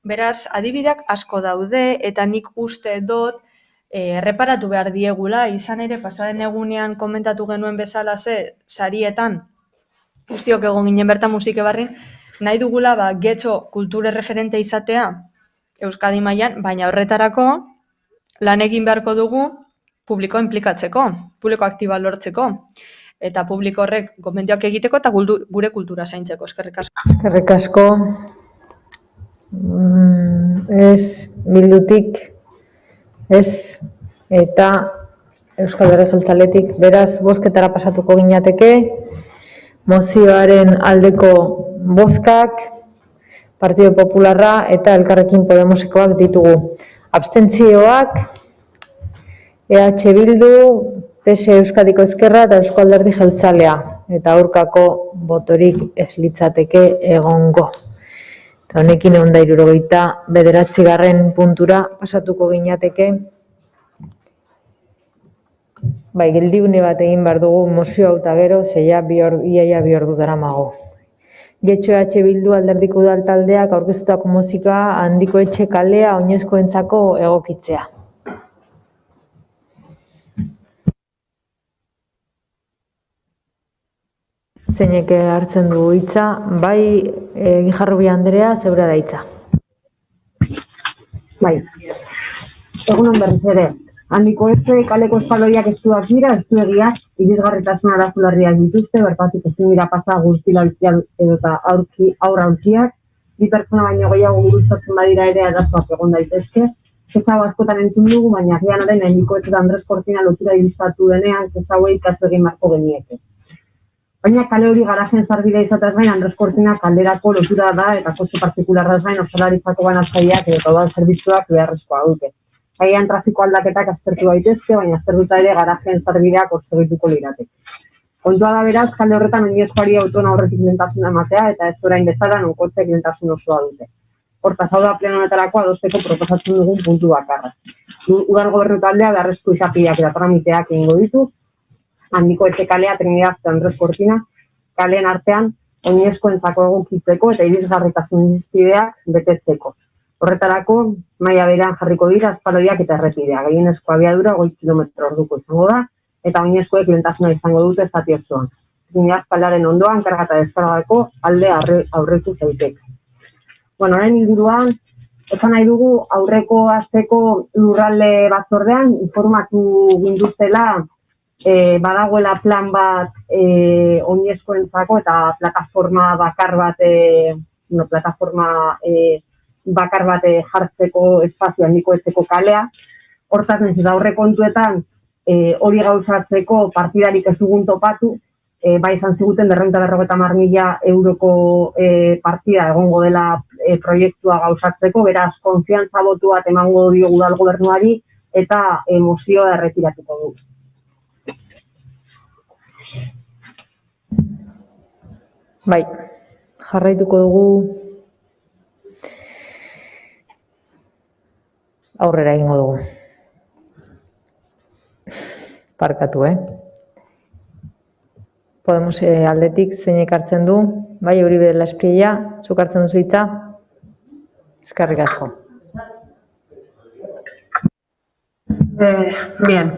Beraz, adibideak asko daude, eta nik uste dut erreparatu behar diegula, izan ere pasaden egunean komentatu genuen bezala sarietan, guztiok egon ginen bertan Musike Barrin, nahi dugula getxo kulture referente izatea Euskadi mailan, baina horretarako lan egin beharko dugu publikoa inplikatzeko, publiko aktiba lortzeko, eta publiko horrek gomendioak egiteko eta gure kultura zaintzeko. Eskerrik asko. Eskerrik asko. Ez Bildutik, ez eta Euskal Herria Jeltzaletik, beraz bozketara pasatuko ginateke, mozioaren aldeko bozkak, Partido Popularra eta Elkarrekin Podemosekoak ditugu. Abstentzioak, EH Bildu, PS Euskadiko Ezkerra eta Eusko Alderdi Jeltzalea, eta aurkako botorik ez litzateke egongo. Eta honekin 169. puntura pasatuko ginateke. Geldiune bat egin behar dugu mozio hau eta gero, iaia 2 ordu daramago. Getxo EH Bildu Alderdiko Udal taldeak aurkeztutako mozioa Handiko Etxe kalea oinezkoentzako egokitzea. Zeinek hartzen du hitza, bai Gijarrubia Andrea, zeurea da hitza. Bai, egunon berriz ere. Handiko etxe kaleko espaloiak estuak dira, estuegiak, irisgarritasuna arazolarriak dituzte, bertatik ezin dira pasa guztila edota aurra aurkiak, bi pertsona baino gehiago gurutzatzen badira ere arazoak egon daitezke. Kezago askotan entzun dugu, baina agianaren handiko etxe da Andres Cortina lotura iristatu denean, kezagoei kasu egin marko genieke. Baina kale hori garajen zarbidea izataz gain, Andres Cortina kalderako lotura da eta kotxe partikularraz gain osalarizako banazkaiak edo udal zerbitzuak beharrezkoa dute. Agian trafiko aldaketak aztertu daitezke, baina aztertuta ere garajen zarbideak hor segituko lirateke. Kontua da beraz, kale horretan oinezkoari autona horretik lehentasuna ematea eta ez orain bezala nonkotzeek lehentasun osoa dute. Hortaz, hau da pleno honetarako adosteko proposatzen dugun puntu bakarra. Udal Gobernu taldea beharrezko izapideak eta tramiteak egingo ditu, Handiko etxe kalea Trinidad eta Andres Cortina kaleen artean oinezkoentzako egokitzeko eta irisgarritasun irizpideak betetzeko. Horretarako, maila berean jarriko dira espaloiak eta errepidea. Gehienezko abiadura 20 km/orduko izango da, eta oinezkoek lehentasuna izango dute zati osoan. Trinidad kalearen ondoan, karga eta deskargako alde aurretu daiteke. Orain inguruan, esan nahi dugu aurreko asteko lurralde batzordean informatu ginduztela badagoela plan bat oinezkoentzako eta plataforma bakar bat jartzeko espazio handiko etxeko kalea. Hortaz, nahiz eta aurrekontuetan hori gauzatzeko partidarik ez dugun topatu, bai izan ziguten 250.000 euroko partida egongo dela proiektua gauzatzeko, beraz, konfiantza botu bat emango diogu Udal Gobernuari eta mozioa erretiratuko dugu. Bai, jarraituko dugu aurrera egingo dugu. Parkatu, Podemos aldetik zeinek hartzen du, bai Uribe de la Espriella, zuk hartzen duzu hitza? Eskerrik asko. Bien,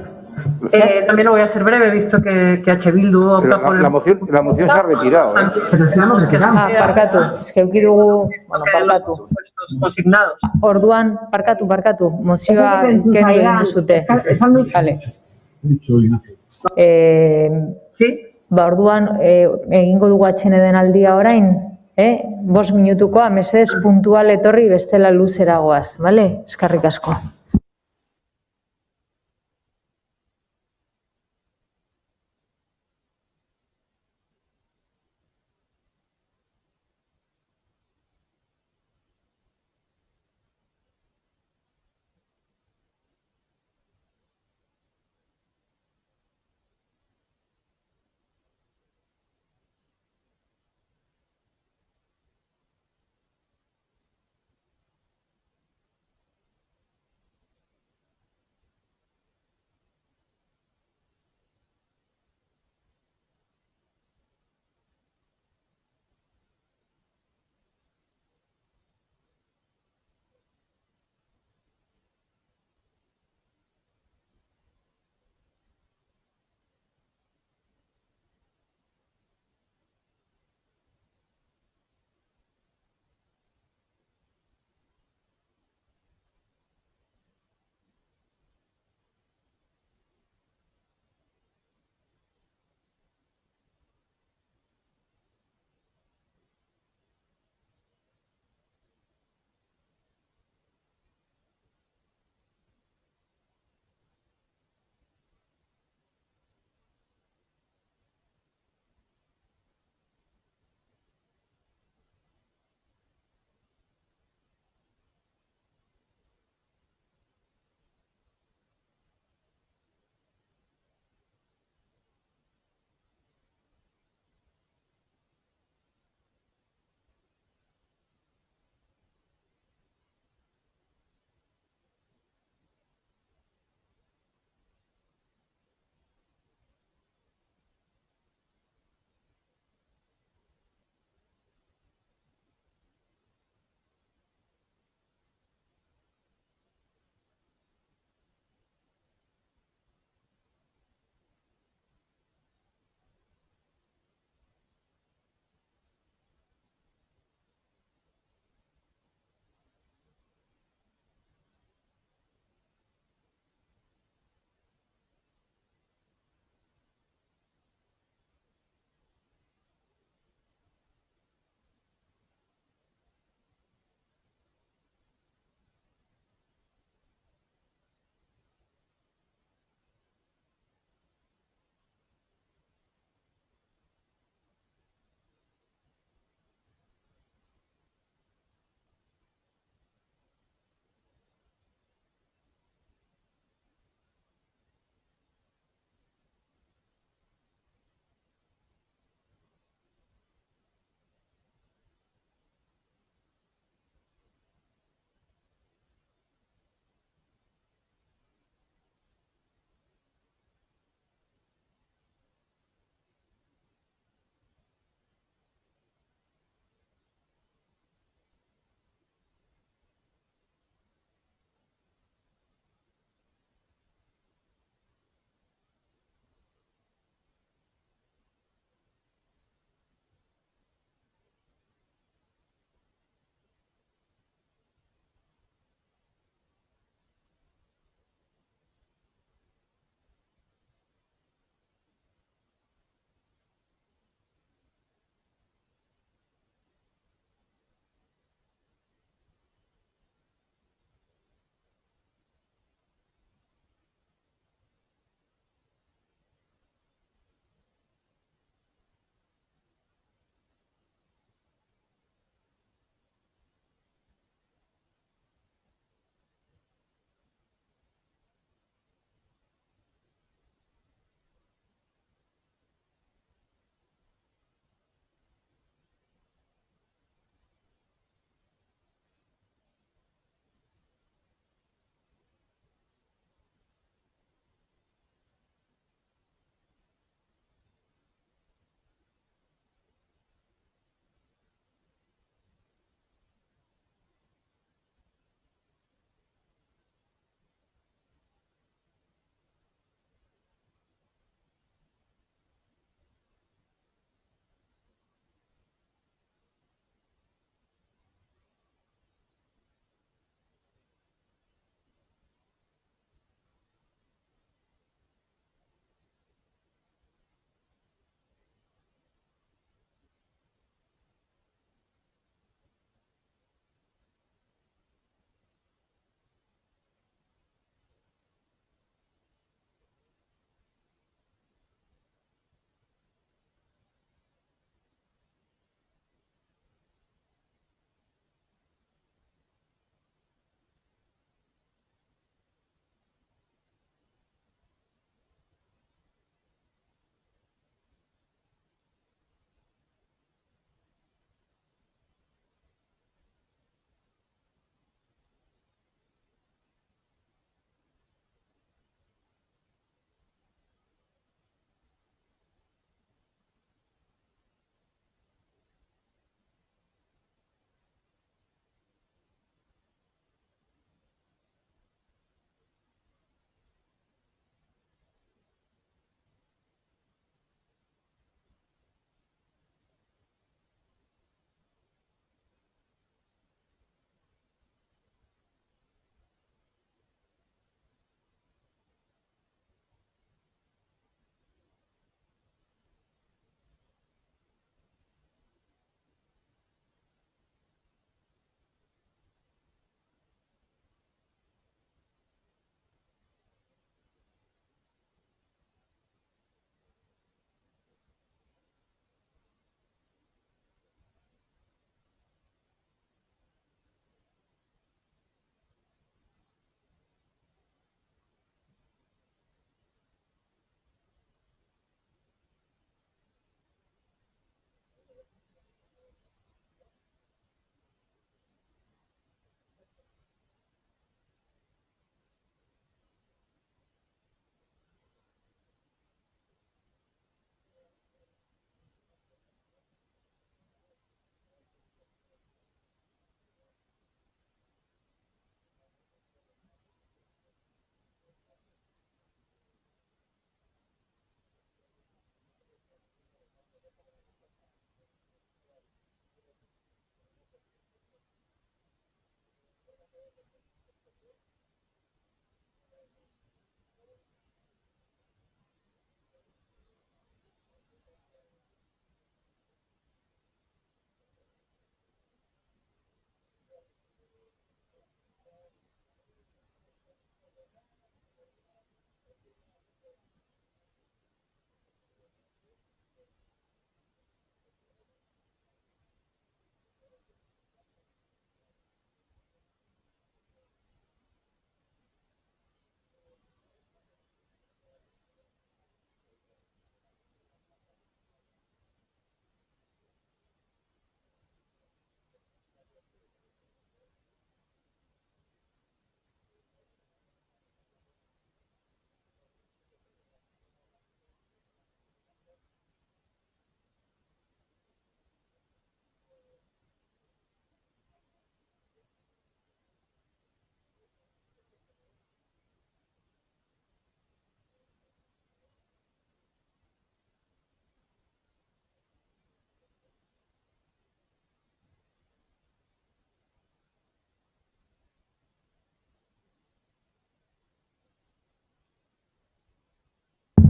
También lo voy a ser breve, visto que H. Bildu opta Pero por el... la moción se ha retirado, ¿eh? Pero si vamos que Ah, parkatu, eske eduki dugu, bueno, parkatu. Consignados. Orduan, parkatu, mozioa kendu egin duzute. Vale. Orduan, egingo dugu atxeneden aldia orain, 5 minutukoa, mesedez puntual etorri bestela luzeragoaz, bale? Eskerrik asko.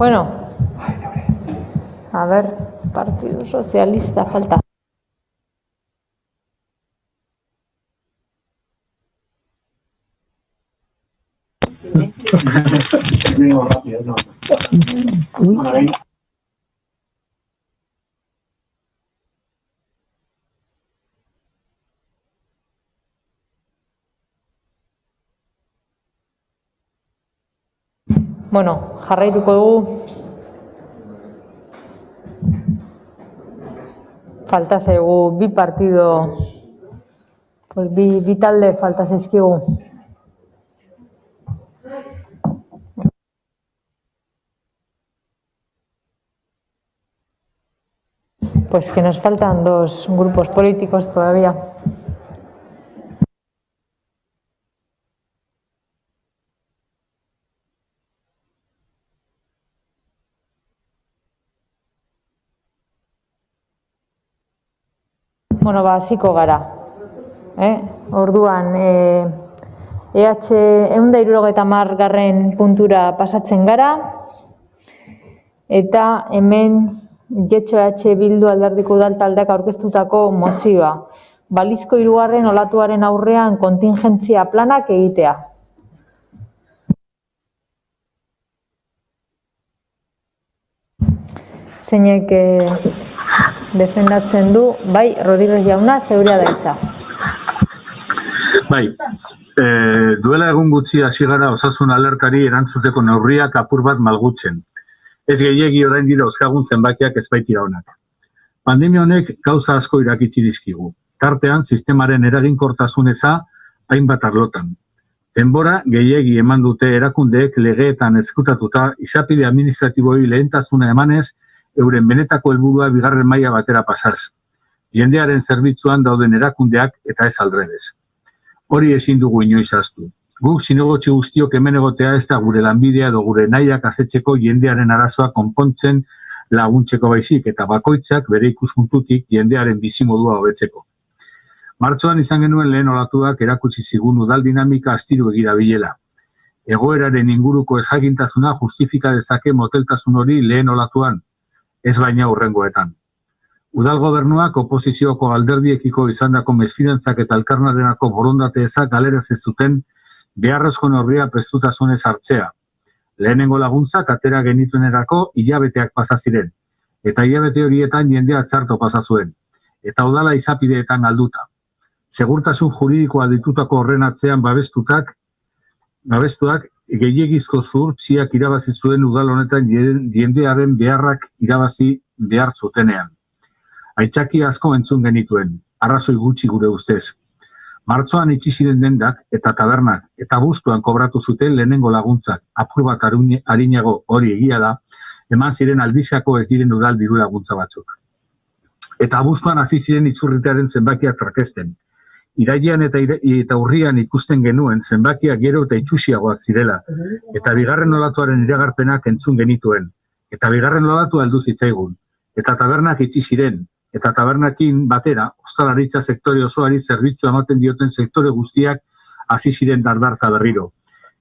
Bueno, a ver, Partido Socialista falta. Bueno, jarraituko dugu. Falta zaigu bi partido, bi talde falta zaizkigu. Pues que nos faltan 2 grupos políticos todavía. Bueno, hasiko gara. Orduan, EH 170. puntura pasatzen gara, eta hemen Getxo EH Bildu alderdiko udal taldeak aurkeztutako mozioa. Balizko 3. olatuaren aurrean kontingentzia planak egitea. Zeinek defendatzen du, bai, Rodríguez jauna, zeurea da hitza. Bai, duela egun gutxi hasi gara osasun alertari erantzuteko neurriak apur bat malgutzen. Ez gehiegi orain dira euskagun zenbakiak ez baitira onak. Pandemia honek gauza asko irakitsi dizkigu. Tartean, sistemaren eraginkortasun eza hainbat arlotan. Denbora gehiegi eman dute erakundeek legeetan ezkutatuta izapide administratiboi lehentasuna emanez euren benetako helburua bigarren maila batera pasaz. Jendearen zerbitzuan dauden erakundeak eta ez aldrebez. Hori ezin dugu inoiz ahaztu. Guk zinegotzi guztiok hemen egotea ez da gure lanbidea edo gure nahiak asetzeko jendearen arazoa konpontzen laguntzeko baizik eta bakoitzak bere ikuspuntutik jendearen bizimodua hobetzeko. Martxoan izan genuen lehen olatuak erakutsi zigun udal dinamika astiru egira bilela. Egoeraren inguruko ezjakintasuna justifika dezake moteltasun hori lehen olatuan, ez baina hurrengoetan. Udal gobernuak oposizioko alderdiekiko izandako mesfidantzak eta elkarnarenako borondate ezak galeraz ez zuten beharrezko neurria prestutasunez hartzea. Lehenengo laguntzak atera genituenerako hilabeteak pasa ziren, eta hilabete horietan jendea txarto pasa zuen, eta udala izapideetan galduta. Segurtasun juridikoa ditutako horren atzean babestuak gehiegizko zuhurtziak irabazi zuen udal honetan jendearen beharrak irabazi behar zutenean. Aitzaki asko entzun genituen, arrazoi gutxi gure ustez. Martxoan itxi ziren dendak eta tabernak eta abuztuan kobratu zuten lehenengo laguntzak, apur bat arinago hori egia da, eman ziren aldizkako ez diren udal diru laguntza batzuk. Eta abuztuan hasi ziren itzurritearen zenbakiak trakesten. Irailean eta urrian ikusten genuen zenbakiak gero eta itxusiagoak zirela, eta bigarren olatuaren iragarpenak entzun genituen, eta bigarren olatua heldu zitzaigun, eta tabernak itxi ziren, eta tabernakin batera, ostalaritza sektore osoari zerbitzu ematen dioten sektore guztiak hasi ziren dardarka berriro.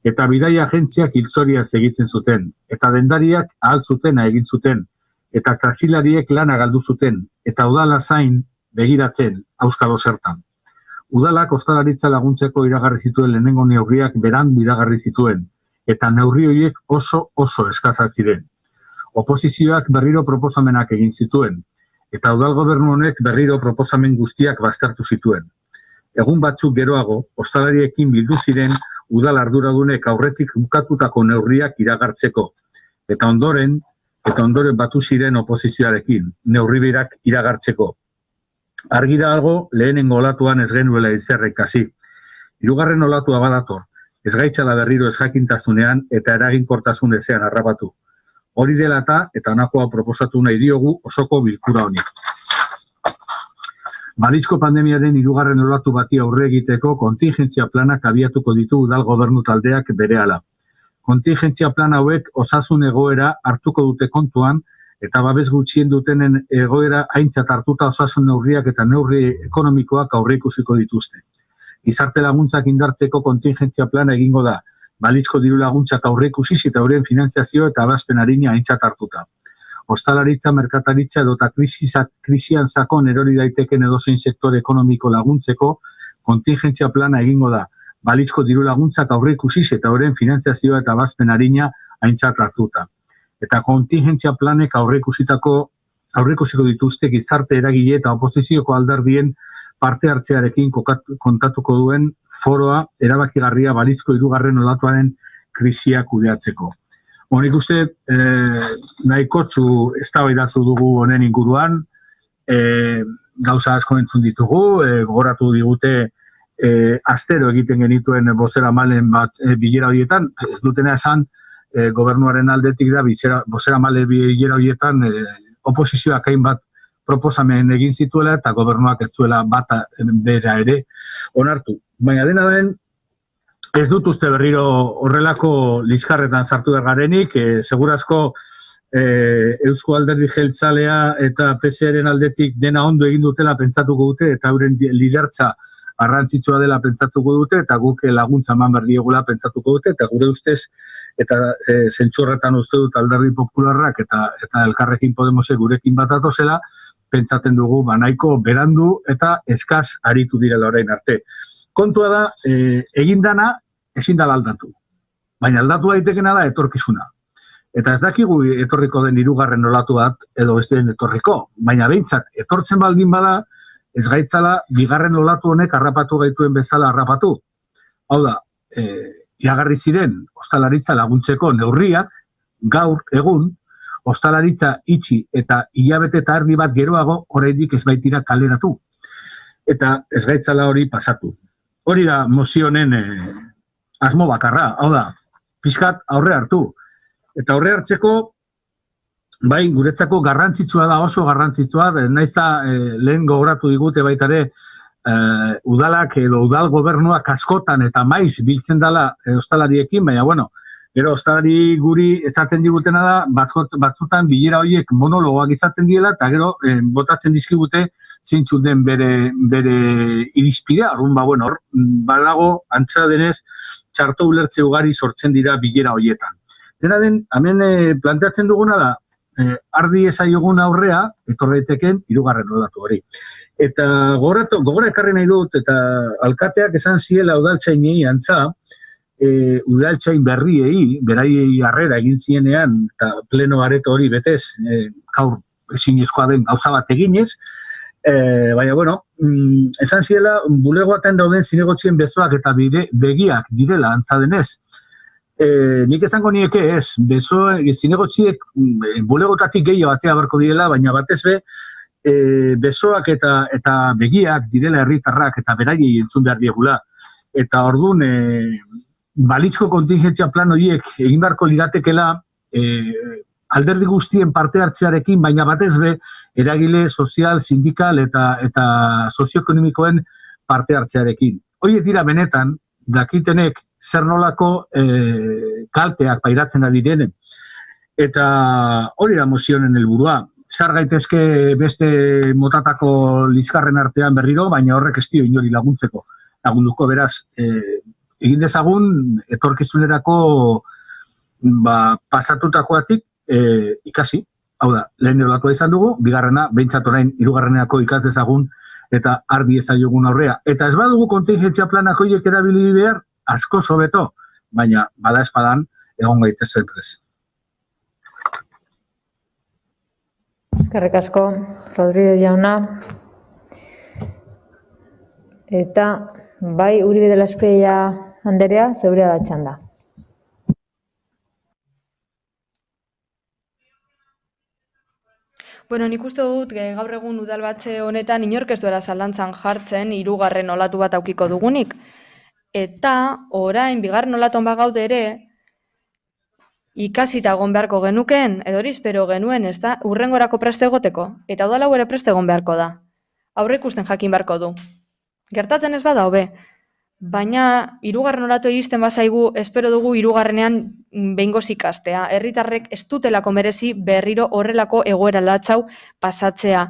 Eta bidaia agentziak hiltzoriak segitzen zuten, eta dendariak ahal zutena egin zuten, eta taxilariek lana galdu zuten, eta udala zain begiratzen auskalo zertan. Udalak ostalaritza laguntzeko iragarri zituen lehenengo neurriak berandu iragarri zituen, eta neurri horiek oso eskazak ziren. Oposizioak berriro proposamenak egin zituen, eta udal gobernu honek berriro proposamen guztiak baztertu zituen. Egun batzuk geroago, ostalariekin bildu ziren udal arduradunek aurretik bukatutako neurriak iragartzeko, eta ondoren batu ziren oposizioarekin, neurri berak iragartzeko. Argira algo, lehenengo olatuan ez genuela izerra ikasi. Hirugarren olatua badator, ez gaitzala berriro ez jakintasunean eta eraginkortasun ezean harrapatu. Hori dela eta honakoa proposatu nahi diogu osoko bilkura honi. Balizko pandemiaren hirugarren olatu bati aurre egiteko kontingentzia planak abiatuko ditu udal gobernu taldeak berehala. Kontingentzia plan hauek osasun egoera hartuko dute kontuan, eta babes gutxien dutenen egoera aintzat hartuta osasun neurriak eta neurri ekonomikoak aurreikusiko dituzte. Gizarte laguntzak indartzeko kontingentzia plana egingo da, balizko diru laguntzak aurreikusiz eta horren finantzazio eta abazpen arina aintzat hartuta. Ostalaritza, merkataritza edota krisian sakon erori daiteken edozein sektore ekonomiko laguntzeko kontingentzia plana egingo da. Balizko diru laguntzak aurreikusiz eta horren finantzazioa eta abazpen arina aintzat hartuta. Eta kontingentzia planek aurreikusiko dituzte gizarte eragile eta oposizioko alderdien parte hartzearekin kontatuko duen foroa erabakigarria balizko hirugarren olatuaren krisia kudeatzeko. Honik uste, nahikotxu eztabaidatu dugu honen inguruan, gauza asko entzun ditugu, gogoratu digute astero egiten genituen bozeramalen bat bilera horietan, ez dutena esan gobernuaren aldetik da bozeramale bilera horietan oposizioak hainbat proposamen egin zituela eta gobernuak ez zuela bata bera ere onartu. Baina dena den, ez dut uste berriro horrelako liskarretan sartu garenik, segurazko Eusko Alderdi Jeltzalea eta PSeren aldetik dena ondo egin dutela pentsatuko dute eta euren lidertza garrantzitsua dela pentsatuko dute eta guk laguntza eman behar diegula pentsatuko dute eta gure ustez eta zentzu horretan uste dut Alderdi Popularrak eta Elkarrekin Podemosek gurekin bat atozela, pentsatzen dugu nahiko berandu eta eskaz aritu direla orain arte. Kontua da, egin dana ezin dela aldatu. Baina aldatu daitekena da etorkizuna. Eta ez dakigu etorriko den hirugarren olatu bat edo ez den etorriko. Baina behintzat, etortzen baldin bada, ez gaitzala bigarren olatu honek harrapatu gaituen bezala harrapatu. Hau da, iragarri ziren ostalaritza laguntzeko neurriak, gaur, egun, ostalaritza itxi eta hilabete eta erdi bat geroago oraindik ez baitira kaleratu. Eta ez gaitzala hori pasatu. Hori da mozionen asmo bakarra, hau da, pixkat aurre hartu. Eta aurre hartzeko, bai, guretzako garrantzitsua da, oso garrantzitsua, naiz da lehen gogoratu digute baitare udalak edo udal gobernuak askotan eta maiz biltzen dela ostalariekin, baina, bueno, gero ostalari guri ezaten digutena da, batzutan bilera horiek monologoak izaten diela, eta gero botatzen dizkigute zeintzuk den bere irizpidea, orduan bueno, hor, badago antza denez, txarto ulertze ugari sortzen dira bilera horietan. Dena den, hemen planteatzen duguna da, ardi ezaiogun aurrea, etorreiteken hirugarren olatu hori. Eta gogora ekarri nahi dut, eta alkateak esan ziela udaltzainei antza, udaltzain berriei, beraiei harrera egin zienean, eta pleno areto hori betez, gaur ezinezkoa den gauza bat eginez, baina, bueno, esan ziela, bulegoaten dauden zinegotzien bezoak eta begiak direla antza denez. Nik esango nieke ez, zinegotziek bulegotatik gehiago atea barko direla, baina batez be, bezoak eta begiak direla herritarrak eta beraiei entzun behar diegula. Eta orduan, balizko kontingentzia plan horiek egin beharko liratekela alderdi guztien parte hartzearekin, baina batez be, eragile sozial, sindikal eta sozioekonomikoen parte hartzearekin. Horiek dira benetan, dakitenek zer nolako kalteak pairatzen da direnen. Eta hori da mozionen helburua. Zar gaitezke beste motatako lizkarren artean berriro, baina horrek ez dio inori laguntzeko. Lagunduko beraz, egin dezagun etorkizunerako pasatutakoatik ikasi. Hau da, lehen olatua izan dugu, bigarrena, behintzat orain hirugarrenerako ikas dezagun eta ardi ezaiogun aurrea. Eta ez badugu kontingentzia planak horiek erabili behar, asko sobeto, baina bada espadan egon gaitezen prez. Eskerrik asko, Rodríguez jauna. Eta, bai, Uribe de la Espriella Anderea, zeurea da txanda. Bueno, nik uste dut gaur egun udalbatze honetan inork ez duela zalantzan jartzen hirugarren olatu bat aukiko dugunik. Eta orain bigarren olatuan bagaude ere ikasita egon beharko genukeen, edo hori espero genuen, ez da, hurrengorako preste egoteko. Eta udal hau ere preste egon beharko da. Aurreikusten jakin beharko du. Gertatzen ez bada hobe. Baina hirugarren olatu iristen bazaigu, espero dugu hirugarrenean behingoz ikastea. Herritarrek ez dutelako merezi berriro horrelako egoera latzau pasatzea.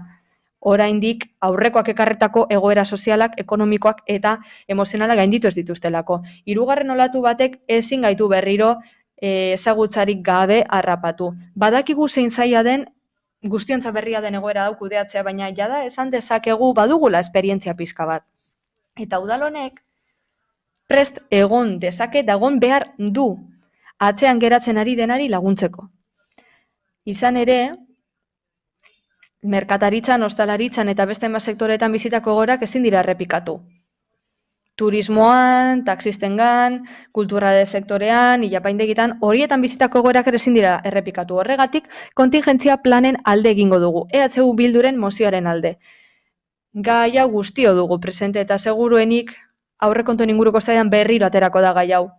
oraindik aurrekoak ekarretako egoera sozialak, ekonomikoak eta emozionalak gainditu ez dituztelako. Hirugarren olatu batek ezin gaitu berriro ezagutzarik gabe harrapatu. Badakigu zein zaila den, guztiontza berria den egoera hau kudeatzea, baina jada esan dezakegu badugula esperientzia pixka bat. Eta udal honek prest egon dezake eta egon behar du atzean geratzen ari denari laguntzeko. Izan ere, merkataritzan, ostalaritzan eta beste hainbat sektoreetan bizitako egoerak ezin dira errepikatu. Turismoan, taxistengan, kultura sektorean, ilapaindegitan, horietan bizitako egoerak ere ezin dira errepikatu. Horregatik, kontingentzia planen alde egingo dugu, EHU Bilduren mozioaren alde. Gai hau guztio dugu presente eta seguruenik aurrekontuen inguruko zaidan berriro aterako da gai hau.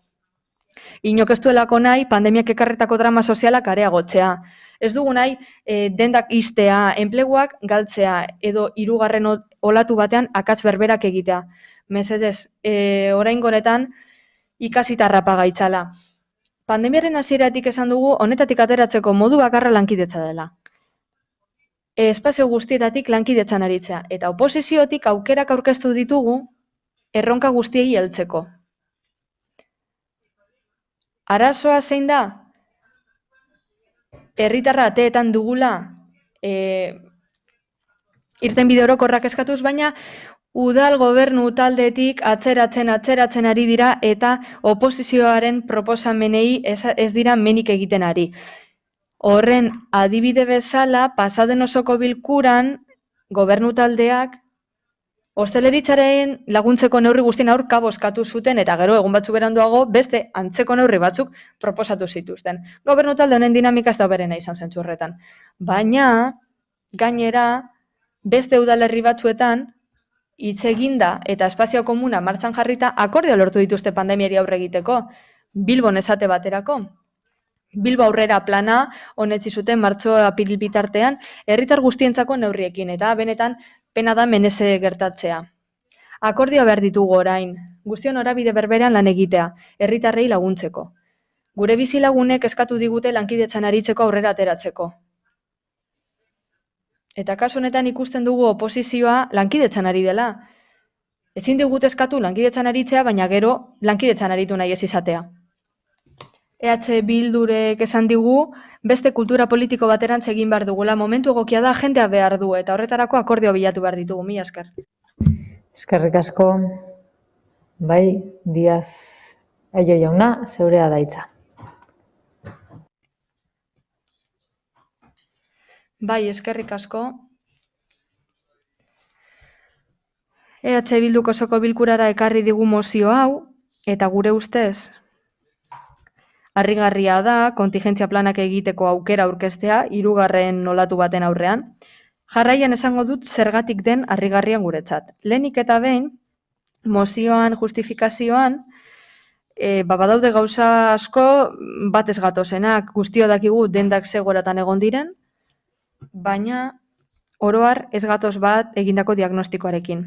Inok ez duelako nahi, pandemiak ekarretako drama sozialak areagotzea. Ez dugu nahi, dendak ixtea, enpleguak galtzea edo hirugarren olatu batean akats berberak egitea. Mesedez, oraingo honetan ikasita harrapa gaitzala. Pandemiaren hasieratik esan dugu, honetatik ateratzeko modu bakarra lankidetza dela. Espazio guztietatik lankidetzan aritzea, eta oposiziotik aukerak aurkeztu ditugu erronka guztiei heltzeko. Arazoa zein da? Herritarra ateetan dugula irtenbide orokorrak eskatuz, baina udal gobernu taldetik atzeratzen ari dira eta oposizioaren proposamenei ez dira menik egiten ari. Horren adibide bezala, pasaden osoko bilkuran gobernu taldeak ostalaritzaren laguntzeko neurri guztien aurka bozkatu zuten eta gero egun batzuk beranduago beste antzeko neurri batzuk proposatu zituzten. Gobernu talde honen dinamika ez da berena izan zentzu horretan. Baina, gainera, beste udalerri batzuetan hitz eginda eta espazio komuna martxan jarrita akordio lortu dituzte pandemiari aurre egiteko. Bilbon esate baterako. Bilbo aurrera plana onetsi zuten martxoa apiril bitartean herritar guztientzako neurriekin eta benetan pena da meneze gertatzea. Akordioa behar ditugu orain, guztion norabide berberean lan egitea, herritarrei laguntzeko. Gure bizilagunek eskatu digute lankidetzan aritzeko aurrera ateratzeko. Eta kasu honetan ikusten dugu oposizioa lankidetzan ari dela. Ezin digute eskatu lankidetzan aritzea, baina gero lankidetzan aritu nahi ez izatea. EH Bildurek esan digu, beste kultura politiko baterantz egin behar dugula, momentu egokia da jendea behar du, eta horretarako akordio bilatu behar ditugu, mila esker. Eskerrik asko, bai, Diaz Aio jauna, zeurea daitza. Bai, eskerrik asko. EH Bilduko osoko bilkurara ekarri digu mozio hau, eta gure ustez, harrigarria da, kontingentzia planak egiteko aukera aurkeztea, hirugarren olatu baten aurrean. Jarraian esango dut zergatik den harrigarrian guretzat. Lehenik eta behin, mozioan, justifikazioan, badaude gauza asko bat ez gatozenak, guztio dakigu dendak zegoratan egon diren, baina oroar ez gatoz bat egindako diagnostikoarekin.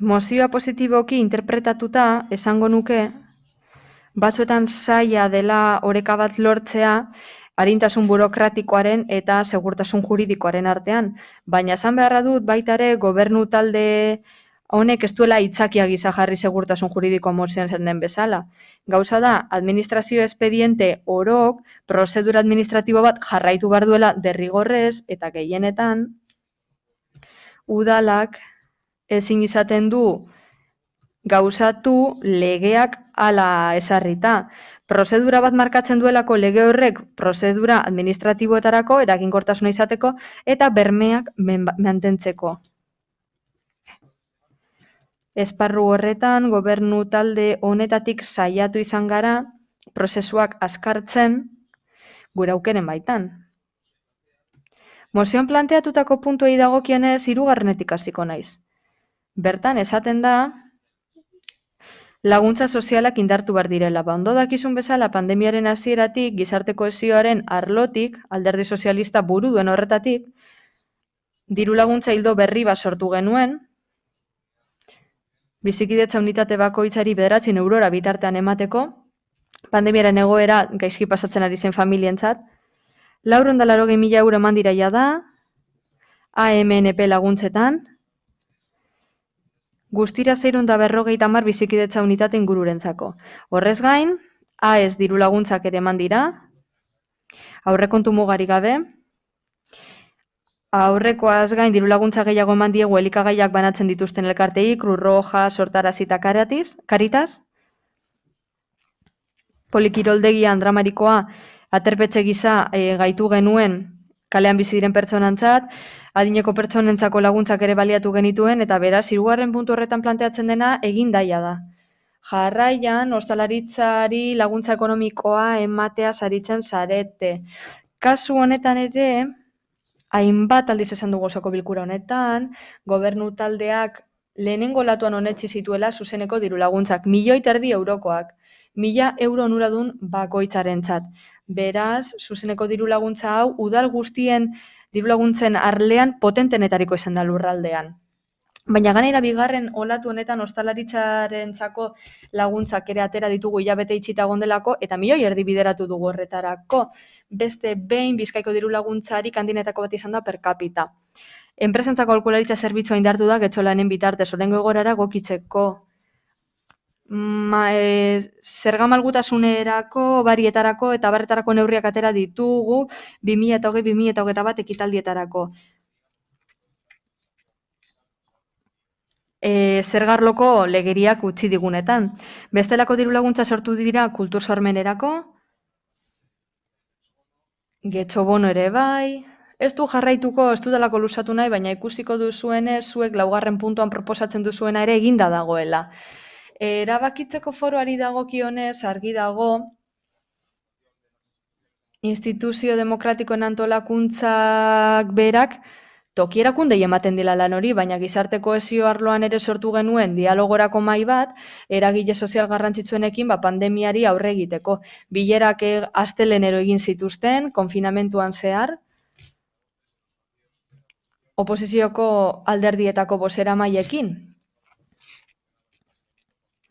Mozioa positiboki interpretatuta esango nuke batzuetan zaila dela oreka bat lortzea arintasun burokratikoaren eta segurtasun juridikoaren artean, baina esan beharra dut baita ere gobernu talde honek ez duela aitzakia gisa jarri segurtasun juridikoa mozioan zen den bezala. Gauza da, administrazio espediente orok prozedura administratibo bat jarraitu behar duela derrigorrez eta gehienetan udalak ezin izaten du gauzatu legeak hala ezarrita. Prozedura bat markatzen duelako lege horrek prozedura administratiboetarako eraginkortasuna izateko eta bermeak mantentzeko. Esparru horretan, gobernu talde honetatik saiatu izan gara prozesuak azkartzen gure aukeren baitan. Mozioan planteatutako puntuei dagokienez hirugarrenetik hasiko naiz. Bertan esaten da laguntza sozialak indartu behar direla. Ondo dakizun bezala pandemiaren hasieratik gizarte kohesioaren arlotik, Alderdi Sozialista buru duen horretatik, diru laguntza ildo berri bat sortu genuen, bizikidetza unitate bakoitzari 9 eurora bitartean emateko, pandemiaren egoera gaizki pasatzen ari zen familientzat, 480.000 euro eman dira jada, AMNP laguntzetan, guztira 650 bizikidetza unitate ingururentzako. Horrez gain, AES diru laguntzak ere eman dira, aurrekontu mugarik gabe, aurrekoaz gain diru laguntza gehiago eman diegu elikagaiak banatzen dituzten elkartei, Cruz Roja, Sortarazi eta Caritas, Polikiroldegian dramarikoa aterpetxe gisa gaitu genuen kalean bizi diren pertsonantzat, adineko pertsonentzako laguntzak ere baliatu genituen, eta beraz, 3. puntu horretan planteatzen dena egin daia da. Jarraian, ostalaritzari laguntza ekonomikoa ematea saritzen zarete. Kasu honetan ere, hainbat aldiz esan dugu osoko bilkura honetan, gobernu taldeak lehenengo olatuan onetsi zituela zuzeneko diru laguntzak, 1,5 milioi eurokoak, 1.000 euro onuradun bakoitzarentzat. Beraz, zuzeneko diru laguntza hau, udal guztien diru laguntzen arlean potentenetariko izan da lurraldean. Baina gainera bigarren olatu honetan ostalaritzarentzako laguntzak ere atera ditugu hilabete itxita gondelako, eta 1,5 milioi bideratu dugu horretarako. Beste behin Bizkaiko diru laguntzari kandinetako bat izan da per capita. Enpresentzako aholkularitza zerbitzua indartu da getxolanen bitartez oraingo egoerara egokitzeko. Zerga malgutasunerako, barietarako eta barretarako neurriak atera ditugu 2020-2021 ekitaldietarako. Zergarloko legeriak utzi digunetan. Bestelako diru laguntza sortu dira kultur sormenerako, getxo bono ere bai, ez du jarraituko, ez dudalako lusatu nahi, baina ikusiko duzuenez, zuek 4. puntuan proposatzen duzuena ere eginda dagoela. Erabakitzeko foroari dagokionez argi dago instituzio demokratikoen antolakuntzak berak toki erakundei ematen dila lan hori, baina gizarte kohesio arloan ere sortu genuen dialogorako mahai bat, eragile sozial garrantzitsuenekin pandemiari aurre egiteko. Bilerak astelenero egin zituzten, konfinamentuan zehar, oposizioko alderdietako bozeramaileekin.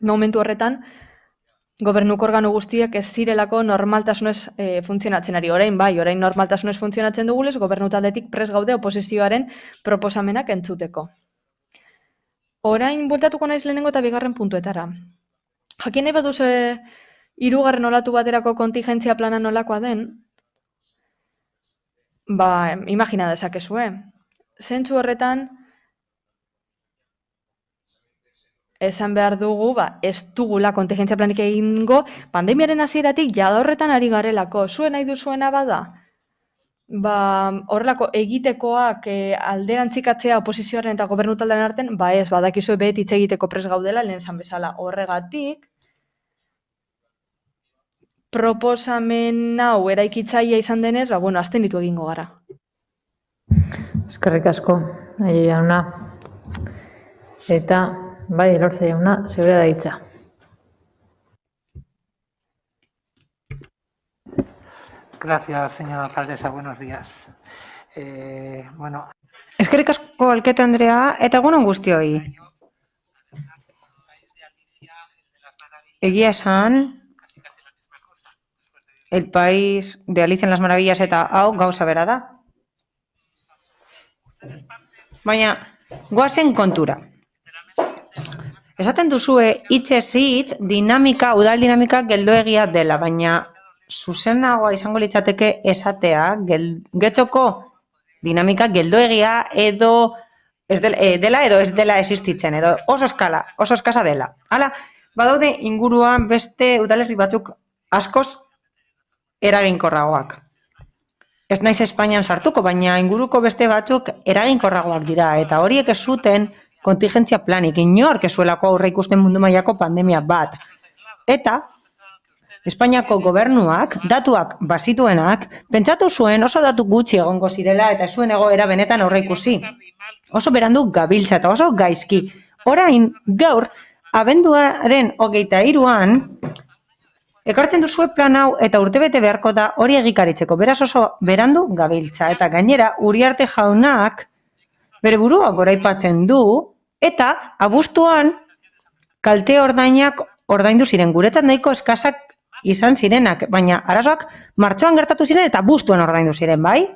Momentu horretan, gobernuko organo guztiak ez zirelako normaltasunez funtzionatzen ari. Orain bai, orain normaltasunez funtzionatzen dugulez, gobernu taldetik prest gaude oposizioaren proposamenak entzuteko. Orain bueltatuko naiz lehenengo eta 2. puntuetara. Jakin nahi baduz 3. olatu baterako kontingentzia plana nolakoa den, imagina dezakezue. Zentzu horretan, esan behar dugu, ez dugula kontingentzia planik egingo, pandemiaren hasieratik jada horretan ari garelako. Zuen nahi duzuena bada? Horrelako egitekoak alderantzikatzea oposizioaren eta gobernu taldearen artean, ez, badakizue beti hitz egiteko prest gaudela, lehen esan bezala. Horregatik, proposamen hau eraikitzailea izan denez, abstenitu egingo gara. Eskerrik asko, Aio jauna. Eta, Elorza jauna, zeure da hitza. Gracias, señora alcaldesa. Buenos días. Eskerrik asko alkate Andrea, eta egunon guztioi. Egia esan, El País de Alicia en las Maravillas eta hau gauza bera da. Baina, goazen kontura. Esaten duzue, hitzez hitz, udal dinamika geldoegia dela, baina zuzenagoa izango litzateke esatea, getxoko dinamika geldoegia edo dela edo ez dela existitzen, edo oso eskasa dela. Hala, badaude inguruan beste udalerri batzuk askoz eraginkorragoak. Ez naiz Espainian sartuko, baina inguruko beste batzuk eraginkorragoak dira, eta horiek ez zuten kontingentzia planik, inork ezuelako aurre ikusten mundu mailako pandemia bat. Eta, Espainiako gobernuak, datuak bazituenak, pentsatu zuen oso datu gutxi egongo zirela eta zuen egoera benetan aurre ikusi. Oso berandu gabiltza eta oso gaizki. Orain, gaur, abenduaren 23an, ekartzen duzue plan hau eta urtebete beharko da hori egikaritzeko. Beraz oso berandu gabiltza. Eta gainera, Uriarte jaunak bere burua goraipatzen du, eta abuztuan kalte ordainak ordaindu ziren. Guretzat nahiko eskasak izan zirenak, baina arazoak martxoan gertatu ziren eta abuztuan ordaindu ziren, bai?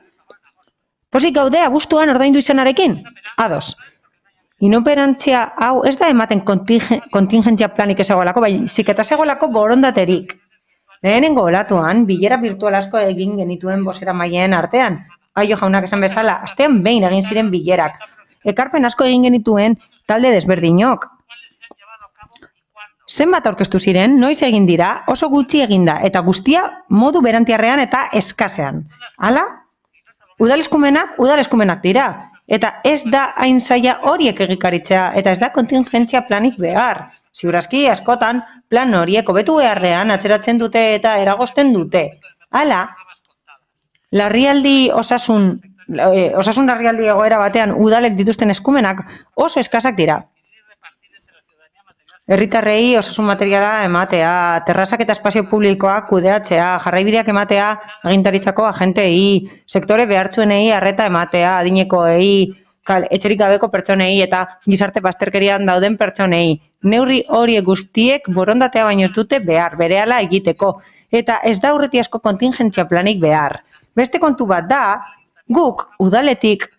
Pozik gaude abuztuan ordaindu izanarekin? Ados. Inoperantzia hau ez da ematen kontingentzia planik ezagoelako, baizik eta ezagoelako borondaterik. Lehenengo olatuan, bilera virtual asko egin genituen bozeramaileen artean. Aio jaunak esan bezala, astean behin egin ziren bilerak. Ekarpen asko egin genituen talde desberdinok. Zenbat aurkeztu ziren, noiz egin dira, oso gutxi eginda, eta guztia modu berantiarrean eta eskasean. Hala? Udaleskumenak dira. Eta ez da hain zaila horiek egikaritzea, eta ez da kontingentzia planik behar. Ziurazki, askotan, plan horiek hobetu beharrean atzeratzen dute eta eragosten dute. Hala, osasun larrialdi egoera batean udalek dituzten eskumenak oso eskasak dira. Herritarrei osasun materiala ematea, terrazak eta espazio publikoak kudeatzea, jarraibideak ematea, agintaritzako agentei, sektore behartzuenei arreta ematea, adinekoei, etxerik gabeko pertsonei eta gizarte bazterkerian dauden pertsonei. Neurri horiek guztiek borondatea baino ez dute behar, berehala egiteko, eta ez da aurreti asko kontingentzia planik behar. Beste kontu bat da, guk udaletik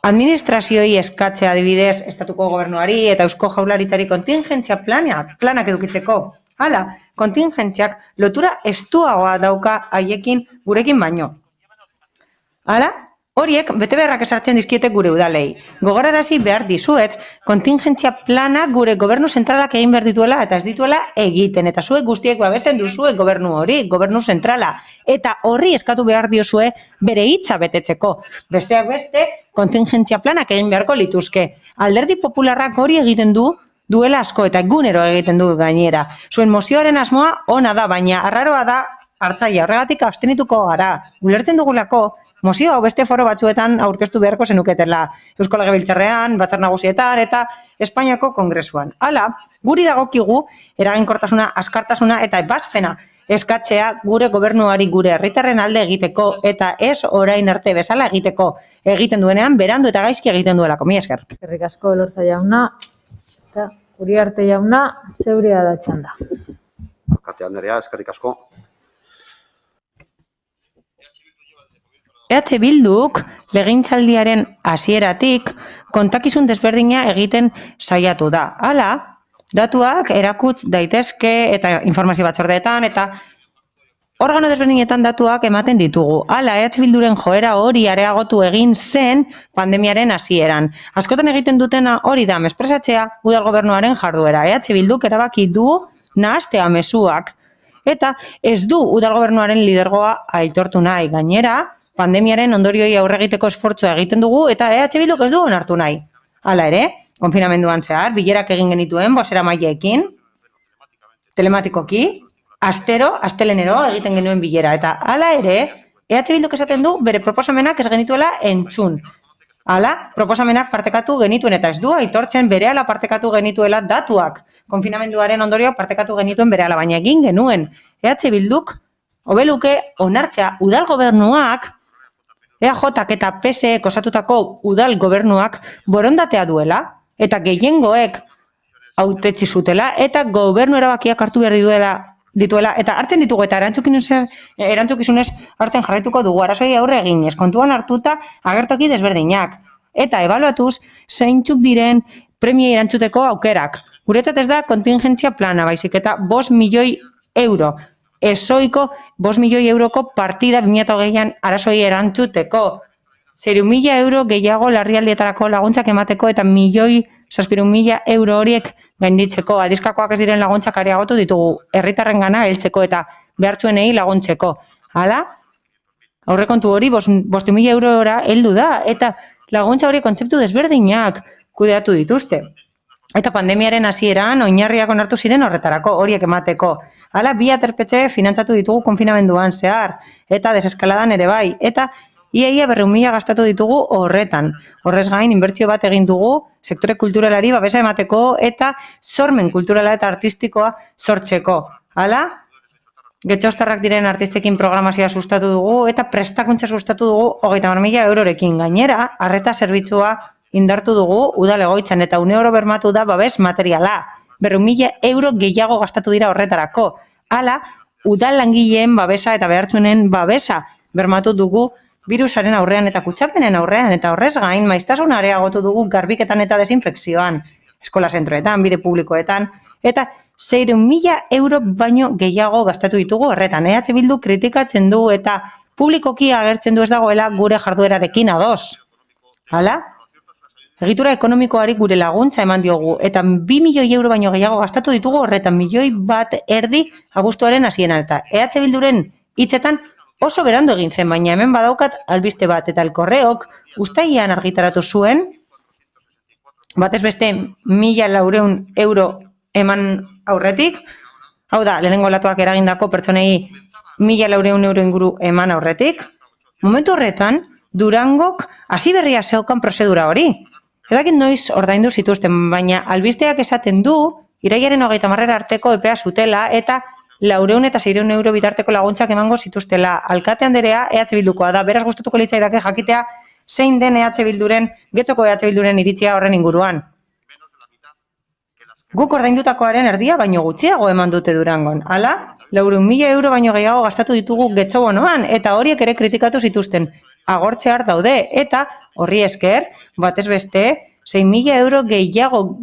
administrazioei eskatzea adibidez estatuko gobernuari eta eusko jaurlaritzari kontingentzia planak edukitzeko. Hala, kontingentziak lotura estuagoa dauka haiekin gurekin baino. Hala, horiek betebeharrak esartzen dizkiete gure udalei. Gogorarazi behar dizuet, kontingentzia planak gure gobernu zentralak egin behar dituela eta ez dituela egiten. Eta zuek guztiek babesten duzue gobernu hori, gobernu zentrala. Eta horri eskatu behar diozue bere hitza betetzeko. Besteak beste, kontingentzia planak egin beharko lituzke. Alderdi popularrak hori egiten duela asko eta egunero egiten du gainera. Zuen mozioaren asmoa ona da, baina arraroa da hartzaile, horregatik abstenituko gara. Ulertzen dugulako, mozio hau beste foro batzuetan aurkeztu beharko zenuketela, Eusko Legebiltzarrean, Batzar Nagusietan eta Espainiako Kongresuan. Hala, guri dagokigu eraginkortasuna, askartasuna eta ebazpena eskatzea gure gobernuari gure herritarren alde egiteko eta ez orain arte bezala egiten duenean berandu eta gaizki egiten duelako. Mila esker. Eskerrik asko Elorza jauna eta Uriarte jauna zeurea da txanda. Kate Andrea, eskerrik asko. EH Bilduk legegintzaldiaren hasieratik kontakizun desberdina egiten saiatu da. Hala, datuak erakutz daitezke eta informazio batzordeetan eta organo desberdinetan datuak ematen ditugu. Hala, EH Bilduren joera hori areagotu egin zen pandemiaren hasieran. Askotan egiten dutena hori da mespresatzea udal gobernuaren jarduera. EH Bilduk erabaki du nahastea mezuak eta ez du udal gobernuaren lidergoa aitortu nahi. Gainera, pandemiaren ondorioi aurre egiteko esfortzua egiten dugu eta EH Bilduk ez du onartu nahi. Hala ere, konfinamenduan zehar, bilerak egin genituen bozeramaileekin, telematikoki, astelenero egiten genuen bilera. Eta hala ere, EH Bilduk esaten du bere proposamenak ez genituela entzun. Hala, proposamenak partekatu genituen eta ez du aitortzen berehala partekatu genituela datuak. Konfinamenduaren ondorio partekatu genituen berehala, baina egin genuen. EH Bilduk hobeluke onartzea udal gobernuak EAJak eta PSEek osatutako udal gobernuak borondatea duela eta gehiengoek hautetsi zutela eta gobernu erabakiak hartu behar dituela eta hartzen ditugu eta erantzukizunez hartzen jarraituko dugu arazoi aurre eginez, kontuan hartuta agertoki desberdinak eta ebaluatuz zeintzuk diren premiei erantzuteko aukerak. Guretzat ez da kontingentzia plana baizik eta 5 milioi euro. Ezoiko 5 milioi euroko partida 2020an arazoi erantzuteko. 0.000 euro gehiago larrialdietarako laguntzak emateko eta 1.700.000 euro horiek gainditzeko. Aldizkakoak ez diren laguntzak areagotu ditugu herritarrengana heltzeko eta behartzuenei laguntzeko. Hala, aurrekontu hori 5.000 eurora heldu da eta laguntza hori kontzeptu desberdinak kudeatu dituzte. Eta pandemiaren hasieran oinarriak onartu ziren horretarako horiek emateko. Hala, bi aterpetxe finantzatu ditugu konfinamenduan zehar, eta deseskaladan ere bai, eta iaia 200.000 gastatu ditugu horretan. Horrez gain, inbertsio bat egin dugu, sektore kulturalari babesa emateko, eta sormen kulturala eta artistikoa sortzeko. Hala, getxostarrak diren artistekin programazioa sustatu dugu, eta prestakuntza sustatu dugu 30.000 eurorekin. Gainera, arreta zerbitzua indartu dugu udal egoitzan, eta €1 bermatu da babes materiala. 200.000 euro gehiago gastatu dira horretarako. Hala, udal langileen babesa eta behartsunen babesa bermatu dugu virusaren aurrean eta kutsapenen aurrean, eta horrez gain maiztasun areagotu dugu garbiketan eta desinfekzioan, eskola zentroetan, bide publikoetan, eta 6.000 euro baino gehiago gastatu ditugu horretan. EH Bildu kritikatzen du eta publikoki agertzen du ez dagoela gure jarduerarekin ados. Hala? Egitura ekonomikoari gure laguntza eman diogu, eta 2 milioi euro baino gehiago gastatu ditugu horretan, 1,5 milioi abuztuaren hasieran, eta EH Bilduren hitzetan oso berandu egin zen, baina hemen badaukat albiste bat, eta El Correok uztailean argitaratu zuen, batez beste 1.400 euro eman aurretik, hau da, lehenengo olatuak eragindako pertsonei 1.400 euro inguru eman aurretik, momentu horretan, Durangok hasi berria zeukan prozedura hori. Ez dakit noiz ordaindu zituzten, baina albisteak esaten du, irailaren 30 arteko epea zutela, eta 400 eta 600 euro bitarteko laguntzak emango zituztela. Alkate anderea EH Bildukoa da, beraz gustatuko litzaidake jakitea zein den EH Bilduren, Getxoko EH Bilduren iritzia horren inguruan. Guk ordaindutakoaren erdia baino gutxiago eman dute Durangon. Hala, 400.000 euro baino gehiago gastatu ditugu Getxo bonoan, eta horiek ere kritikatu zituzten. Agortzear daude, eta horri esker, batez beste, 6.000 euro gehiago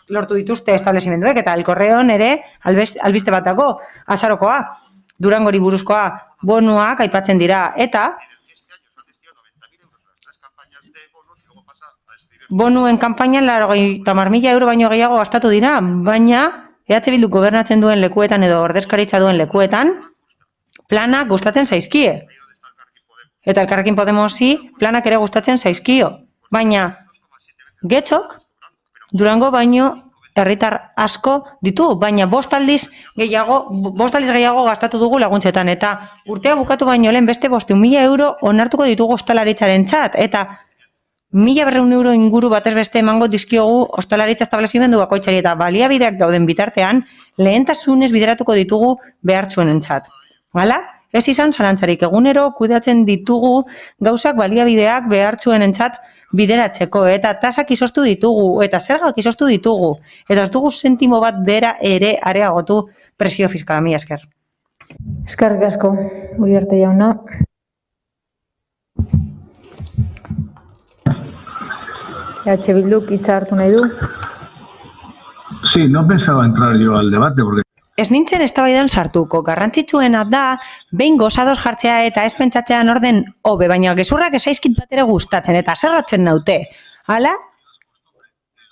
lortu dituzte establezimenduek, eta El Correon ere albiste bat dago, azarokoa, Durangori buruzkoa bonuak aipatzen dira, eta bonuen kanpainan 80.000 euro baino gehiago gastatu dira, baina EH Bildu gobernatzen duen lekuetan edo ordezkaritza duen lekuetan planak gustatzen zaizkie. Eta Elkarrekin Podemosi planak ere gustatzen zaizkio. Baina Getxok Durango baino herritar asko ditu, baina 5 aldiz gehiago gastatu dugu laguntzetan. Eta urtea bukatu baino lehen beste 500.000 euro onartuko ditugu ostalaritzaren txat. Eta 1.200 euro inguru batez beste emango dizkiogu ostalaritza establezimendu bakoitzari, eta baliabideak dauden bitartean lehentasunez bideratuko ditugu behartsuenen txat. Hala? Ez izan zalantzarik, egunero kudeatzen ditugu gauzak baliabideak behartsuenen txat bideratzeko, eta tasak izoztu ditugu, eta zergak izoztu ditugu, eta ez dugu sentimo bat bera ere areagotu presio fiskala. Mila esker. Eskerrik asko, Uriarte jauna. EH Bilduk hitza hartu nahi du. Sí, no pensaba entrar yo al debate porque Ez nintzen eztabaidan sartuko, garrantzitsuena da behin gozados jartzea eta ez pentsatzean orden hobe, baina gezurrak esaizkit bat ere gustatzen eta zerratzen naute. Hala,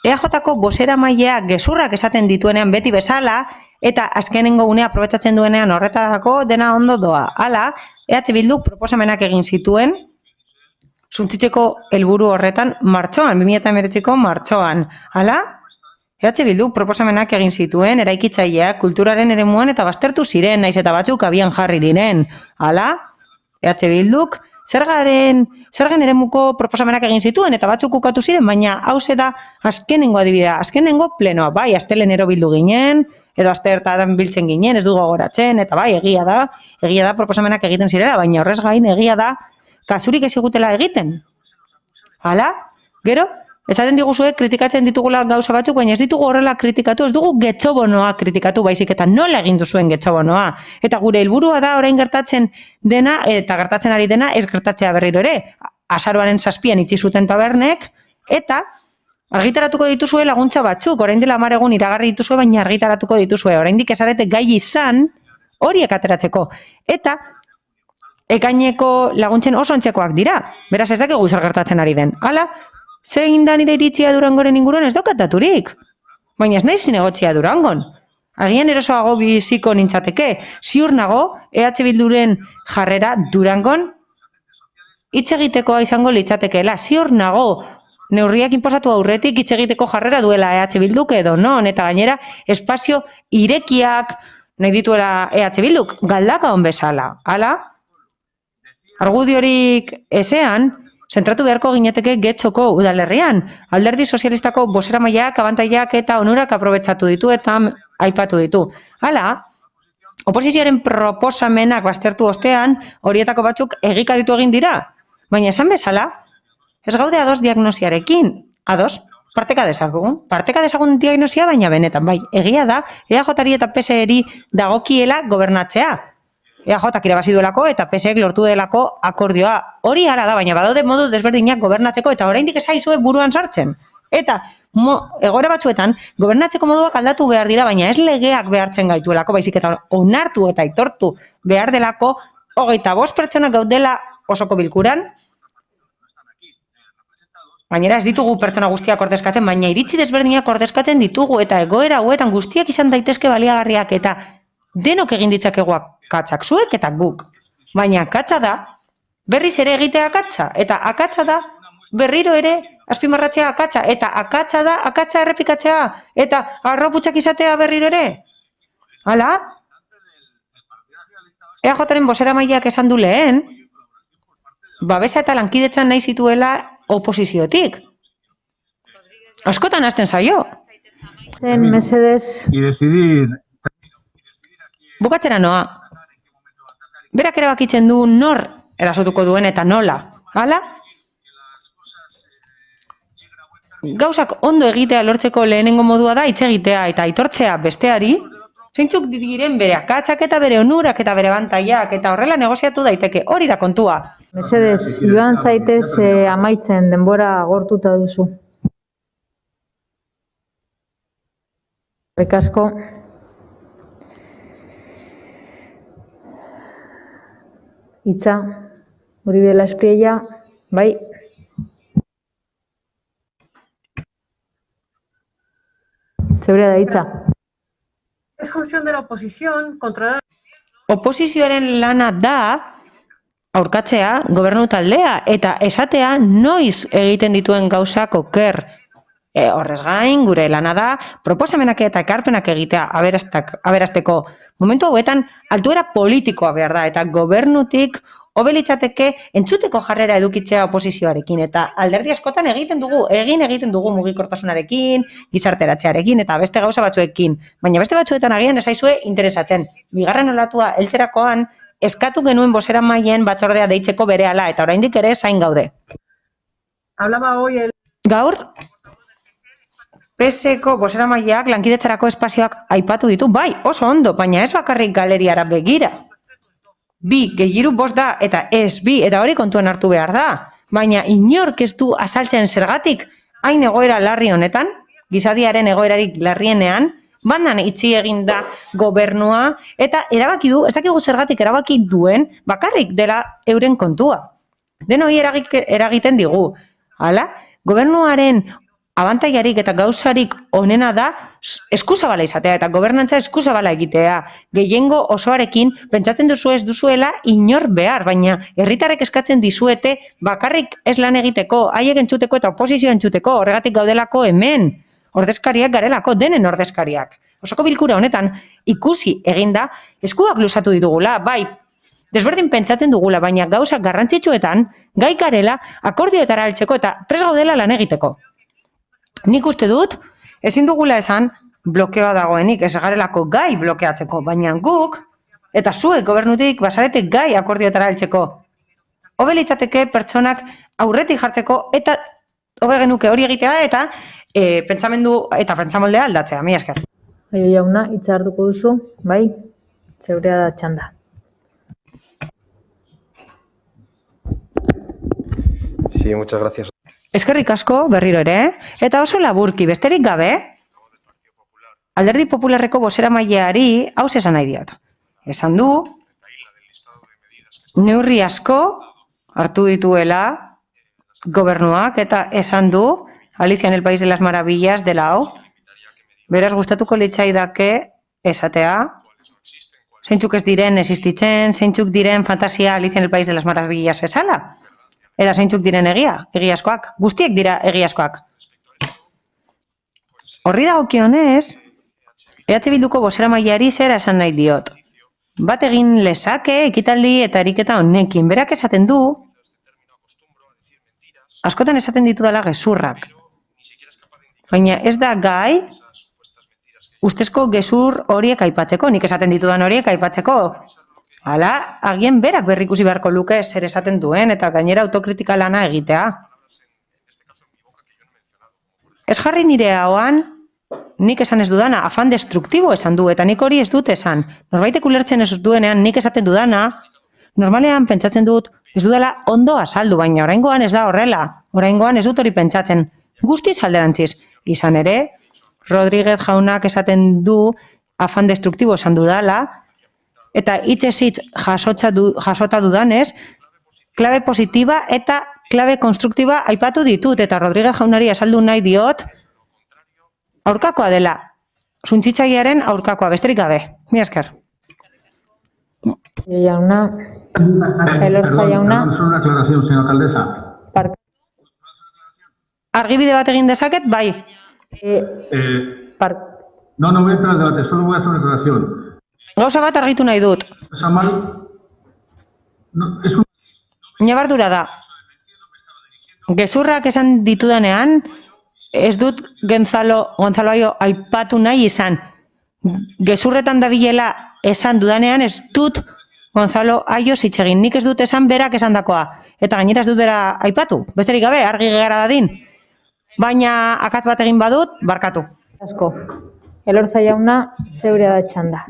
EAJ-ko bozeramaileak gezurrak esaten dituenean beti bezala eta azkenengo unea aprobetxatzen duenean horretarako dena ondo doa. Hala, EH Bilduk proposamenak egin zituen, suntsitzeko helburu horretan martxoan, 2019ko martxoan. Hala, EH Bilduk proposamenak egin zituen eraikitzaileak kulturaren eremuan eta baztertu ziren, naiz eta batzuk abian jarri diren. Hala, EH Bilduk zergen eremuko proposamenak egin zituen eta batzuk ukatu ziren, baina hauze da azkenengo adibidea, azkenengo plenoa, bai, astelenero bildu ginen, edo astertan biltzen ginen, ez dugu gogoratzen, eta bai, egia da proposamenak egiten zirela, baina horrez gain egia da kasurik ez igutela egiten. Hala, gero, esaten diguzue kritikatzen ditugula gauza batzuk, baina ez ditugu horrela kritikatu, ez dugu getxobonoa kritikatu baizik, eta nola egin duzuen getxobonoa. Eta gure helburua da orain gertatzen dena, eta gertatzen ari dena, ez gertatzea berriro ere. Azaroaren 7an itxi zuten tabernek, eta argitaratuko dituzue laguntza batzuk, orain dela 10 egun iragarri dituzue, baina argitaratuko dituzue, oraindik esarete gai izan horiek ateratzeko. Eta ekaineko laguntzen oso ontzekoak dira, beraz ez dakigu zer gertatzen ari den. Hala, zein da nire iritzia Durangoren inguruan ez daukataturik. Baina ez nahi zinegotzia Durangon. Agian erosoago biziko nintzateke. Ziur nago, EH Bilduren jarrera Durangon hitz egitekoa izango litzatekeela. Ziur nago, neurriak inposatu aurretik hitz egiteko jarrera duela EH Bilduk edo non, eta gainera espazio irekiak nahi dituela EH Bilduk, galdaka hon bezala. Hala, argudiorik ezean, zentratu beharko gineteke Getxoko udalerrian. Alderdi sozialistako bozeramaileak, abantailak eta onurak aprobetxatu ditu eta aipatu ditu. Hala, oposizioaren proposamenak baztertu ostean, horietako batzuk egikaritu egin dira. Baina esan bezala, ez gaude ados diagnosiarekin. Ados, parteka dezagun diagnosia, baina benetan, bai, egia da, EAJ-ari eta PSE-eri dagokiela gobernatzea. EAJ-ak irabazi duelako eta PSE-ek lortu delako akordioa. Hori hala da, baina badaude modu desberdinak gobernatzeko eta oraindik ez zaizue buruan sartzen. Eta egoera batzuetan, gobernatzeko moduak aldatu behar dira, baina ez legeak behartzen gaituelako, baizik eta onartu eta aitortu behar delako 25 pertsonak gaudela osoko bilkuran. Gainera ez ditugu pertsona guztiak ordezkatzen, baina iritzi desberdinak ordezkatzen ditugu eta egoera hauetan guztiak izan daitezke baliagarriak eta denok egin ditzakegu akatsak, zuek eta guk. Baina akatsa da, berriz ere egitea akatsa, eta akatsa da berriro ere azpimarratzea akatsa, eta akatsa da akatsa errepikatzea, eta arroputxak izatea berriro ere. Hala? EAJ-aren bozeramaileak esan du lehen, babesa eta lankidetzan nahi zituela oposiziotik. Askotan hasten zaio. Mesedez. Y decidir... Bukatzera noa. Berak erabakitzen du nor erasotuko duen eta nola. Hala? Gauzak ondo egitea lortzeko lehenengo modua da hitz egitea eta aitortzea besteari, zeintzuk diren bere akatsak eta bere onurak eta bere bantaiak eta horrela negoziatu daiteke, hori da kontua. Mesedez, joan zaitez amaitzen denbora agortuta duzu. Eskerrik asko. Hitza, Uribe Laspriella, bai. Zeurea da hitza. Es función de la oposición controlar... Oposizioaren lana da aurkatzea gobernu taldea eta esatea noiz egiten dituen gauzak oker. Horrez gain, gure lana da proposamenak eta ekarpenak egitea aberasteko. Momentu hauetan altuera politikoa behar da eta gobernutik hobe litzateke entzuteko jarrera edukitzea oposizioarekin eta alderdi askotan egiten dugu mugikortasunarekin, gizarteratzearekin eta beste gauza batzuekin, baina beste batzuetan agian ez zaizue interesatzen. Bigarren olatua heltzerakoan eskatu genuen bozeramaileen batzordea deitzeko berehala eta oraindik ere zain gaude. Hablaba hoy el... Gaur PSeko bozeramaileak lankidetzarako espazioak aipatu ditu, bai, oso ondo, baina ez bakarrik galeriara begira. 2 gehiru 5 da, eta ez 2, eta hori kontuan hartu behar da. Baina inork ez du azaltzen zergatik, hain egoera larri honetan, gizadiaren egoerarik larrienean, bandan itxi egin da gobernua, eta erabaki du, ez dakigu zergatik erabaki duen, bakarrik dela euren kontua. Denoi eragiten digu. Hala, gobernuaren abantailarik eta gauzarik onena da eskuzabala izatea eta gobernantza eskuzabala egitea. Gehiengo osoarekin pentsatzen duzu ez duzuela inor behar, baina herritarrek eskatzen dizuete bakarrik ez lan egiteko, haiek entzuteko eta oposizio entzuteko, horregatik gaudelako hemen. Ordezkariak garelako, denen ordezkariak. Osoko bilkura honetan ikusi eginda eskuak luzatu ditugula, bai, desberdin pentsatzen dugula, baina gauzak garrantzitsuetan gai garela akordioetara heltzeko eta prest gaudela lan egiteko. Nik uste dut, ezin dugula esan blokeoa dagoenik, ez garelako gai blokeatzeko, baina guk, eta zuek gobernutik basarete gai akordioetara heltzeko. Hobe litzateke pertsonak aurretik jartzeko eta hobe genuke hori egitea eta pentsamendu eta pentsamoldea aldatzea, mila esker. Aio jauna, hitza hartuko duzu, bai, zeurea da txanda. Sí, muchas gracias. Eskerrik asko berriro ere, eta oso laburki, besterik gabe, Alderdi Popularreko bozeramaileari hau esan nahi diot. Esan du, neurri asko hartu dituela gobernuak eta esan du, Alicia en el País de las Maravillas dela hau, beraz gustatuko litzaidake esatea, zeintzuk ez diren existitzen, zeintzuk diren fantasia Alicia en el País de las Maravillas bezala. Eta zeintzuk diren egiazkoak, guztiek dira egiazkoak. Horri dagokionez, EH Bilduko bozeramaileari zera esan nahi diot. Bat egin lezake ekitaldi eta ariketa honekin, berak esaten du, askotan esaten ditu dela gezurrak. Baina ez da gai, ustezko gezur horiek aipatzeko, nik esaten ditudan horiek aipatzeko. Hala, agien berak berrikusi beharko luke zer esaten duen eta gainera autokritika lana egitea. Ez jarri nire hauan, nik esan ez dudana, afan destruktibo esan du, eta nik hori ez dut esan. Norbaitek ulertzen ez duenean, nik esaten dudana, normalean pentsatzen dut, ez dudala ondo azaldu, baina oraingoan ez da horrela. Oraingoan ez dut hori pentsatzen. Guztiz alderantziz. Izan ere, Rodríguez jaunak esaten du afan destruktibo esan dudala, eta hitzez hitz jasota dudanez, klabe positiba eta klabe konstruktiba aipatu ditut, eta Rodríguez jaunari azaldu nahi diot, aurkakoa dela. Suntsitzailearen aurkakoa, besterik gabe. Mila esker. Jauna, Elorza jauna. Solo una aclaración, señora alcaldesa. Argibide bat egin dezaket, bai. No voy a entrar al debate, solo voy a hacer una aclaración. Gauza bat argitu nahi dut. Esa mal... No, es un... Ñabardura da. Gezurrak esan ditudanean, ez dut Gonzalo Aio aipatu nahi izan. Gezurretan dabilela esan dudanean, ez dut Gonzalo Aio zitxegin. Nik ez dut esan berak esan dakoa. Eta gainera ez dut bera aipatu. Besterik gabe, argi gara dadin. Baina akatz bat egin badut, barkatu. Asko. Elorza jauna, zeurea da txanda.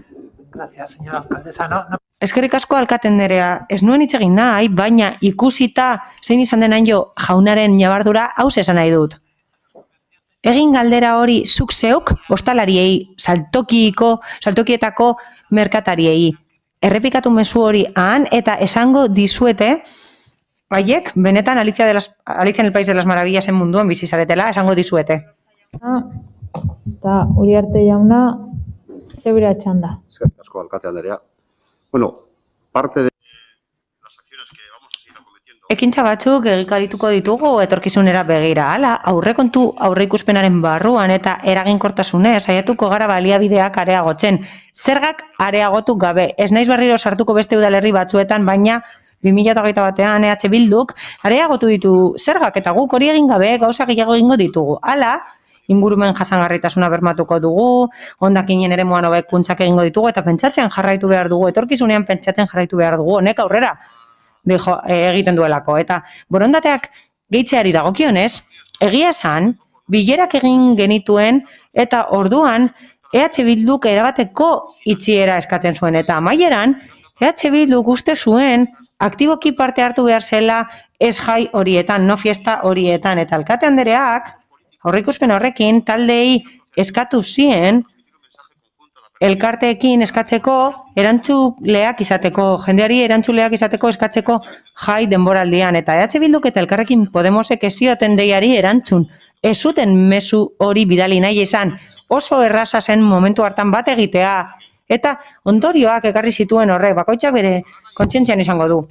Gracias, señora alcaldesa. Eskerrik asko alkaten nerea, ez nuen hitz egin nahi, baina ikusita zein izan den jo jaunaren ñabardura hauz esan nahi dut. Egin galdera hori zuk zeuk ostalariei, saltokietako merkatariei. Errepikatu mezu hori han eta esango dizuete, haiek, benetan Alicia en el País de las Maravillasen munduan bizi zaretela, esango dizuete. Eta Uriarte jauna, zeurea txanda. Eskerrik asko, alkate Andrea. Bueno, parte de las acciones que vamos a seguir acometiendo. Ekintza batzuk egikarituko ditugu etorkizunera begira. Hala, aurreikuspenaren barruan eta eraginkortasunez saiatuko gara baliabideak areagotzen. Zergak areagotu gabe. Ez naiz berriro sartuko beste udalerri batzuetan, baina 2021ean EH Bilduk areagotu ditu zergak eta guk hori egin gabe gauza gehiago egingo ditugu. Hala, ingurumen jasangarritasuna bermatuko dugu, hondakinen eremuan hobekuntzak egingo ditugu eta pentsatzen jarraitu behar dugu, etorkizunean pentsatzen jarraitu behar dugu, honek aurrera egiten duelako. Eta borondateak gehitzeari dagokionez, egia esan, bilerak egin genituen eta orduan EH Bilduk erabateko itxiera eskatzen zuen. Eta amaieran, EH Bilduk uste zuen aktiboki parte hartu behar zela ez jai horietan, no fiesta horietan. Eta alkate Andreak, aurreikuspen horrekin, taldei eskatu zien, elkarteekin eskatzeko, erantzuleak izateko, jendeari erantzuleak izateko eskatzeko jai denboraldian. Eta EH Bilduk eta Elkarrekin Podemosek ez zioten deiari erantzun. Ez zuten mezu hori bidali nahi izan, oso erraza zen momentu hartan bat egitea. Eta ondorioak ekarri zituen horrek, bakoitzak bere kontzientzian izango du.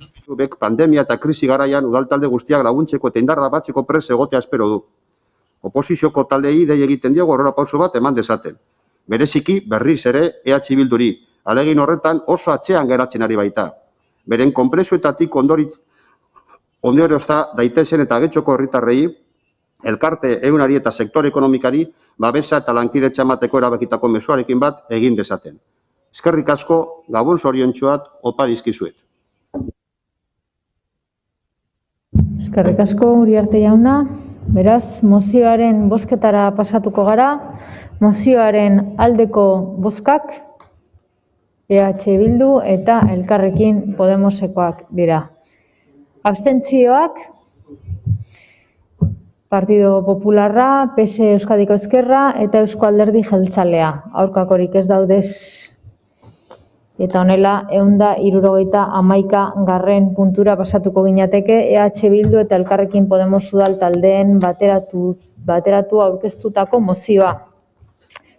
Pandemia eta krisi garaian udaltalde guztiak laguntzeko eta indarra batzeko prest egotea espero du. Oposizioko taldei dei egiten diego aurrera pauso bat eman dezaten. Bereziki berriz ere EH Bilduri, alegin horretan oso atzean geratzen ari baita. Beren konpresuetatik ondoriozta daitezen eta getxoko herritarrei, elkarte ehunari eta sektore ekonomikari babesa eta lankidetza emateko erabakitako mezuarekin bat egin dezaten. Eskerrik asko, gabon zoriontsuat opa dizkizuet. Eskerrik asko, Uriarte jauna. Beraz, mozioaren bozketara pasatuko gara. Mozioaren aldeko bozkak EH Bildu eta Elkarrekin Podemosekoak dira. Abstentzioak Partido Popularra, PS Euskadiko Ezkerra eta Eusko Alderdi Jeltzalea. Aurkakorik ez daudez. Eta honela, 171. puntura pasatuko ginateke EH Bildu eta Elkarrekin Podemos udal taldeen bateratu aurkeztutako mozioa.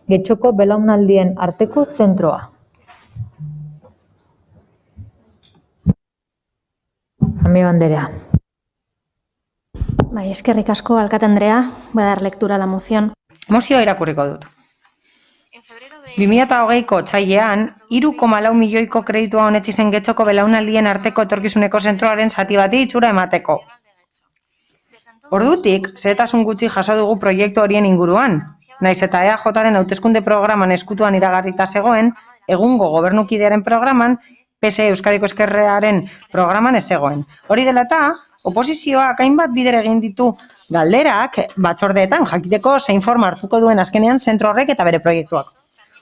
Getxoko belaunaldien arteko zentroa. Amigo Andrea. Bai, eskerrik asko, alkate Andrea. Voy a dar lectura a la moción. Mozioa irakurriko dut. 2020ko otsailean, 3,4 milioiko kreditua onetsi zen Getxoko belaunaldien arteko etorkizuneko zentroaren zati bati itxura emateko. Ordutik, xehetasun gutxi jaso dugu proiektu horien inguruan. Naiz eta EAJaren hauteskunde programan eskutuan iragarrita zegoen, egungo gobernukidearen programan PSE Euskadiko Ezkerraren programan ez zegoen. Hori dela eta, oposizioak hainbat bider egin ditu galderak batzordeetan jakiteko zein forma hartuko duen azkenean zentro horrek eta bere proiektuak.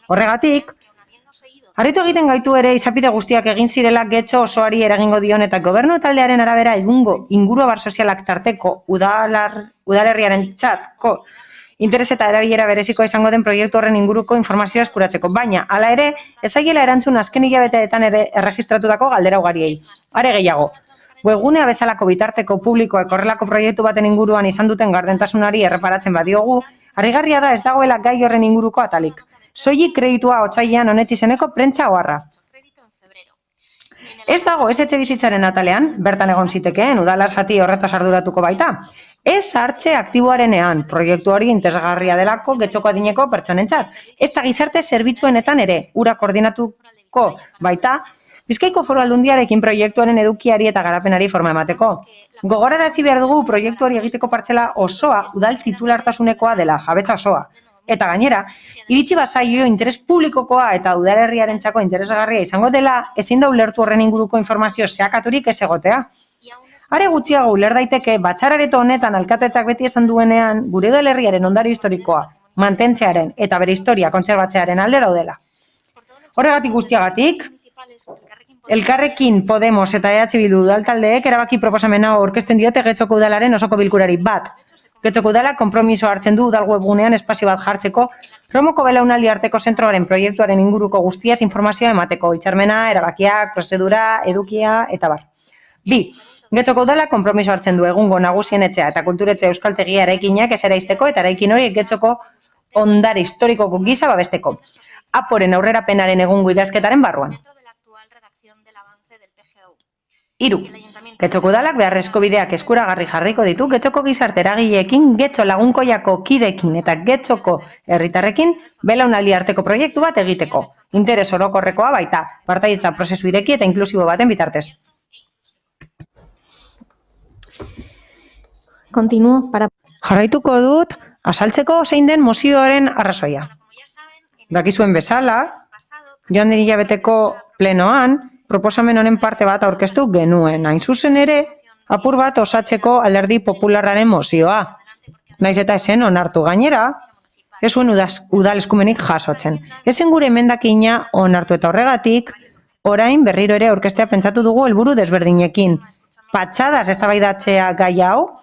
Horregatik, harritu egiten gaitu ere izapide guztiak egin zirela Getxo osoari eragingo dion eta gobernu taldearen arabera egungo inguruabar sozialak tarteko udalerriaren txatko interes eta erabilera berezikoa izango den proiektu horren inguruko informazioa eskuratzeko. Baina, hala ere, ez zaiela erantzun azken hilabeteetan ere erregistratutako galdera ugariei. Are gehiago, webgunea bezalako bitarteko publikoek horrelako proiektu baten inguruan izan duten gardentasunari erreparatzen badiogu, harrigarria da ez dagoela gai horren inguruko atalik. Soilik kreditua otsailean onetsi zeneko prentsa oharra. Ez dago ez etxebizitzaren atalean, bertan egon zitekeen udala zati horretaz arduratuko baita. Ez hartze aktiboarenean, proiektu hori interesgarria delako Getxoko adineko pertsonentzat. Ez da gizarte zerbitzuenetan ere, ura koordinatuko baita, Bizkaiko Foru Aldundiarekin proiektuaren edukiari eta garapenari forma emateko. Gogorarazi behar dugu proiektu hori egiteko partzela osoa udal titulartasunekoa dela, jabetza osoa. Eta gainera, iritsi bazaio interes publikokoa eta udalerriarentzako interesgarria izango dela, ezin da ulertu horren inguruko informazio zeakaturik ez egotea. Are gutxiago uler daiteke batzarareto honetan alkatetzak beti esan duenean gure udalerriaren ondare historikoa mantentzearen eta bere historia kontserbatzearen alde daudela. Horregatik guztiagatik, Elkarrekin Podemos eta EH Bildu udaltaldeek erabaki proposamena aurkezten diote Getxoko udalaren osoko bilkurari bat. Getxoko udala konpromiso hartzen du udal webgunean espazio bat jartzeko, Romoko belaunaldi arteko zentroaren proiektuaren inguruko guztiaz informazioa emateko, hitzarmena, erabakiak, prozedura, edukia eta bar. 2. Getxoko udala konpromiso hartzen du egungo nagusien etxea eta kulturetxe euskaltegia eraikinak ez eraisteko eta eraikin horiek Getxoko ondare historikoko gisa babesteko. Aporen aurrerapenaren egungo idazketaren barruan. 3. Getxoko udalak beharrezko bideak eskuragarri jarriko ditu Getxoko gizarte eragileekin, Getxo lagunkoiako kidekin eta Getxoko herritarrekin belaunaldi arteko proiektu bat egiteko. Interes orokorrekoa baita, partaidetza prozesu ireki eta inklusibo baten bitartez. Jarraituko dut, azaltzeko zein den mozioaren arrazoia. Dakizuen bezala, joan den hilabeteko plenoan, proposamen honen parte bat aurkeztu genuen. Hain zuzen ere, apur bat osatzeko Alderdi Popularraren mozioa. Naiz eta esen onartu gainera, ez zuen udal eskumenik jasotzen. Ezen gure emendakina onartu eta horregatik, orain berriro ere aurkeztea pentsatu dugu helburu desberdinekin. Patxadas eztabaidatzea gai hau,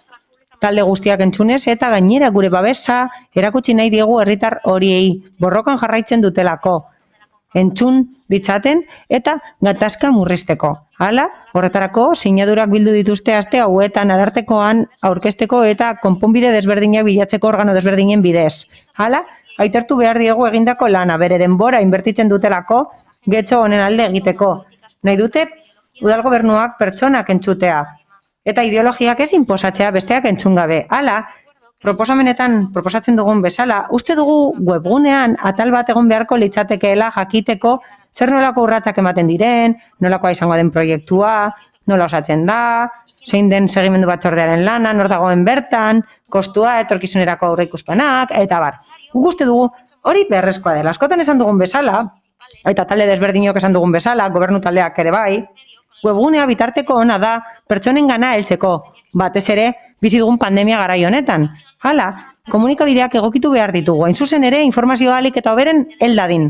talde guztiak entzunez eta gainera gure babesa erakutsi nahi diegu herritar horiei borrokan jarraitzen dutelako. Entzun ditzaten eta gatazka murrizteko. Hala, horretarako, sinadurak bildu dituzte aste hauetan arartekoan aurkezteko eta konponbide desberdinak bilatzeko organo desberdinen bidez. Hala, aitortu behar diegu egindako lana, bere denbora inbertitzen dutelako Getxo honen alde egiteko. Nahi dute, udal gobernuak pertsonak entzutea. Eta ideologiak ez inposatzea besteak entzun gabe. Hala, proposamenetan proposatzen dugun bezala, uste dugu webgunean atal bat egon beharko litzatekeela jakiteko zer nolako urratsak ematen diren, nolakoa izango den proiektua, nola osatzen da, zein den segimendu batzordearen lana, nor dagoen bertan, kostua, etorkizunerako aurreikuspenak, eta bar. Guk uste dugu hori beharrezkoa dela. Askotan esan dugun bezala, eta talde desberdinok esan dugun bezala, gobernu taldeak ere bai, webgunea bitarteko ona da pertsonengana heltzeko, batez ere bizi dugun pandemia garai honetan. Hala, komunikabideak egokitu behar ditugu, hain zuzen ere informazioa ahalik eta hoberen heldadin.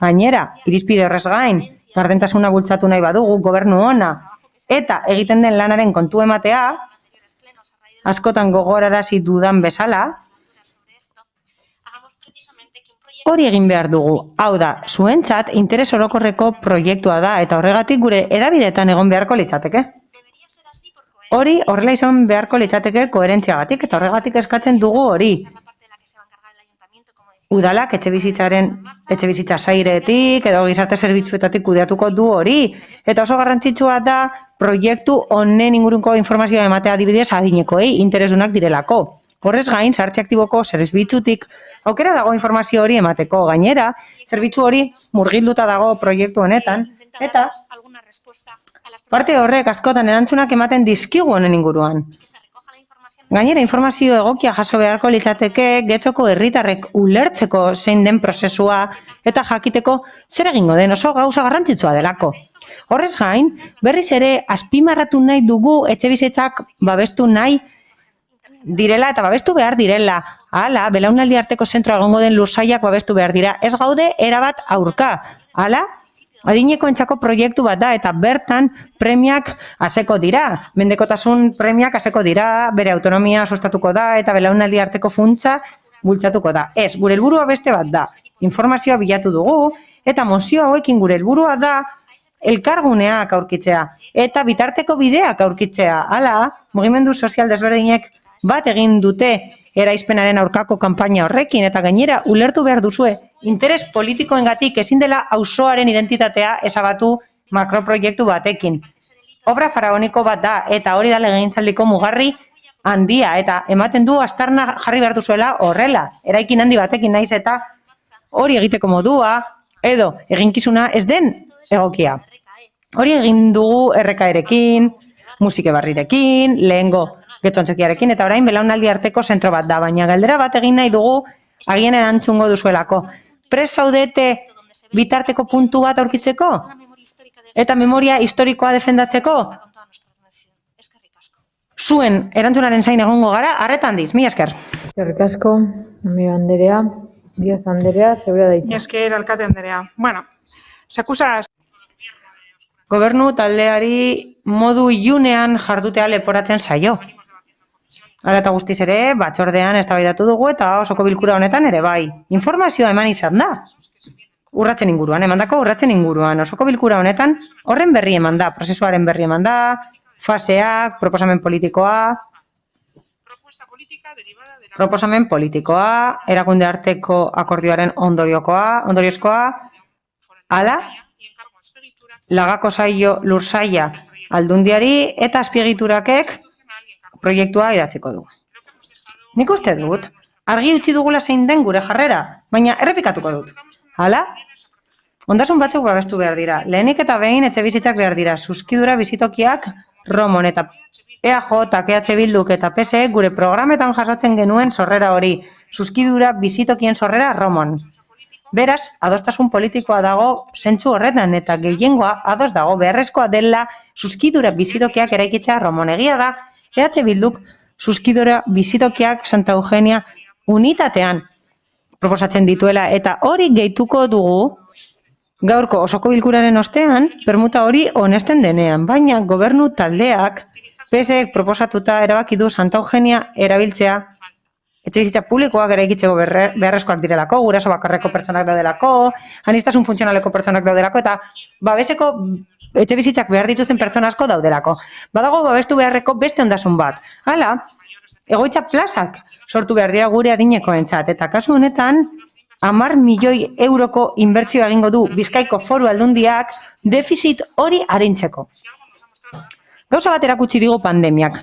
Gainera, irizpide horrez gain, gardentasuna bultzatu nahi badugu, gobernu ona, eta egiten den lanaren kontu ematea, askotan gogorarazi dudan bezala, hori egin behar dugu. Hau da, zuentzat interes orokorreko proiektua da eta horregatik gure hedabideetan egon beharko litzateke. Hori horrela izan beharko litzateke koherentziagatik eta horregatik eskatzen dugu hori. Udalak etxebizitza sairetik edo gizarte zerbitzuetatik kudeatuko du hori. Eta oso garrantzitsua da proiektu honen inguruko informazioa ematea adibidez adinekoei interesunak direlako. Horrez gain, sartze aktiboko zerbitzutik aukera dago informazio hori emateko. Gainera, zerbitzu hori murgilduta dago proiektu honetan eta parte horrek askotan erantzunak ematen dizkigu honen inguruan. Gainera, informazio egokia jaso beharko litzateke getxoko herritarrek ulertzeko zein den prozesua eta jakiteko zer egingo den oso gauza garrantzitsua delako. Horrez gain, berriz ere azpimarratu nahi dugu etxebizitzak babestu nahi direla eta babestu behar direla. Hala, belaunaldi arteko zentroa egongo den lursaiak babestu behar dira. Ez gaude erabat aurka. Hala, adinekoentzako proiektu bat da eta bertan premiak haseko dira. Mendekotasun premiak haseko dira, bere autonomia sustatuko da eta belaunaldi arteko funtsa bultzatuko da. Ez, gure helburua beste bat da. Informazioa bilatu dugu eta mozio hauekin gure helburua da elkarguneak aurkitzea eta bitarteko bideak aurkitzea. Hala, mugimendu sozial desberdinek bat egin dute eraizpenaren aurkako kanpaina horrekin eta gainera ulertu behar duzue interes politikoengatik ezin dela auzoaren identitatea ezabatu makroproiektu batekin. Obra faraoniko bat da eta hori da legegintzaldiko mugarri handia eta ematen du aztarna jarri behar duzuela horrela. Eraikin handi batekin naiz eta hori egiteko modua edo eginkizuna ez den egokia. Hori egin dugu RKrekin, musike barrirekin, lehengo getxontzokiarekin eta orain belaunaldi arteko zentro bat da, baina galdera bat egin nahi dugu agian erantzungo duzuelako. Prest zaudete bitarteko puntu bat aurkitzeko? Eta memoria historikoa defendatzeko? Zuen erantzunaren zain egongo gara, arretan diz, mila esker. Eskerrik asko, Amio Anderea, Díaz Anderea, zeurea daitza. Mila esker, alkate Anderea. Bueno, sakusa... Gobernu taldeari modu ilunean jardutea leporatzen zaio. Hala eta guztiz ere, batzordean eztabaidatu dugu eta osoko bilkura honetan ere bai. Informazioa eman izan da. Urratzen inguruan, emandako urratzen inguruan. Osoko bilkura honetan horren berri eman da, prozesuaren berri eman da, faseak, proposamen politikoa, erakunde arteko akordioaren ondoriozkoa, hala, lagako saio lursaia aldundiari eta azpiegiturakek proiektua idatziko du. Nik uste dut, argi utzi dugula zein den gure jarrera, baina errepikatuko dut. Hala? Ondasun batzuk babestu behar dira. Lehenik eta behin etxebizitzak behar dira. Zuzkidura bizitokiak Romon eta EAJ, EH Bilduk eta PSE gure programetan jasotzen genuen sorrera hori. Zuzkidura bizitokien sorrera Romon. Beraz, adostasun politikoa dago zentzu horretan eta gehiengoa ados dago beharrezkoa dela zuzkidura bizitokiak eraikitzea Romon. Egia da, EH Bilduk zuzkidura bizitokiak Santa Eugenia unitatean proposatzen dituela eta hori gehituko dugu gaurko osoko bilkuraren ostean permuta hori onesten denean, baina gobernu taldeak PSEek proposatuta erabaki du Santa Eugenia erabiltzea etxebizitza publikoak eraikitzeko beharrezkoak direlako, guraso bakarreko pertsonak daudelako, aniztasun funtzionaleko pertsonak daudelako eta babeseko etxebizitzak behar dituzten pertsona asko daudelako. Badago babestu beharreko beste ondasun bat. Hala, egoitza plazak sortu behar dira gure adinekoentzat eta kasu honetan 10 milioi euroko inbertsioa egingo du Bizkaiko Foru Aldundiak defizit hori arintzeko. Gauza bat erakutsi digu pandemiak.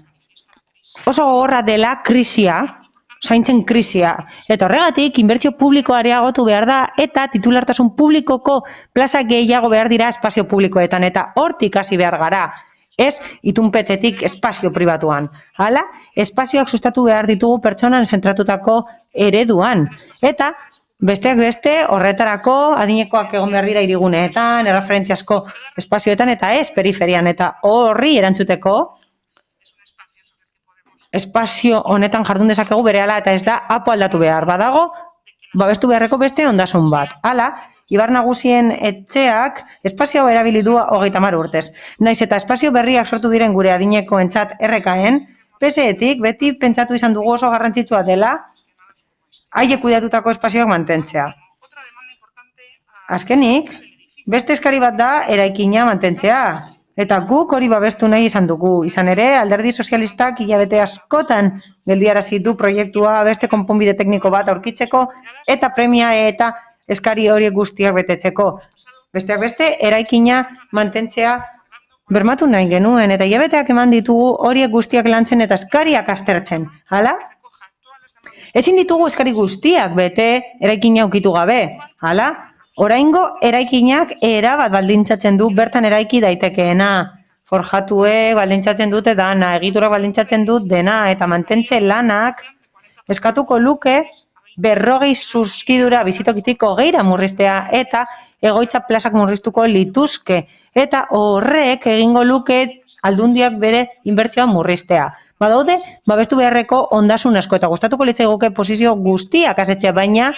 Oso gogorra dela krisia, zaintzen krisia, eta horregatik inbertsio publikoa areagotu behar da eta titulartasun publikoko plaza gehiago behar dira espazio publikoetan eta hortik hasi behar gara. Ez itunpetzetik espazio pribatuan. Hala, espazioak sustatu behar ditugu pertsonan zentratutako ereduan. Eta besteak beste horretarako adinekoak egon behar dira hiriguneetan, erreferentziazko espazioetan eta ez periferian eta horri erantzuteko espazio honetan jardun dezakegu berehala eta ez da apo aldatu behar. Badago, babestu beharreko beste ondasun bat. Hala, Ibar Nagusien etxeak espazio erabili du 30 urtez. Naiz eta espazio berriak sortu diren gure adinekoentzat RKen, PSEtik beti pentsatu izan dugu oso garrantzitsua dela haiek kudeatutako espazioak mantentzea. Azkenik, beste eskari bat da eraikina mantentzea. Eta guk hori babestu nahi izan dugu. Izan ere, Alderdi Sozialistak hilabete askotan geldiarazi du proiektua beste konponbide tekniko bat aurkitzeko eta premia eta eskari horiek guztiak betetzeko. Besteak beste, eraikina mantentzea bermatu nahi genuen eta hilabeteak eman ditugu horiek guztiak lantzen eta eskariak aztertzen. Hala? Ezin ditugu eskari guztiak bete eraikina ukitu gabe. Hala? Oraingo eraikinak erabat baldintzatzen du bertan eraiki daitekeena. forjatuek baldintzatzen dute dana, egitura baldintzatzen dut dena, eta mantentze lanak eskatuko luke 40 zuzkidura bizitokitik 20 murriztea, eta egoitza plazak murriztuko lituzke, eta horrek egingo luke aldundiak bere inbertsioa murriztea. Badaude, babestu beharreko ondasun asko, eta gustatuko litzaiguke posizio guztiak asetzea, baina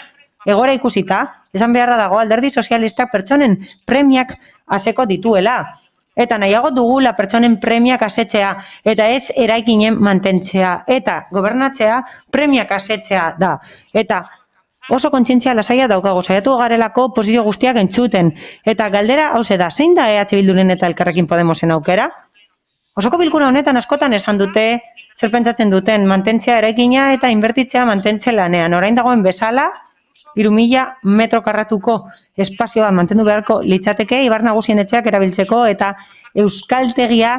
egoera ikusita, esan beharra dago alderdi sozialistak pertsonen premiak aseko dituela. Eta nahiago dugula pertsonen premiak asetzea, eta ez eraikinen mantentzea, eta gobernatzea premiak asetzea da. Eta oso kontzientzia lasaia daukago, saiatu garelako posizio guztiak entzuten. Eta galdera hauze da, zein da EH Bilduren eta Elkarrekin Podemosen aukera? Osoko bilkura honetan askotan esan dute, zer pentsatzen duten, mantentzea eraikina eta inbertitzea mantentze lanean. Orain dagoen bezala, 3.000 metro karratuko espazioa mantendu beharko litzateke, Ibar Nagusien etxeak erabiltzeko eta euskaltegia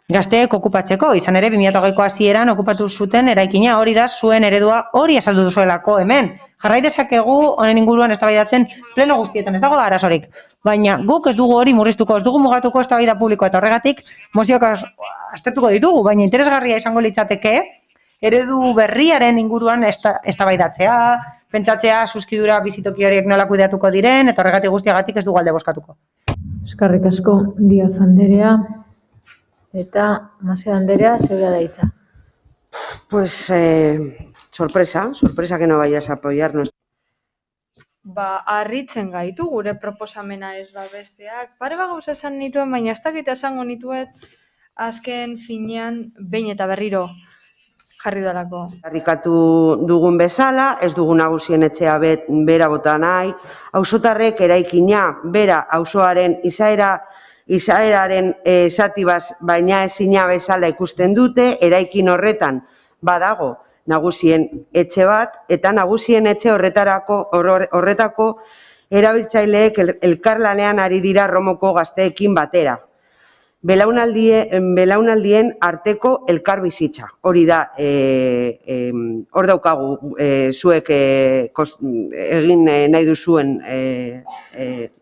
gazteek okupatzeko. Izan ere, 2008ko hasieran okupatu zuten eraikina, hori da zuen eredua, hori azaldu duzuelako hemen. Jarrai dezakegu honen inguruan eztabaidatzen pleno guztietan, ez dago arazorik. Baina guk ez dugu hori murriztuko, ez dugu mugatuko eztabaida publikoa, eta horregatik mozioak aztertuko ditugu, baina interesgarria izango litzateke eredu berriaren inguruan eztabaidatzea, pentsatzea zuzkidura bizitoki horiek nola kudeatuko diren, eta horregatik guztiagatik ez dugu alde bozkatuko. Eskerrik asko Díaz Anderea eta Maseda Anderea, zeurea da hitza. Pues sorpresa que no vayas a apoyarnos. Harritzen gaitu gure proposamena ez besteak. Pare gauza esan nituen, baina ez dakit esango nituet azken finean behin eta berriro jarri dalako. Harrikatu dugun bezala, ez dugu nagusien etxea bera bota nahi, auzotarrek eraikina bera auzoaren izaeraren zati baina ezina bezala ikusten dute, eraikin horretan badago nagusien etxe bat, eta nagusien etxe horretako erabiltzaileek elkarlanean ari dira Romoko gazteekin batera. Belaunaldien arteko elkarbizitza. Hori da, hor daukagu zuek egin nahi duzuen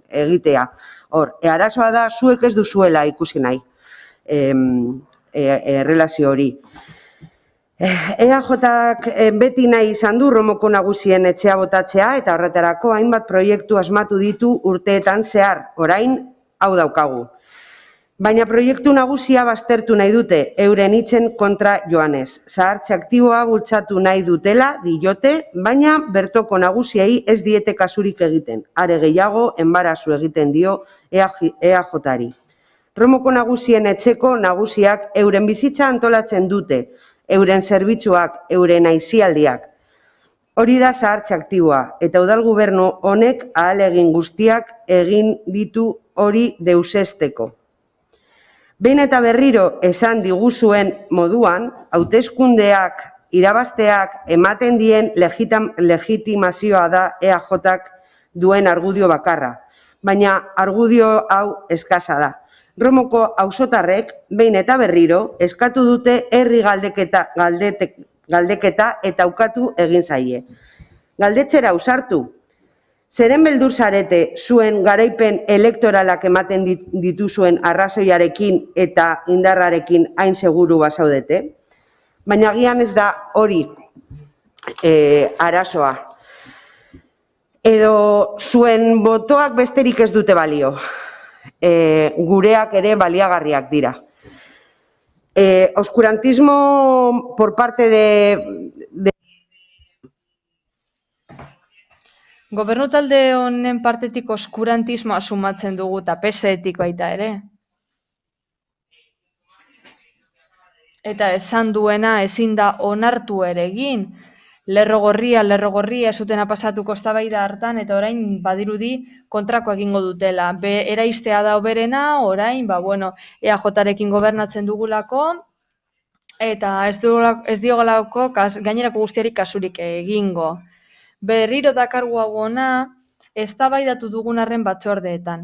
egitea. Hor, arazoa da, zuek ez duzuela ikusi nahi relazio hori. EAJak beti nahi izan du Romoko nagusien etxea botatzea eta horretarako hainbat proiektu asmatu ditu urteetan zehar, orain hau daukagu. Baina proiektu nagusia baztertu nahi dute, euren hitzen kontra joanez. Zahartze aktiboa bultzatu nahi dutela, diote, baina bertoko nagusiei ez diete kasurik egiten. Are gehiago, enbarazu egiten dio EAJari. Romoko nagusien etxeko nagusiak euren bizitza antolatzen dute, euren zerbitzuak, euren aisialdiak. Hori da zahartze aktiboa, eta udal gobernu honek ahalegin guztiak egin ditu hori deusesteko. Behin eta berriro esan diguzuen moduan, hauteskundeak, irabazteak ematen dien legitimazioa da EAJak duen argudio bakarra. Baina argudio hau eskasa da. Romoko auzotarrek behin eta berriro eskatu dute herri galdeketa eta ukatu egin zaie. Galdetzera ausartu. Zeren beldur zarete zuen garaipen elektoralak ematen dituzuen arrazoiarekin eta indarrarekin hain seguru bazaudete? Baina agian ez da hori arazoa. Edo zuen botoak besterik ez dute balio. Gureak ere baliagarriak dira. Oscurantismo por parte de... Gobernu talde honen partetik oskurantismoa sumatzen dugu eta peseetik baita ere. Eta esan duena ezin da onartu ere egin. Lerro gorria zutena pasatuko eztabaida hartan eta orain badirudi kontrako egingo dutela. Eraistea da oberena, orain, EAJarekin gobernatzen dugulako eta ez diogolako gainerako guztiari kasurik egingo. Berriro dakargu hau ona, eztabaidatu dugun arren batzordeetan.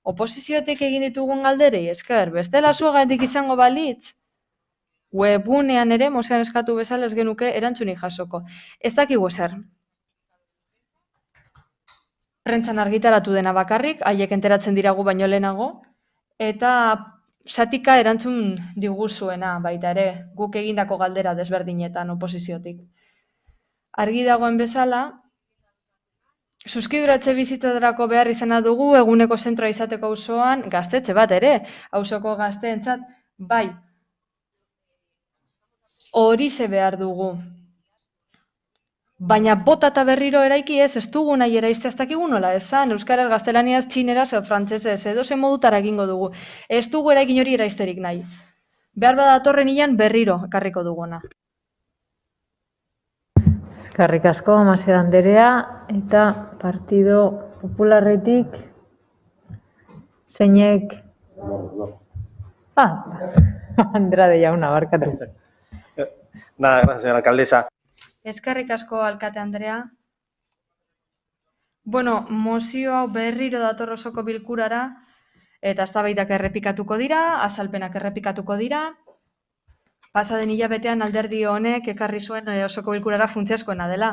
Oposiziotik egin ditugun galderei esker, bestela zuegatik izango balitz, webunean ere, mozean eskatu bezala ez genuke erantzunik jasoko. Ez dakigu ezer. Prentzan argitaratu dena bakarrik, haiek enteratzen diragu baino lehenago, eta Zatika erantzun diguzuena baita ere, guk egindako galdera desberdinetan oposiziotik. Argi dagoen bezala, Zuzkiduratze bizitzatarako behar izena dugu eguneko zentroa izateko auzoan gaztetxe bat ere, auzoko gazteentzat bai. Horixe behar dugu. Baina bota eta berriro eraiki ez dugu nahi eraizte ez dakigu nola esan, euskaraz, gaztelaniaz, txineraz, frantsesez, edo zen modutara egingo dugu. Ez dugu eraikin hori eraizterik nahi. Behar bada datorren hilan berriro ekarriko duguna. Eskerrik asko, Maseda Anderea, eta Partido Popularretik zeinek... Andrade jauna, barkatu. Nada, gracias, señora alcaldesa. Eskerrik asko, alkate Andrea. Bueno, mozio hau berriro dator osoko bilkurara, eta eztabaidak errepikatuko dira, azalpenak errepikatuko dira. Pasaden hilabetean alderdi honek ekarri zuen osoko bilkurara funtsezkoena dela.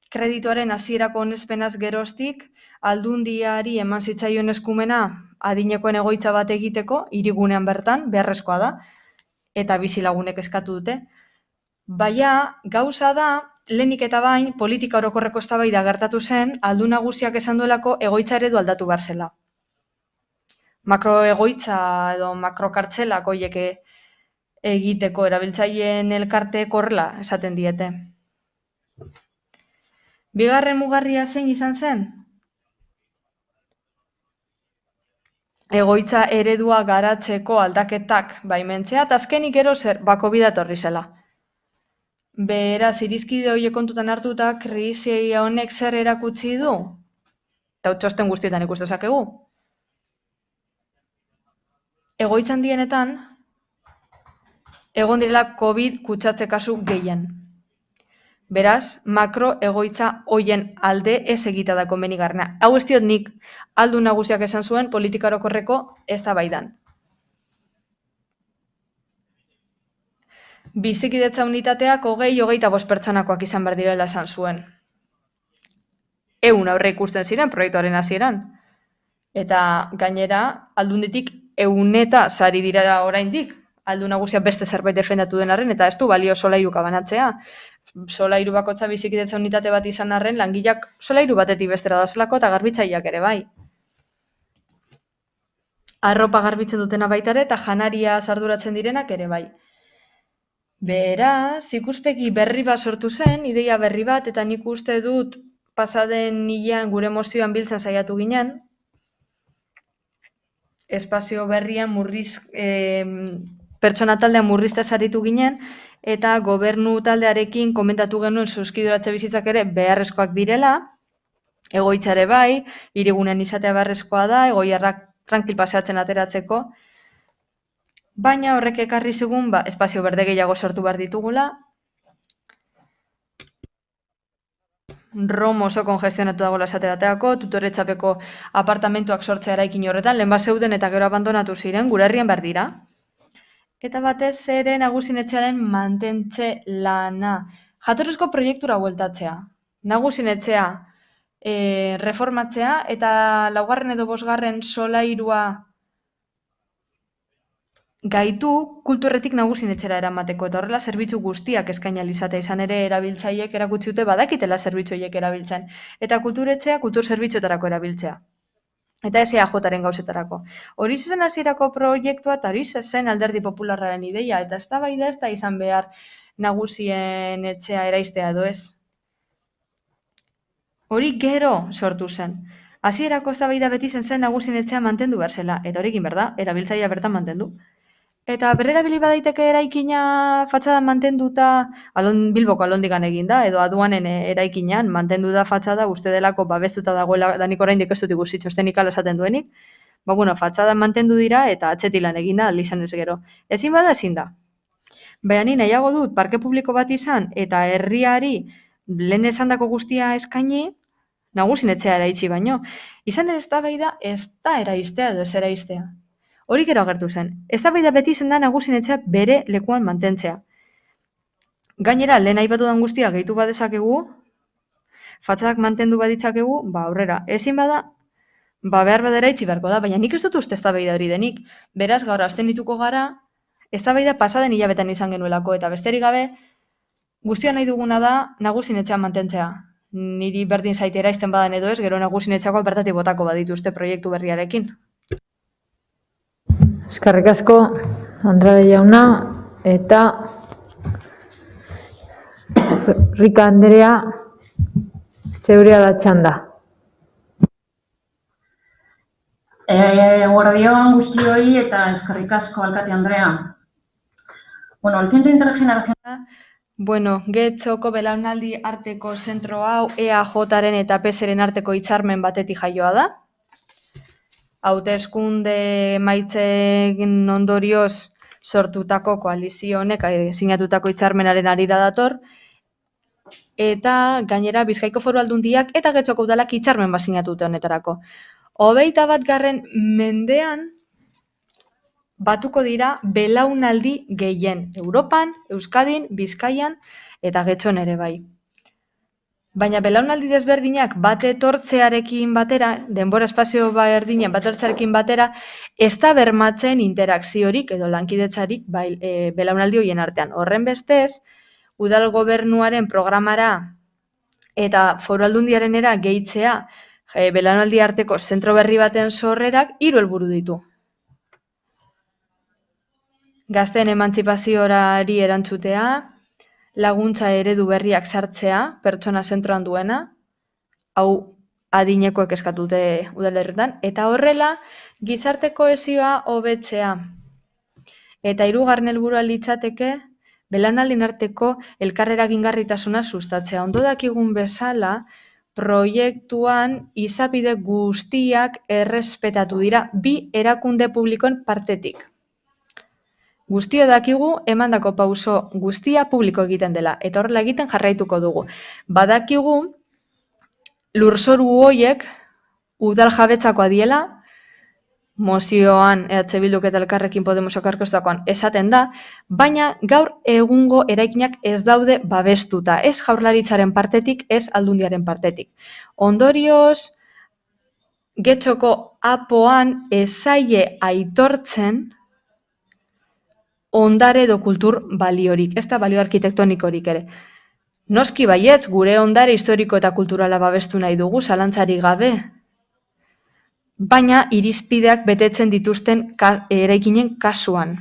Kredituaren hasierako onespenaz geroztik, aldundiari eman zitzaion eskumena adinekoen egoitza bat egiteko, hirigunean bertan, beharrezkoa da, eta bizilagunek eskatu dute. Baina, gauza da, lehenik eta bain, politika orokorreko eztabaida gertatu zen, aldun nagusiak esan duelako egoitza eredu aldatu behar zela. Makroegoitza edo makrokartzelak horiek egiteko erabiltzaileen elkarteek horrela esaten diete. Bigarren mugarria zein izan zen? Egoitza eredua garatzeko aldaketak baimentzea, eta azkenik gero bakobida etorri zela. Beraz, irizkide horiek kontutan hartuta, krisi honek zer erakutsi du? Eta txosten guztietan ikusten zakegu. Egoitza handienetan, egon direla COVID kutsatze kasu gehien. Beraz, makro egoitza hoien alde ez egita da konbenigarrena. Hau ez diot nik aldun nagusiak esan zuen politika orokorreko eztabaidan. Bizikidetza unitateak 20-25 pertsonakoak izan behar direla esan zuen. 100 aurre ikusten ziren proiektuaren hasieran. Eta gainera, aldunditik 100 sari dira oraindik. Aldun nagusia beste zerbait defendatu denarren, eta ez du balio solairuka banatzea. Solairu bakotza bizikidetza unitate bat izan arren, langileak solairu batetik bestera dazelako eta garbitzaileak ere bai. Arropa garbitzen dutena baita ere eta janaria arduratzen direnak ere bai. Beraz, ikuspegi berri bat sortu zen, ideia berri bat, eta nik uste dut pasaden hilean gure mozioan biltzen saiatu ginen. Espazio berrian pertsona taldean murriztez aritu ginen, eta gobernu taldearekin komentatu genuen zuzkiduratze bizitzak ere beharrezkoak direla, egoitzare bai, hirigunean izatea beharrezkoa da, egoiarrak tranquil paseatzen ateratzeko, baina horrek ekarri zigun, espazio berde gehiago sortu behar ditugula, Rom oso kongestionatu dagoela esate bateako, tutoretzapeko apartamentuak sortzea eraikin horretan, lehen bat zeuden eta gero abandonatu ziren, gure herrian behar dira. Eta batez ere nagusinetxearen mantentze lana. Jatorrizko proiektura bueltatzea. Nagusinetxea reformatzea eta 4. edo 5. solairua gaitu kulturretik nagusinetxera eramateko. Eta horrela zerbitzu guztiak eskaini ahal izatea, izan ere erabiltzaileek erakutsi dute badakitela zerbitzu horiek erabiltzen. Eta kulturetxea kultur zerbitzuetarako erabiltzea. Eta ez EAJaren gauzetarako. Hori zen hasierako proiektua eta hori zen alderdi popularraren ideia, eta eztabaida ez da izan behar nagusien etxea eraistea edo ez. Hori gero sortu zen. Hasierako eztabaida beti zen nagusien etxea mantendu behar zela, eta hori egin behar da, erabiltzailea bertan mantendu. Eta berrerabili badaiteke eraikina fatxadan mantenduta, Bilboko alondigan egin da, edo aduanen eraikinan mantendu da fatxada, uste delako babestuta dagoela, danik oraindik ez dut ikusi txostenik ala esaten duenik, fatxadan mantendu dira eta atzetilan egin da, izan ez gero. Ezin bada, ezin da. Baina ni nahiago dut, parke publiko bat izan, eta herriari lehen esandako guztia eskaini, nagusin etxea eraitsi baino. Izan ere eztabaida ez da eraistea edo ez eraistea. Hori gero agertu zen. Eztabaida beti zen da nagusin etxea bere lekuan mantentzea. Gainera, lehen aipatu den guztia gehitu badezakegu, fatxadak mantendu baditzakegu, aurrera. Ezin bada, behar badera itxi beharko da, baina nik ez dut uste eztabaida hori denik. Beraz, gaur abstenituko gara, eztabaida pasaden hilabetean izan genuelako, eta besterik gabe, guztia nahi duguna da nagusien etxean mantentzea. Niri berdin zaitera izten badan edo ez, gero nagusien etxeakoak bertatik botako badituzte proiektu berriarekin. Eskerrik asko, Andrade jauna, eta Rika Andrea, zeurea da txanda. Eguerdion guztioi eta eskerrik asko alkate Andrea. Bueno, el Centro Intergeneracional... Bueno, Getxoko belaunaldi arteko zentro hau EAJaren eta PSren arteko hitzarmen batetik jaioa da. Hauteskunde emaitzen ondorioz sortutako koalizio honek sinatutako hitzarmenaren harira dator, eta gainera Bizkaiko Foru Aldundiak eta Getxoko udalak hitzarmen bat sinatute honetarako. 21. mendean batuko dira belaunaldi gehien, Europan, Euskadin, Bizkaian eta Getxon ere bai. Baina belaunaldi desberdinak bat etortzearekin batera, denbora espazio berdinen bat etortzearekin batera, ez da bermatzen interakziorik edo lankidetzarik belaunaldi horien artean. Horren bestez, udal gobernuaren programara eta Foru Aldundiarenera gehitzea belaunaldi arteko zentro berri baten sorrerak 3 helburu ditu. Gazteen emantzipazioari erantzutea, laguntza eredu berriak sartzea, pertsona zentroan duena, hau adinekoek eskatute udalerritan, eta horrela gizarte kohesioa hobetzea. Eta 3. helburua litzateke belaunaldien arteko elkarreragingarritasuna sustatzea. Ondo dakigun bezala, proiektuan izapide guztiak errespetatu dira 2 erakunde publikoen partetik. Guztio dakigu emandako pauso guztia publiko egiten dela, eta horrela egiten jarraituko dugu. Badakigu lurzoru horiek udal jabetzakoa diela, mozioan EH Bilduk eta Elkarrekin Podemosek aurkeztutakoan esaten da, baina gaur egungo eraikinak ez daude babestuta, ez Jaurlaritzaren partetik, ez Aldundiaren partetik. Ondorioz, Getxoko apoan ezaie aitortzen ondare edo kultur baliorik, ez da balio arkitektonikorik ere. Noski baietz, gure ondare historiko eta kulturala babestu nahi dugu, zalantzari gabe. Baina irizpideak betetzen dituzten eraikinen kasuan.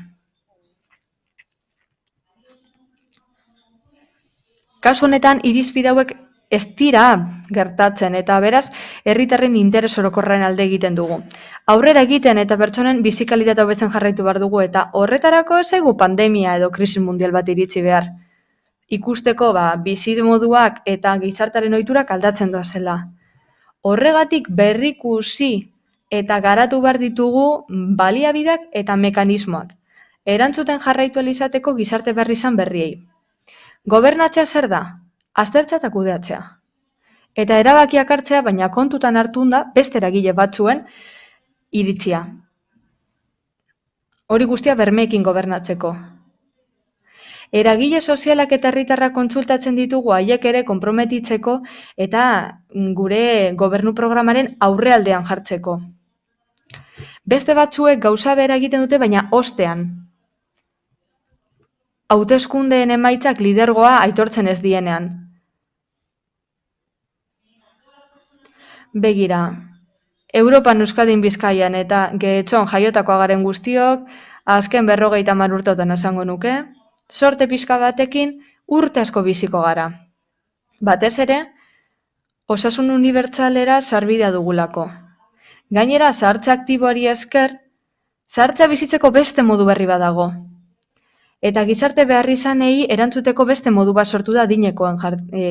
Kasu honetan irizpide hauek ez dira gertatzen eta beraz herritarren interes orokorraren alde egiten dugu. Aurrera egiten eta pertsonen bizikalitatea hobetzen jarraitu behar dugu eta horretarako ez zaigu pandemia edo krisi mundial bat iritsi behar. Ikusteko bizimoduak eta gizartaren ohiturak aldatzen doazela. Horregatik berrikusi eta garatu behar ditugu baliabideak eta mekanismoak. Erantzuten jarraitu ahal izateko gizarte berri izan berriei. Gobernatzea zer da? Aztertzea eta kudeatzea. Eta erabakiak hartzea, baina kontutan hartunda beste eragile batzuen iritzia. Hori guztia bermeekin gobernatzeko. Eragile sozialak eta herritarrak kontsultatzen ditugu haiek ere konprometitzeko eta gure gobernu programaren aurrealdean jartzeko. Beste batzuek gauza bera egiten dute, baina ostean. Hauteskundeen emaitzak lidergoa aitortzen ez dienean. Begira, Europan, Euskadin, Bizkaian eta Getxon jaiotakoa garen guztiok, azken 50 urteotan esango nuke, sorte pixka batekin urte asko biziko gara. Batez ere, osasun unibertsalera sarbidea dugulako. Gainera, zahartze aktiboari esker, zahartzea bizitzeko beste modu berri badago. Eta gizarte beharrizanei erantzuteko beste modu bat sortu da adinekoen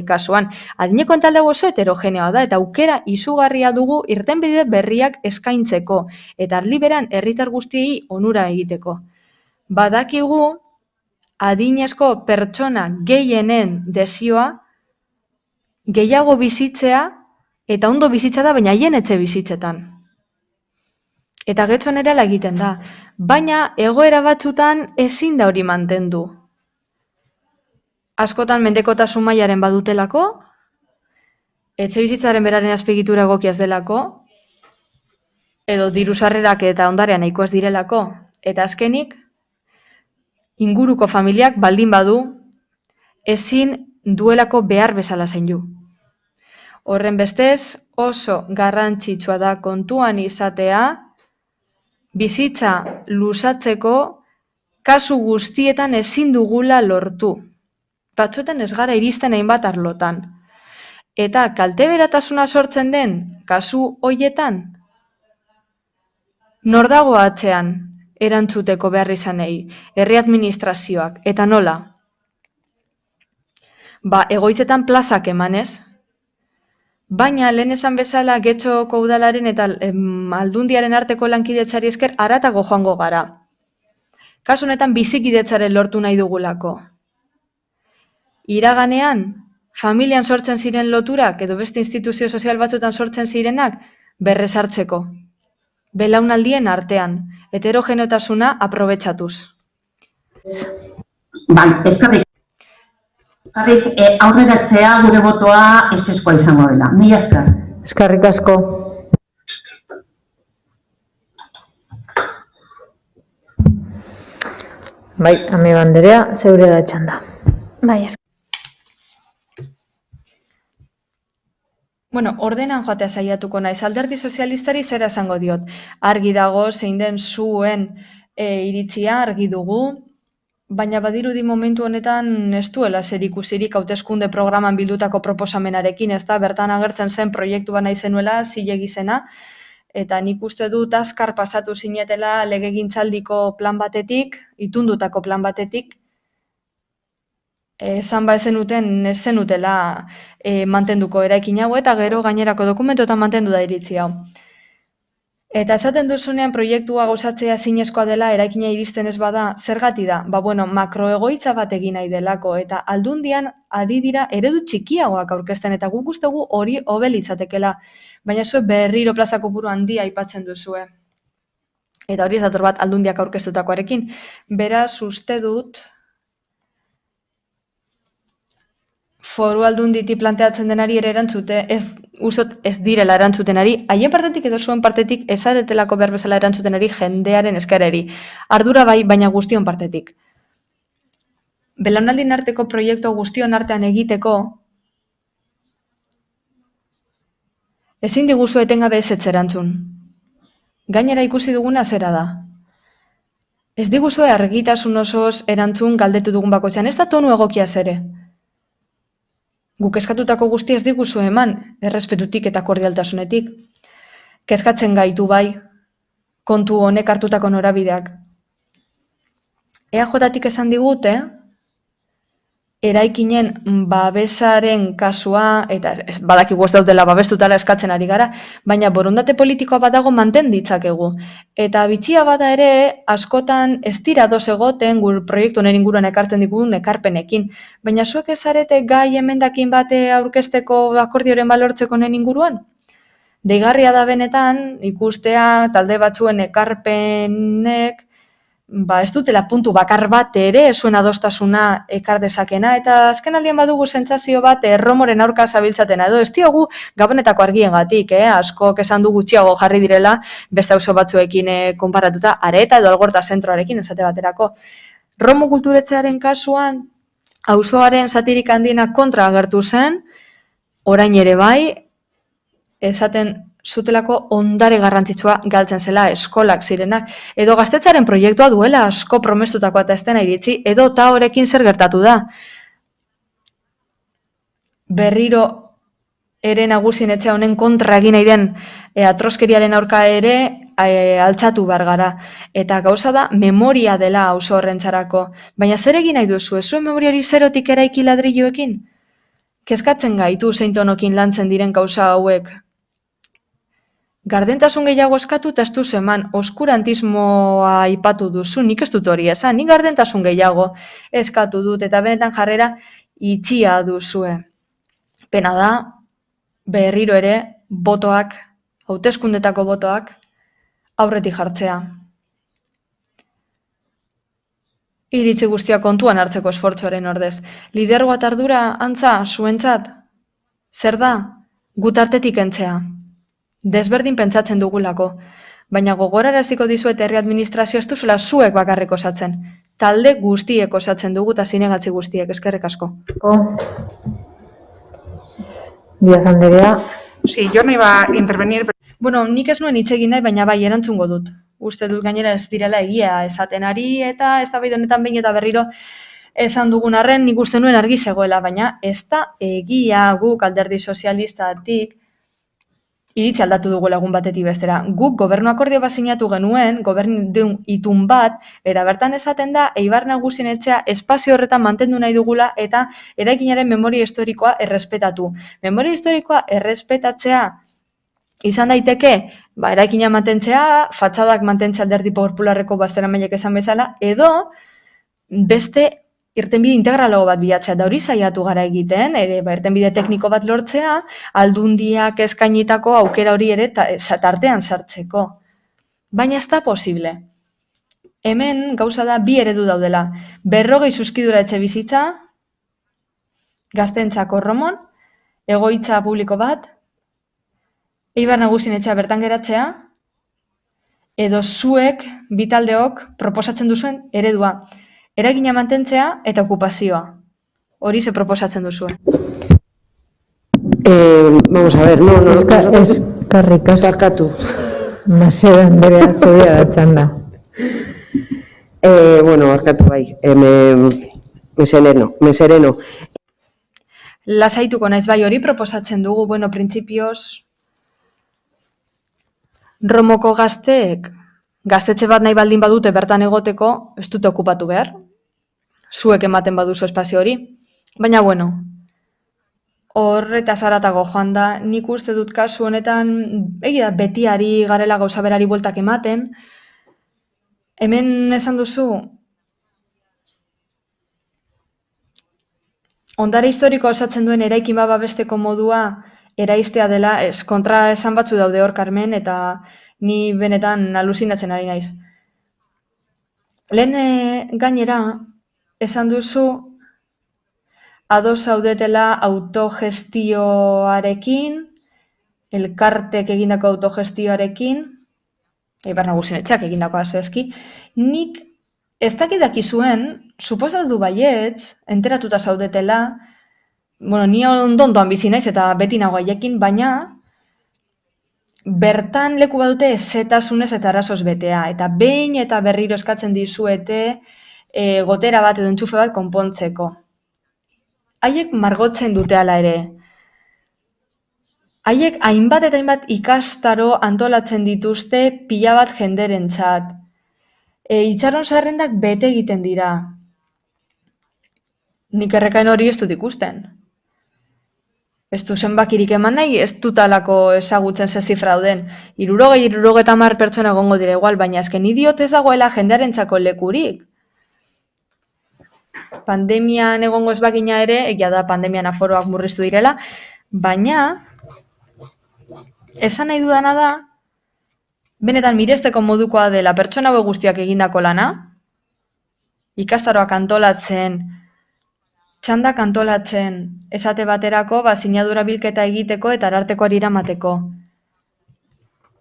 kasuan. Adinekoen talde oso heterogeneoa da eta aukera izugarria dugu irtenbide berriak eskaintzeko eta arliberan herritar guztiei onura egiteko. Badakigu adinezko pertsona gehienen desioa gehiago bizitzea eta ondo bizitza da, baina haien etxe bizitzetan. Eta Getxon ere egiten da, baina egoera batzutan ezin da hori mantendu. Askotan mendekotasun mailaren badutelako, etxe bizitzaren beraren azpiegitura egokia ez delako, edo diru sarrerak eta ondarea nahiko ez direlako, eta azkenik, inguruko familiak baldin badu, ezin duelako behar bezala zaindu. Horren bestez, oso garrantzitsua da kontuan izatea, bizitza luzatzeko kasu guztietan ezin dugula lortu. Batzuetan ez gara iristen hainbat arlotan. Eta kalteberatasuna sortzen den kasu hoietan, nor dago atzean erantzuteko behar izanei, herri administrazioak, eta nola? Egoitzetan plazak emanez, baina lehen esan bezala Getxoko udalaren eta aldundiaren arteko lankidetzari esker haratago joango gara. Kasu honetan bizikidetzaren lortu nahi dugulako. Iraganean, familian sortzen ziren loturak edo beste instituzio sozial batzuetan sortzen zirenak berrezartzeko. Belaunaldien artean, heterogeneotasuna aprobetxatuz. Eskerrik. Aurreratzea gure botoa ezezkoa izango dela. Mila esker. Eskerrik asko. Amiba Anderea, zeure da txanda. Ordenan joatea saiatuko naiz. Alderdi sozialistari zera esango diot. Argi dago, zein den zuen iritzia, argi dugu, baina badirudi momentu honetan ez duela zerikusirik hauteskunde programan bildutako proposamenarekin, ez da, bertan agertzen zen proiektu bana izenuela, zilegi zena, eta nik uste dut azkar pasatu zinetela legegintzaldiko plan batetik, itundutako plan batetik, esan ez zenutela mantenduko eraikin hau, eta gero gainerako dokumentuetan mantendu da iritzi hau. Eta esaten duzunean proiektua gauzatzea zinezkoa dela eraikina iristen ez bada, zergati da? Makroegoitza bat egin nahi delako, eta aldundian adi dira eredu txikiagoak aurkezten, eta guk ustegu hori hobe litzatekela, baina zuek berriro plaza kopuru handia aipatzen duzue. Eta hori ez dator bat aldundiak aurkeztutakoarekin. Beraz, uste dut, foru aldunditi planteatzen denari ere erantzute, ez direla erantzutenari, haien partetik edo zuen partetik ezaretelako behar bezala erantzutenari jendearen eskareri. Ardura bai, baina guztion partetik. Belaunaldien arteko proiektu guztion artean egiteko, ezin diguzu etengabe ez erantzun. Gainera ikusi duguna zera da. Ez diguzu argitasun osoz erantzun galdetu dugun bakoitzean, ez da tonu egokia zere. Guk eskatutako guzti ez diguzu eman, errespetutik eta kordialtasunetik. Kezkatzen gaitu bai, kontu honek hartutako norabideak. EAJtik esan digute, eraikinen babesaren kasua, eta badakigu ez daudela babestutala eskatzen ari gara, baina borondate politikoa badago manten ditzakegu. Eta bitxia bada ere, askotan ez dira doz egoten gur proiektu honen inguruan ekartzen digugun ekarpenekin. Baina zuek ezarete gai emendakin bate aurkezteko akordioren balortzeko honen inguruan? Deigarria da benetan, ikustea talde batzuen ekarpenek, ez dutela puntu bakar bat ere, zuen adostasuna ekar dezakena, eta azken aldian badugu sentsazio bat erromoren aurka zabiltzatena, edo ez diogu gabonetako argiengatik, askok esan du gutxiago jarri direla, beste auzo batzuekin konparatuta, Areta edo Algorta zentroarekin esate baterako. Romo kulturetzearen kasuan, auzoaren zatirik handiena kontra agertu zen, orain ere bai, esaten zutelako ondare garrantzitsua galtzen zela eskolak zirenak, edo gaztetzaren proiektua duela asko promestutakoa eta ez dena iritzi, edo ta horekin zer gertatu da. Berriro ere nagusien etxea honen kontra egin nahi den atroskeriaren aurka ere altzatu behar gara. Eta gauza da memoria dela auzo horrentzarako. Baina zer egin nahi duzu, zuen memoria hori zerotik eraiki ladrilloekin? Kezkatzen gaitu zein tonokin lantzen diren gauza hauek. Gardentasun gehiago eskatu eta ez duzu eman, oskurantismoa aipatu duzu, nik ez dut hori esan, nik gardentasun gehiago eskatu dut eta benetan jarrera itxia duzue. Pena da, berriro ere, botoak, hauteskundetako botoak, aurretik jartzea. Iritzi guztia kontuan hartzeko esfortzuaren ordez. Lidergoa eta ardura antza zuentzat, zer da, gut artetik entzea. Desberdin pentsatzen dugulako. Baina gogoraraziko dizuet herri administrazio ez duzuela zuek bakarrik osatzen. Talde guztiek osatzen dugu eta zinegatzi guztiek, eskerrik asko. Díaz Andrea. Sí, yo no iba a intervenir. Bueno, nik ez nuen hitz egin nahi, baina bai erantzungo dut. Uste dut gainera ez direla egia esaten ari eta eztabaida honetan behin eta berriro esan dugun arren nik uste nuen argi zegoela, baina ez da egia guk alderdi sozialistatik iritzi aldatu dugu lagun batetik bestera. Guk gobernu akordio bat sinatu genuen, gobernu itun bat, eta bertan esaten da Eibar Nagusien etxea espazio horretan mantendu nahi dugula eta eraikinaren memoria historikoa errespetatu. Memoria historikoa errespetatzea izan daiteke, eraikina mantentzea, fatxadak mantentzea alderdi popularreko bazteramailek esan bezala, edo beste irtenbide integralago bat bilatzea, da hori saiatu gara egiten, irtenbide tekniko bat lortzea, aldundiak eskainitako aukera hori ere tartean sartzeko. Baina ez da posible. Hemen gauza da bi eredu daudela. 40 zuzkidura etxe bizitza, gazteentzako Romon, egoitza publiko bat, Eibar Nagusien etxea bertan geratzea, edo zuek, bitaldeok, proposatzen duzuen eredua. Eragina mantentzea eta okupazioa. Hori ze proposatzen duzue. Vamos a ver, no. Eskerrik asko. Barkatu. Maseda Andrea, zurea da txanda. Bueno, barkatu bai. Me sereno. Lasaituko naiz bai hori proposatzen dugu, bueno, printzipioz, Romoko gazteek, gaztetxe bat nahi baldin badute bertan egoteko, ez dute okupatu behar. Zuek ematen baduzu espazio hori. Baina, bueno, horretaz haratago joan da, nik uste dut kasu honetan, egia betiari garela gauza berari bueltak ematen. Hemen esan duzu, ondare historiko osatzen duen eraikin bat babesteko modua eraistea dela, kontra esan batzu daude hor, Carmen, eta ni benetan alusinatzen ari naiz. Lehen gainera, esan duzu, ados zaudetela autogestioarekin, elkartek egindako autogestioarekin, Eibar Nagusien etxeak egindako aseski, nik ez dakizuen, suposatu baietz, enteratuta zaudetela, bueno, ni ondoan bizi naiz eta beti nago haiekin, baina bertan leku badute ezetasunez eta arazoz betea, eta behin eta berriro eskatzen dizuete gotera bat edo entxufe bat konpontzeko. Haiek margotzen dute hala ere. Haiek hainbat eta hainbat ikastaro antolatzen dituzte pila bat jenderentzat. Itxaron zerrendak bete egiten dira. Nik errekain hori ez dut ikusten. Ez du zenbakirik eman nahi, ez dutalako ezagutzen ze zifra dauden. 60 pertsona egongo dira igual, baina azken idiot ez dagoela jendearentzako lekurik. Pandemian egongo ez bagina ere, egia da pandemian aforoak murriztu direla, baina esan nahi dudana da, benetan miresteko modukoa dela pertsona guztiak egindako lana, ikastaroak antolatzen, txandak antolatzen, esate baterako, sinadura bilketa egiteko eta arartekoari eramateko.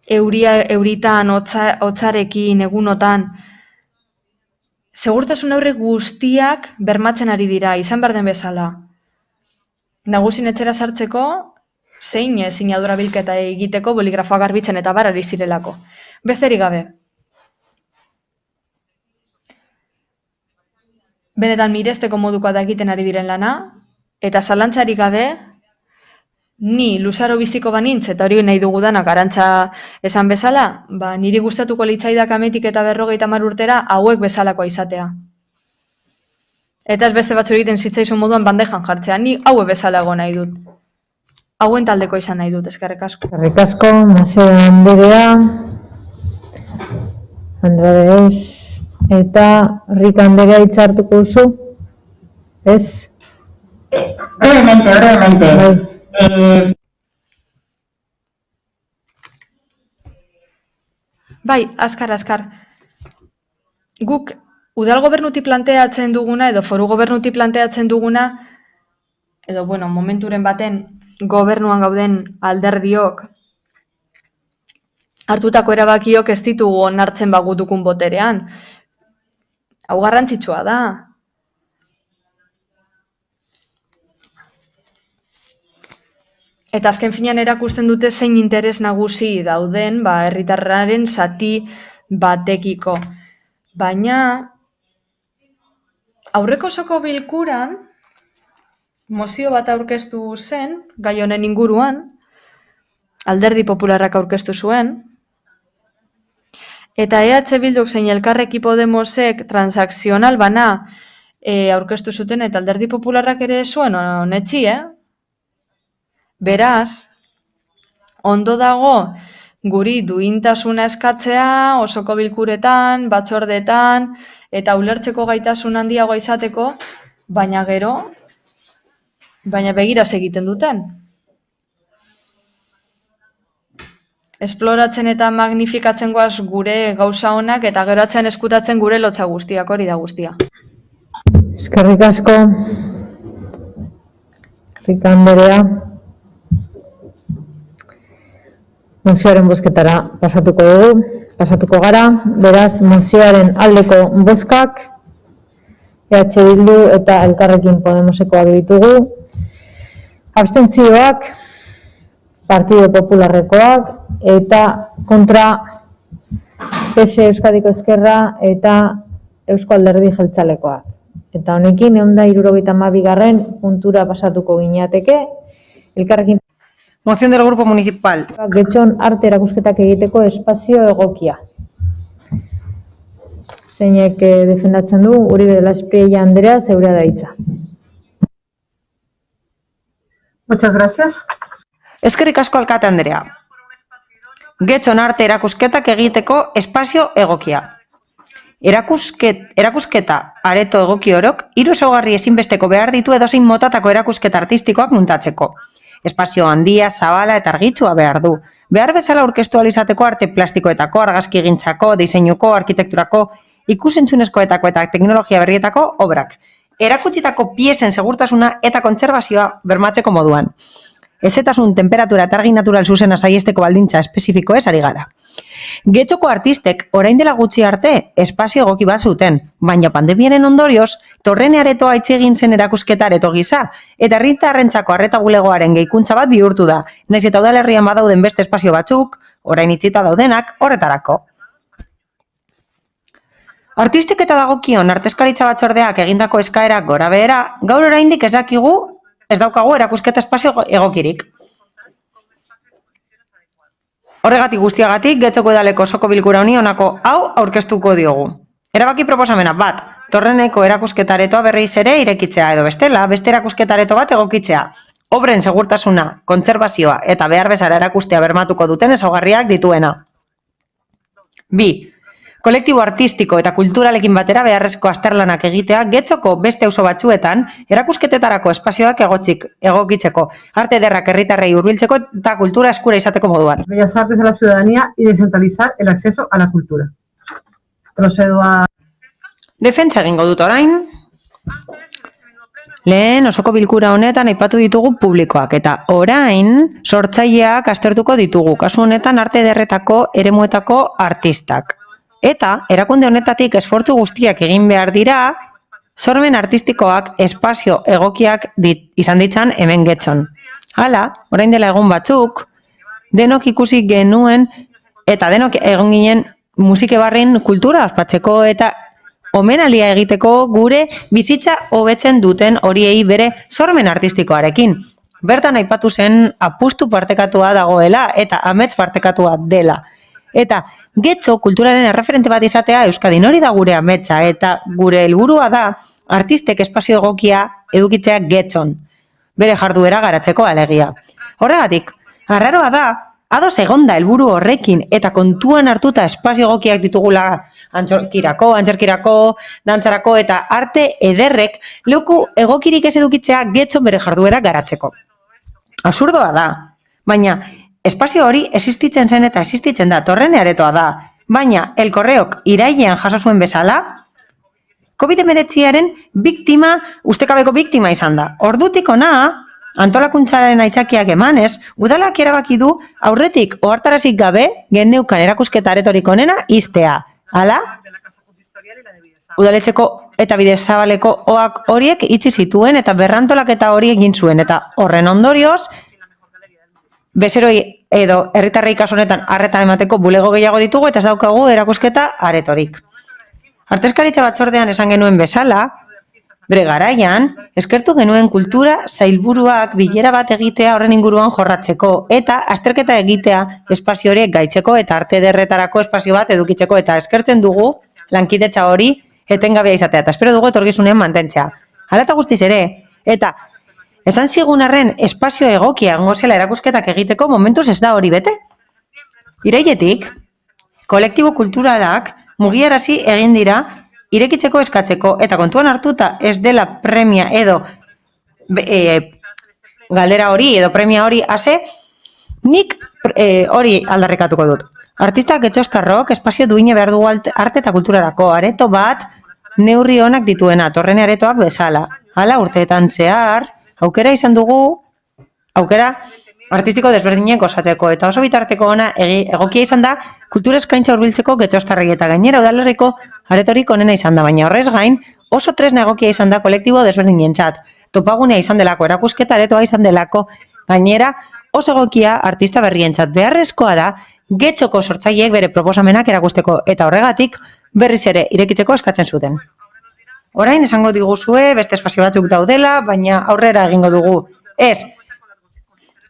Euritan, hotzarekin, egunotan, segurtasun neurri guztiak bermatzen ari dira, izan behar den bezala. Nagusien etxera sartzeko, zein sinadura bilketa egiteko, boligrafoa garbitzen eta barari zirelako. Besterik gabe. Benetan miresteko modukoa da egiten ari diren lana, eta zalantzarik gabe, ni luzaro biziko banintz, eta hori nahi dugu danak arantza esan bezala, niri gustatuko litzaidak ametik eta 50 urtera hauek bezalakoa izatea. Eta ez beste batzu egiten zitzaizun moduan bandejan jartzea, ni hauek bezalago nahi dut. Hauen taldeko izan nahi dut, eskerrik asko. Eskerrik asko, Maseda Andrea, Andrade eta Rika Andrea hitza hartuko duzu? Ez? Brevemente. Bai, azkar. Guk udal gobernutik planteatzen duguna edo foru gobernutik planteatzen duguna edo, bueno, momenturen baten gobernuan gauden alderdiok hartutako erabakiok ez ditugu onartzen bagutukun boterean. Hau garrantzitsua da. Eta azken finean erakusten dute zein interes nagusi dauden herritarraren zati batekiko. Baina aurreko osoko bilkuran mozio bat aurkeztu zen, gai honen inguruan, Alderdi Popularrak aurkeztu zuen, eta EH Bilduk zein Elkarrekin Podemosek transakzional bana aurkeztu zuten, eta Alderdi Popularrak ere zuen onetxi, Beraz, ondo dago guri duintasuna eskatzea osoko bilkuretan, batzordetan, eta ulertzeko gaitasun handiagoa izateko, baina gero, begiraz egiten duten. Esploratzen eta magnifikatzen goaz gure gauza honak eta gero atzean eskutatzen gure lotza guztiak, hori da guztia. Eskerrik asko, Rika Anderea. Mozioaren bozketara pasatuko gara, beraz mozioaren aldeko bozkak, EH Bildu eta Elkarrekin Podemosekoak ditugu, abstentzioak, Partido Popularrekoak, eta kontra PS Euskadiko Ezkerra eta Eusko Alderdi Jeltzalekoak. Eta honekin 172. puntura pasatuko gineateke, Elkarrekin Moción del Grupo Municipal. Getxon arte erakusketak egiteko espazio egokia. Zeinek defendatzen du, Uribe de la Espriella Anderea, zeurea da hitza. Muchas gracias. Eskerrik asko alkate Anderea. Getxon arte erakusketak egiteko espazio egokia. Erakusketa areto egoki orok, 3 ezaugarri ezinbesteko behar ditu edozein motatako erakusketa artistikoak muntatzeko. Espazio handia, zabala eta argitsua behar du. Behar bezala aurkeztu ahal izateko arte plastikoetako, argazkigintzako, diseinuko, arkitekturako, ikusentzunezkoetako eta teknologia berrietako obrak. Erakutsitako piesen segurtasuna eta kontserbazioa bermatzeko moduan. Hezetasun, temperatura eta argi natural zuzena saihesteko baldintza espezifiko ez ari gara. Getxoko artistek orain dela gutxi arte espazio egoki bat zuten, baina pandemiaren ondorioz torrene aretoa itxi egin zen erakusketa areto gisa, eta herritarrentzako arreta bulegoaren gehikuntza bat bihurtu da, nahiz eta udalerrian badauden beste espazio batzuk, orain itxita daudenak horretarako. Artistik eta dagokion artezkaritza batzordeak egindako eskaerak gora behera, gaur oraindik ez daukagu erakusketa espazio egokirik. Horregatik guztiagatik, Getxoko Udaleko osoko bilkura honi honako hau aurkeztuko diogu. Erabaki proposamena bat, torreneko erakusketa aretoa berriz ere irekitzea edo bestela, beste erakusketa areto bat egokitzea. Obren segurtasuna, kontserbazioa eta behar bezala erakustea bermatuko duten ezaugarriak dituena. 2. Kolektibo artistiko eta kulturalekin batera beharrezko azterlanak egitea Getxoko beste auzo batzuetan erakusketetarako espazioak egokitzeko, arte ederrak herritarrei hurbiltzeko eta kultura eskura izateko moduan. Bellas Artes a la ciudadanía y descentralizar el acceso a la cultura. Procedo a... Defentsa egingo dut orain. Lehen osoko bilkura honetan aipatu ditugu publikoak eta orain sortzaileak aztertuko ditugu, kasu honetan arte ederretako eremuetako artistak. Eta erakunde honetatik esfortzu guztiak egin behar dira, sormen artistikoak espazio egokiak izan ditzan hemen Getxon. Hala, orain dela egun batzuk, denok ikusi genuen eta denok egon ginen musikebarrin kultura ospatzeko eta omenalia egiteko gure bizitza hobetzen duten horiei bere sormen artistikoarekin. Bertan aipatu zen apustu partekatua dagoela eta amets partekatua dela. Eta Getxo kulturaren erreferente bat izatea Euskadin, hori da gure ametsa eta gure helburua da artistek espazio egokia edukitzea Getxon, bere jarduera garatzeko alegia. Horregatik, arraroa da, ados egonda helburu horrekin eta kontuan hartuta espazio egokiak ditugula antzerkirako, dantzarako eta arte ederrek leku egokirik ez edukitzea Getxon bere jarduera garatzeko. Absurdoa da, baina espazio hori existitzen zen eta existitzen da, torrene aretoa da, baina El Correok irailean jaso zuen bezala, COVID-19aren ustekabeko biktima izan da. Ordutik hona, antolakuntzaren aitzakiak emanez, udalak erabaki du aurretik ohartarazik gabe geneukan erakusketa aretorik onena ixtea. Hala, udaletxeko eta Bidezabaleko oak horiek itxi zituen eta berrantolaketa hori egin zuen eta horren ondorioz bezeroi edo herritarrei kasu honetan arreta emateko bulego gehiago ditugu eta ez daukagu erakusketa aretorik. Artezkaritza batzordean esan genuen bezala, bere garaian, eskertu genuen kultura sailburuak bilera bat egitea horren inguruan jorratzeko eta azterketa egitea espazio horiek gaitzeko eta arte ederretarako espazio bat edukitzeko eta eskertzen dugu lankidetza hori etengabea izatea eta espero dugu etorkizunean mantentzea. Hala eta guztiz ere, eta esan zigun arren espazio egokia egongo zela erakusketak egiteko momentuz ez da hori bete. Irailetik, kolektibo kulturalak mugiarazi egin dira irekitzeko eskatzeko eta kontuan hartuta ez dela premia edo galdera hori edo premia hori ase, nik hori aldarrikatuko dut. Artistak Getxostarrok espazio duine behar dugu arte eta kulturarako, areto bat neurri onak dituena, Torrene aretoak bezala. Hala urteetan zehar, aukera izan dugu, aukera artistiko desberdinek osatzeko, eta oso bitarteko ona egokia izan da kultura eskaintza hurbiltzeko Getxostarrei eta gainera udalerriko aretorik onena izan da, baina horrez gain oso tresna egokia izan da kolektibo desberdinentzat. Topagunea izan delako, erakusketa aretoa izan delako, gainera oso egokia artista berrientzat. Beharrezkoa da Getxoko sortzaileek bere proposamenak erakusteko eta horregatik berriz ere irekitzeko eskatzen zuten. Orain esango diguzue beste espazio batzuk daudela, baina aurrera egingo dugu. Ez,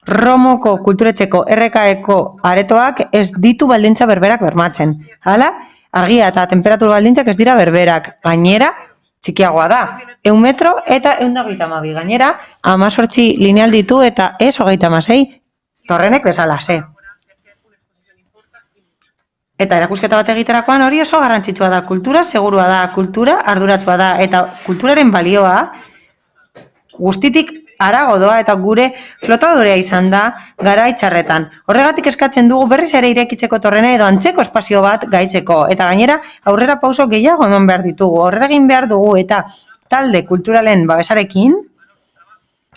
Romoko kulturetxeko RKeko aretoak ez ditu baldintza berberak bermatzen. Hala, argia eta temperatur baldintzak ez dira berberak. Gainera, txikiagoa da. 100 metro eta 122. Gainera, 18 lineal ditu eta ez 36 Torrenek bezala, ze. Eta erakusketa bat egiterakoan hori oso garrantzitsua da. Kultura segurua da, kultura arduratsua da eta kulturaren balioa guztitik harago doa eta gure flotadorea izan da garaitxarretan. Horregatik eskatzen dugu berriz ere irekitzeko Torrena edo antzeko espazio bat gaitzeko. Eta gainera aurrera pauso gehiago eman behar ditugu. Horrela egin behar dugu eta talde kulturalen babesarekin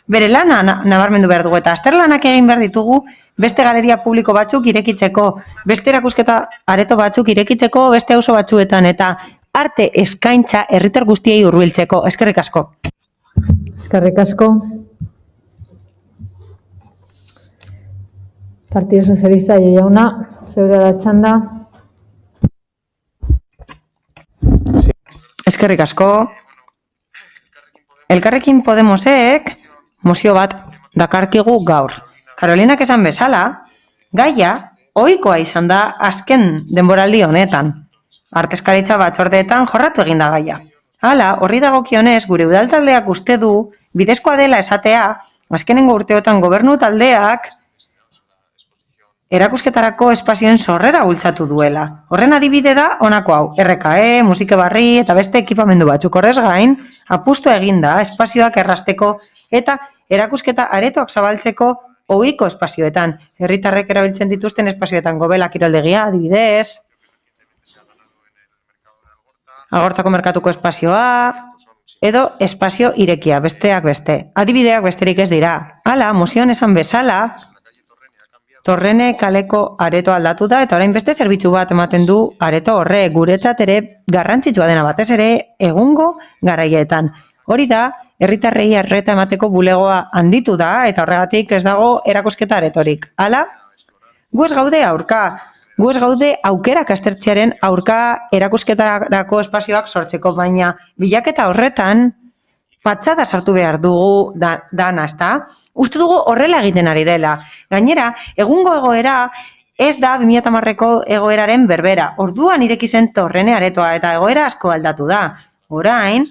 bere lana nabarmendu behar dugu eta azterlanak egin behar ditugu beste galeria publiko batzuk irekitzeko, beste erakusketa areto batzuk irekitzeko, beste auzo batzuetan eta arte eskaintza herritar guztiei hurbiltzeko. Eskerrik asko. Eskerrik asko. Partido Socialista jauna, zeure da txanda. Eskerrik asko. Elkarrekin Podemosek mozio bat dakarkigu gaur. Karolinak esan bezala, gaia ohikoa izan da azken denboraldi honetan. Artezkaritza batzordeetan jorratu egin da gaia. Hala, horri dagokionez gure udaltaldeak uste du bidezkoa dela esatea, azkenengo urteotan gobernu taldeak erakusketarako espazioen sorrera bultzatu duela. Horren adibide da honako hau, RKE, musike barri eta beste ekipamendu batzuk horrez gain, apustu eginda espazioak errasteko eta erakusketa aretoak zabaltzeko ohiko espazioetan. Herritarrek erabiltzen dituzten espazioetan gobela kiroldegia, adibidez, Agortako merkatuko espazioa, edo espazio irekia, besteak beste. Adibideak besterik ez dira. Hala, mozioan esan bezala, Torrene kaleko areto aldatu da eta orain beste zerbitzu bat ematen du areto horre guretzat ere garrantzitsua dena batez ere egungo garaietan. Hori da, herritarrei arreta emateko bulegoa handitu da eta horregatik ez dago erakusketa aretorik. Hala, gu ez gaude aurka, gu ez gaude aukerak aztertzearen aurka erakusketarako espazioak sortzeko, baina bilaketa horretan patxada sartu behar dugu dana, ezta? Uste dugu horrela egiten ari dela. Gainera, egungo egoera ez da 2010ko egoeraren berbera. Orduan ireki zen Torrene aretoa eta egoera asko aldatu da. Orain,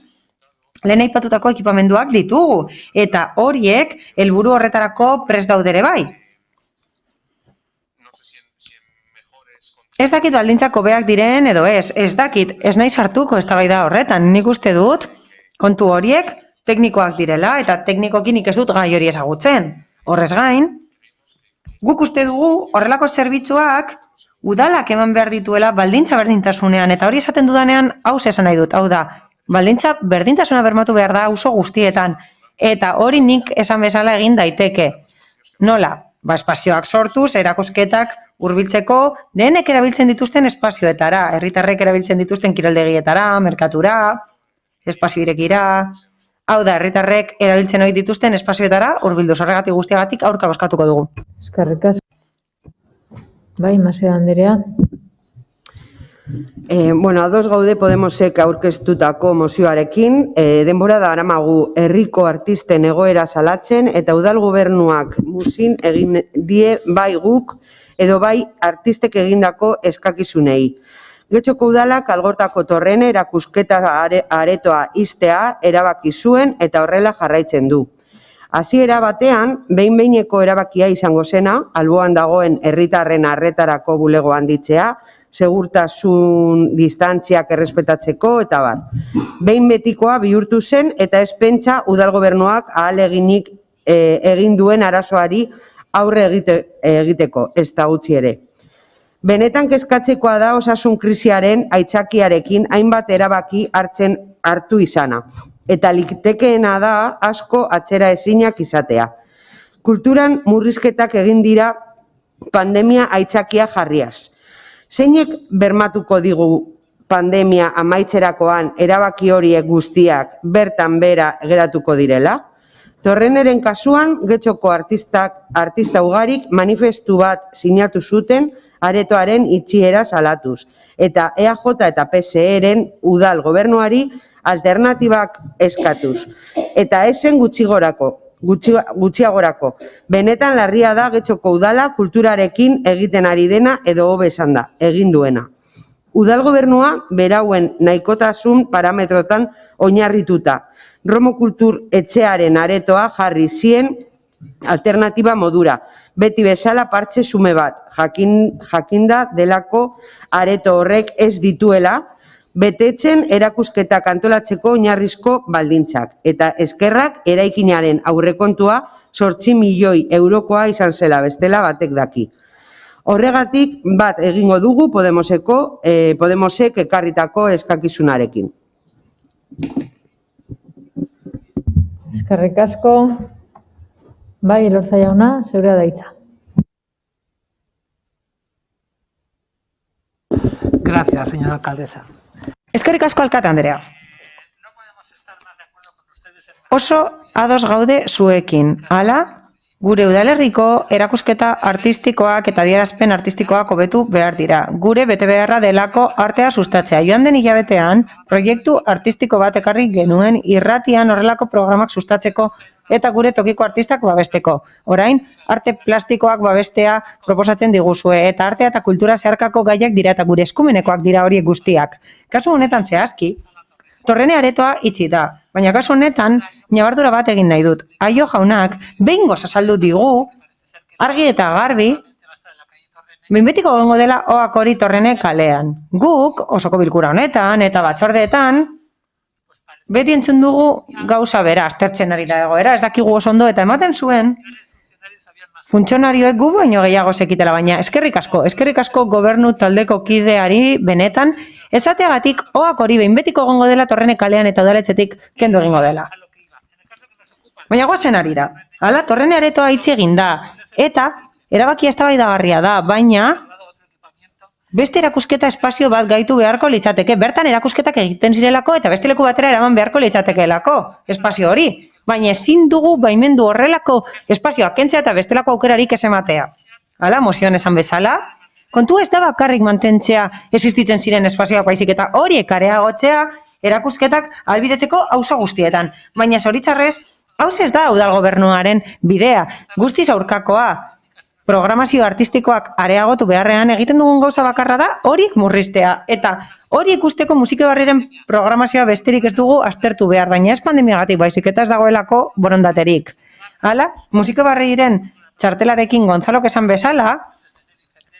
lehen aipatutako ekipamenduak ditugu eta horiek helburu horretarako prest daudere bai. Ez dakit baldintzak hobeak diren edo ez dakit, ez nahi sartuko eztabaida horretan. Nik uste dut kontu horiek teknikoak direla eta teknikokin nik ez dut gai hori ezagutzen. Horrez gain, guk uste dugu horrelako zerbitzuak udalak eman behar dituela baldintza berdintasunean eta hori esaten dudanean hau esan nahi dut, hau da, baldintza berdintasuna bermatu behar da auzo guztietan Eta hori nik esan bezala egin daiteke. Nola? Espazioak sortuz, erakusketak hurbiltzeko, denek erabiltzen dituzten espazioetara, herritarrek erabiltzen dituzten kiroldegietara, merkatura, espazio irekira. Hau da, herritarrek erabiltzen ohi dituzten espazioetara hurbilduz, horregatik guztiagatik aurka bozkatuko dugu. Eskerrik asko. Bai, Maseda Andrea. Ados gaude Podemosek aurkeztutako mozioarekin, denbora da aramagu herriko artisten egoera salatzen eta udal gobernuak muzin egin die bai guk edo bai artistek egindako eskakizunei. Getxoko udalak Algortako torrene erakusketa aretoa ixtea erabaki zuen eta horrela jarraitzen du. Hasiera batean, behin-behineko erabakia izango zena, alboan dagoen herritarren arretarako bulego handitzea, segurtasun distantziak errespetatzeko eta bar. Behin betikoa bihurtu zen eta ez pentsa udal gobernuak ahaleginik egin duen arazoari aurre egiteko, ez da gutxi ere. Benetan kezkatzekoa da osasun krisiaren aitzakiarekin hainbat erabaki hartu izana. Eta litekeena da asko atzera ezinak izatea. Kulturan murrizketak egin dira pandemia aitzakia jarriaz. Zeinek bermatuko digu pandemia amaitzerakoan erabaki horiek guztiak bertan bera geratuko direla? Torreneren kasuan, Getxoko artista ugarik manifestu bat sinatu zuten aretoaren itxiera salatuz. Eta EAJ eta PSE-ren udal gobernuari alternatibak eskatuz. Eta esen gutxiagorako. Benetan larria da Getxoko udala kulturarekin egiten ari dena edo hobe esan da, egin duena. Udal gobernua berauen nahikotasun parametrotan oinarrituta. Romo Kultur etxearen aretoa jarri zien alternatiba modura. Beti bezala partxe sume bat, jakinda delako areto horrek ez dituela, betetzen erakusketak antolatzeko oinarrizko baldintzak. Eta eskerrak eraikinaren aurrekontua 8 milioi eurokoa izan zela bestela batek daki. Horregatik bat egingo dugu Podemosek ekarritako eskakizunarekin. Eskerrik asko. Bai, Elorza jauna, zeurea da hitza. Gracias, señora alcaldesa. Eskerrik asko alkate Andrea. Oso ados gaude zuekin. Hala, gure udalerriko erakusketa artistikoak eta adierazpen artistikoak hobetu behar dira. Gure betebeharra delako artea sustatzea. Joan den hilabetean, proiektu artistiko bat ekarri genuen irratian horrelako programak sustatzeko eta gure tokiko artistak babesteko. Orain, arte plastikoak babestea proposatzen diguzue eta artea eta kultura zeharkako gaiak dira eta gure eskumenekoak dira horiek guztiak. Kasu honetan zehazki, torrene aretoa itxi da, baina kasu honetan ñabardura bat egin nahi dut. Aio jaunak, behingoz azaldu digu, argi eta garbi, behinbetiko gongo dela oak hori torrene kalean. Guk, osoko bilkura honetan eta batzordeetan, beti entzun dugu gauza bera, aztertzen ari da egoera, ez dakigu oso ondo eta ematen zuen funtzionarioek gu baino gehiago sekitela, baina eskerrik asko gobernu taldeko kideari benetan, ezateagatik oak hori behin betiko egongo dela torrene kalean eta udaletxetik kendu egingo dela. Baina goazen arira, hala torrene aretoa itxi egin da, eta erabakia eztabaidagarria da, baina beste erakusketa espazio bat gaitu beharko litzateke, bertan erakusketak egiten zirelako eta beste leku batera eraman beharko litzatekeelako espazio hori. Baina ezin dugu baimendu horrelako espazioak kentzea eta bestelako aukerarik ez ematea. Hala, mozioan esan bezala, kontu ez da bakarrik mantentzea existitzen ziren espazioak baizik eta horiek areagotzea erakusketak ahalbidetzeko auzo guztietan. Baina zoritxarrez, hau ez da udal gobernuaren bidea, guztiz aurkakoa. Programazio artistikoak areagotu beharrean egiten dugun gauza bakarra da horiek murriztea. Eta hori ikusteko musikabarriren programazioa besterik ez dugu aztertu behar, baina ez pandemiagatik baizik eta ez dagoelako borondaterik. Hala, musikabarriren txartelarekin Gonzalok esan bezala,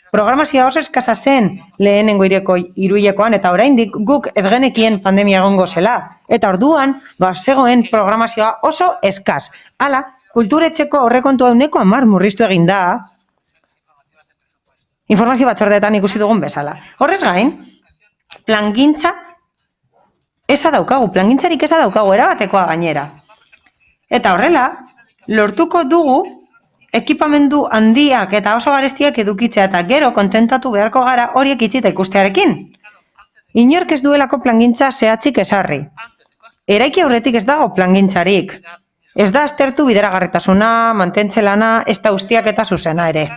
programazioa oso eskasa zen lehenengo hiruilekoan eta oraindik guk ez genekien pandemia egongo zela. Eta orduan, zegoen programazioa oso eskas. Hala, kulturetxeko horrekontua 10% murriztu egin da, informazio batzordeetan ikusi dugun bezala. Horrez gain, plangintza eza daukagu, plangintzarik eza daukagu, erabatekoa gainera. Eta horrela, lortuko dugu ekipamendu handiak eta oso garestiak edukitzea eta gero kontentatu beharko gara horiek itxita ikustearekin. Inork ez duelako plangintza zehatzik ezarri. Eraiki aurretik ez dago plangintzarik. Ez da aztertu bideragarritasuna, mantentze lana, ez da ustiak eta zuzena ere.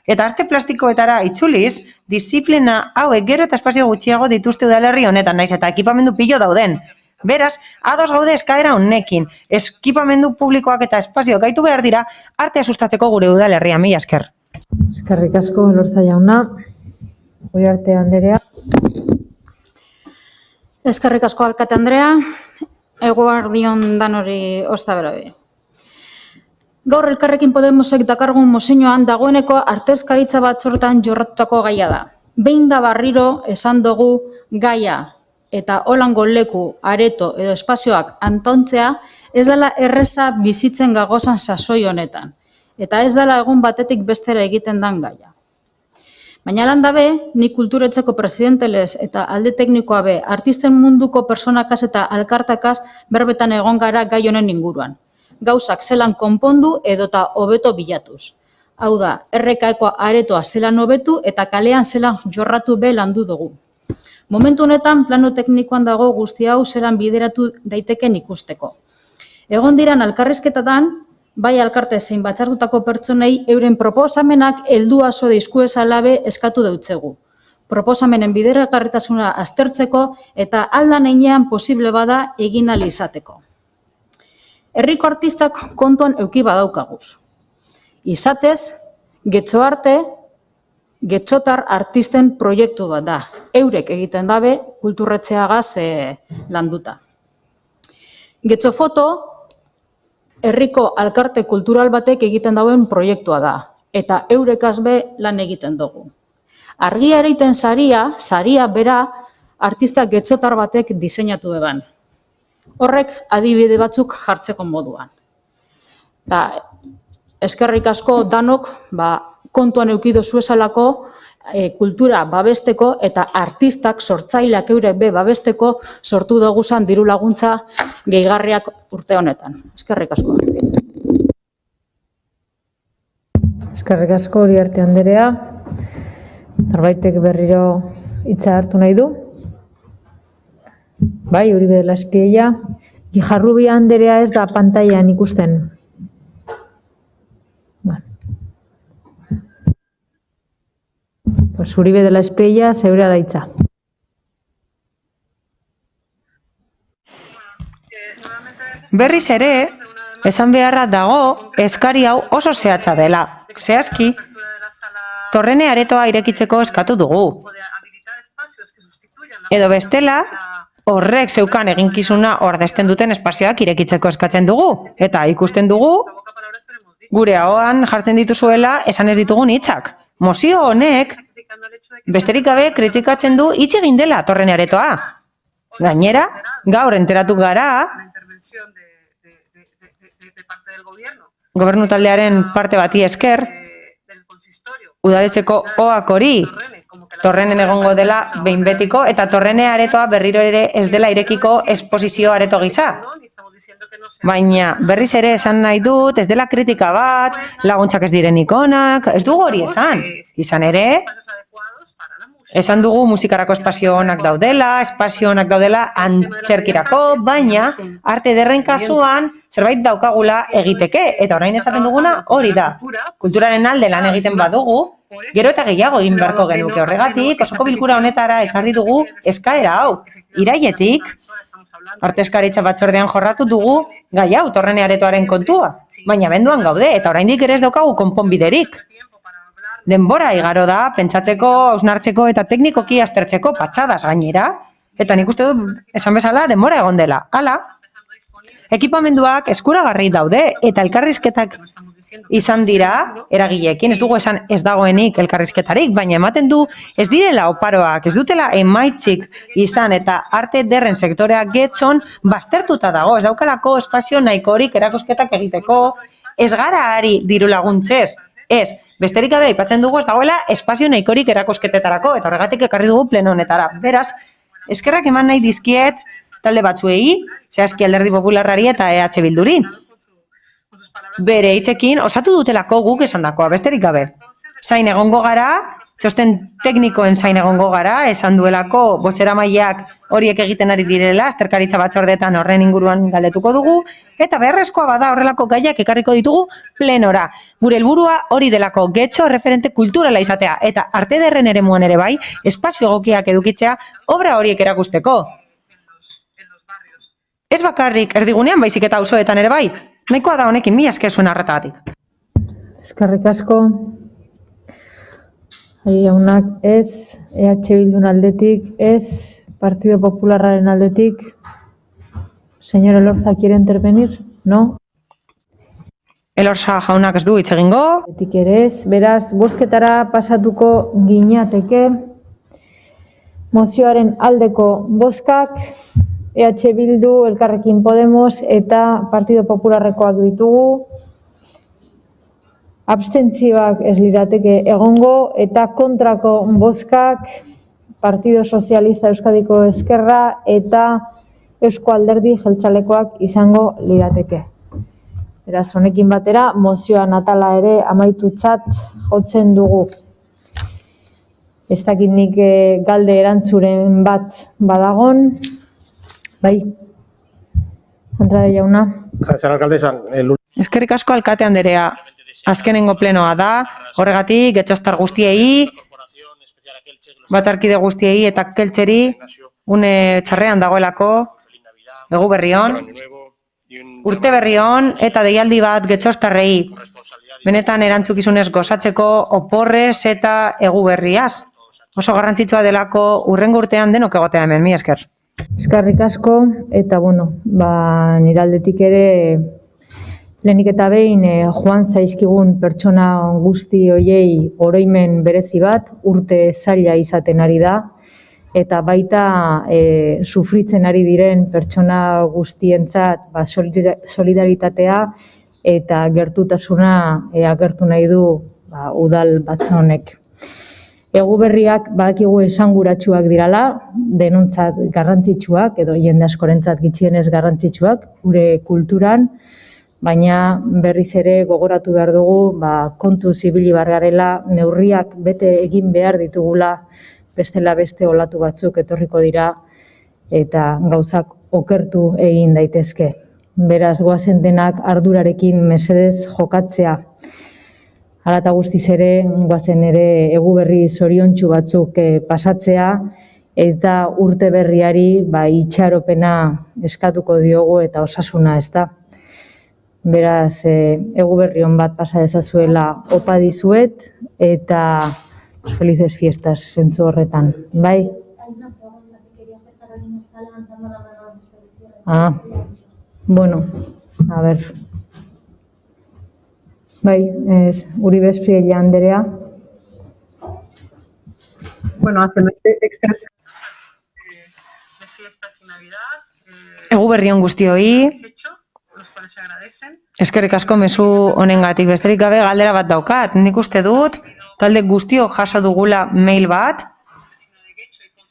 Eta arte plastikoetara itzuliz, disiplina hauek gero eta espazio gutxiago dituzte udalerri honetan, naiz eta ekipamendu pilo dauden. Beraz, ados gaude eskaera honekin, ekipamendu publikoak eta espazio gaitu behar dira, artea sustatzeko gure udalerria, mila esker. Eskerrik asko, Elorza jauna. Uriarte Anderea. Eskerrik asko, alkate Andrea. Eguerdion danori ostaberobi. Gaur Elkarrekin Podemosek dakargun mozioan dagoeneko artezkaritza batzortan jorratutako gaia da. Behin da berriro esan dugu gaia eta holango leku, areto edo espazioak antontzea ez dela erreza bizitzen gagozan sasoi honetan. Eta ez dela egun batetik bestera egiten dan gaia. Baina lan dabe, nik kulturetzeko presidentelez eta alde teknikoa be, artisten munduko personakaz eta alkartakaz berbetan egon gara gai honen inguruan. Gauzak zelan konpondu edota hobeto bilatuz. Hau da, errekaeko aretoa zelan hobetu eta kalean zelan jorratu be landu dugu. Momentu honetan plano teknikoan dago guzti hau zelan bideratu daiteken ikusteko. Egon diran elkarrizketatan, bai alkarte zein batzartutako pertsonei euren proposamenak helduazo deizkuezalabe eskatu deutzegu. Proposamenen bideragarritasuna aztertzeko eta aldan heinean posible bada egin ahal izateko. Herriko artistak kontuan eduki badaukaguz. Izatez, Getxoarte, Getxotar artisten proiektu bat da. Eurek egiten dabe kulturretxeagaz landuta. Getxofoto, herriko alkarte kultural batek egiten dauen proiektua da. Eta eurekaz be lan egiten dugu. Argia ereiten saria bera artista Getxotar batek diseinatu eban. Horrek adibide batzuk jartzeko moduan. Eta eskerrik asko danok kontuan eukido zuezalako kultura babesteko eta artistak sortzaileak eurek be babesteko sortu duguzan diru laguntza gehigarriak urte honetan. Eskerrik asko. Eskerrik asko Uriarte Anderea. Norbaitek berriro hitza hartu nahi du? Bai, Uribe de la Espiella. Gijarrubia Anderea ez da pantailan ikusten. Pues Uribe de la Espiella zeurea da hitza. Berriz ere, esan beharra dago eskari hau oso zehatza dela. Zehazki, Torrene aretoa irekitzeko eskatu dugu. Edo bestela, horrek zeukan eginkizuna ordesten duten espazioak irekitzeko eskatzen dugu. Eta ikusten dugu, gure ahoan jartzen dituzuela esan ez ditugun hitzak. Mozio honek, besterik gabe kritikatzen du hitz egin dela Torrene aretoa. Gainera, gaur enteratu gara, gobernu taldearen parte bati esker, udaletxeko oak hori Torrenen egongo dela behin betiko eta Torrene aretoa berriro ere ez dela irekiko esposizio areto gisa. Baina berriz ere esan nahi dut, ez dela kritika bat, laguntzak ez direnik onak, ez dugu hori esan. Izan ere, esan dugu musikarako espazio onak daudela, espazio onak daudela antzerkirako, baina arte ederren kasuan zerbait daukagula egiteke, eta orain esaten duguna hori da. Kulturaren alde lan egiten badugu, gero eta gehiago egin beharko genuke horregatik, osoko bilkura honetara ekarri dugu eskaera hau. Irailetik, arteskaritza batzordean jorratu dugu gai hau Torrene aretoaren kontua, baina abenduan gaude eta oraindik ere ez daukagu konponbiderik. Denbora igaro da, pentsatzeko, hausnartzeko eta teknikoki aztertzeko patxadas gainera, eta nik uste dut esan bezala denbora egon dela. Hala, ekipamenduak eskuragarri daude eta elkarrizketak izan dira eragileekin, ez dugu esan ez dagoenik elkarrizketarik, baina ematen du ez direla oparoak, ez dutela emaitzik izan eta arte derren sektoreak Getxon baztertuta dago, ez daukalako espazio nahikorik erakusketak egiteko, ez gara ari diru laguntzez, ez, besterik gabe aipatzen dugu ez dagoela espazio nahikorik erakusketetarako eta horregatik ekarri dugu pleno honetara. Beraz, eskerrak eman nahi dizkiet talde batzuei, zehazki Alderdi Popularrari eta EH Bilduri. bere hitzekin osatu dutelako guk esandakoa, besterik gabe. Zain egongo gara, txosten teknikoen zain egongo gara, esan duelako bozeramaileak horiek egiten ari direla, azterkaritza batzordeetan horren inguruan galdetuko dugu, eta beharrezkoa bada horrelako gaiak ekarriko ditugu plenora. Gure helburua hori delako Getxo referente kulturala izatea, eta arte ederren eremuan ere bai, espazio egokiak edukitzea obra horiek erakusteko. Ez bakarrik erdigunean baizik eta auzoetan ere bai, nahikoa da honekin, mila esker zuen arretagatik. Eskerrik asko. Jaunak ez, EH Bildun aldetik ez, Partido Popularraren aldetik. Señor Elorza, ¿quiere intervenir? No? Elorza jaunak ez du hitz egingo. Aldetik ere ez, beraz, bozketara pasatuko ginateke. Mozioaren aldeko bozkak, EH Bildu, Elkarrekin Podemos eta Partido Popularrekoak ditugu. Abstentzioak ez lirateke egongo eta kontrako bozkak Partido Sozialista Euskadiko Ezkerra eta Eusko Alderdi Jeltzalekoak izango lirateke. Beraz, honekin batera, mozioan atala ere amaitutzat jotzen dugu. Ez dakit nik galde erantzuren bat badagon. Bai. Andrade jauna. Eskerrik asko alkate anderea. Azkenengo plenoa da, horregatik getxostar guztiei, batzarkide guztiei eta keltzeri une txarrean dagoelako, egu berrion, urte berrion eta deialdi bat getxostarrei. Benetan erantzukizunez gozatzeko oporrez eta egu berriaz. Oso garrantzitsua delako urrengo urtean denok egotea hemen, mi esker. Eskerrik asko eta nire aldetik ere lehenik eta behin joan zaizkigun pertsona guzti hoiei oroimen berezi bat, urte zaila izaten ari da, eta baita sufritzen ari diren pertsona guztientzat solidaritatea eta gertutasuna agertu nahi du udal batza honek. Egu berriak badakigu esanguratsuak dirala, denontzat garrantzitsuak edo jende askorentzat gutxienez garrantzitsuak gure kulturan, baina berriz ere gogoratu behar dugu kontu zibili bargarela, neurriak bete egin behar ditugula, bestela beste olatu batzuk etorriko dira eta gauzak okertu egin daitezke. Beraz, goazen denak ardurarekin mesedez jokatzea. Hala eta guztiz ere, goazen ere egu berri zoriontsu batzuk pasatzea eta urte berriari itxaropena eskatuko diogu eta osasuna ez da. Beraz, egu berri hon bat pasa dezazuela opa dizuet eta felices fiestas zentzu horretan. Bai? A ber. Bai, Uribe Espriella Anderea. Hacemos extensión de fiestas y Navidad. Egu berrion guztioi. Eskerrik asko mezu honengatik besterik gabe galdera bat daukat. Nik uste dut, talde guztio jaso dugula mail bat,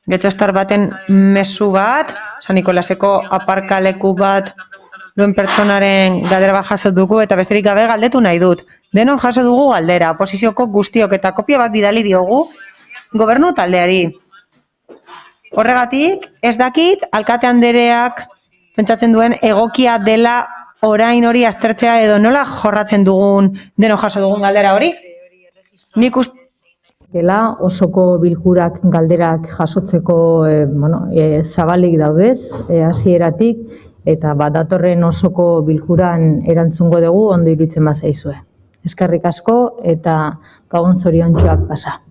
Getxostar baten mezu bat, San Nikolaseko aparkaleku bat duen pertsonaren galdera bat jaso dugu eta besterik gabe galdetu nahi dut. Denon jaso dugu galdera, oposizioko guztiok eta kopia bat bidali diogu gobernu taldeari. Horregatik, ez dakit, alkate andereak pentsatzen duen egokia dela orain hori aztertzea edo nola jorratzen dugun, deno jaso dugun galdera hori? Nik uste osoko bilkurak galderak jasotzeko zabalik daudez, hasieratik, eta datorren osoko bilkuran erantzungo dugu ondo iruditzen bazaizue. Eskerrik asko eta gabon zoriontsuak pasa.